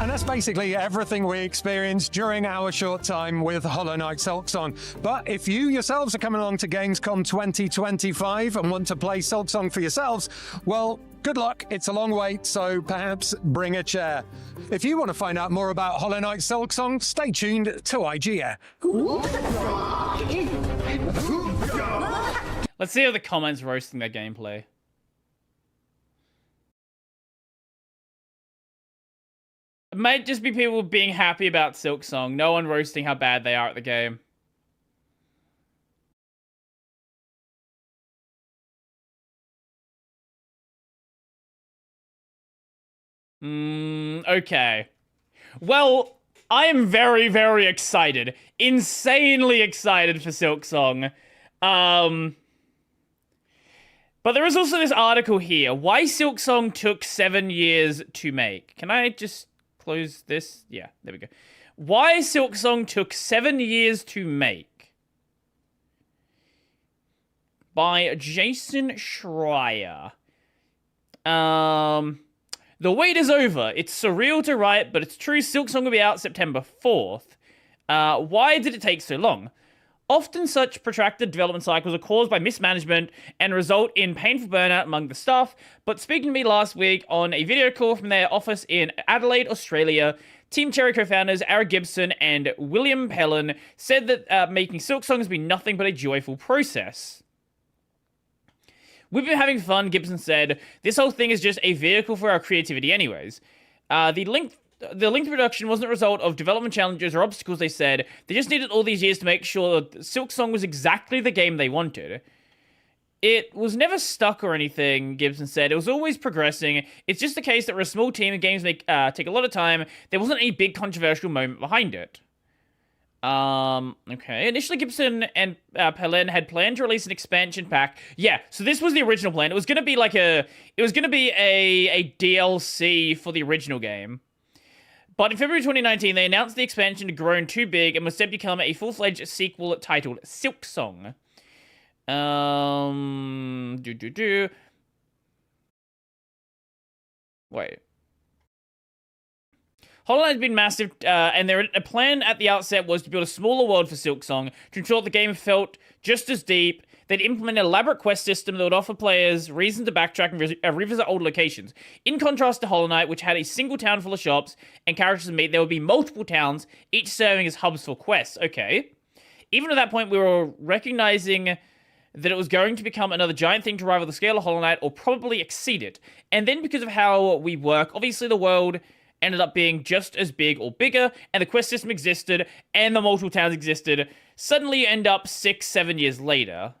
And that's basically everything we experienced during our short time with Hollow Knight Silksong. But if you yourselves are coming along to Gamescom 2025 and want to play Silksong for yourselves, well, good luck. It's a long wait, so perhaps bring a chair. If you want to find out more about Hollow Knight Silksong, stay tuned to IGN. Let's see if the comments roasting their gameplay. It might just be people being happy about Silksong. No one roasting how bad they are at the game. Okay. Well, I am very, very excited. Insanely excited for Silksong. But there is also this article here. Why Silksong took 7 years to make. Can I just close this? Yeah, there we go. Why Silksong took 7 years to make. By Jason Schreier. The wait is over. It's surreal to write, but it's true Silksong will be out September 4th. Why did it take so long? Often such protracted development cycles are caused by mismanagement and result in painful burnout among the staff, but speaking to me last week on a video call from their office in Adelaide, Australia, Team Cherry co-founders Ara Gibson and William Pellin said that making Silksong has been nothing but a joyful process. We've been having fun, Gibson said. This whole thing is just a vehicle for our creativity anyways. The length of production wasn't a result of development challenges or obstacles, they said. They just needed all these years to make sure that Silksong was exactly the game they wanted. It was never stuck or anything, Gibson said. It was always progressing. It's just the case that we're a small team and games take a lot of time. There wasn't any big controversial moment behind it. Okay. Initially, Gibson and Pellin had planned to release an expansion pack. Yeah, so this was the original plan. It was going to be like a DLC for the original game. But in February 2019, they announced the expansion had grown too big and was set to become a full-fledged sequel titled Silksong. Wait. Hollow Knight had been massive, and their plan at the outset was to build a smaller world for Silksong to ensure the game felt just as deep. They'd implement an elaborate quest system that would offer players reason to backtrack and revisit old locations. In contrast to Hollow Knight, which had a single town full of shops and characters to meet, there would be multiple towns, each serving as hubs for quests. Okay. Even at that point, we were recognizing that it was going to become another giant thing to rival the scale of Hollow Knight, or probably exceed it. And then because of how we work, obviously the world ended up being just as big or bigger, and the quest system existed, and the multiple towns existed. Suddenly you end up 6-7 years later.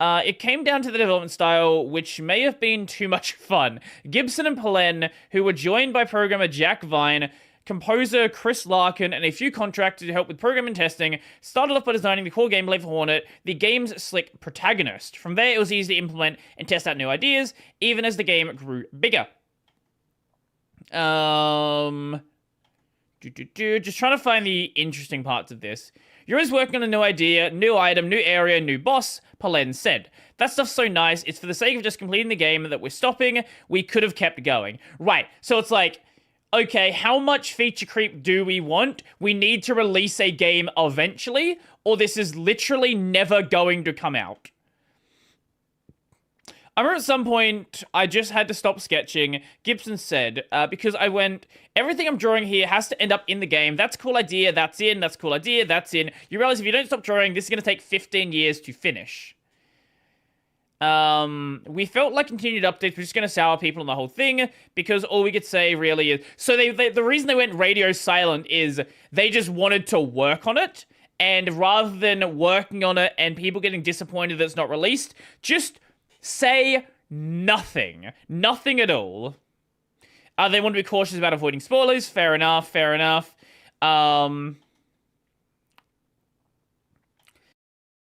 It came down to the development style, which may have been too much fun. Gibson and Pellin, who were joined by programmer Jack Vine, composer Chris Larkin, and a few contractors to help with programming and testing, started off by designing the core gameplay for Hornet, the game's slick protagonist. From there, it was easy to implement and test out new ideas, even as the game grew bigger. Just trying to find the interesting parts of this. You're always working on a new idea, new item, new area, new boss, Pellin said. That stuff's so nice, it's for the sake of just completing the game that we're stopping. We could have kept going. Right, so it's like, okay, how much feature creep do we want? We need to release a game eventually, or this is literally never going to come out. I remember at some point, I just had to stop sketching, Gibson said, because I went, everything I'm drawing here has to end up in the game. That's a cool idea, that's in, that's a cool idea, that's in. You realize if you don't stop drawing, this is going to take 15 years to finish. We felt like continued updates were just going to sour people on the whole thing, because all we could say really is... So the reason they went radio silent is they just wanted to work on it, and rather than working on it and people getting disappointed that it's not released, just... say nothing. Nothing at all. They want to be cautious about avoiding spoilers. Fair enough, fair enough.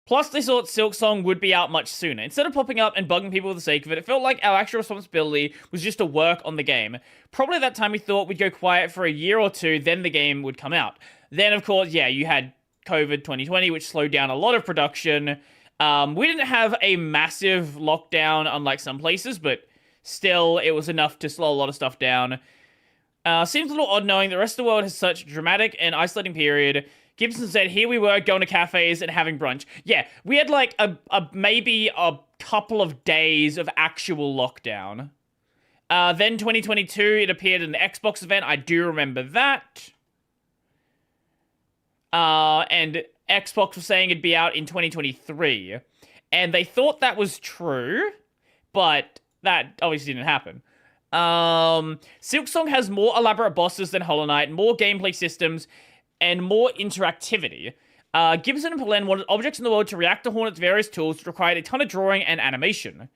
Plus, they thought Silksong would be out much sooner. Instead of popping up and bugging people for the sake of it, it felt like our actual responsibility was just to work on the game. Probably at that time we thought we'd go quiet for a year or two, then the game would come out. Then, of course, yeah, you had COVID 2020, which slowed down a lot of production. We didn't have a massive lockdown, unlike some places, but still, it was enough to slow a lot of stuff down. Seems a little odd knowing the rest of the world has such a dramatic and isolating period. Gibson said, here we were going to cafes and having brunch. Yeah, we had like maybe a couple of days of actual lockdown. Then 2022, it appeared in the Xbox event. I do remember that. And Xbox was saying it'd be out in 2023. And they thought that was true, but that obviously didn't happen. Silksong has more elaborate bosses than Hollow Knight, more gameplay systems, and more interactivity. Gibson and Pelen wanted objects in the world to react to Hornet's various tools, which required a ton of drawing and animation.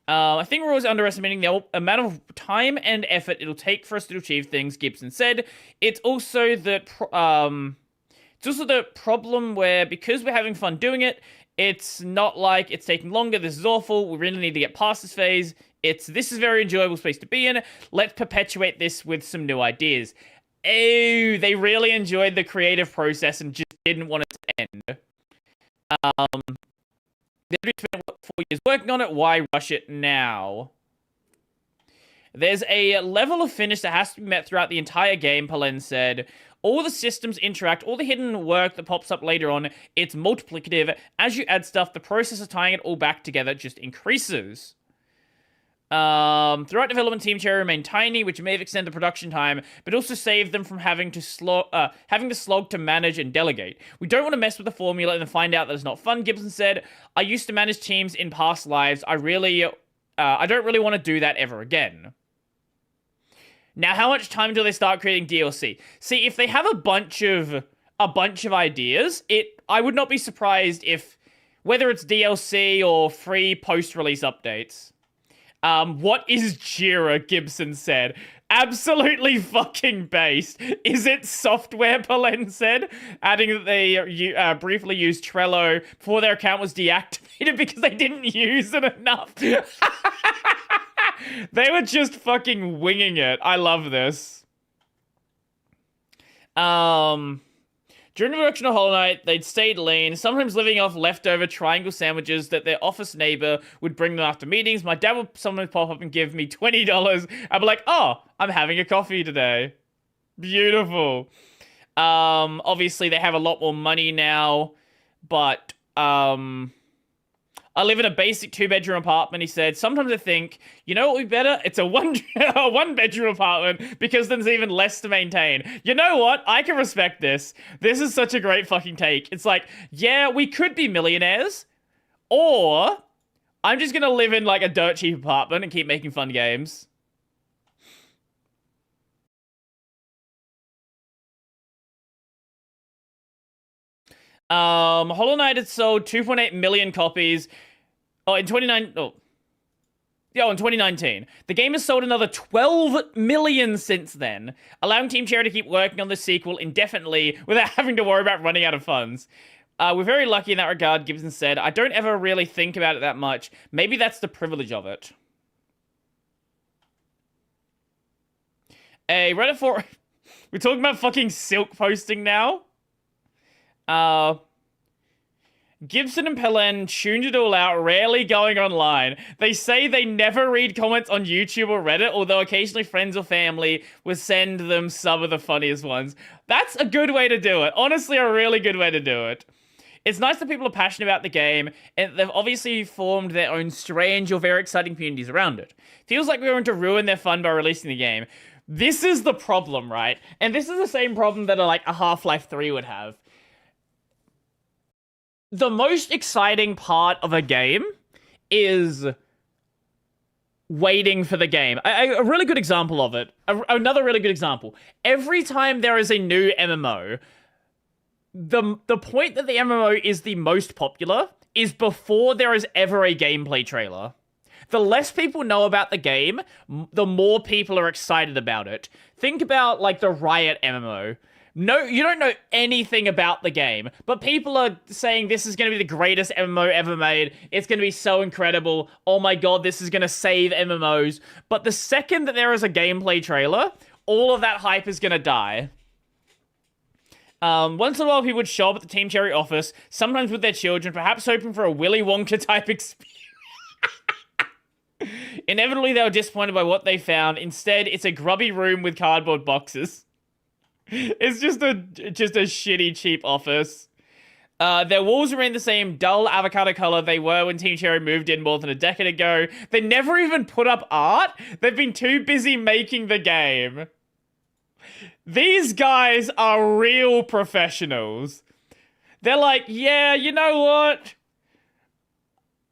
I think we're always underestimating the amount of time and effort it'll take for us to achieve things, Gibson said. It's also the problem where, because we're having fun doing it, it's not like it's taking longer, this is awful, we really need to get past this phase. This is a very enjoyable space to be in. Let's perpetuate this with some new ideas. Oh, they really enjoyed the creative process and just didn't want it to end. They spent 4 years working on it, why rush it now? There's a level of finish that has to be met throughout the entire game, Pelen said. All the systems interact, all the hidden work that pops up later on, it's multiplicative. As you add stuff, the process of tying it all back together just increases. Throughout development, Team Cherry remained tiny, which may have extended the production time, but also saved them from having to slog to manage and delegate. We don't want to mess with the formula and then find out that it's not fun, Gibson said. I used to manage teams in past lives. I don't really want to do that ever again. Now, how much time until they start creating DLC? See, if they have a bunch of ideas, I would not be surprised if, whether it's DLC or free post-release updates. What is Jira? Gibson said. Absolutely fucking based. Is it software? Pelen said, adding that they briefly used Trello before their account was deactivated because they didn't use it enough. They were just fucking winging it. I love this. During the production of Hollow Knight, they'd stayed lean, sometimes living off leftover triangle sandwiches that their office neighbor would bring them after meetings. My dad would sometimes pop up and give me $20. I'd be like, oh, I'm having a coffee today. Beautiful. Obviously, they have a lot more money now, but I live in a basic 2-bedroom apartment, he said. Sometimes I think, you know what would be better? It's a one-bedroom apartment, because then there's even less to maintain. You know what? I can respect this. This is such a great fucking take. It's like, yeah, we could be millionaires, or I'm just gonna live in like a dirt cheap apartment and keep making fun games. Hollow Knight had sold 2.8 million copies. In 2019. The game has sold another 12 million since then, allowing Team Cherry to keep working on the sequel indefinitely without having to worry about running out of funds. We're very lucky in that regard, Gibson said. I don't ever really think about it that much. Maybe that's the privilege of it. Hey, Reddit for... We're talking about fucking Silk posting now. Gibson and Pelen tuned it all out, rarely going online. They say they never read comments on YouTube or Reddit, although occasionally friends or family would send them some of the funniest ones. That's a good way to do it. Honestly, a really good way to do it. It's nice that people are passionate about the game, and they've obviously formed their own strange or very exciting communities around it. Feels like we're going to ruin their fun by releasing the game. This is the problem, right? And this is the same problem that a Half-Life 3 would have. The most exciting part of a game is waiting for the game. A really good example of it, another really good example. Every time there is a new MMO, the point that the MMO is the most popular is before there is ever a gameplay trailer. The less people know about the game, the more people are excited about it. Think about, like, the Riot MMO. No, you don't know anything about the game, but people are saying this is going to be the greatest MMO ever made. It's going to be so incredible. Oh my god, this is going to save MMOs. But the second that there is a gameplay trailer, all of that hype is going to die. Once in a while, people would show up at the Team Cherry office, sometimes with their children, perhaps hoping for a Willy Wonka type experience. Inevitably, they were disappointed by what they found. Instead, it's a grubby room with cardboard boxes. It's just a shitty, cheap office. Their walls remain the same dull avocado color they were when Team Cherry moved in more than a decade ago. They never even put up art. They've been too busy making the game. These guys are real professionals. They're like, yeah, you know what?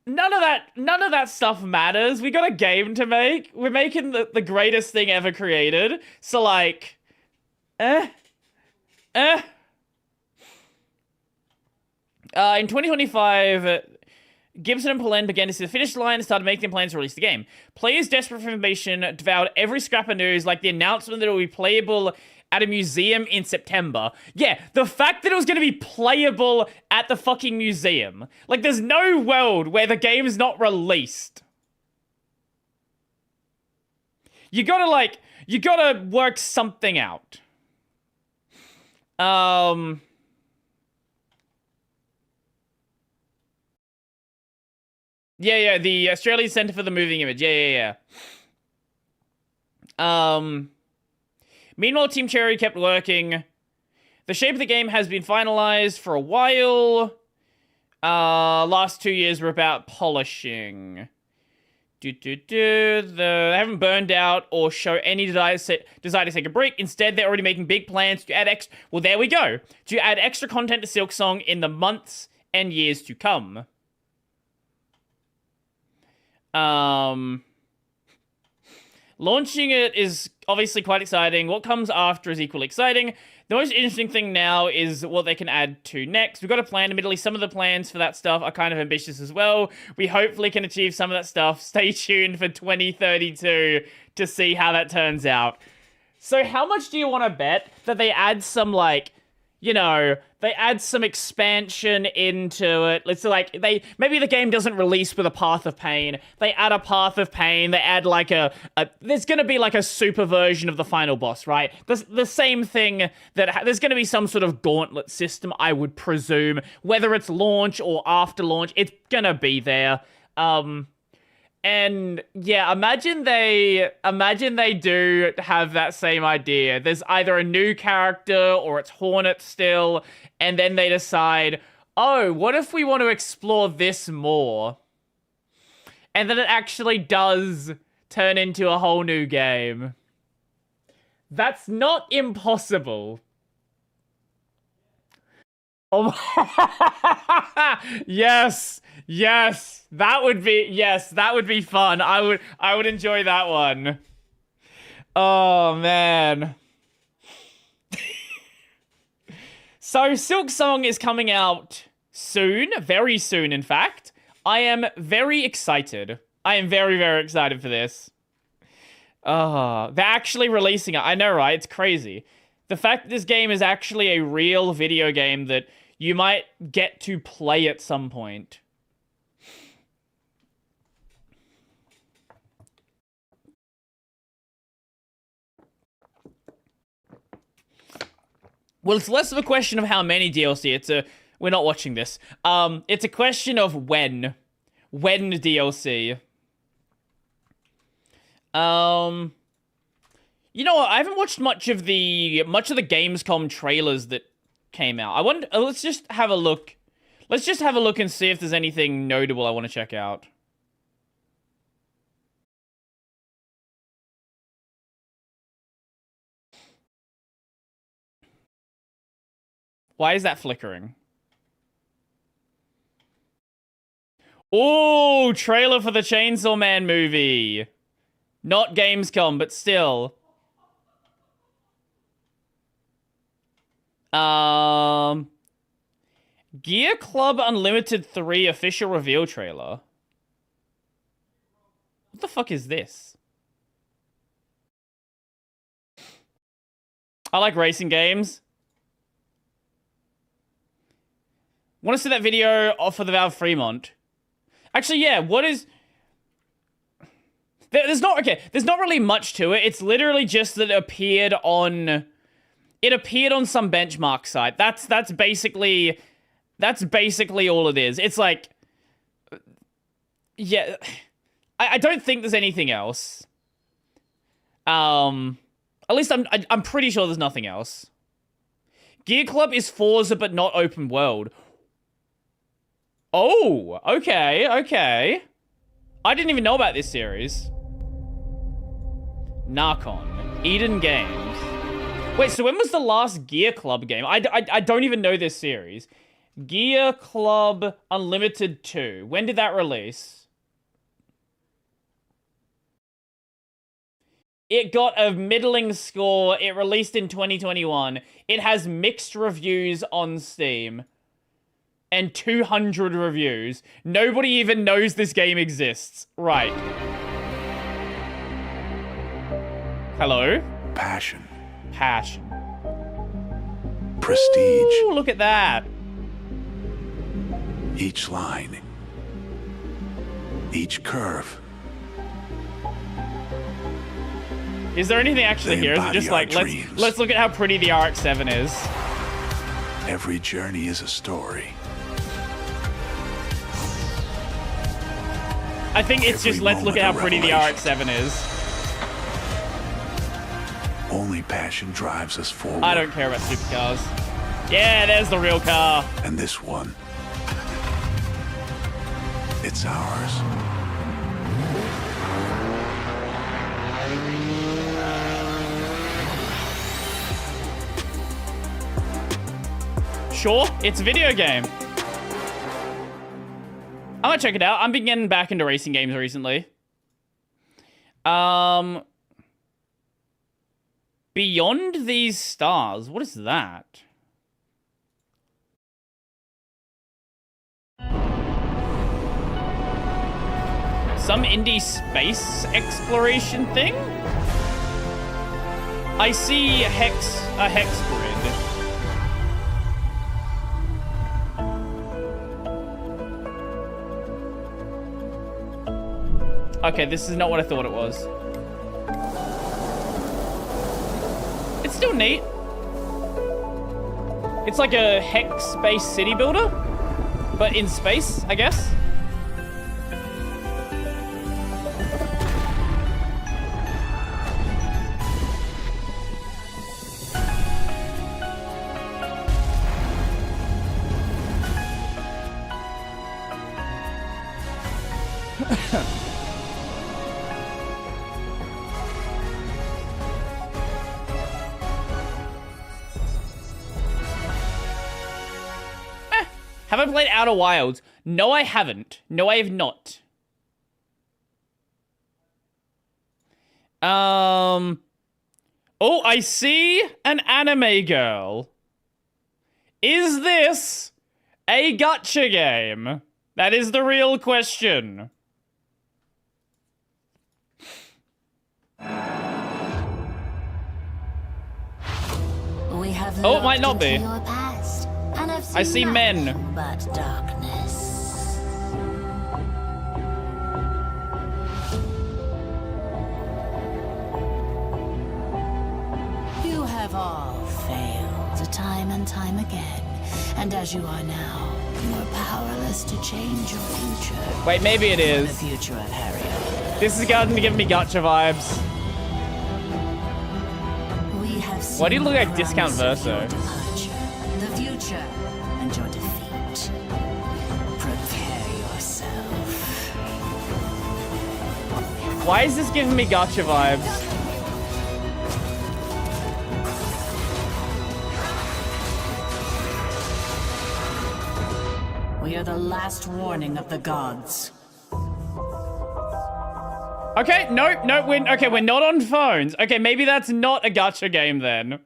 none of that stuff matters. We got a game to make. We're making the greatest thing ever created. So like, In 2025, Gibson and Polen began to see the finish line and started making plans to release the game. Players desperate for information devoured every scrap of news, like the announcement that it will be playable at a museum in September. Yeah, the fact that it was going to be playable at the fucking museum. Like, there's no world where the game is not released. You gotta work something out. Yeah, the Australian Centre for the Moving Image. Yeah. Meanwhile, Team Cherry kept working. The shape of the game has been finalized for a while. Last 2 years were about polishing. They haven't burned out or show any desire to take a break. Instead, they're already making big plans to add well, there we go. To add extra content to Silksong in the months and years to come. Launching it is obviously quite exciting. What comes after is equally exciting. The most interesting thing now is what they can add to next. We've got a plan. Admittedly, some of the plans for that stuff are kind of ambitious as well. We hopefully can achieve some of that stuff. Stay tuned for 2032 to see how that turns out. So how much do you want to bet that they add some, like, you know, they add some expansion into it. It's like, maybe the game doesn't release with a Path of Pain. They add a Path of Pain. They add like there's going to be like a super version of the final boss, right? The same thing that, there's going to be some sort of gauntlet system, I would presume. Whether it's launch or after launch, it's going to be there. And yeah, imagine they do have that same idea. There's either a new character or it's Hornet still, and then they decide, oh, what if we want to explore this more? And then it actually does turn into a whole new game. That's not impossible. Oh, yes, that would be fun. I would enjoy that one. Oh man. So Silksong is coming out soon, very soon in fact. I am very excited. I am very, very excited for this. They're actually releasing it. I know, right? It's crazy. The fact that this game is actually a real video game that you might get to play at some point. Well, it's less of a question of how many DLC. We're not watching this. It's a question of when. When DLC. You know what? I haven't watched much of the Gamescom trailers that came out. I wonder. Let's just have a look. Let's just have a look and see if there's anything notable I want to check out. Why is that flickering? Oh, trailer for the Chainsaw Man movie. Not Gamescom, but still. Gear Club Unlimited 3 official reveal trailer. What the fuck is this? I like racing games. Want to see that video for the Valve Fremont? Actually, yeah, what is... There's not really much to it. It's literally just that it appeared on some benchmark site. That's basically all it is. It's like, yeah, I don't think there's anything else. At least I'm pretty sure there's nothing else. Gear Club is Forza but not open world. Oh, okay. I didn't even know about this series. Narcon, Eden Games. Wait, so when was the last Gear Club game? I don't even know this series. Gear Club Unlimited 2. When did that release? It got a middling score. It released in 2021. It has mixed reviews on Steam. And 200 reviews. Nobody even knows this game exists. Right. Hello? Passion. Passion. Prestige. Ooh, look at that. Each line. Each curve. Is there anything actually They here? Is it embody just our like, dreams. let's look at how pretty the RX-7 is. Every journey is a story. I think it's just, let's look at how pretty the RX-7 is. Only passion drives us forward. I don't care about supercars. Yeah, there's the real car. And this one, it's ours. Sure, it's a video game. I'm gonna check it out. I've been getting back into racing games recently. Beyond These Stars. What is that? Some indie space exploration thing? I see a hex grid. Okay, this is not what I thought it was. It's still neat. It's like a hex-based city builder, but in space, I guess. Have I played Outer Wilds? No, I haven't. No, I have not. Oh, I see an anime girl. Is this a gacha game? That is the real question. We have Oh, it might not be. your past, and I've I see seen men. nothing but darkness. You have all failed time and time again, and as you are now, you are powerless to change your future. Wait, maybe it For is. the future at Harriet. This is going to give me gacha vibes. We have Why do you look seen like Discount promise of your Verso? departure, the future, and your defeat. Prepare yourself. Why is this giving me gacha vibes? We are the last warning of the gods. Okay, no, we're not on phones. Okay, maybe that's not a gacha game then.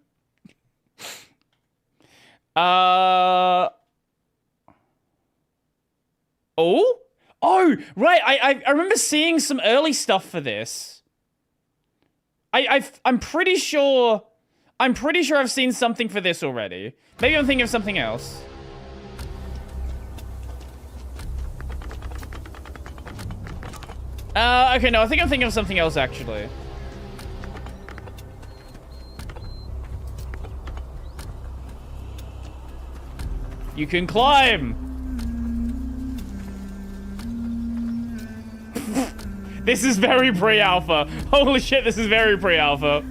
Oh, right. I remember seeing some early stuff for this. I'm pretty sure I've seen something for this already. Maybe I'm thinking of something else. Okay, no, I think I'm thinking of something else, actually. You can climb! This is very pre-alpha. Holy shit, this is very pre-alpha.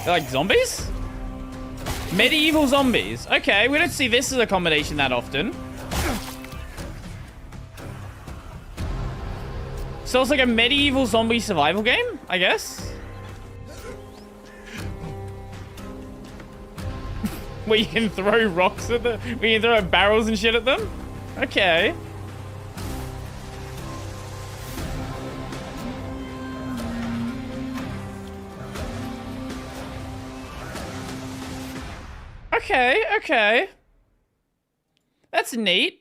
They're like zombies? Medieval zombies. Okay, we don't see this as a combination that often. So it's like a medieval zombie survival game, I guess? Where you can throw rocks at them? Where you can throw barrels and shit at them? Okay. Okay, okay. That's neat.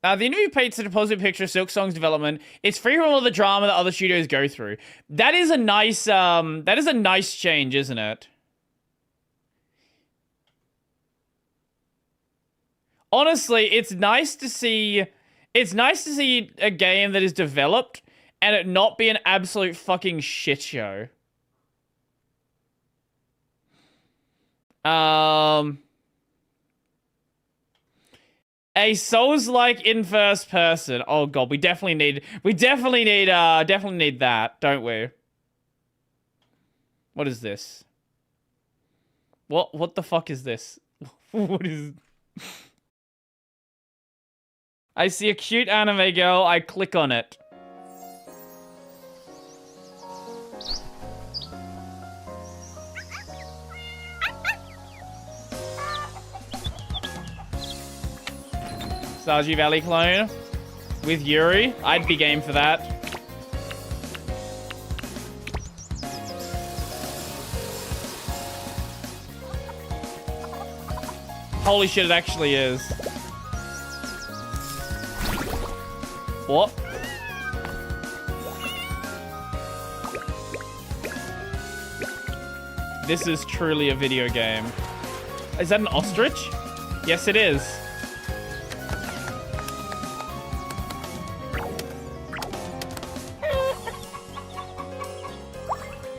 The interview paints a positive picture of Silk Song's development. It's free from all the drama that other studios go through. That is a nice change, isn't it? Honestly, it's nice to see a game that is developed and it not be an absolute fucking shit show. A Souls-like in first person. Oh god, we definitely need that, don't we? What is this? What the fuck is this? What is... I see a cute anime girl, I click on it. Stardew Valley clone with Yuri. I'd be game for that. Holy shit, it actually is. What? This is truly a video game. Is that an ostrich? Yes, it is.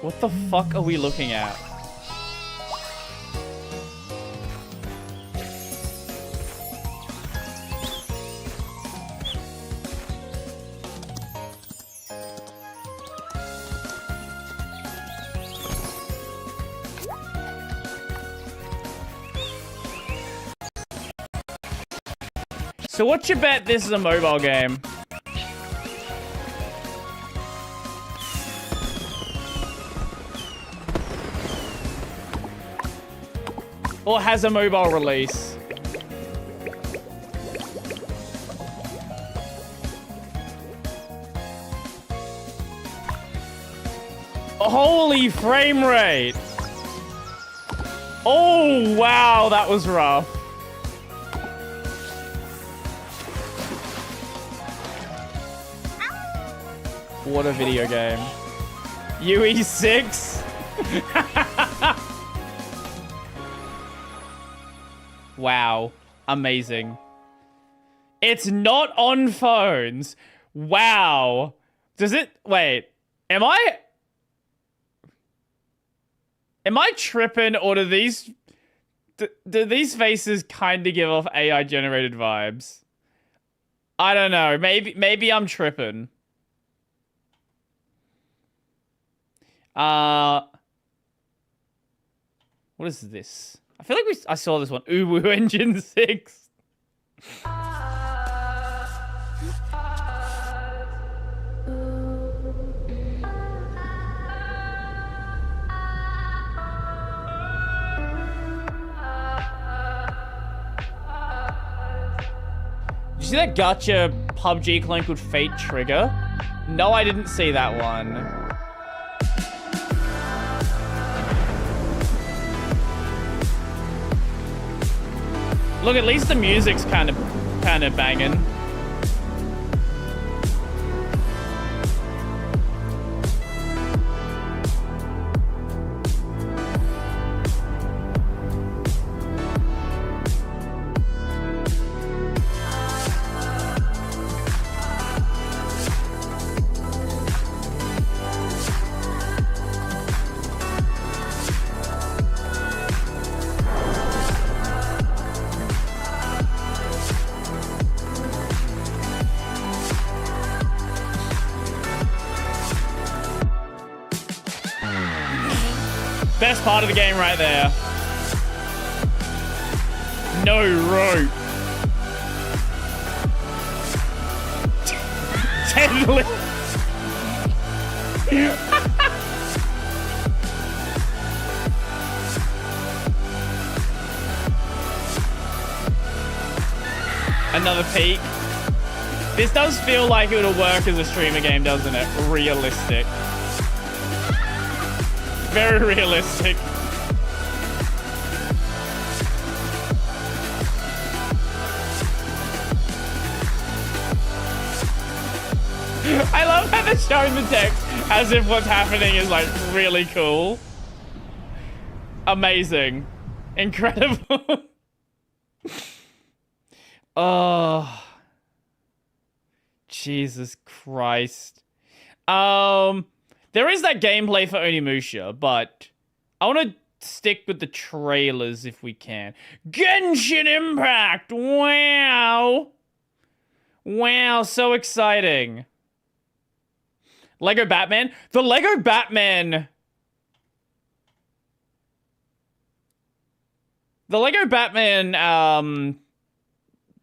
What the fuck are we looking at? So what's your bet this is a mobile game? Or has a mobile release? Holy frame rate! Oh, wow, that was rough. What a video game. UE6? Wow. Amazing. It's not on phones. Wow. Does it... Wait. Am I tripping, or do these... Do these faces kind of give off AI-generated vibes? I don't know. Maybe I'm tripping. What is this? I feel like I saw this one. Uwu Engine 6. Did you see that gacha PUBG clone called Fate Trigger? No, I didn't see that one. Look, at least the music's kind of banging. Best part of the game right there. No rope. Deadly. Another peek. This does feel like it would work as a streamer game, doesn't it? Realistic. Very realistic. I love how they're showing the text as if what's happening is like really cool. Amazing. Incredible. Oh. Jesus Christ. There is that gameplay for Onimusha, but I want to stick with the trailers if we can. Genshin Impact! Wow! Wow, so exciting. Lego Batman? The Lego Batman... The Lego Batman,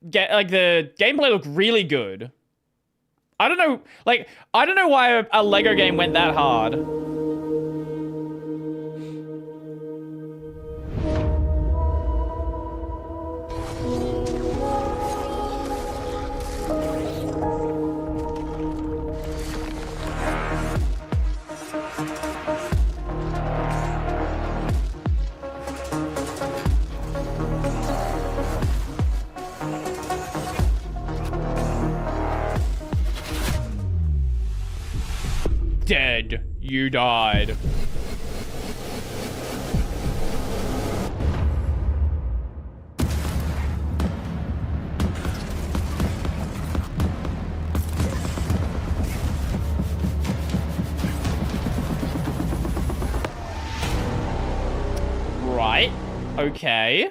the gameplay looked really good. I don't know, I don't know why a Lego game went that hard. Dead. You died. Right. Okay.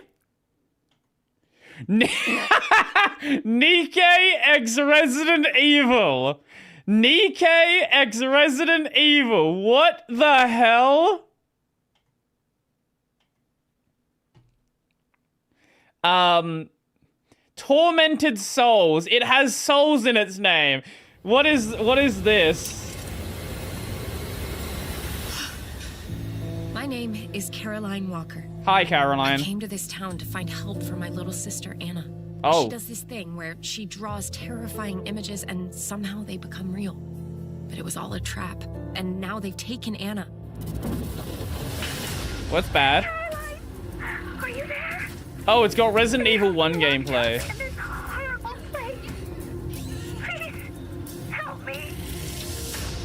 Nikkei X Resident Evil. Nikkei X Resident Evil. What the hell? Tormented Souls. It has souls in its name. What is this? My name is Caroline Walker. Hi, Caroline. I came to this town to find help for my little sister, Anna. Oh. She does this thing where she draws terrifying images and somehow they become real. But it was all a trap, and now they've taken Anna. What's bad? Caroline, are you there? Oh, it's got Resident Evil 1 gameplay. Please, help me.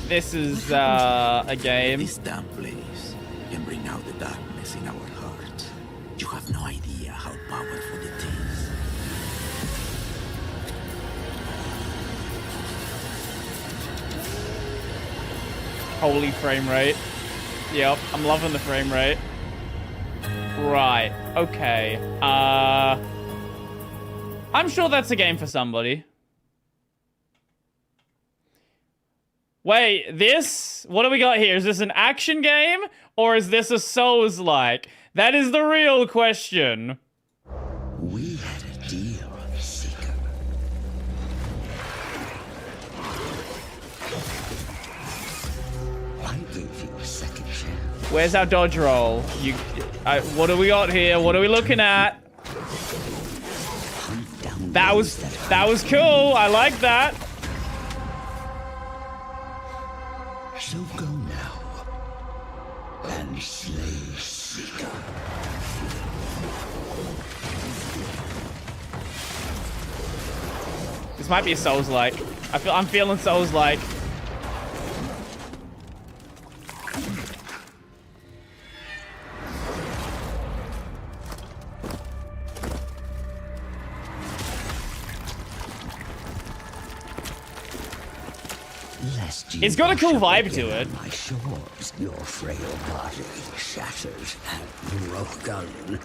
This is, a game. This damn place can bring out the darkness in our hearts. You have no idea how powerful it is. Holy frame rate. Yep, I'm loving the frame rate. Right, okay. I'm sure that's a game for somebody. Wait, this? What do we got here? Is this an action game? Or is this a Souls-like? That is the real question. We had a deal, Seeker. I gave you a second chance. Where's our dodge roll? What do we got here? What are we looking at? That was cool. I like that. So go now and slay Seeker. This might be a Souls-like. I'm feeling Souls-like. It's got a cool vibe to it. My shores, your frail body shattered and broken.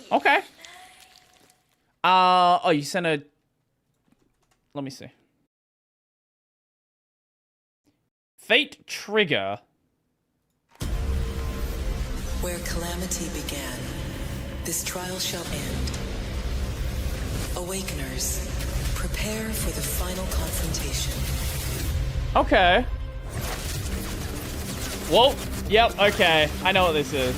Okay. Oh, you sent a... Let me see. Fate Trigger. Where calamity began, this trial shall end. Awakeners, prepare for the final confrontation. Okay. Whoa. Yep, okay. I know what this is.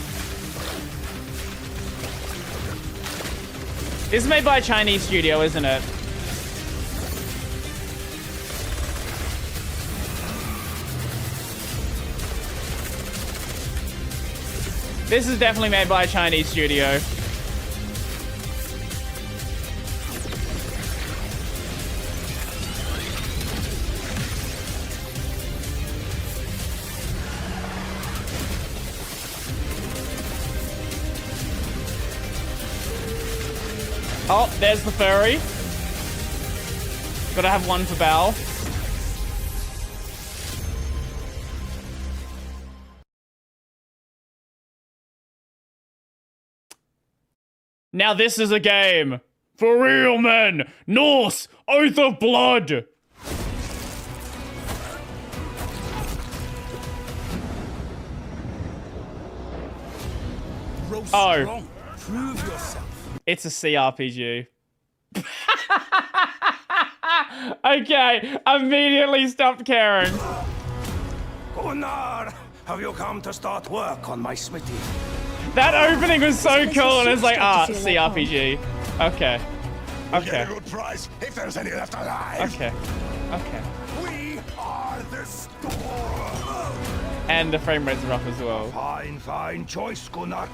This is made by a Chinese studio, isn't it? This is definitely made by a Chinese studio. Oh, there's the furry. Gotta have one for Bal. Now this is a game. For real, men. Norse, Oath of Blood. Oh. Prove yourself. It's a CRPG. Okay, immediately stopped caring. Gunnar, have you come to start work on my smithy? That opening was so cool, and it's like, CRPG. Okay. We'll get Okay. a good price if there's any left alive. Okay. Okay. We are the store. And the frame rate's rough as well. Fine choice, Gunnar.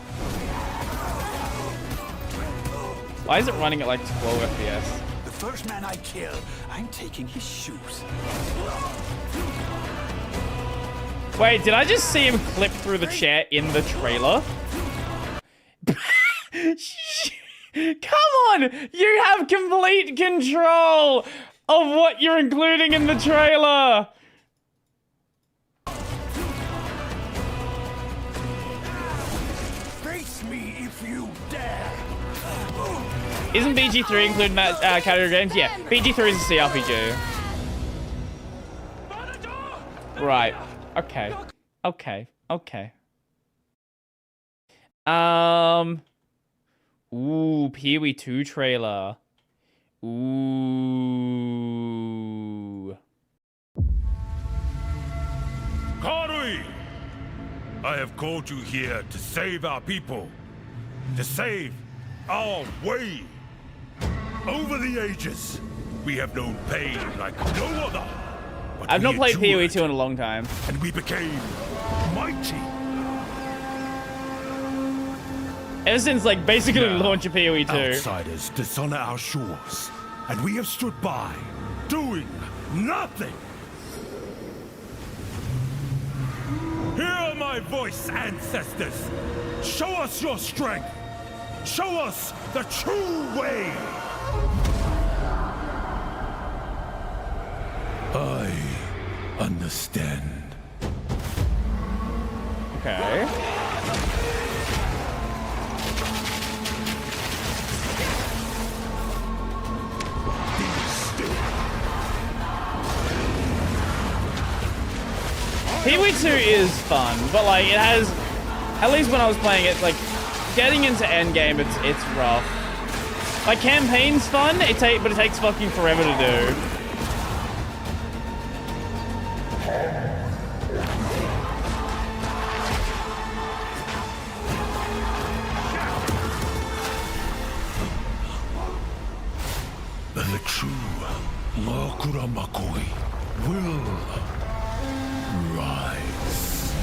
Why is it running at like 12 FPS? The first man I kill, I'm taking his shoes. Wait, did I just see him clip through the chair in the trailer? Come on! You have complete control of what you're including in the trailer! Face me if you dare. Isn't BG3 included in that category of games? Yeah, BG3 is a CRPG. Right. Okay. Okay. Okay. Ooh, Kiwi 2 trailer. Ooh. KIRYU! I have called you here to save our people. To save our way. Over the ages, we have known pain like no other. I've not played PoE 2 in a long time. And we became mighty. Ever since, like, basically the launch of PoE 2. Outsiders dishonor our shores, and we have stood by, doing nothing. Hear my voice, ancestors. Show us your strength. Show us the true way. I understand. Okay. PoE 2 is fun, but like it has, at least when I was playing it, like getting into endgame, it's rough. Like campaign's fun, but it takes fucking forever to do. The true Lakura Makoi will rise.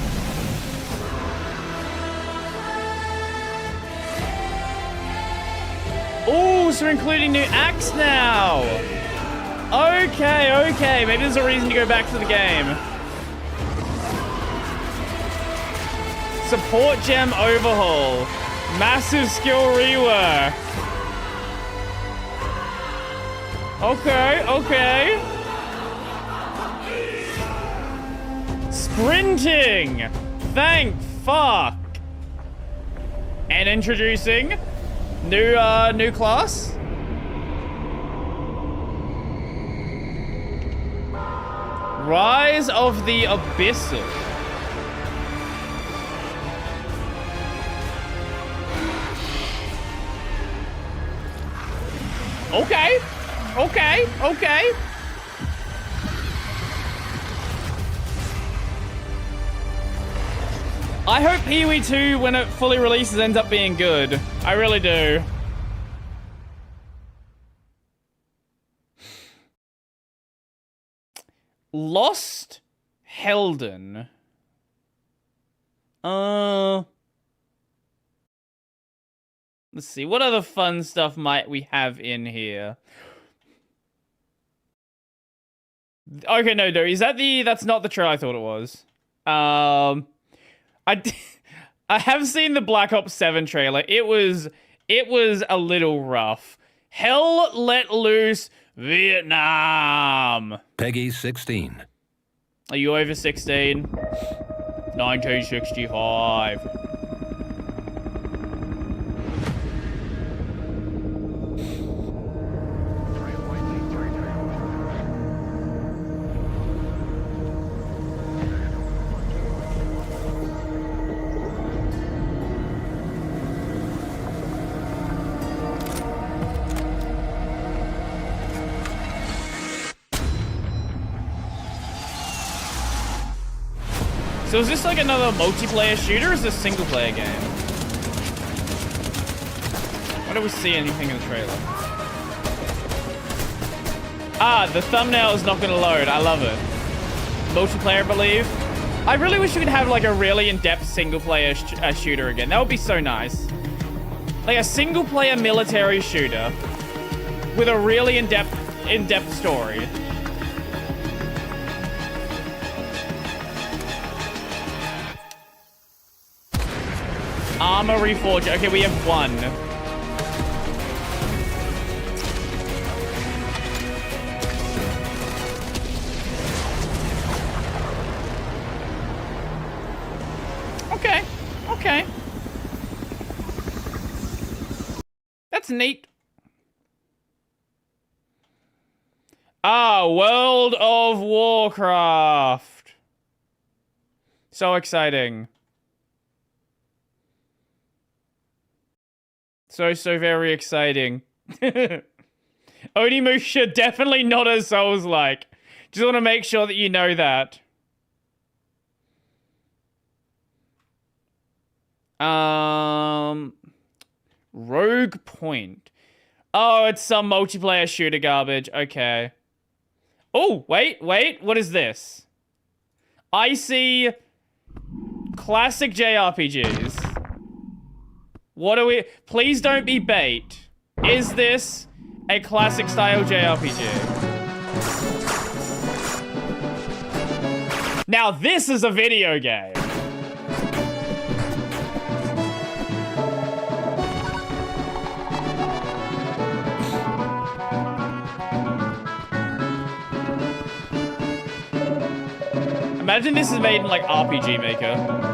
Oh, so we're including new acts now. Okay, okay. Maybe there's a reason to go back to the game. Support gem overhaul. Massive skill rework. Okay, okay. Sprinting. Thank fuck. And introducing new class. Rise of the Abyssal. Okay. Okay. Okay. I hope KIRYU 2, when it fully releases, ends up being good. I really do. Lost Helden. Let's see. What other fun stuff might we have in here? Okay, no. Is that that's not the trailer I thought it was. I have seen the Black Ops 7 trailer. It was a little rough. Hell Let Loose Vietnam. Peggy 16. Are you over 16? 1965. So is this like another multiplayer shooter or is this a single player game? Why don't we see anything in the trailer? Ah, the thumbnail is not gonna load. I love it. Multiplayer, I believe. I really wish we could have like a really in-depth single player shooter again. That would be so nice. Like a single player military shooter with a really in-depth story. Armor Reforged. Okay, we have one. Okay. Okay. That's neat. Ah, World of Warcraft. So exciting. So very exciting. Onimusha, definitely not as Souls-like. Just want to make sure that you know that. Rogue Point. Oh, it's some multiplayer shooter garbage. Okay. Oh, wait. What is this? I see classic JRPGs. What are we... Please don't be bait. Is this a classic style JRPG? Now this is a video game. Imagine this is made in like RPG Maker.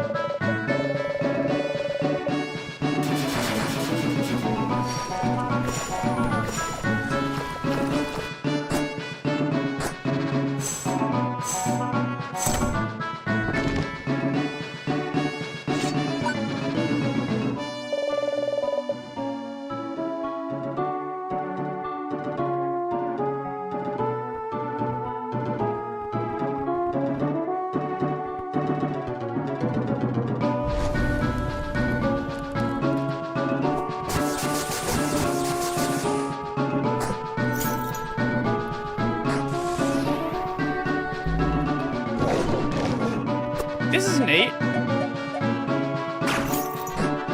This is neat.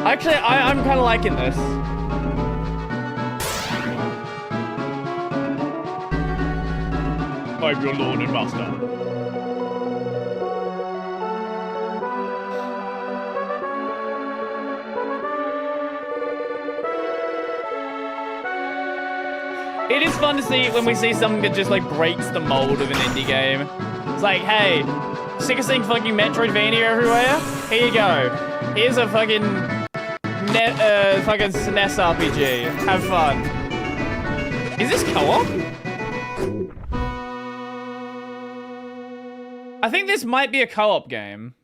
Actually, I'm kind of liking this. I'm your lord and master. It is fun to see when we see something that just like breaks the mold of an indie game. It's like, hey, sick of seeing fucking Metroidvania everywhere? Here you go. Here's a fucking fucking SNES RPG. Have fun. Is this co-op? I think this might be a co-op game.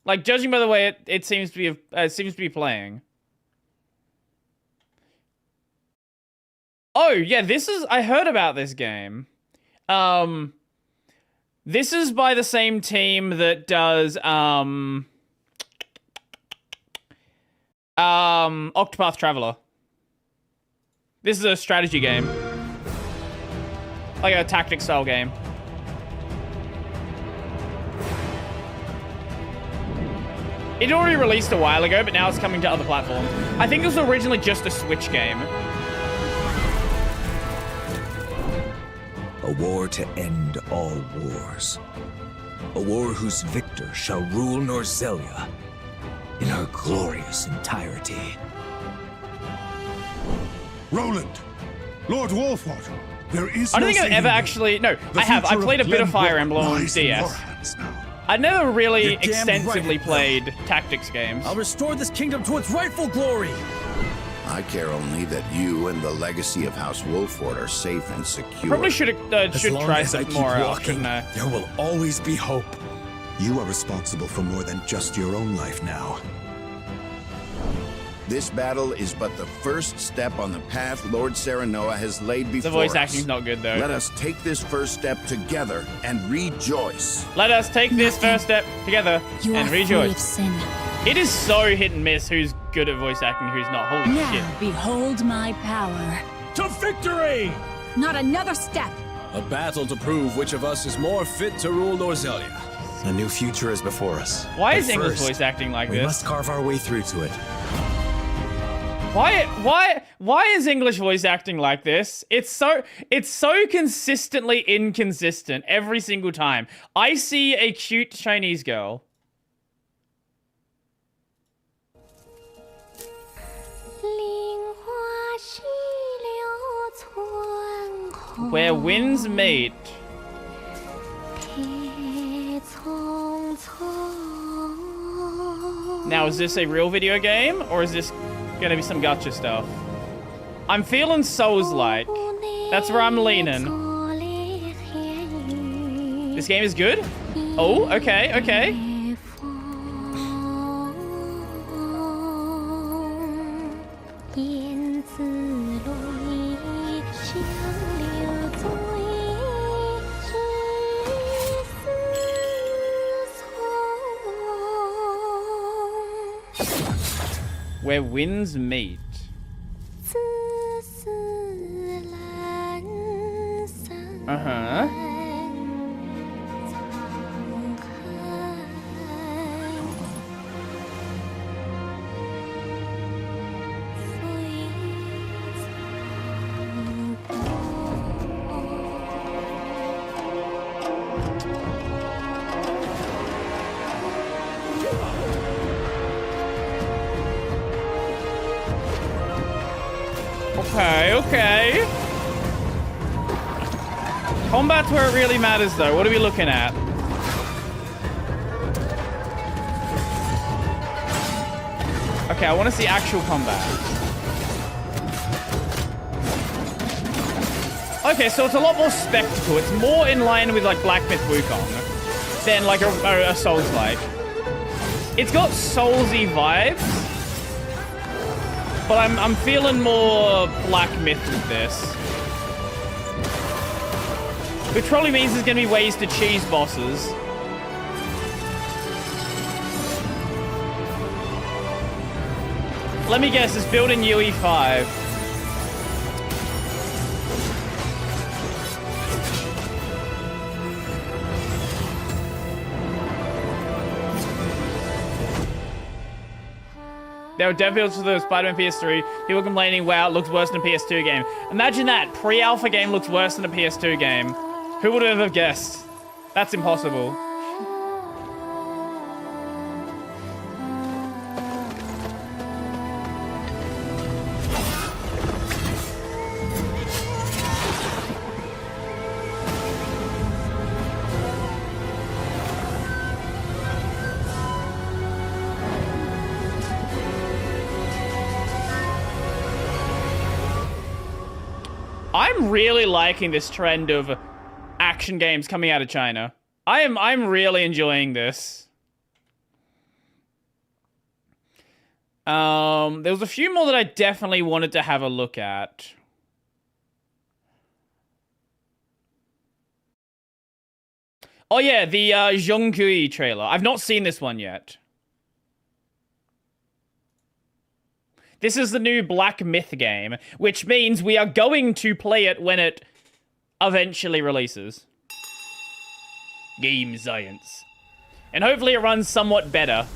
Like, judging by the way it seems to be playing. Oh, yeah, I heard about this game. This is by the same team that does, Octopath Traveler. This is a strategy game. Like a tactics style game. It already released a while ago, but now it's coming to other platforms. I think it was originally just a Switch game. A war to end all wars. A war whose victor shall rule Norzelia in her glorious entirety. Roland, Lord Wolford, there is I don't think I've ever actually... No, I have. I played a bit of Fire Emblem on DS. I never really extensively played tactics games. I'll restore this kingdom to its rightful glory. I care only that you and the legacy of House Wolford are safe and secure. Probably should try some more out, shouldn't I? There will always be hope. You are responsible for more than just your own life now. This battle is but the first step on the path Lord Serenoa has laid before us. The voice acting's not good, though. Let us take this first step together and rejoice. Let us take this first step together and rejoice. Sin. It is so hit and miss who's good at voice acting, who's not. Holy Now shit. behold my power. To victory! Not another step. A battle to prove which of us is more fit to rule Norzelia. A new future is before us. Why But is English first, voice acting like we this? must carve our way through to it. Why is English voice acting like this? It's so consistently inconsistent every single time. I see a cute Chinese girl. Where winds meet. Now, is this a real video game, or is this gonna be some gacha stuff? I'm feeling Souls-like. That's where I'm leaning. This game is good? Oh, okay, okay. Where winds meet. Uh-huh. Okay, okay. Combat's where it really matters, though. What are we looking at? Okay, I want to see actual combat. Okay, so it's a lot more spectacle. It's more in line with, like, Black Myth Wukong than, like, a Souls-like. It's got Soulsy vibes, but I'm feeling more Black Myth with this. Which probably means there's going to be ways to cheese bosses. Let me guess, it's built in UE5. There were dev builds for the Spider-Man PS3. People complaining, wow, it looks worse than a PS2 game. Imagine that. Pre-alpha game looks worse than a PS2 game. Who would have guessed? That's impossible. I'm really liking this trend of action games coming out of China. I'm really enjoying this. There was a few more that I definitely wanted to have a look at. Oh yeah, the Zhongkui trailer. I've not seen this one yet. This is the new Black Myth game, which means we are going to play it when it eventually releases. Game science. And hopefully it runs somewhat better.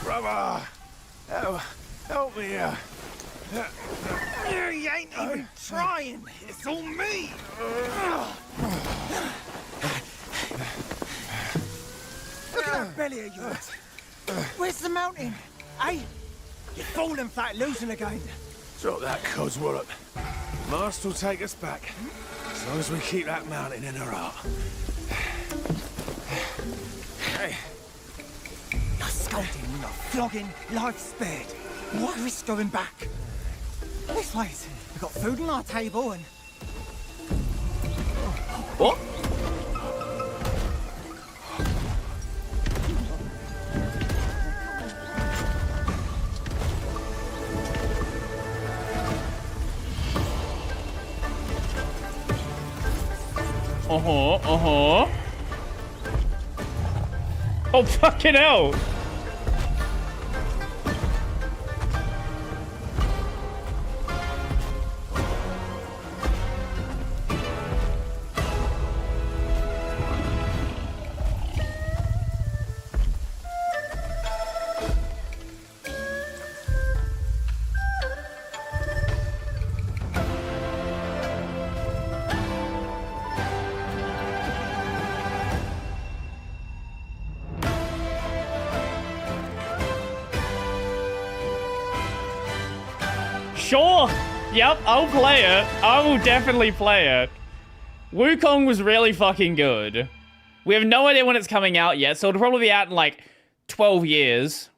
Brother, help me here. You ain't even trying. It's all me. Look at that belly of yours. Where's the mountain? Hey, you're falling flat, losing again. Drop that codswallop. Master will take us back. As long as we keep that mountain in her heart. Hey. No scolding, no flogging, life spared. What risk going back? This place, we've got food on our table and... What? Oh, fucking hell! Sure! Yep, I'll play it. I will definitely play it. Wukong was really fucking good. We have no idea when it's coming out yet, so it'll probably be out in like 12 years.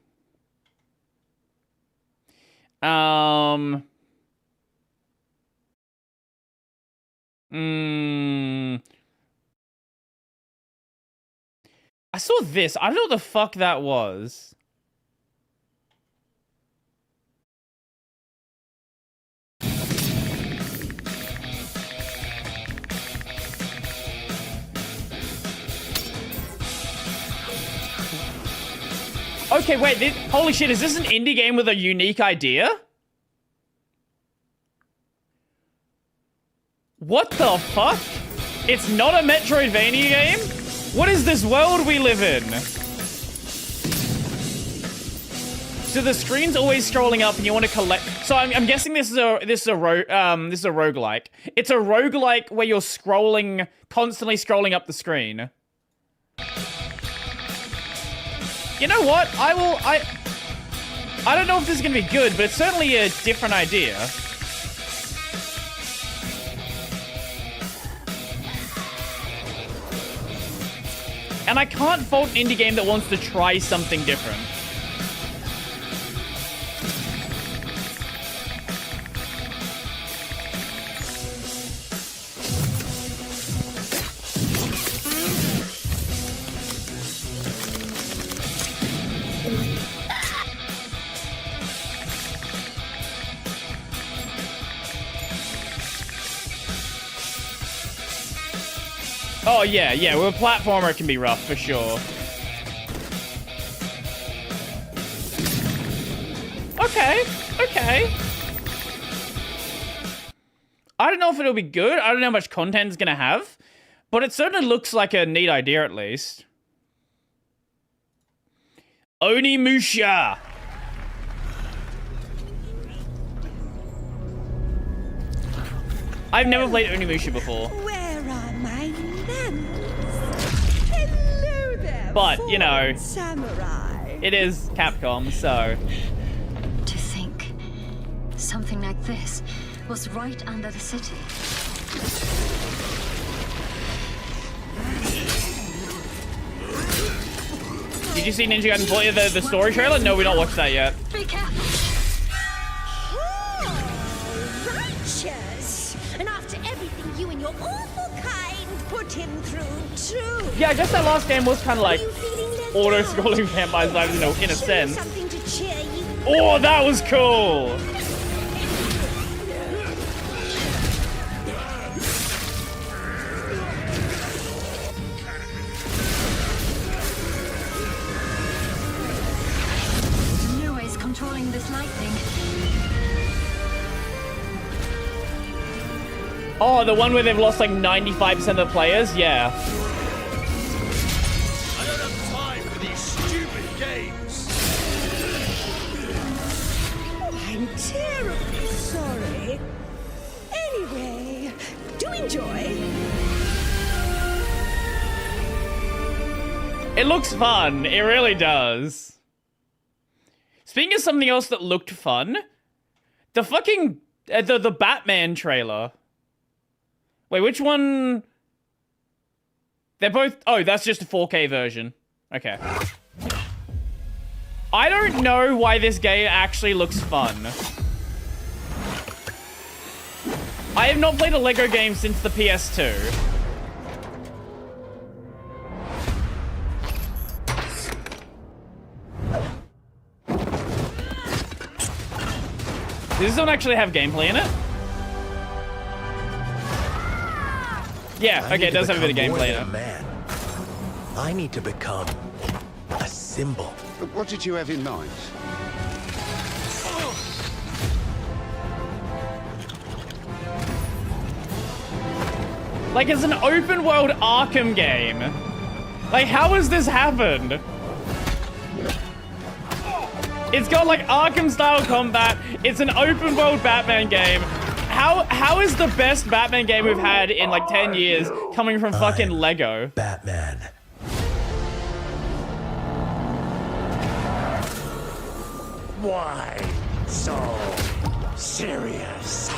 I saw this. I don't know what the fuck that was. Okay, wait, holy shit, is this an indie game with a unique idea? What the fuck? It's not a Metroidvania game? What is this world we live in? So the screen's always scrolling up and you want to collect... So I'm guessing this is a roguelike. It's a roguelike where you're constantly scrolling up the screen. You know what? I don't know if this is going to be good, but it's certainly a different idea. And I can't fault an indie game that wants to try something different. Oh, yeah, well, a platformer can be rough, for sure. Okay. I don't know if it'll be good. I don't know how much content it's gonna have. But it certainly looks like a neat idea, at least. Onimusha! I've never played Onimusha before. But, you know, samurai. It is Capcom, so... To think something like this was right under the city. Did you see Ninja Gaiden play the story trailer? No, we don't watch that yet. Be careful! Right creatures. And after everything you and your awful kind put him through, too. Yeah, I guess that last game was kind of like auto-scrolling vampires, in a sense. Something to cheer you. Oh, that was cool! New ways controlling this light thing. Oh, the one where they've lost like 95% of the players? Yeah. I don't have time for these stupid games. I'm terribly sorry. Anyway, do enjoy. It looks fun. It really does. Speaking of something else that looked fun, the fucking... the Batman trailer. Wait, which one? They're both... Oh, that's just a 4K version. Okay. I don't know why this game actually looks fun. I have not played a Lego game since the PS2. Does this one actually have gameplay in it? Yeah, okay, it does have a bit of gameplay in it. Man. I need to become a symbol. What did you have in mind? Like, it's an open world Arkham game. Like, how has this happened? It's got like Arkham style combat. It's an open world Batman game. How is the best Batman game we've had in like 10 years coming from fucking Lego? Batman. Why so serious?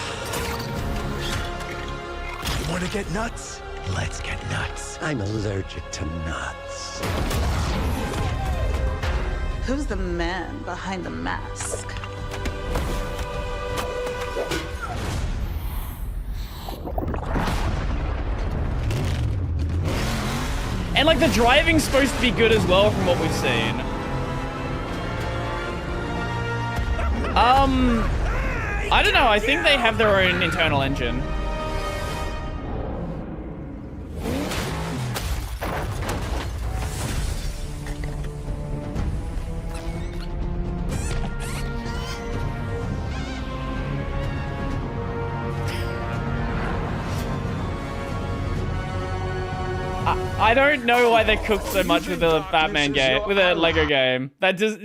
You want to get nuts? Let's get nuts. I'm allergic to nuts. Who's the man behind the mask? And like the driving's supposed to be good as well from what we've seen. I don't know, I think they have their own internal engine. I don't know why they cooked so much with the Batman game, with a Lego game. That just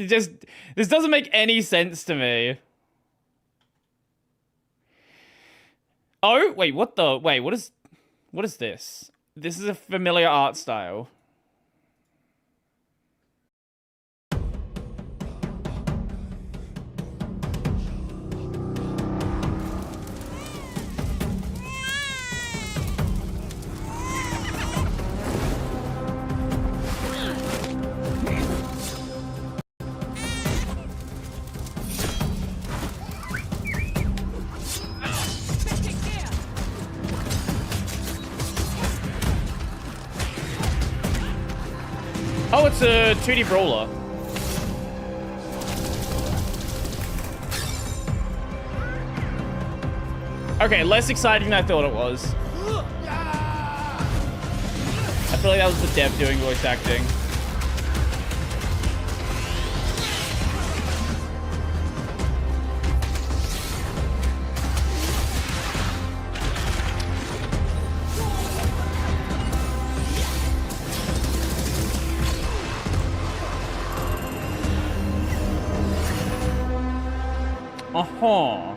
this doesn't make any sense to me. Oh, wait, what is this? This is a familiar art style. Oh, it's a 2D brawler. Okay, less exciting than I thought it was. I feel like that was the dev doing voice acting. Uh-huh.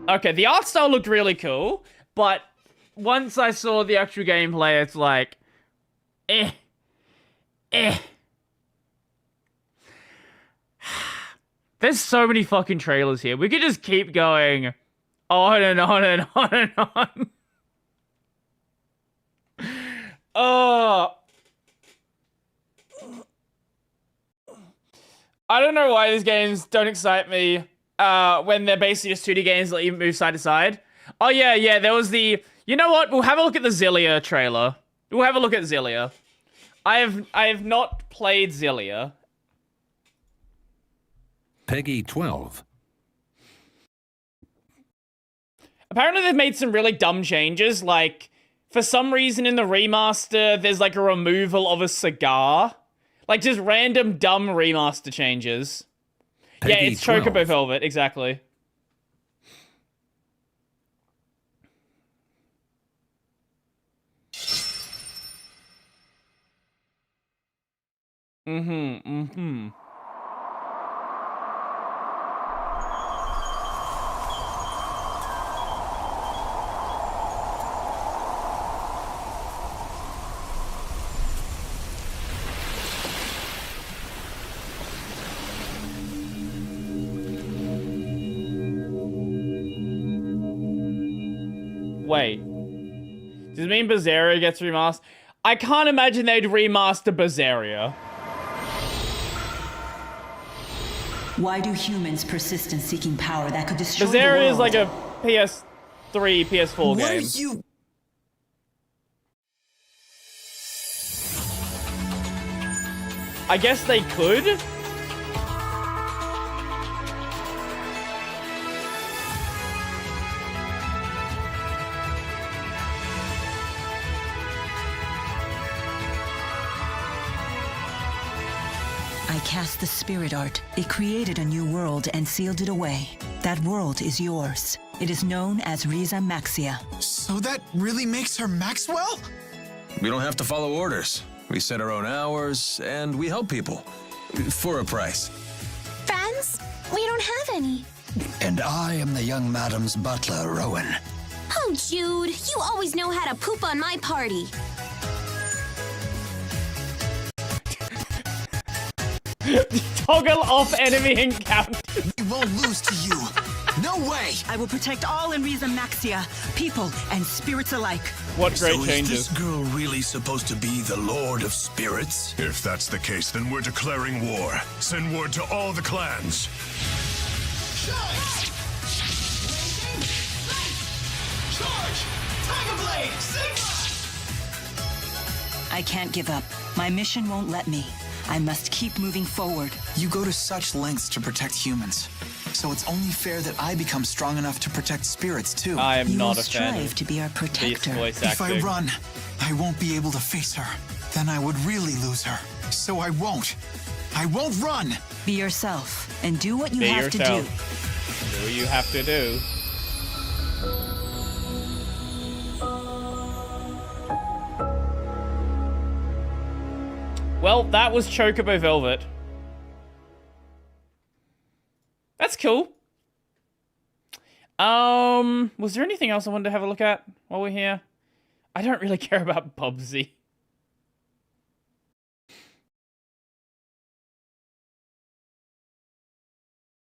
Okay, the art style looked really cool, but once I saw the actual gameplay, it's like, There's so many fucking trailers here. We could just keep going on and on and on and on. Oh. I don't know why these games don't excite me when they're basically just 2D games that you move side to side. Oh yeah, there was the... You know what? We'll have a look at the Zillia trailer. We'll have a look at Zillia. I have not played Zillia. Peggy 12. Apparently they've made some really dumb changes, like, for some reason in the remaster, there's like a removal of a cigar. Like, just random dumb remaster changes. Peggy yeah, it's 12. Chocobo Velvet, exactly. Wait. Does it mean Berseria gets remastered? I can't imagine they'd remaster Berseria. Why do humans persist in seeking power that could destroy the Berseria world? is like a PS3, PS4 game. What are you... I guess they could? I cast the spirit art. It created a new world and sealed it away. That world is yours. It is known as Riza Maxia. So that really makes her Maxwell? We don't have to follow orders. We set our own hours, and we help people. For a price. Friends? We don't have any. And I am the young madam's butler, Rowan. Oh, Jude, you always know how to poop on my party. Toggle off enemy encounters. We won't lose to you. No way! I will protect all in Riza Maxia, people and spirits alike. What great so changes. Is this girl really supposed to be the Lord of Spirits? If that's the case, then we're declaring war. Send word to all the clans. Charge! Tiger Blade! I can't give up. My mission won't let me. I must keep moving forward. You go to such lengths to protect humans. So it's only fair that I become strong enough to protect spirits, too. I am You not will a fan strive of to be our protector. voice If I acting. run, I won't be able to face her. Then I would really lose her. So I won't. I won't run! Be yourself and do what you Be have yourself. to do. Do what you have to do. Well, that was Chocobo Velvet. That's cool. Was there anything else I wanted to have a look at while we're here? I don't really care about Bubsy.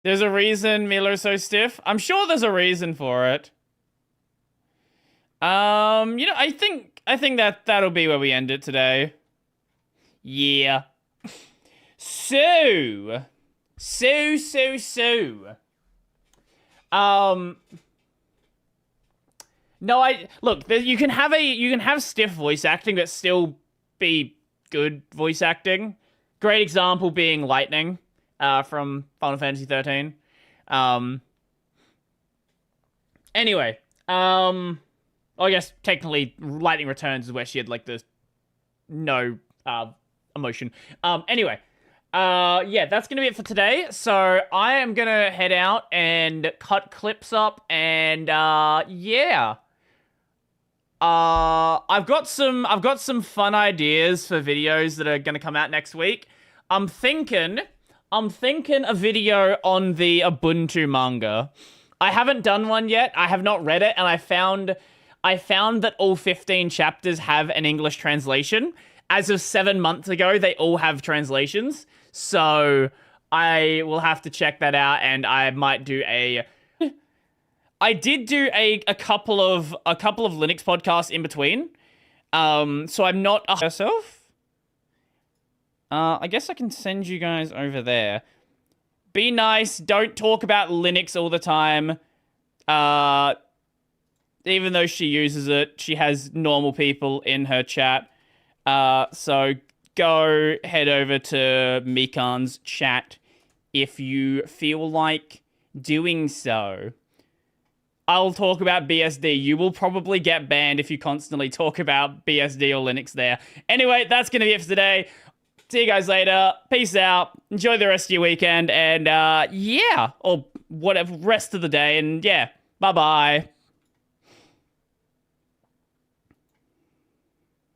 There's a reason Milo's so stiff. I'm sure there's a reason for it. You know, I think that'll be where we end it today. Yeah. So. No, look. You can have stiff voice acting, but still be good voice acting. Great example being Lightning, from Final Fantasy 13. Anyway, I guess technically Lightning Returns is where she had like the no emotion. Anyway. Yeah, that's gonna be it for today. So I am gonna head out and cut clips up, and yeah. I've got some fun ideas for videos that are gonna come out next week. I'm thinking a video on the Ubuntu manga. I haven't done one yet. I have not read it, and I found that all 15 chapters have an English translation. As of 7 months ago, they all have translations. So I will have to check that out, and I might do I did do a couple of Linux podcasts in between. So I'm not myself. I guess I can send you guys over there. be nice. Don't talk about Linux all the time. Even though she uses it, she has normal people in her chat. So go head over to Mikan's chat if you feel like doing so. I'll talk about BSD. You will probably get banned if you constantly talk about BSD or Linux there. Anyway, that's going to be it for today. See you guys later. Peace out. Enjoy the rest of your weekend. And yeah, or whatever, rest of the day. And yeah, bye-bye.